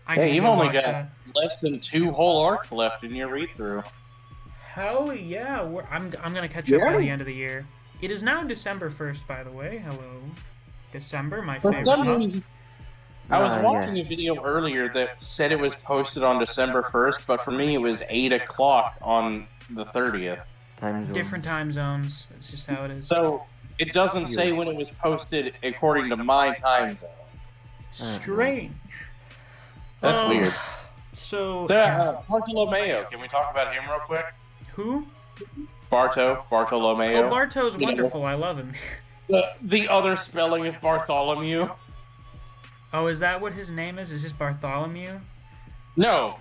Hey, you've only got less than 2 whole arcs left in your read-through. Hell yeah, I'm gonna catch up by the end of the year. It is now December 1st, by the way. Hello, December, my favorite month. I was watching a video earlier that said it was posted on December 1st, but for me it was 8 o'clock on the 30th. Different time zones. That's just how it is. So it doesn't say when it was posted according to my time zone. Strange. That's weird. So Bartolomeo, can we talk about him real quick? Who? Bartolomeo. Oh, Barto's wonderful. I love him. The other spelling of Bartholomew. Oh, is that what his name is? Is this Bartholomew? No,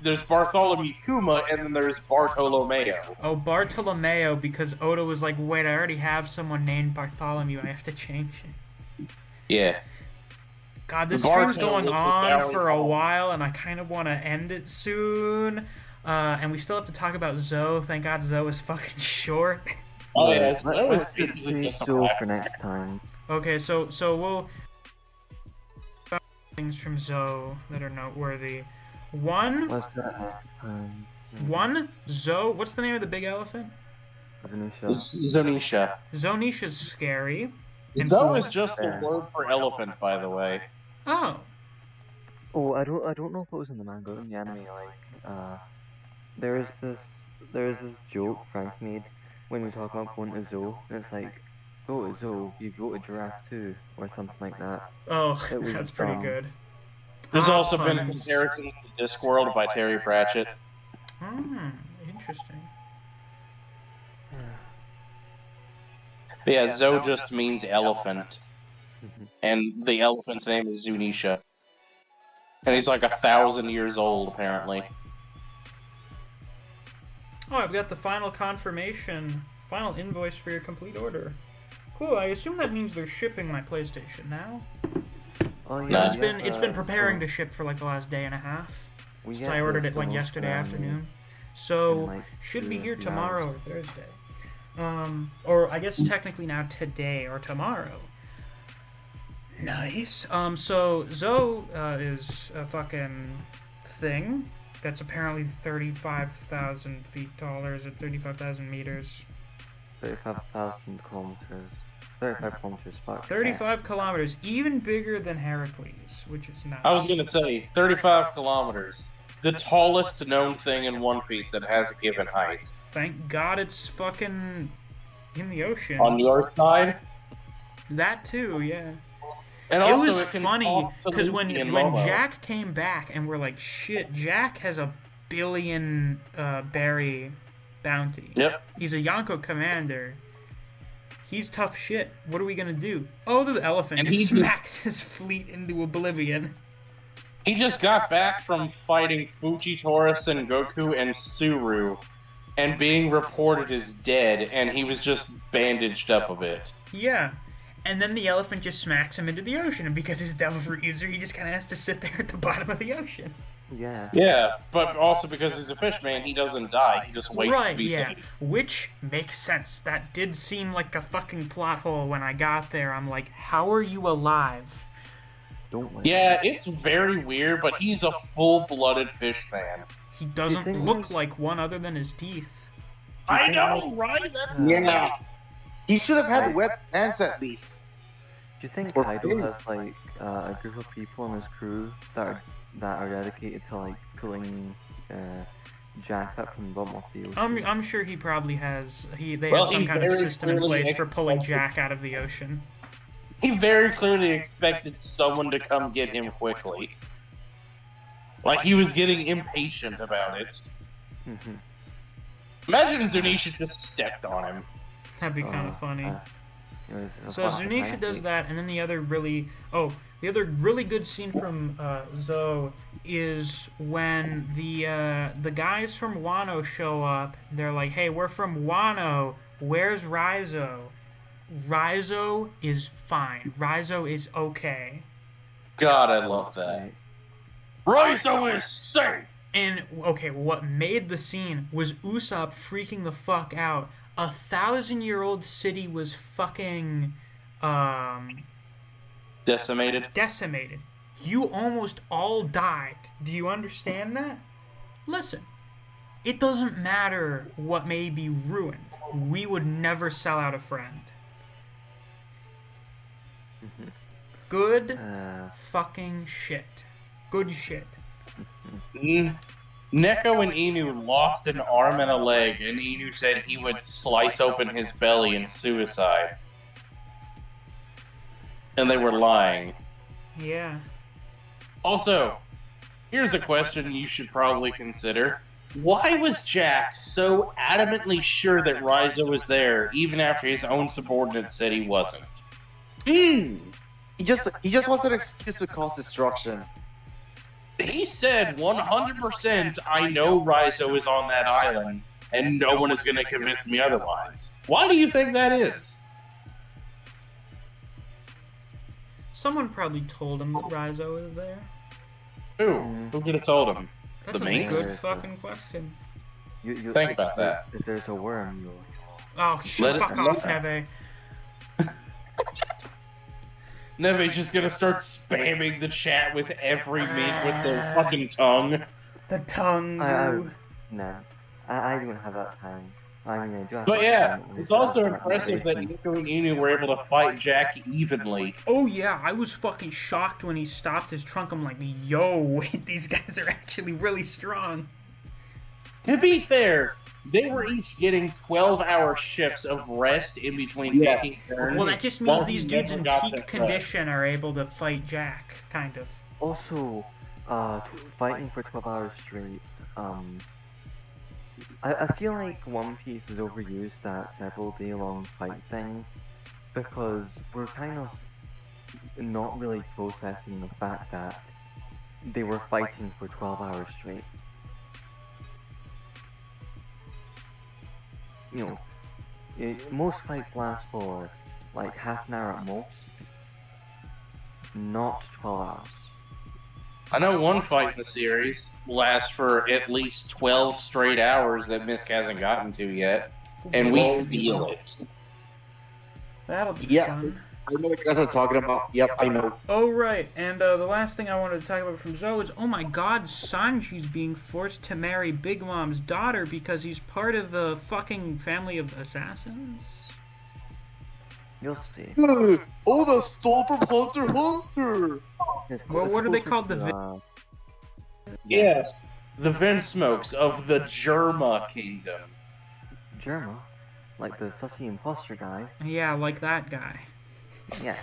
there's Bartholomew Kuma, and then there's Bartolomeo. Oh, Bartolomeo, because Oda was like, wait, I already have someone named Bartholomew, I have to change it. Yeah. God, this stream's going on for a while, and I kind of want to end it soon. And we still have to talk about Zoe. Thank God Zoe is fucking short. Oh yeah, let's just Zoe for next time. Okay, so we'll things from Zoe that are noteworthy. One. What's that next time? One, Zoe. What's the name of the big elephant? Zonisha. Zonisha's scary. And Zoe cool. is just the word for elephant, by the way. Oh. Oh, I don't know if it was in the manga or in the anime. Like, there's this joke Frank made when we talk about going to Zoe. It's like, go to Zoe, you go to Giraffe too, or something like that. Oh, that's pretty good. There's also been a comparison to Discworld by Terry Pratchett. Interesting. But yeah, Zoe just means elephant. And the elephant's name is Zunisha. And he's like 1,000 years old, apparently. Oh, I've got the final confirmation, final invoice for your complete order. Cool, I assume that means they're shipping my PlayStation now. Oh, yeah, it's been preparing to ship for like the last day and a half. Since I ordered it like yesterday afternoon. So, should be here tomorrow or Thursday. Or I guess technically now today or tomorrow. Nice. So Zoe is a fucking thing that's apparently 35,000 feet tall, or is it 35,000 meters? 35,000 kilometers. 35 kilometers. Fuck. 35 kilometers, even bigger than Heracles, which is nice. I was gonna say, 35 kilometers. The tallest known thing in One Piece that has a given height. Thank God it's fucking in the ocean. On the Earth side? That too, yeah. And it also, was funny because when Jack came back and we're like, shit, Jack has a billion berry bounty. Yep. He's a Yonko commander. He's tough shit. What are we gonna do? Oh, the elephant just smacks his fleet into oblivion. He just got back from fighting Fujitora, Sengoku, and Suru, and being reported as dead, and he was just bandaged up a bit. Yeah. And then the elephant just smacks him into the ocean, and because he's Devil Fruit user, he just kind of has to sit there at the bottom of the ocean. Yeah. Yeah, but also because he's a fish man, he doesn't die. He just waits to be saved. Which makes sense. That did seem like a fucking plot hole when I got there. I'm like, how are you alive? Yeah, it's very weird, but he's a full-blooded fish man. He doesn't look like one other than his teeth. I know, right? That's He should have had web pants at least. Do you think Kaido has like a group of people in his crew that are dedicated to like pulling Jack up from the bottom of the ocean? I'm sure he probably has. They have some kind of system in place for pulling Jack out of the ocean. He very clearly expected someone to come get him quickly. Like he was getting impatient about it. Imagine Zunisha just stepped on him. That'd be kind of funny. So Zunisha does that, and then the other really good scene from Zoe is when the guys from Wano show up. They're like, "Hey, we're from Wano. Where's Raizo?" Raizo is fine. Raizo is okay. God, I love that. Raizo is safe! And, okay, what made the scene was Usopp freaking the fuck out. 1,000-year-old city was fucking, Decimated? Decimated. You almost all died. Do you understand that? Listen. It doesn't matter what may be ruined. We would never sell out a friend. Good fucking shit. Good shit. Neko and Inu lost an arm and a leg, and Inu said he would slice open his belly in suicide. And they were lying. Yeah. Also, here's a question you should probably consider. Why was Jack so adamantly sure that Raizo was there, even after his own subordinates said he wasn't? He just wants an excuse to cause destruction. He said 100% I know Raizo is on that island, and no one is going to convince me otherwise. Why do you think that is? Someone probably told him that Raizo is there. Who? Who could have told him? That's The a Minx? good fucking question. You Think about that. If there's a worm, you'll... Oh, shit, fuck off, Neve. Neve's just gonna start spamming the chat with every meme with their fucking tongue. The tongue. No. I don't have that time. I mean, I do have But that yeah, time. it's also impressive that Nico and Inu were able to fight Jack evenly. Oh yeah, I was fucking shocked when he stopped his trunk. I'm like, yo, wait, these guys are actually really strong. To be fair, they were each getting 12-hour shifts of rest in between taking turns. Well, that just means these dudes in peak condition are able to fight Jack, kind of. Also, fighting for 12 hours straight, I feel like One Piece has overused that several day-long fight thing, because we're kind of not really processing the fact that they were fighting for 12 hours straight. You know, most fights last for like half an hour at most, not 12 hours. I know one fight in the series lasts for at least 12 straight hours that Misk hasn't gotten to yet, and we feel it. That'll be fun. I know what you guys are talking about. Yep, I know. Oh, right, and the last thing I wanted to talk about from Zoe is, oh my god, Sanji's being forced to marry Big Mom's daughter because he's part of the fucking family of assassins? You'll see. Oh, the stole from Hunter x Hunter! Well, what are they called? The Yes, the Vinsmokes of the Germa Kingdom. Germa? Like the sussy imposter guy? Yeah, like that guy. Yeah.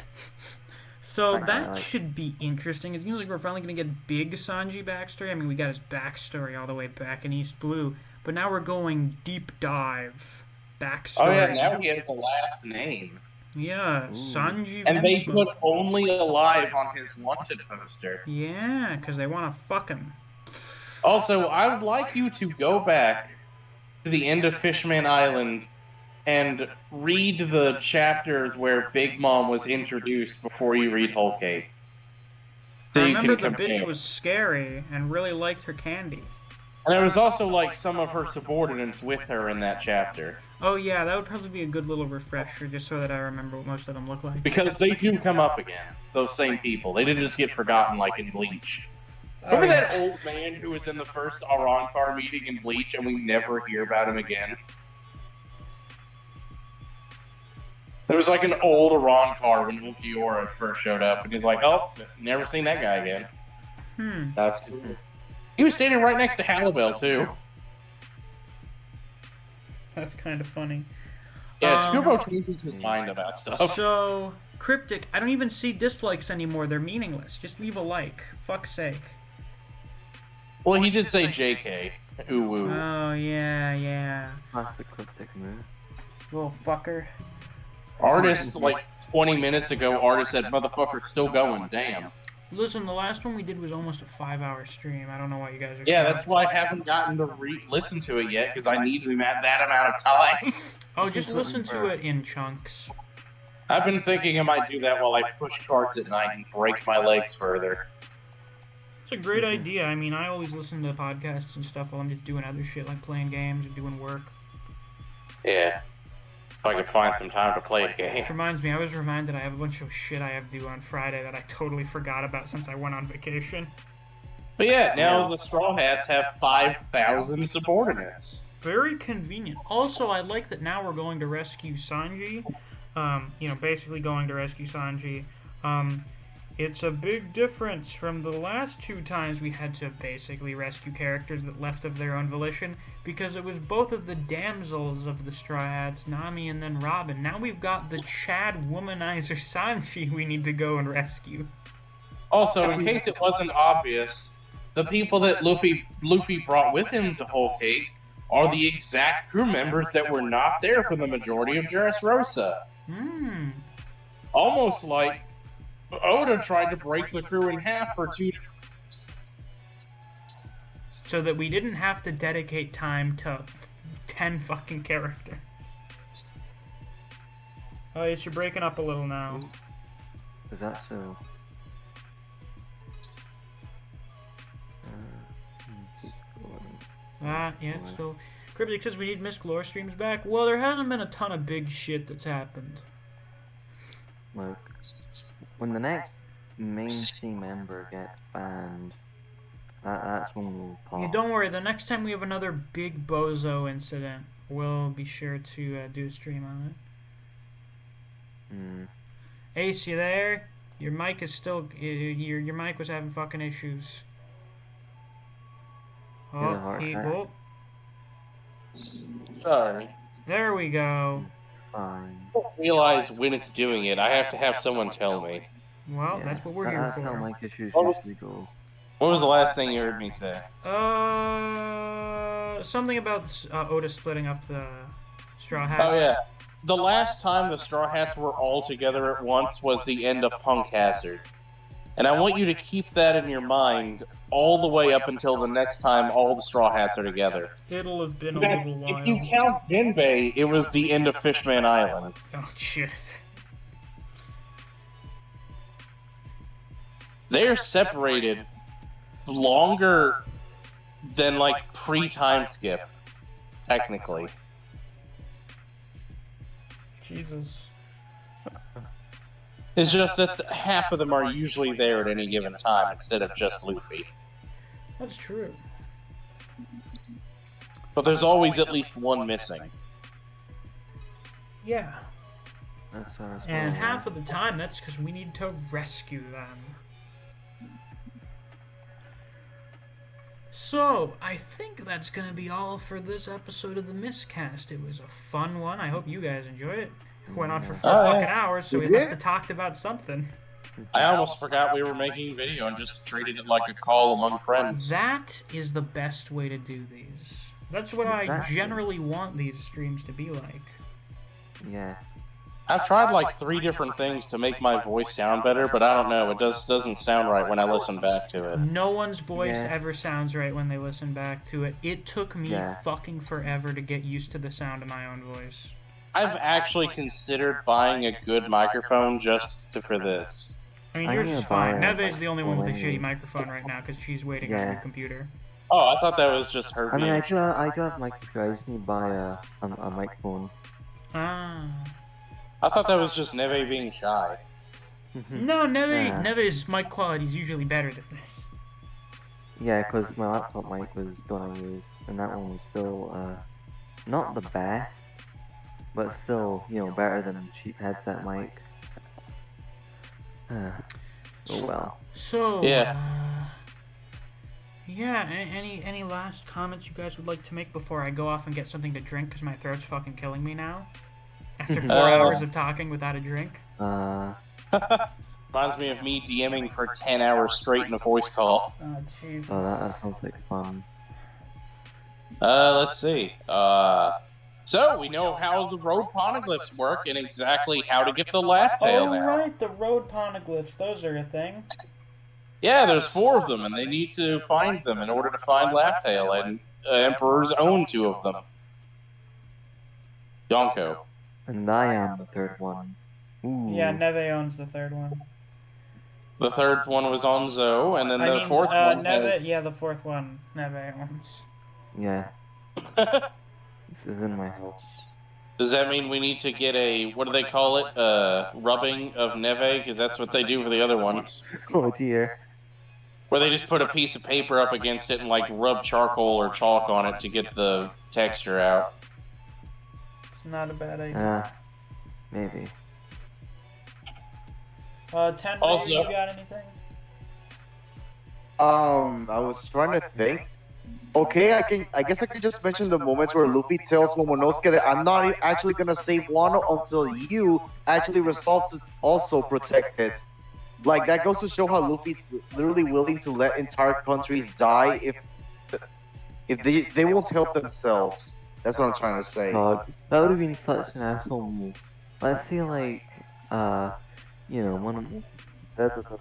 So that should be interesting. It seems like we're finally going to get big Sanji backstory. I mean, we got his backstory all the way back in East Blue, but now we're going deep dive backstory. Oh yeah, now we get the last name. Yeah, Sanji And they Vinsmoke. put only alive on his wanted poster. Yeah, because they want to fuck him. Also, I would like you to go back to the end of Fishman Island and read the chapters where Big Mom was introduced before you read Whole Cake. I remember the bitch was scary and really liked her candy. And there was also, like, some of her subordinates with her in that chapter. Oh yeah, that would probably be a good little refresher, just so that I remember what most of them look like. Because they do come up again, those same people. They didn't just get forgotten like in Bleach. Remember that old man who was in the first Arrancar meeting in Bleach and we never hear about him again? There was like an old Arrancar when Ulquiorra first showed up, and he's like, oh, never seen that guy again. That's cool. He was standing right next to Halibel, too. That's kind of funny. Yeah, Scubo changes his mind about stuff. So, Cryptic, I don't even see dislikes anymore. They're meaningless. Just leave a like. Fuck's sake. Well, he did say JK. Ooh woo. Oh, yeah. Classic Cryptic move. Little fucker. Artist, like 20 minutes ago, Artist said, motherfucker's still going, damn. Listen, the last one we did was almost a 5-hour stream. I don't know why you guys are Yeah, shocked. that's why I haven't gotten to listen to it yet, because I need that amount of time. Oh, just listen to it in chunks. I've been thinking I might do that while I push carts at night and break my legs further. It's a great idea. I mean, I always listen to podcasts and stuff while I'm just doing other shit, like playing games or doing work. Yeah. If I could find some time to play a game. Which reminds me, I was reminded I have a bunch of shit I have due on Friday that I totally forgot about since I went on vacation. But yeah, now the Straw Hats have 5,000 subordinates. Very convenient. Also, I like that now we're going to rescue Sanji. Basically going to rescue Sanji. It's a big difference from the last 2 times we had to basically rescue characters that left of their own volition, because it was both of the damsels of the Straw Hats, Nami and then Robin. Now we've got the Chad womanizer Sanji we need to go and rescue. Also, in case it wasn't obvious, the people that Luffy brought with him to Whole Cake are the exact crew members that were not there for the majority of Dressrosa. Almost like Oda tried to break the crew in half for 2 so that we didn't have to dedicate time to 10 fucking characters. Oh, yes, you're breaking up a little now. Is that so? Yeah, it's still... Cryptic says we need Miss Lore streams back. Well, there hasn't been a ton of big shit that's happened. Look, when the next mainstream member gets banned, that's when we'll pop. Yeah, don't worry, the next time we have another big bozo incident, we'll be sure to do a stream on it. Ace, you there? Your mic is still... Your mic was having fucking issues. Oh, Sorry. there we go. Fine. I don't realize when it's doing it. I have to have someone tell me. Well, Yeah, that's what we're here that's how for. mic issues usually go. What was the last thing you heard me say? Something about Oda splitting up the Straw Hats. Oh, yeah. The last time the Straw Hats were all together at once was the end of Punk Hazard. And I want you to keep that in your mind all the way up until the next time all the Straw Hats are together. It'll have been a little while. If you count Jinbei, it was the end of Fishman Island. Oh, shit. They're separated longer than, like, pre-time skip, technically. Jesus. It's just that half of them are usually there at any given time instead of just Luffy. That's true. But there's always at least one missing. Yeah. That's our And story. half of the time, that's because we need to rescue them. So, I think that's going to be all for this episode of the Misccast. It was a fun one. I hope you guys enjoyed it. It went on for 4 fucking hours, so we must have talked about something. I almost forgot we were making a video and just treated it like a call among friends. That is the best way to do these. That's what I Exactly. generally want these streams to be like. Yeah. I've tried like 3 different things to make my voice sound better, but I don't know, it doesn't sound right when I listen back to it. No one's voice Yeah. ever sounds right when they listen back to it. It took me Yeah. fucking forever to get used to the sound of my own voice. I've actually considered buying a good microphone just for this. I mean, I'm yours gonna is fine. buy a Neve's the only one with a microphone shitty anyway. microphone right now because she's waiting on Yeah. her computer. Oh, I thought that was just her I mean, being... I do have microphone. I just need to buy a microphone. Ah. I thought that was just Neve being shy. No, Yeah. Neve's mic quality is usually better than this. Yeah, because my laptop mic was the one I used, and that one was still, not the best, but still, you know, better than a cheap headset mic. Oh well. So, Yeah. Yeah, any last comments you guys would like to make before I go off and get something to drink because my throat's fucking killing me now? After 4 hours of talking without a drink? Reminds me of me DMing for 10 hours straight in a voice call. Oh, Jesus. Oh, that sounds like fun. Let's see. So, we know how the road poneglyphs work and exactly how to get the laugh tail Oh, now. right, the road poneglyphs, those are a thing. Yeah, there's 4 of them, and they need to find them in order to find Laugh-Tail, and Emperors own 2 of them. Yonko. And I am the third one. Ooh. Yeah, Neve owns the third one. The 3rd one was on Zoe, and then the 4th one... Neve, yeah, the 4th one, Neve owns. Yeah. This is in my house. Does that mean we need to get a, what do they call it, rubbing of Neve? Because that's what they do for the other ones. Oh dear. Where they just put a piece of paper up against it and, like, rub charcoal or chalk on it to get the texture out. It's not a bad idea. Maybe. Tenrei, Also- you got anything? I was trying to think. Okay, I guess I could just mention the moments where Luffy tells Momonosuke that I'm not actually gonna save Wano until you actually resolve to also protect it. Like, that goes to show how Luffy's literally willing to let entire countries die if they won't help themselves. That's what I'm trying to say. God, that would have been such an asshole move. Let's say, like, you know, Fuck,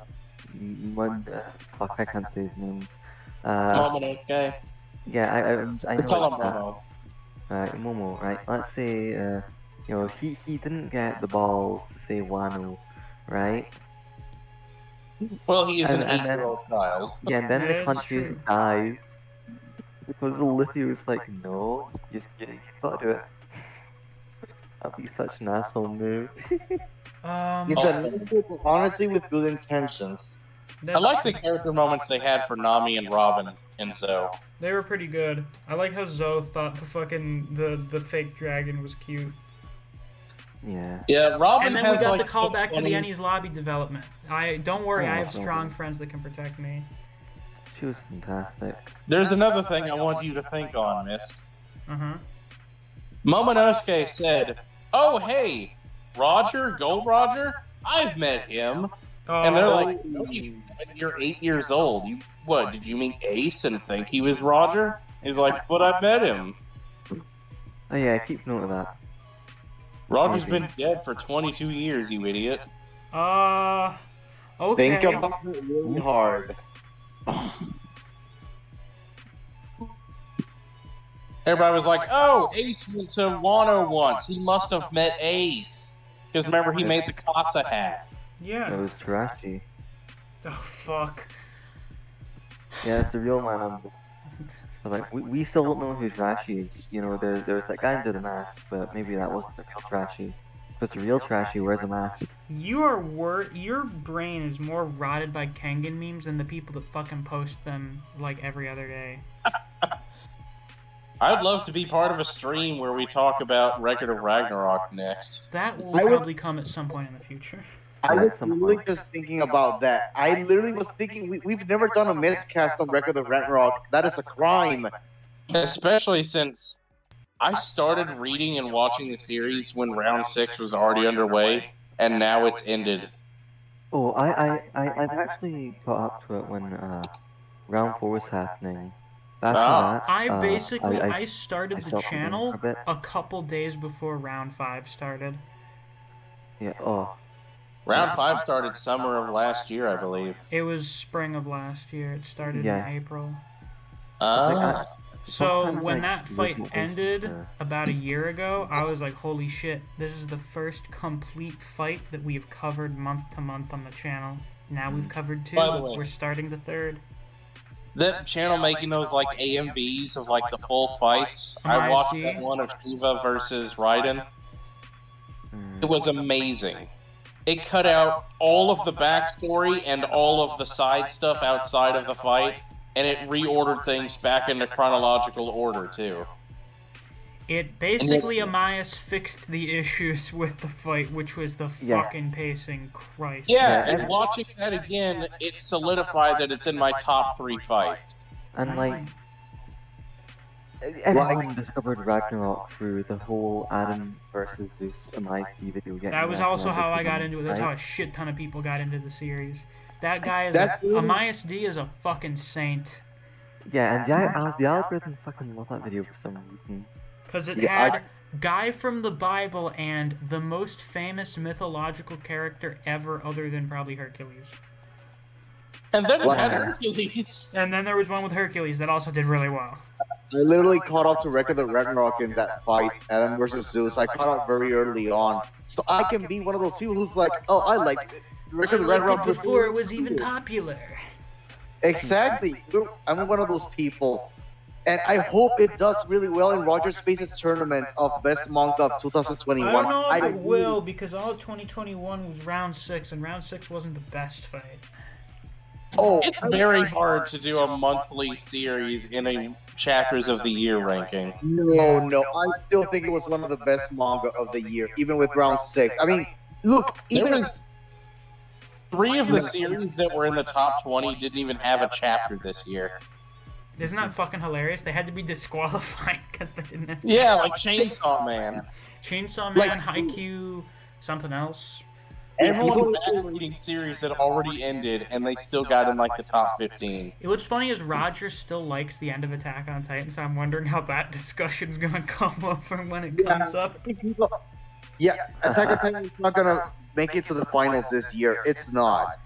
I can't say his name. Momonosuke. Yeah, I Let's know call him it's that. Momo. Right, Momo, right? Let's say, he didn't get the balls to say Wano, right? Well, he is an And then, 8-year-old child. yeah, and then the It's country true. dies because Olivia was like, no, you gotta do it. That'd be such an asshole move. He's a negative, but honestly with good intentions. I like the character moments they had for Nami and Robin and Zoe. They were pretty good. I like how Zoe thought the fake dragon was cute. Yeah. Yeah, Robin And then has we got like the callback to the funny- Ennie's Lobby development. Don't worry, Oh, I have that's strong lovely. friends that can protect me. She was fantastic. There's another thing I want you to think on, Miss. Uh-huh. Momonosuke said, "Oh hey, Roger, Gold Roger, I've met him." And they're like, "No, you're 8 years old. What, did you meet Ace and think he was Roger?" He's like, "But I met him. Oh yeah, keep note of that. Roger's been dead for 22 years, you idiot." Okay. Think about it really hard. Everybody was like, "Oh, Ace went to Wano once. He must have met Ace." Because remember, he made the Costa hat. It Yeah. was Tarashi. Oh, fuck. Yeah, it's the real man. But like, we still don't know who Tarashi is. You know, there's that guy under the mask, but maybe that wasn't the real Tarashi. If it's the real Tarashi, wears a mask. Your brain is more rotted by Kengan memes than the people that fucking post them like every other day. I'd love to be part of a stream where we talk about Record of Ragnarok next. That will I would- probably come at some point in the future. I was At some literally point. just thinking about that. I literally was thinking we've never done a miscast on Record of Ragnarok. That is a crime. Especially since I started reading and watching the series when Round 6 was already underway, and now it's ended. Oh, I've actually caught up to it when round 4 was happening. After that, I started I the stopped reading channel for a bit. a couple days before round 5 started. Yeah. Oh, Round 5 started summer of last year, I believe. It was spring of last year. It started Yeah. in April. Ah. So Sometimes, when like, that fight visual ended issues, about a year ago, I was like, holy shit, this is the first complete fight that we have covered month to month on the channel. Now we've covered 2, By the way- we're starting the 3rd. That channel making those like AMVs of like the full fights. I ISD. watched that one of Shiva versus Raiden. It was amazing. It cut out all of the backstory and all of the side stuff outside of the fight, and it reordered things back into chronological order too. It basically, Amias fixed the issues with the fight, which was the Yeah. fucking pacing. Christ. Yeah, Yeah, and watching that again, it solidified that it's in my top 3 fights. and like everyone discovered Ragnarok through the whole Adam versus Zeus MIC video. That was also how I got into it. That's how a shit ton of people got into the series. That guy is Amias D is a fucking saint. Yeah, and the algorithm fucking loved that video for some reason. Because it Yeah, had guy from the Bible and the most famous mythological character ever other than probably Hercules. And then it What? had Hercules. And then there was one with Hercules that also did really well. I literally caught up to Record of Ragnarok in that fight, Adam versus Zeus. I caught up very early on, so I can be one of those people who's like, "Oh, I like Record of Ragnarok before it was even popular. Exactly. I'm one of those people, and I hope it does really well in Roger Space's tournament of Best Manga of I 2021. don't know if it will, because all of 2021 was round 6, and round 6 wasn't the best fight. Oh, It's very hard to do a monthly series in a chapters of the year ranking. no, I still think it was one of the best manga of the year, even with round 6. I mean, look, There even was 3 of the series that were in the top 20 didn't even have a chapter this year. Isn't that fucking hilarious? They had to be disqualified because they didn't have Yeah, like Chainsaw Man. Chainsaw Like- Man, Haikyuu, something else. Everyone back reading series that already ended, and they still got in like the top 15. What's funny is Roger still likes the end of Attack on Titan, so I'm wondering how that discussion's gonna come up from when it comes up. Yeah, Attack on Titan is not gonna make it to the finals this year. It's not.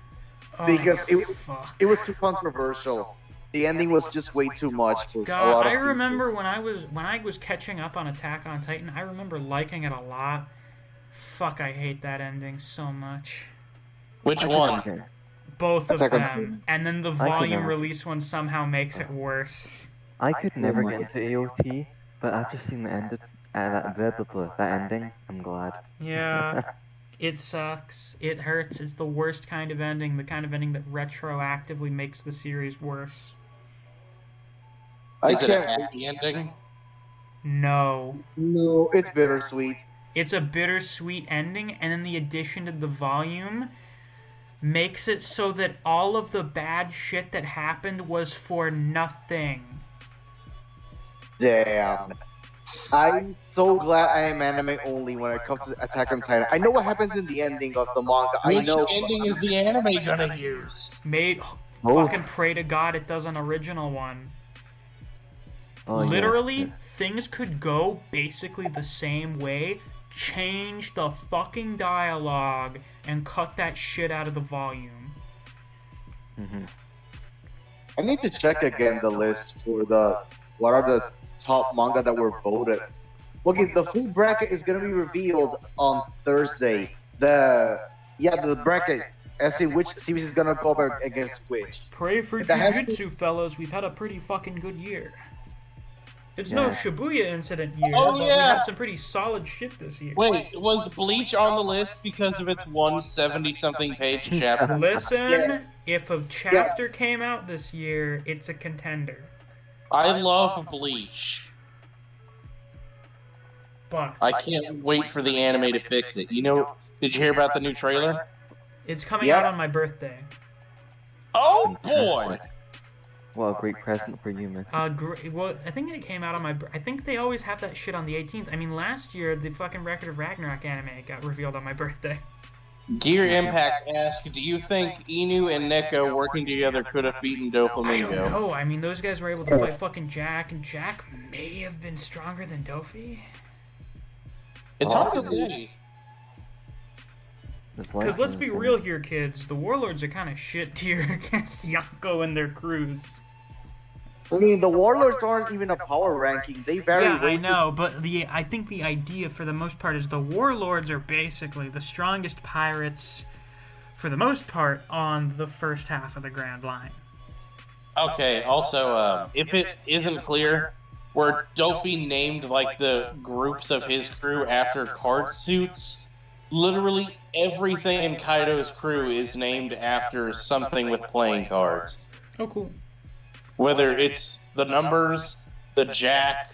because it was too controversial. The ending was just way too much for a lot of people. I remember when I was catching up on Attack on Titan, I remember liking it a lot. Fuck, I hate that ending so much. Which one? Both of them. And then the volume release one somehow makes it worse. I could never get into AOT, but after seeing that ending, I'm glad. Yeah. It sucks. It hurts. It's the worst kind of ending. The kind of ending that retroactively makes the series worse. Is it a happy ending? No. No, it's bittersweet. It's a bittersweet ending, and then the addition to the volume makes it so that all of the bad shit that happened was for nothing. Damn. I'm so glad I am anime only when it comes to Attack on Titan. I know what happens in the ending of the manga. Which ending is the anime gonna use? Fucking pray to God it does an original one. Literally, things could go basically the same way. Change the fucking dialogue and cut that shit out of the volume. I need to check again the list for what are the top manga that were voted. Okay, the full bracket is gonna be revealed on Thursday. The bracket, as in which series is gonna go up against which. Pray for Jiu-Jitsu, fellas. We've had a pretty fucking good year. It's no Shibuya incident year, but we had some pretty solid shit this year. Wait, was Bleach on the list because of its 170-something page chapter? Listen, if a chapter came out this year, it's a contender. I love Bleach. But I can't wait for the anime to fix it. You know, did you hear about the new trailer? It's coming out on my birthday. Oh boy! What a great present for you, man. Well, I think it came out on my... I think they always have that shit on the 18th. I mean, last year, the fucking Record of Ragnarok anime got revealed on my birthday. Gear Impact asked, do you think Inu and Neko working together could have beaten Doflamingo? I don't know. I mean, those guys were able to fight fucking Jack, and Jack may have been stronger than Dofi. It's also good. Because let's be real here, kids. The Warlords are kind of shit tier against Yako and their crews. I mean, the Warlords aren't even a power ranking. They vary way too... I know, but I think the idea for the most part is the Warlords are basically the strongest pirates, for the most part, on the first half of the Grand Line. Okay, also, if it isn't clear, were Dofi named, like, the groups of his crew after card suits? Literally everything in Kaido's crew is named after something with playing cards. Oh, cool. Whether it's the numbers, the jack,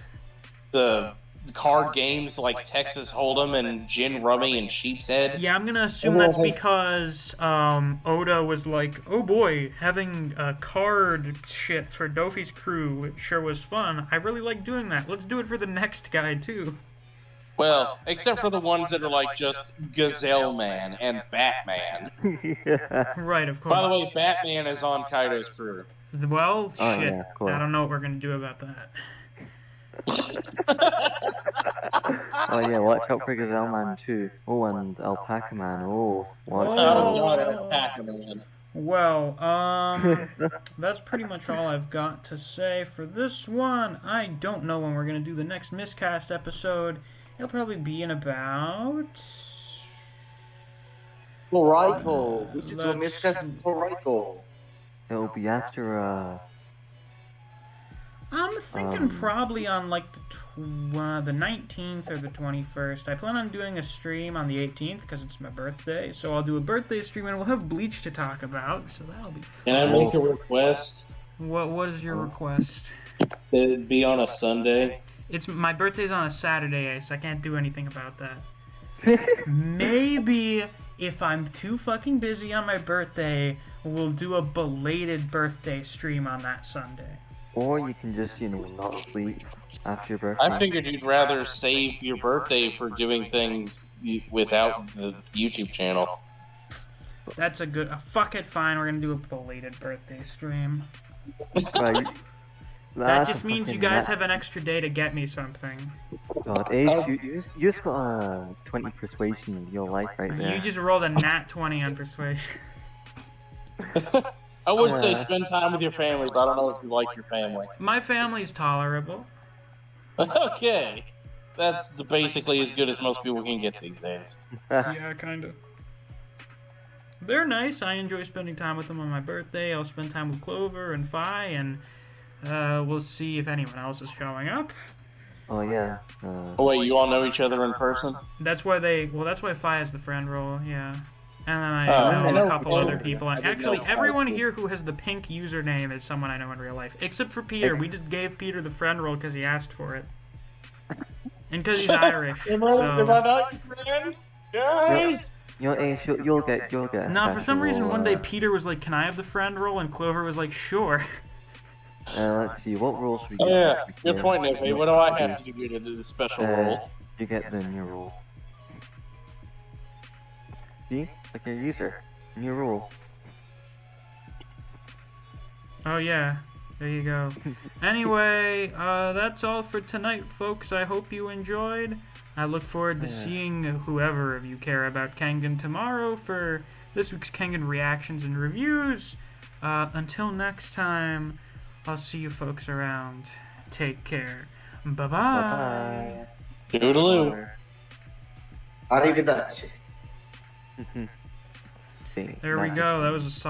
the card games like Texas Hold'em and Gin Rummy and Sheep's Head. Yeah, I'm gonna assume that's because Oda was like, oh boy, having a card shit for Dofi's crew, it sure was fun. I really like doing that. Let's do it for the next guy, too. Well, except for the ones that are like just Gazelle Man and Batman. Right, of course. By the way, Batman is on Kaido's crew. Well, shit. Yeah, cool. I don't know what we're gonna do about that. Oh yeah, watch out for Gazelle Man too. Oh, and Alpaca Man. Oh, watch Oh out. god, Alpaca Man. Well, that's pretty much all I've got to say for this one. I don't know when we're gonna do the next Miscast episode. It'll probably be in about... Raiko. We should do a Miscast for Raiko. It'll be after I'm thinking probably on like the 19th or the 21st. I plan on doing a stream on the 18th because it's my birthday. So I'll do a birthday stream and we'll have Bleach to talk about. So that'll be fun. Can I make a request? What is your request? That it be on a Sunday. My birthday's on a Saturday, so I can't do anything about that. Maybe if I'm too fucking busy on my birthday, we'll do a belated birthday stream on that Sunday. or you can just, not sleep after your birthday. I figured you'd rather save your birthday for doing things without the YouTube channel. That's a good... fuck it, fine, we're gonna do a belated birthday stream. Right. That just means you guys have an extra day to get me something. God, Ace, you just got a 20 persuasion in your life right there. You just rolled a nat 20 on persuasion. I would say spend time with your family, but I don't know if you like your family. My family's tolerable. Okay. That's basically as good as most people can get these days. Yeah, kind of. They're nice. I enjoy spending time with them on my birthday. I'll spend time with Clover and Fi, and we'll see if anyone else is showing up. Oh yeah. Oh wait, you all know each other in person? That's why that's why Fi has the friend role, yeah. And then I know a couple other people. Actually, everyone here who has the pink username is someone I know in real life, except for Peter. We just gave Peter the friend role because he asked for it, and because he's Irish. Am I not your friend, guys? You'll get. No, for some reason one day Peter was like, "Can I have the friend role?" and Clover was like, "Sure." Let's see, what rules should we get? Oh yeah, good point, Nick. What do I have to give you to do the special role? You get the new rule. See? Like your user. New rule. Oh yeah, there you go. Anyway, that's all for tonight, folks. I hope you enjoyed. I look forward to seeing whoever of you care about Kengan tomorrow for this week's Kengan reactions and reviews. Until next time, I'll see you folks around. Take care. Bye-bye. Toodaloo. Arrivederci. There we go. That was a solid.